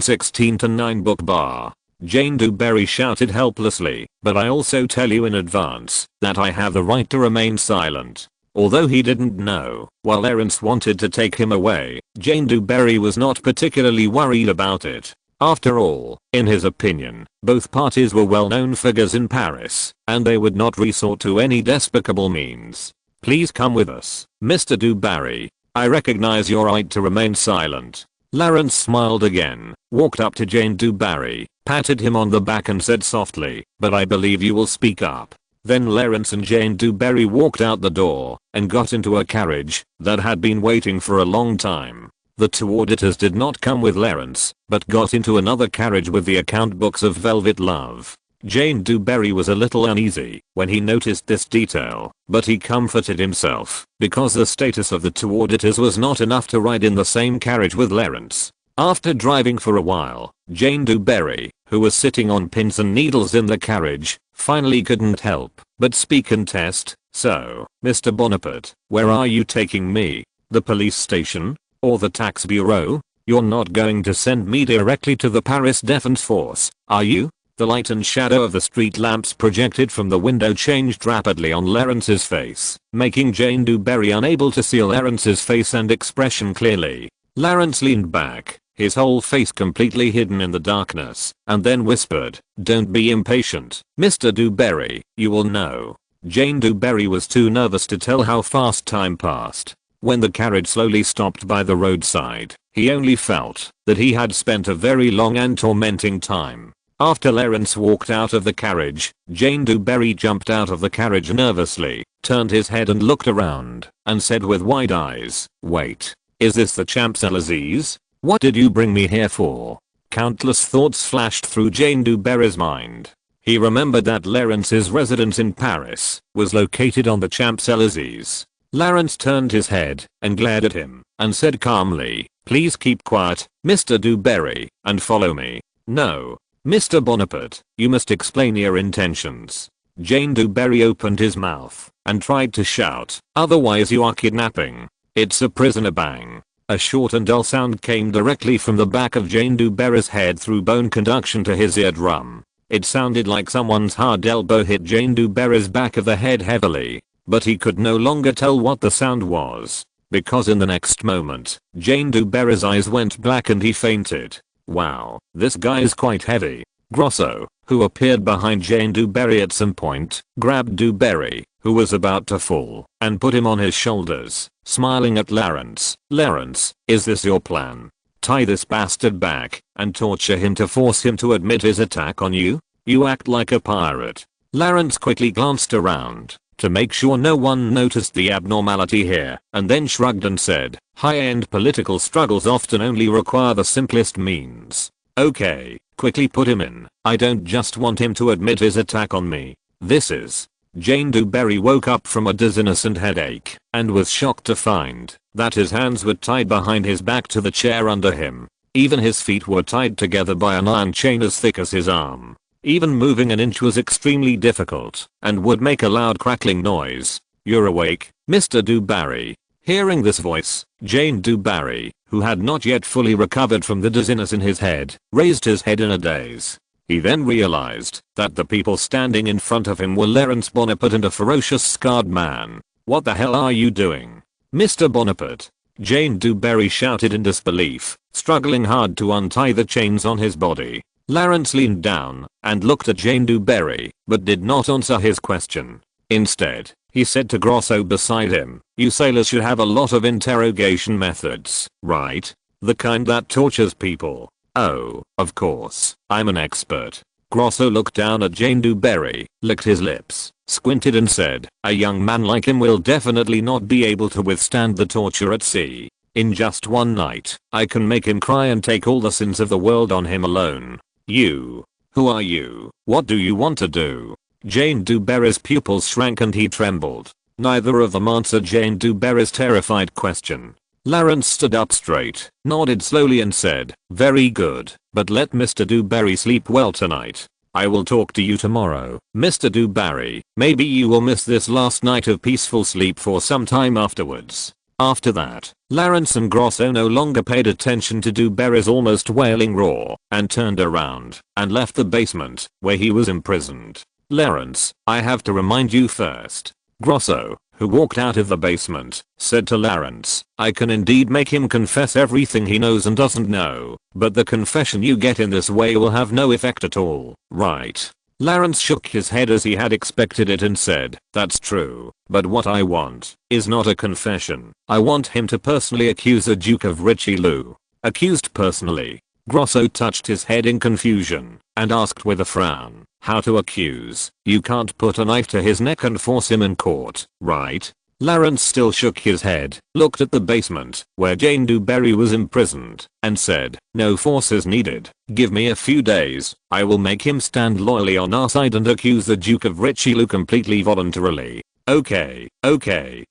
16 to 9 book bar. Jane Dewberry shouted helplessly, but I also tell you in advance that I have the right to remain silent. Although he didn't know, while Lawrence wanted to take him away, Jane Dewberry was not particularly worried about it. After all, in his opinion, both parties were well-known figures in Paris, and they would not resort to any despicable means. Please come with us, Mr. Dewberry. I recognize your right to remain silent. Lawrence smiled again, walked up to Jane Dewberry, patted him on the back and said softly, but I believe you will speak up. Then Lawrence and Jane Dewberry walked out the door and got into a carriage that had been waiting for a long time. The two auditors did not come with Lawrence, but got into another carriage with the account books of Velvet Love. Jane Dewberry was a little uneasy when he noticed this detail, but he comforted himself because the status of the two auditors was not enough to ride in the same carriage with Lawrence. After driving for a while, Jane Dewberry, who was sitting on pins and needles in the carriage, finally couldn't help but speak and test. So, Mr. Bonaparte, where are you taking me? The police station? Or the tax bureau? You're not going to send me directly to the Paris Defense Force, are you? The light and shadow of the street lamps projected from the window changed rapidly on Lawrence's face, making Jane Dewberry unable to see Lawrence's face and expression clearly. Lawrence leaned back, his whole face completely hidden in the darkness, and then whispered, "Don't be impatient, Mr. Dewberry, you will know." Jane Dewberry was too nervous to tell how fast time passed. When the carriage slowly stopped by the roadside, he only felt that he had spent a very long and tormenting time. After Lawrence walked out of the carriage, Jane Dewberry jumped out of the carriage nervously, turned his head and looked around, and said with wide eyes, "Wait, is this the Champs-Élysées? What did you bring me here for?" Countless thoughts flashed through Jane Dewberry's mind. He remembered that Lawrence's residence in Paris was located on the Champs-Élysées. Lawrence turned his head and glared at him, and said calmly, "Please keep quiet, Mr. Dewberry, and follow me." "No, Mr. Bonaparte, you must explain your intentions." Jane Dewberry opened his mouth and tried to shout, "Otherwise you are kidnapping. It's a prisoner." Bang. A short and dull sound came directly from the back of Jane Dewberry's head through bone conduction to his eardrum. It sounded like someone's hard elbow hit Jane Dewberry's back of the head heavily, but he could no longer tell what the sound was, because in the next moment, Jane Dewberry's eyes went black and he fainted. "Wow, this guy is quite heavy." Grosso, who appeared behind Jane Dewberry at some point, grabbed Dewberry, who was about to fall, and put him on his shoulders, smiling at Lawrence. "Lawrence, is this your plan? Tie this bastard back and torture him to force him to admit his attack on you? You act like a pirate." Lawrence quickly glanced around to make sure no one noticed the abnormality here, and then shrugged and said, "High-end political struggles often only require the simplest means. Okay, quickly put him in. I don't just want him to admit his attack on me. This is..." Jane Dewberry woke up from a dizziness and headache, and was shocked to find that his hands were tied behind his back to the chair under him. Even his feet were tied together by an iron chain as thick as his arm. Even moving an inch was extremely difficult, and would make a loud crackling noise. "You're awake, Mr. Dewberry." Hearing this voice, Jane Dewberry, who had not yet fully recovered from the dizziness in his head, raised his head in a daze. He then realized that the people standing in front of him were Lawrence Bonaparte and a ferocious scarred man. "What the hell are you doing, Mr. Bonaparte?" Jane Dewberry shouted in disbelief, struggling hard to untie the chains on his body. Lawrence leaned down and looked at Jane Dewberry, but did not answer his question. Instead, he said to Grosso beside him, "You sailors should have a lot of interrogation methods, right? The kind that tortures people." "Oh, of course, I'm an expert." Grosso looked down at Jane Dewberry, licked his lips, squinted and said, "A young man like him will definitely not be able to withstand the torture at sea. In just one night, I can make him cry and take all the sins of the world on him alone." "You? Who are you? What do you want to do?" Jane Dewberry's pupils shrank and he trembled. Neither of them answered Jane Dewberry's terrified question. Lawrence stood up straight, nodded slowly and said, "Very good, but let Mr. Dewberry sleep well tonight. I will talk to you tomorrow, Mr. Dewberry. Maybe you will miss this last night of peaceful sleep for some time afterwards." After that, Lawrence and Grosso no longer paid attention to Dewberry's almost wailing roar and turned around and left the basement where he was imprisoned. Lawrence, I have to remind you first. Grosso, who walked out of the basement, said to Lawrence, I can indeed make him confess everything he knows and doesn't know, but the confession you get in this way will have no effect at all, right? Lawrence shook his head as he had expected it and said, that's true, but what I want is not a confession. I want him to personally accuse the Duke of Richelieu. Accused personally? Grosso touched his head in confusion and asked with a frown, how to accuse? You can't put a knife to his neck and force him in court, right? Lawrence still shook his head, looked at the basement where Jane Dewberry was imprisoned, and said, no force is needed. Give me a few days, I will make him stand loyally on our side and accuse the Duke of Richelieu completely voluntarily. Okay,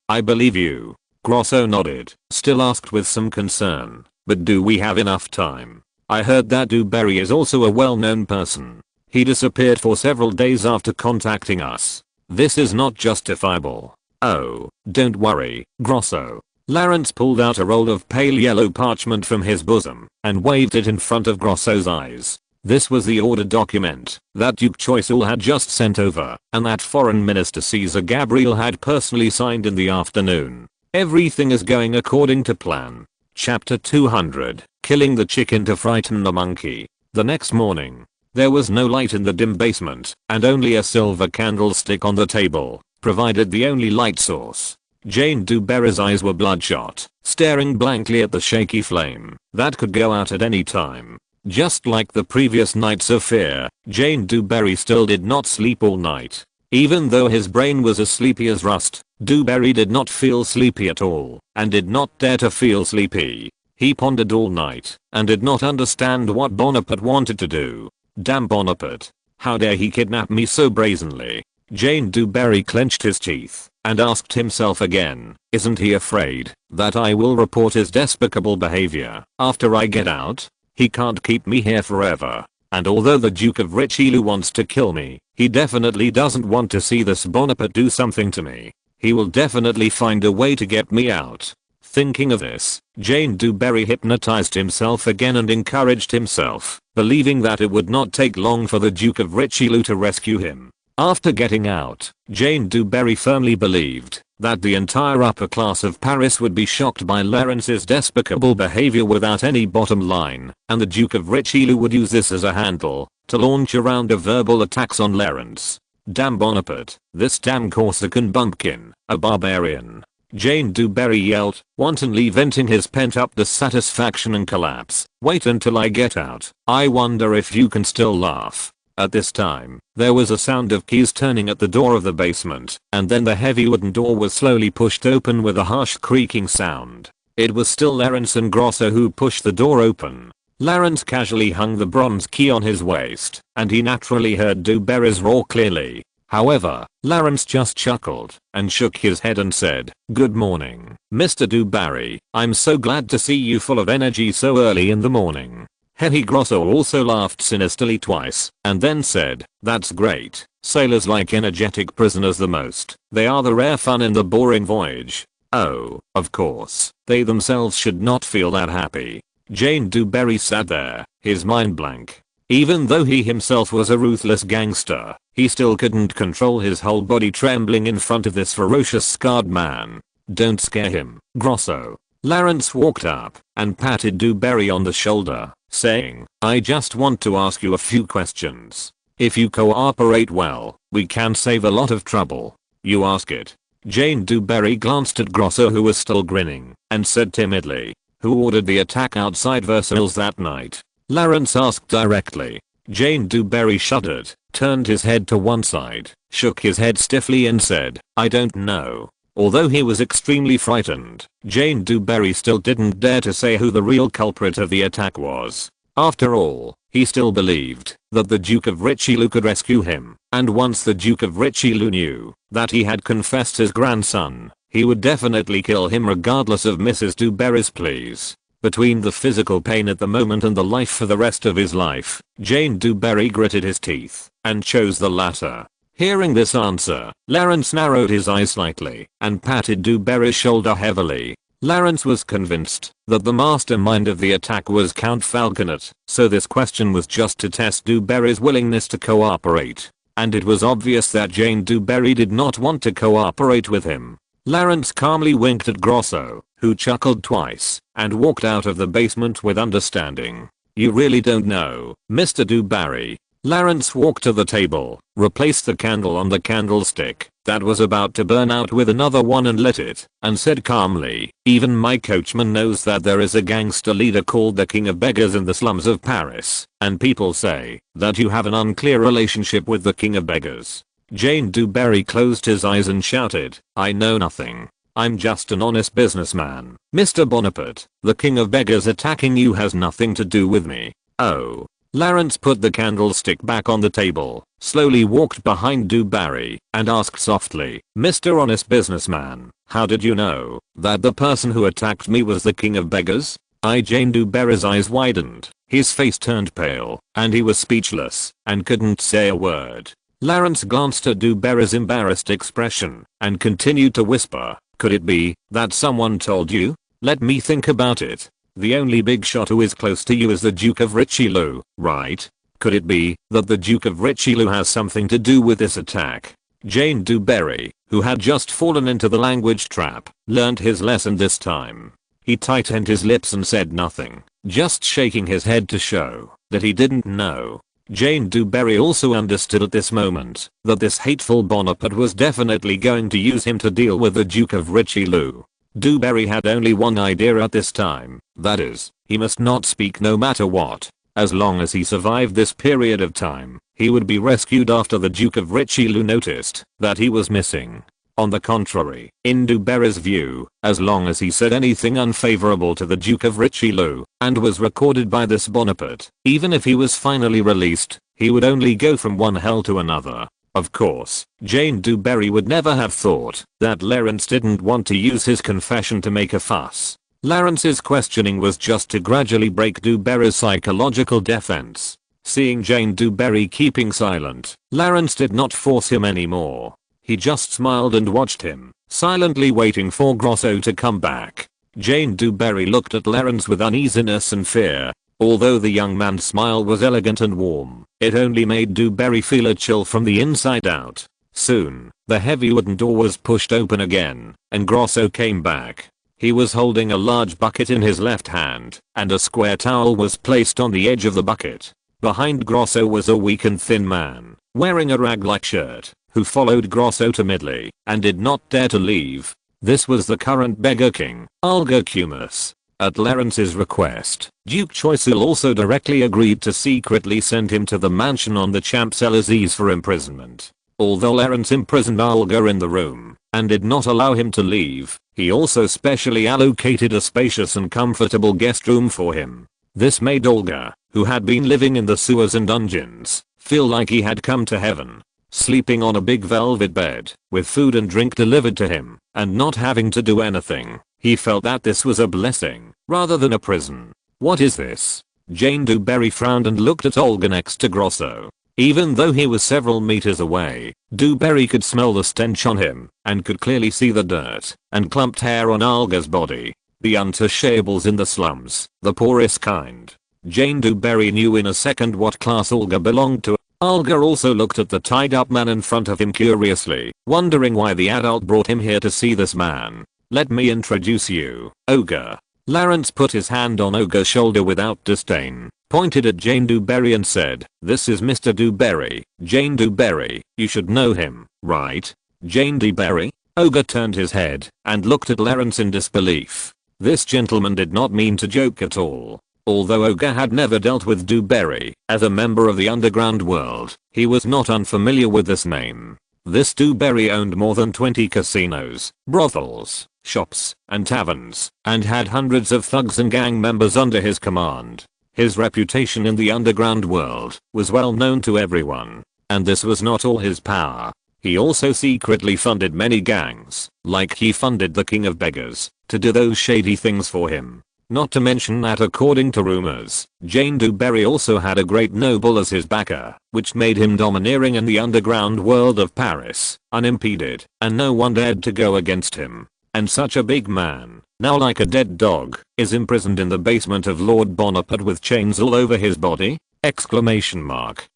I believe you. Grosso nodded, still asked with some concern, but do we have enough time? I heard that Dewberry is also a well-known person. He disappeared for several days after contacting us. This is not justifiable. Oh, don't worry, Grosso. Lawrence pulled out a roll of pale yellow parchment from his bosom and waved it in front of Grosso's eyes. This was the order document that Duke Choiseul had just sent over and that Foreign Minister Caesar Gabriel had personally signed in the afternoon. Everything is going according to plan. Chapter 200, Killing the Chicken to Frighten the Monkey. The next morning, there was no light in the dim basement and only a silver candlestick on the table provided the only light source. Jane Dewberry's eyes were bloodshot, staring blankly at the shaky flame that could go out at any time. Just like the previous nights of fear, Jane Dewberry still did not sleep all night. Even though his brain was as sleepy as rust, Dewberry did not feel sleepy at all and did not dare to feel sleepy. He pondered all night and did not understand what Bonaparte wanted to do. Damn Bonaparte. How dare he kidnap me so brazenly? Jane Dewberry clenched his teeth and asked himself again, isn't he afraid that I will report his despicable behavior after I get out? He can't keep me here forever. And although the Duke of Richelieu wants to kill me, he definitely doesn't want to see this Bonaparte do something to me. He will definitely find a way to get me out. Thinking of this, Jane Dewberry hypnotized himself again and encouraged himself, believing that it would not take long for the Duke of Richelieu to rescue him. After getting out, Jane Dewberry firmly believed that the entire upper class of Paris would be shocked by Lawrence's despicable behavior without any bottom line, and the Duke of Richelieu would use this as a handle to launch a round of verbal attacks on Lawrence. Damn Bonaparte, this damn Corsican bumpkin, a barbarian. Jane Dewberry yelled, wantonly venting his pent-up dissatisfaction and collapse. Wait until I get out. I wonder if you can still laugh. At this time, there was a sound of keys turning at the door of the basement, and then the heavy wooden door was slowly pushed open with a harsh creaking sound. It was still Lawrence and Grosso who pushed the door open. Lawrence casually hung the bronze key on his waist, and he naturally heard Dewberry's roar clearly. However, Lawrence just chuckled and shook his head and said, good morning, Mr. Dewberry. I'm so glad to see you full of energy so early in the morning. Hehe. Grosso also laughed sinisterly twice and then said, that's great. Sailors like energetic prisoners the most. They are the rare fun in the boring voyage. Oh, of course, they themselves should not feel that happy. Jane Dewberry sat there, his mind blank. Even though he himself was a ruthless gangster, he still couldn't control his whole body trembling in front of this ferocious scarred man. Don't scare him, Grosso. Lawrence walked up and patted Dewberry on the shoulder, saying, I just want to ask you a few questions. If you cooperate well, we can save a lot of trouble. You ask it. Jane Dewberry glanced at Grosso, who was still grinning, and said timidly, who ordered the attack outside Versailles that night? Lawrence asked directly. Jane Dewberry shuddered, turned his head to one side, shook his head stiffly and said, I don't know. Although he was extremely frightened, Jane Dewberry still didn't dare to say who the real culprit of the attack was. After all, he still believed that the Duke of Richelieu could rescue him, and once the Duke of Richelieu knew that he had confessed his grandson, he would definitely kill him regardless of Mrs. Dewberry's pleas. Between the physical pain at the moment and the life for the rest of his life, Jane Dewberry gritted his teeth and chose the latter. Hearing this answer, Lawrence narrowed his eyes slightly and patted Dewberry's shoulder heavily. Lawrence was convinced that the mastermind of the attack was Count Falconet, so this question was just to test Dewberry's willingness to cooperate. And it was obvious that Jane Dewberry did not want to cooperate with him. Lawrence calmly winked at Grosso, who chuckled twice, and walked out of the basement with understanding. "You really don't know, Mr. Dewberry." Lawrence walked to the table, replaced the candle on the candlestick that was about to burn out with another one and lit it, and said calmly, "Even my coachman knows that there is a gangster leader called the King of Beggars in the slums of Paris, and people say that you have an unclear relationship with the King of Beggars." Jane Dewberry closed his eyes and shouted, "I know nothing. I'm just an honest businessman. Mr. Bonaparte, the King of Beggars attacking you has nothing to do with me." "Oh." Lawrence put the candlestick back on the table, slowly walked behind Dewberry, and asked softly, "Mr. Honest Businessman, how did you know that the person who attacked me was the King of Beggars?" Jane Dewberry's eyes widened, his face turned pale, and he was speechless, and couldn't say a word. Lawrence glanced at Dewberry's embarrassed expression, and continued to whisper, "Could it be that someone told you? Let me think about it. The only big shot who is close to you is the Duke of Richelieu, right? Could it be that the Duke of Richelieu has something to do with this attack?" Jane Dewberry, who had just fallen into the language trap, learned his lesson this time. He tightened his lips and said nothing, just shaking his head to show that he didn't know. Jane Dewberry also understood at this moment that this hateful Bonaparte was definitely going to use him to deal with the Duke of Richelieu. Dewberry had only one idea at this time, that is, he must not speak no matter what. As long as he survived this period of time, he would be rescued after the Duke of Richelieu noticed that he was missing. On the contrary, in Dewberry's view, as long as he said anything unfavorable to the Duke of Richelieu, and was recorded by this Bonaparte, even if he was finally released, he would only go from one hell to another. Of course, Jane Dewberry would never have thought that Lawrence didn't want to use his confession to make a fuss. Lawrence's questioning was just to gradually break Dewberry's psychological defense. Seeing Jane Dewberry keeping silent, Lawrence did not force him anymore. He just smiled and watched him, silently waiting for Grosso to come back. Jane Dewberry looked at Lawrence with uneasiness and fear. Although the young man's smile was elegant and warm, it only made Dewberry feel a chill from the inside out. Soon, the heavy wooden door was pushed open again, and Grosso came back. He was holding a large bucket in his left hand, and a square towel was placed on the edge of the bucket. Behind Grosso was a weak and thin man, wearing a rag-like shirt, who followed Grosso timidly, and did not dare to leave. This was the current beggar king, Olga Cumus. At Lawrence's request, Duke Choiseul also directly agreed to secretly send him to the mansion on the Champs-Élysées for imprisonment. Although Lawrence imprisoned Olga in the room, and did not allow him to leave, he also specially allocated a spacious and comfortable guest room for him. This made Olga, who had been living in the sewers and dungeons, feel like he had come to heaven. Sleeping on a big velvet bed, with food and drink delivered to him, and not having to do anything, he felt that this was a blessing, rather than a prison. "What is this?" Jane Dewberry frowned and looked at Olga next to Grosso. Even though he was several meters away, Dewberry could smell the stench on him, and could clearly see the dirt and clumped hair on Olga's body. The untouchables in the slums, the poorest kind. Jane Dewberry knew in a second what class Olga belonged to. Olga also looked at the tied up man in front of him curiously, wondering why the adult brought him here to see this man. "Let me introduce you, Olga." Lawrence put his hand on Olga's shoulder without disdain, pointed at Jane Dewberry and said, "This is Mr. Dewberry, Jane Dewberry, you should know him, right?" "Jane Dewberry?" Olga turned his head and looked at Lawrence in disbelief. This gentleman did not mean to joke at all. Although Olga had never dealt with Dewberry as a member of the underground world, he was not unfamiliar with this name. This Dewberry owned more than 20 casinos, brothels, shops, and taverns, and had hundreds of thugs and gang members under his command. His reputation in the underground world was well known to everyone. And this was not all his power. He also secretly funded many gangs, like he funded the King of Beggars, to do those shady things for him. Not to mention that according to rumors, Jane Dewberry also had a great noble as his backer, which made him domineering in the underground world of Paris, unimpeded, and no one dared to go against him. And such a big man, now like a dead dog, is imprisoned in the basement of Lord Bonaparte with chains all over his body? Exclamation mark.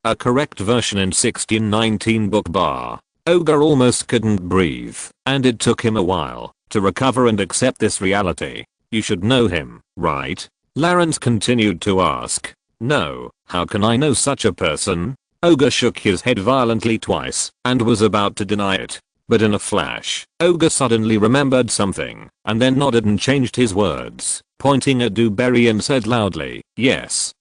A correct version in 1619 book bar. Ogre almost couldn't breathe, and it took him a while to recover and accept this reality. You should know him, right? Lawrence continued to ask. No, how can I know such a person? Ogre shook his head violently twice and was about to deny it. But in a flash, Ogre suddenly remembered something, and then nodded and changed his words, pointing at Dewberry and said loudly, yes,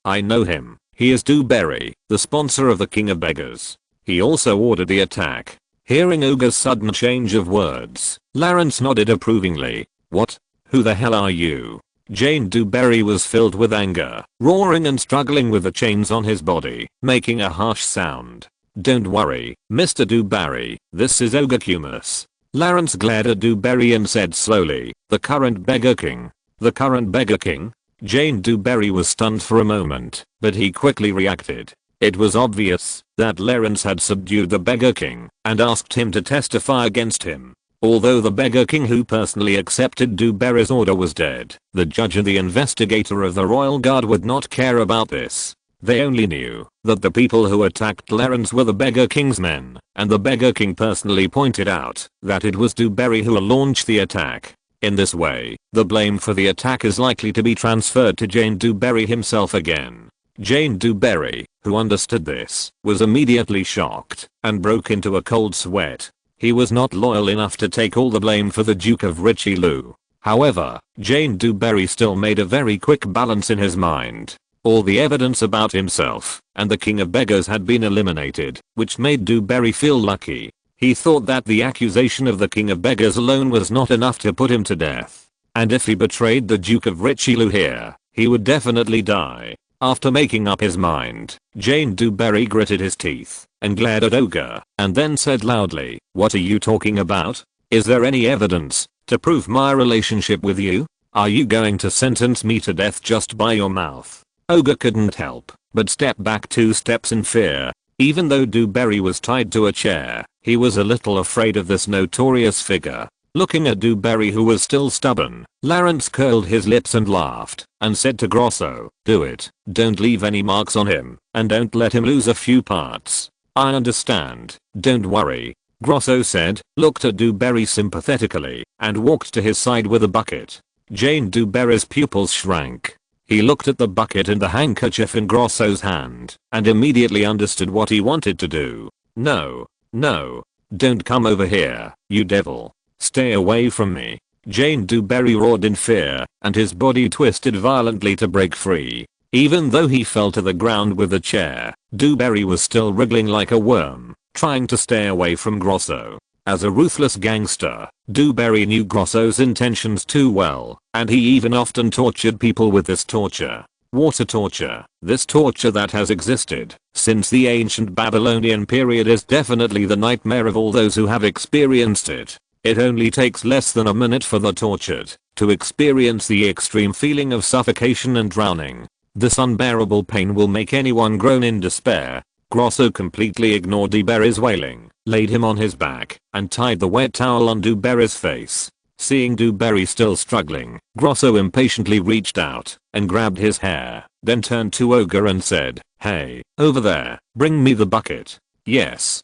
I know him. He is Dewberry, the sponsor of the King of Beggars. He also ordered the attack. Hearing Ogre's sudden change of words, Lawrence nodded approvingly. What? Who the hell are you? Jane Dewberry was filled with anger, roaring and struggling with the chains on his body, making a harsh sound. Don't worry, Mr. Dewberry, this is Ogre Cumus. Lawrence glared at Dewberry and said slowly, the current Beggar King. The current Beggar King? Jane Dewberry was stunned for a moment, but he quickly reacted. It was obvious that Lawrence had subdued the Beggar King and asked him to testify against him. Although the Beggar King who personally accepted Dewberry's order was dead, the judge and the investigator of the Royal Guard would not care about this. They only knew that the people who attacked Lawrence were the Beggar King's men, and the Beggar King personally pointed out that it was Dewberry who launched the attack. In this way, the blame for the attack is likely to be transferred to Jane Dewberry himself again. Jane Dewberry, who understood this, was immediately shocked and broke into a cold sweat. He was not loyal enough to take all the blame for the Duke of Richelieu. However, Jane Dewberry still made a very quick balance in his mind. All the evidence about himself and the King of Beggars had been eliminated, which made Dewberry feel lucky. He thought that the accusation of the King of Beggars alone was not enough to put him to death. And if he betrayed the Duke of Richelieu here, he would definitely die. After making up his mind, Jane Dewberry gritted his teeth and glared at Ogre, and then said loudly, what are you talking about? Is there any evidence to prove my relationship with you? Are you going to sentence me to death just by your mouth? Ogre couldn't help but step back 2 steps in fear. Even though Dewberry was tied to a chair, he was a little afraid of this notorious figure. Looking at Dewberry, who was still stubborn, Lawrence curled his lips and laughed and said to Grosso, do it. Don't leave any marks on him, and don't let him lose a few parts. I understand. Don't worry. Grosso said, looked at Dewberry sympathetically, and walked to his side with a bucket. Jane Dewberry's pupils shrank. He looked at the bucket and the handkerchief in Grosso's hand, and immediately understood what he wanted to do. No. Don't come over here, you devil. Stay away from me. Jane Dewberry roared in fear, and his body twisted violently to break free. Even though he fell to the ground with the chair, Dewberry was still wriggling like a worm, trying to stay away from Grosso. As a ruthless gangster, Dewberry knew Grosso's intentions too well, and he even often tortured people with this torture. Water torture. This torture that has existed since the ancient Babylonian period is definitely the nightmare of all those who have experienced it. It only takes less than a minute for the tortured to experience the extreme feeling of suffocation and drowning. This unbearable pain will make anyone groan in despair. Grosso completely ignored Dewberry's wailing, laid him on his back, and tied the wet towel on Dewberry's face. Seeing Dewberry still struggling, Grosso impatiently reached out and grabbed his hair, then turned to Ogre and said, hey, over there, bring me the bucket. Yes,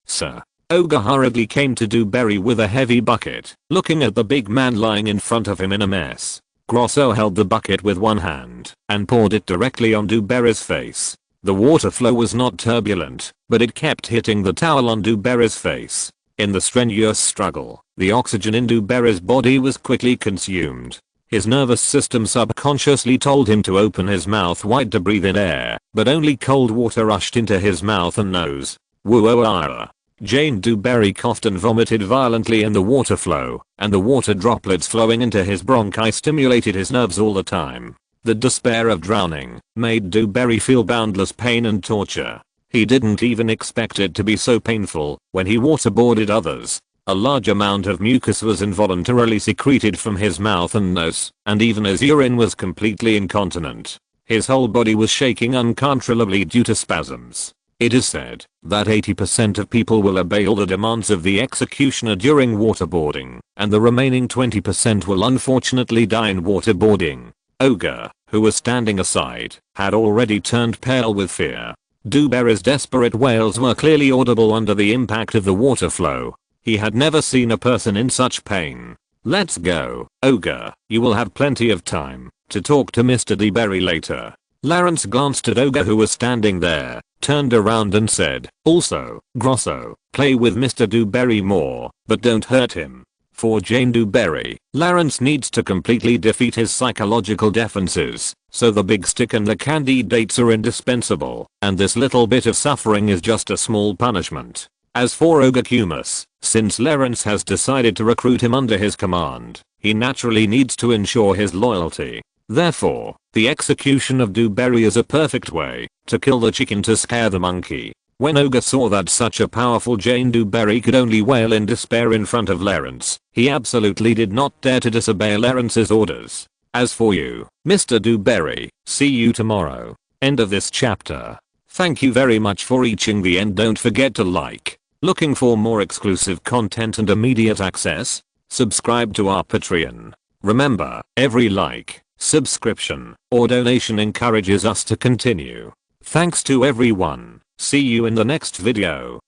sir. Ogre hurriedly came to Dewberry with a heavy bucket, looking at the big man lying in front of him in a mess. Grosso held the bucket with one hand and poured it directly on Dewberry's face. The water flow was not turbulent, but it kept hitting the towel on Dewberry's face. In the strenuous struggle, the oxygen in Dewberry's body was quickly consumed. His nervous system subconsciously told him to open his mouth wide to breathe in air, but only cold water rushed into his mouth and nose. Whoa. Jane Dewberry coughed and vomited violently in the water flow, and the water droplets flowing into his bronchi stimulated his nerves all the time. The despair of drowning made Dewberry feel boundless pain and torture. He didn't even expect it to be so painful when he waterboarded others. A large amount of mucus was involuntarily secreted from his mouth and nose, and even his urine was completely incontinent. His whole body was shaking uncontrollably due to spasms. It is said that 80% of people will obey all the demands of the executioner during waterboarding, and the remaining 20% will unfortunately die in waterboarding. Ogre, who was standing aside, had already turned pale with fear. Dewberry's desperate wails were clearly audible under the impact of the water flow. He had never seen a person in such pain. Let's go, Ogre, you will have plenty of time to talk to Mr. Dewberry later. Lawrence glanced at Ogre, who was standing there, turned around and said, also, Grosso, play with Mr. Dewberry more, but don't hurt him. For Jane Dewberry, Lawrence needs to completely defeat his psychological defenses, so the big stick and the candy dates are indispensable, and this little bit of suffering is just a small punishment. As for Ogre Cumus, since Lawrence has decided to recruit him under his command, he naturally needs to ensure his loyalty. Therefore, the execution of Dewberry is a perfect way to kill the chicken to scare the monkey. When Ogre saw that such a powerful Jane Dewberry could only wail in despair in front of Lawrence, he absolutely did not dare to disobey Lawrence's orders. As for you, Mr. Dewberry, see you tomorrow. End of this chapter. Thank you very much for reaching the end. Don't forget to like. Looking for more exclusive content and immediate access? Subscribe to our Patreon. Remember, every like, subscription, or donation encourages us to continue. Thanks to everyone. See you in the next video.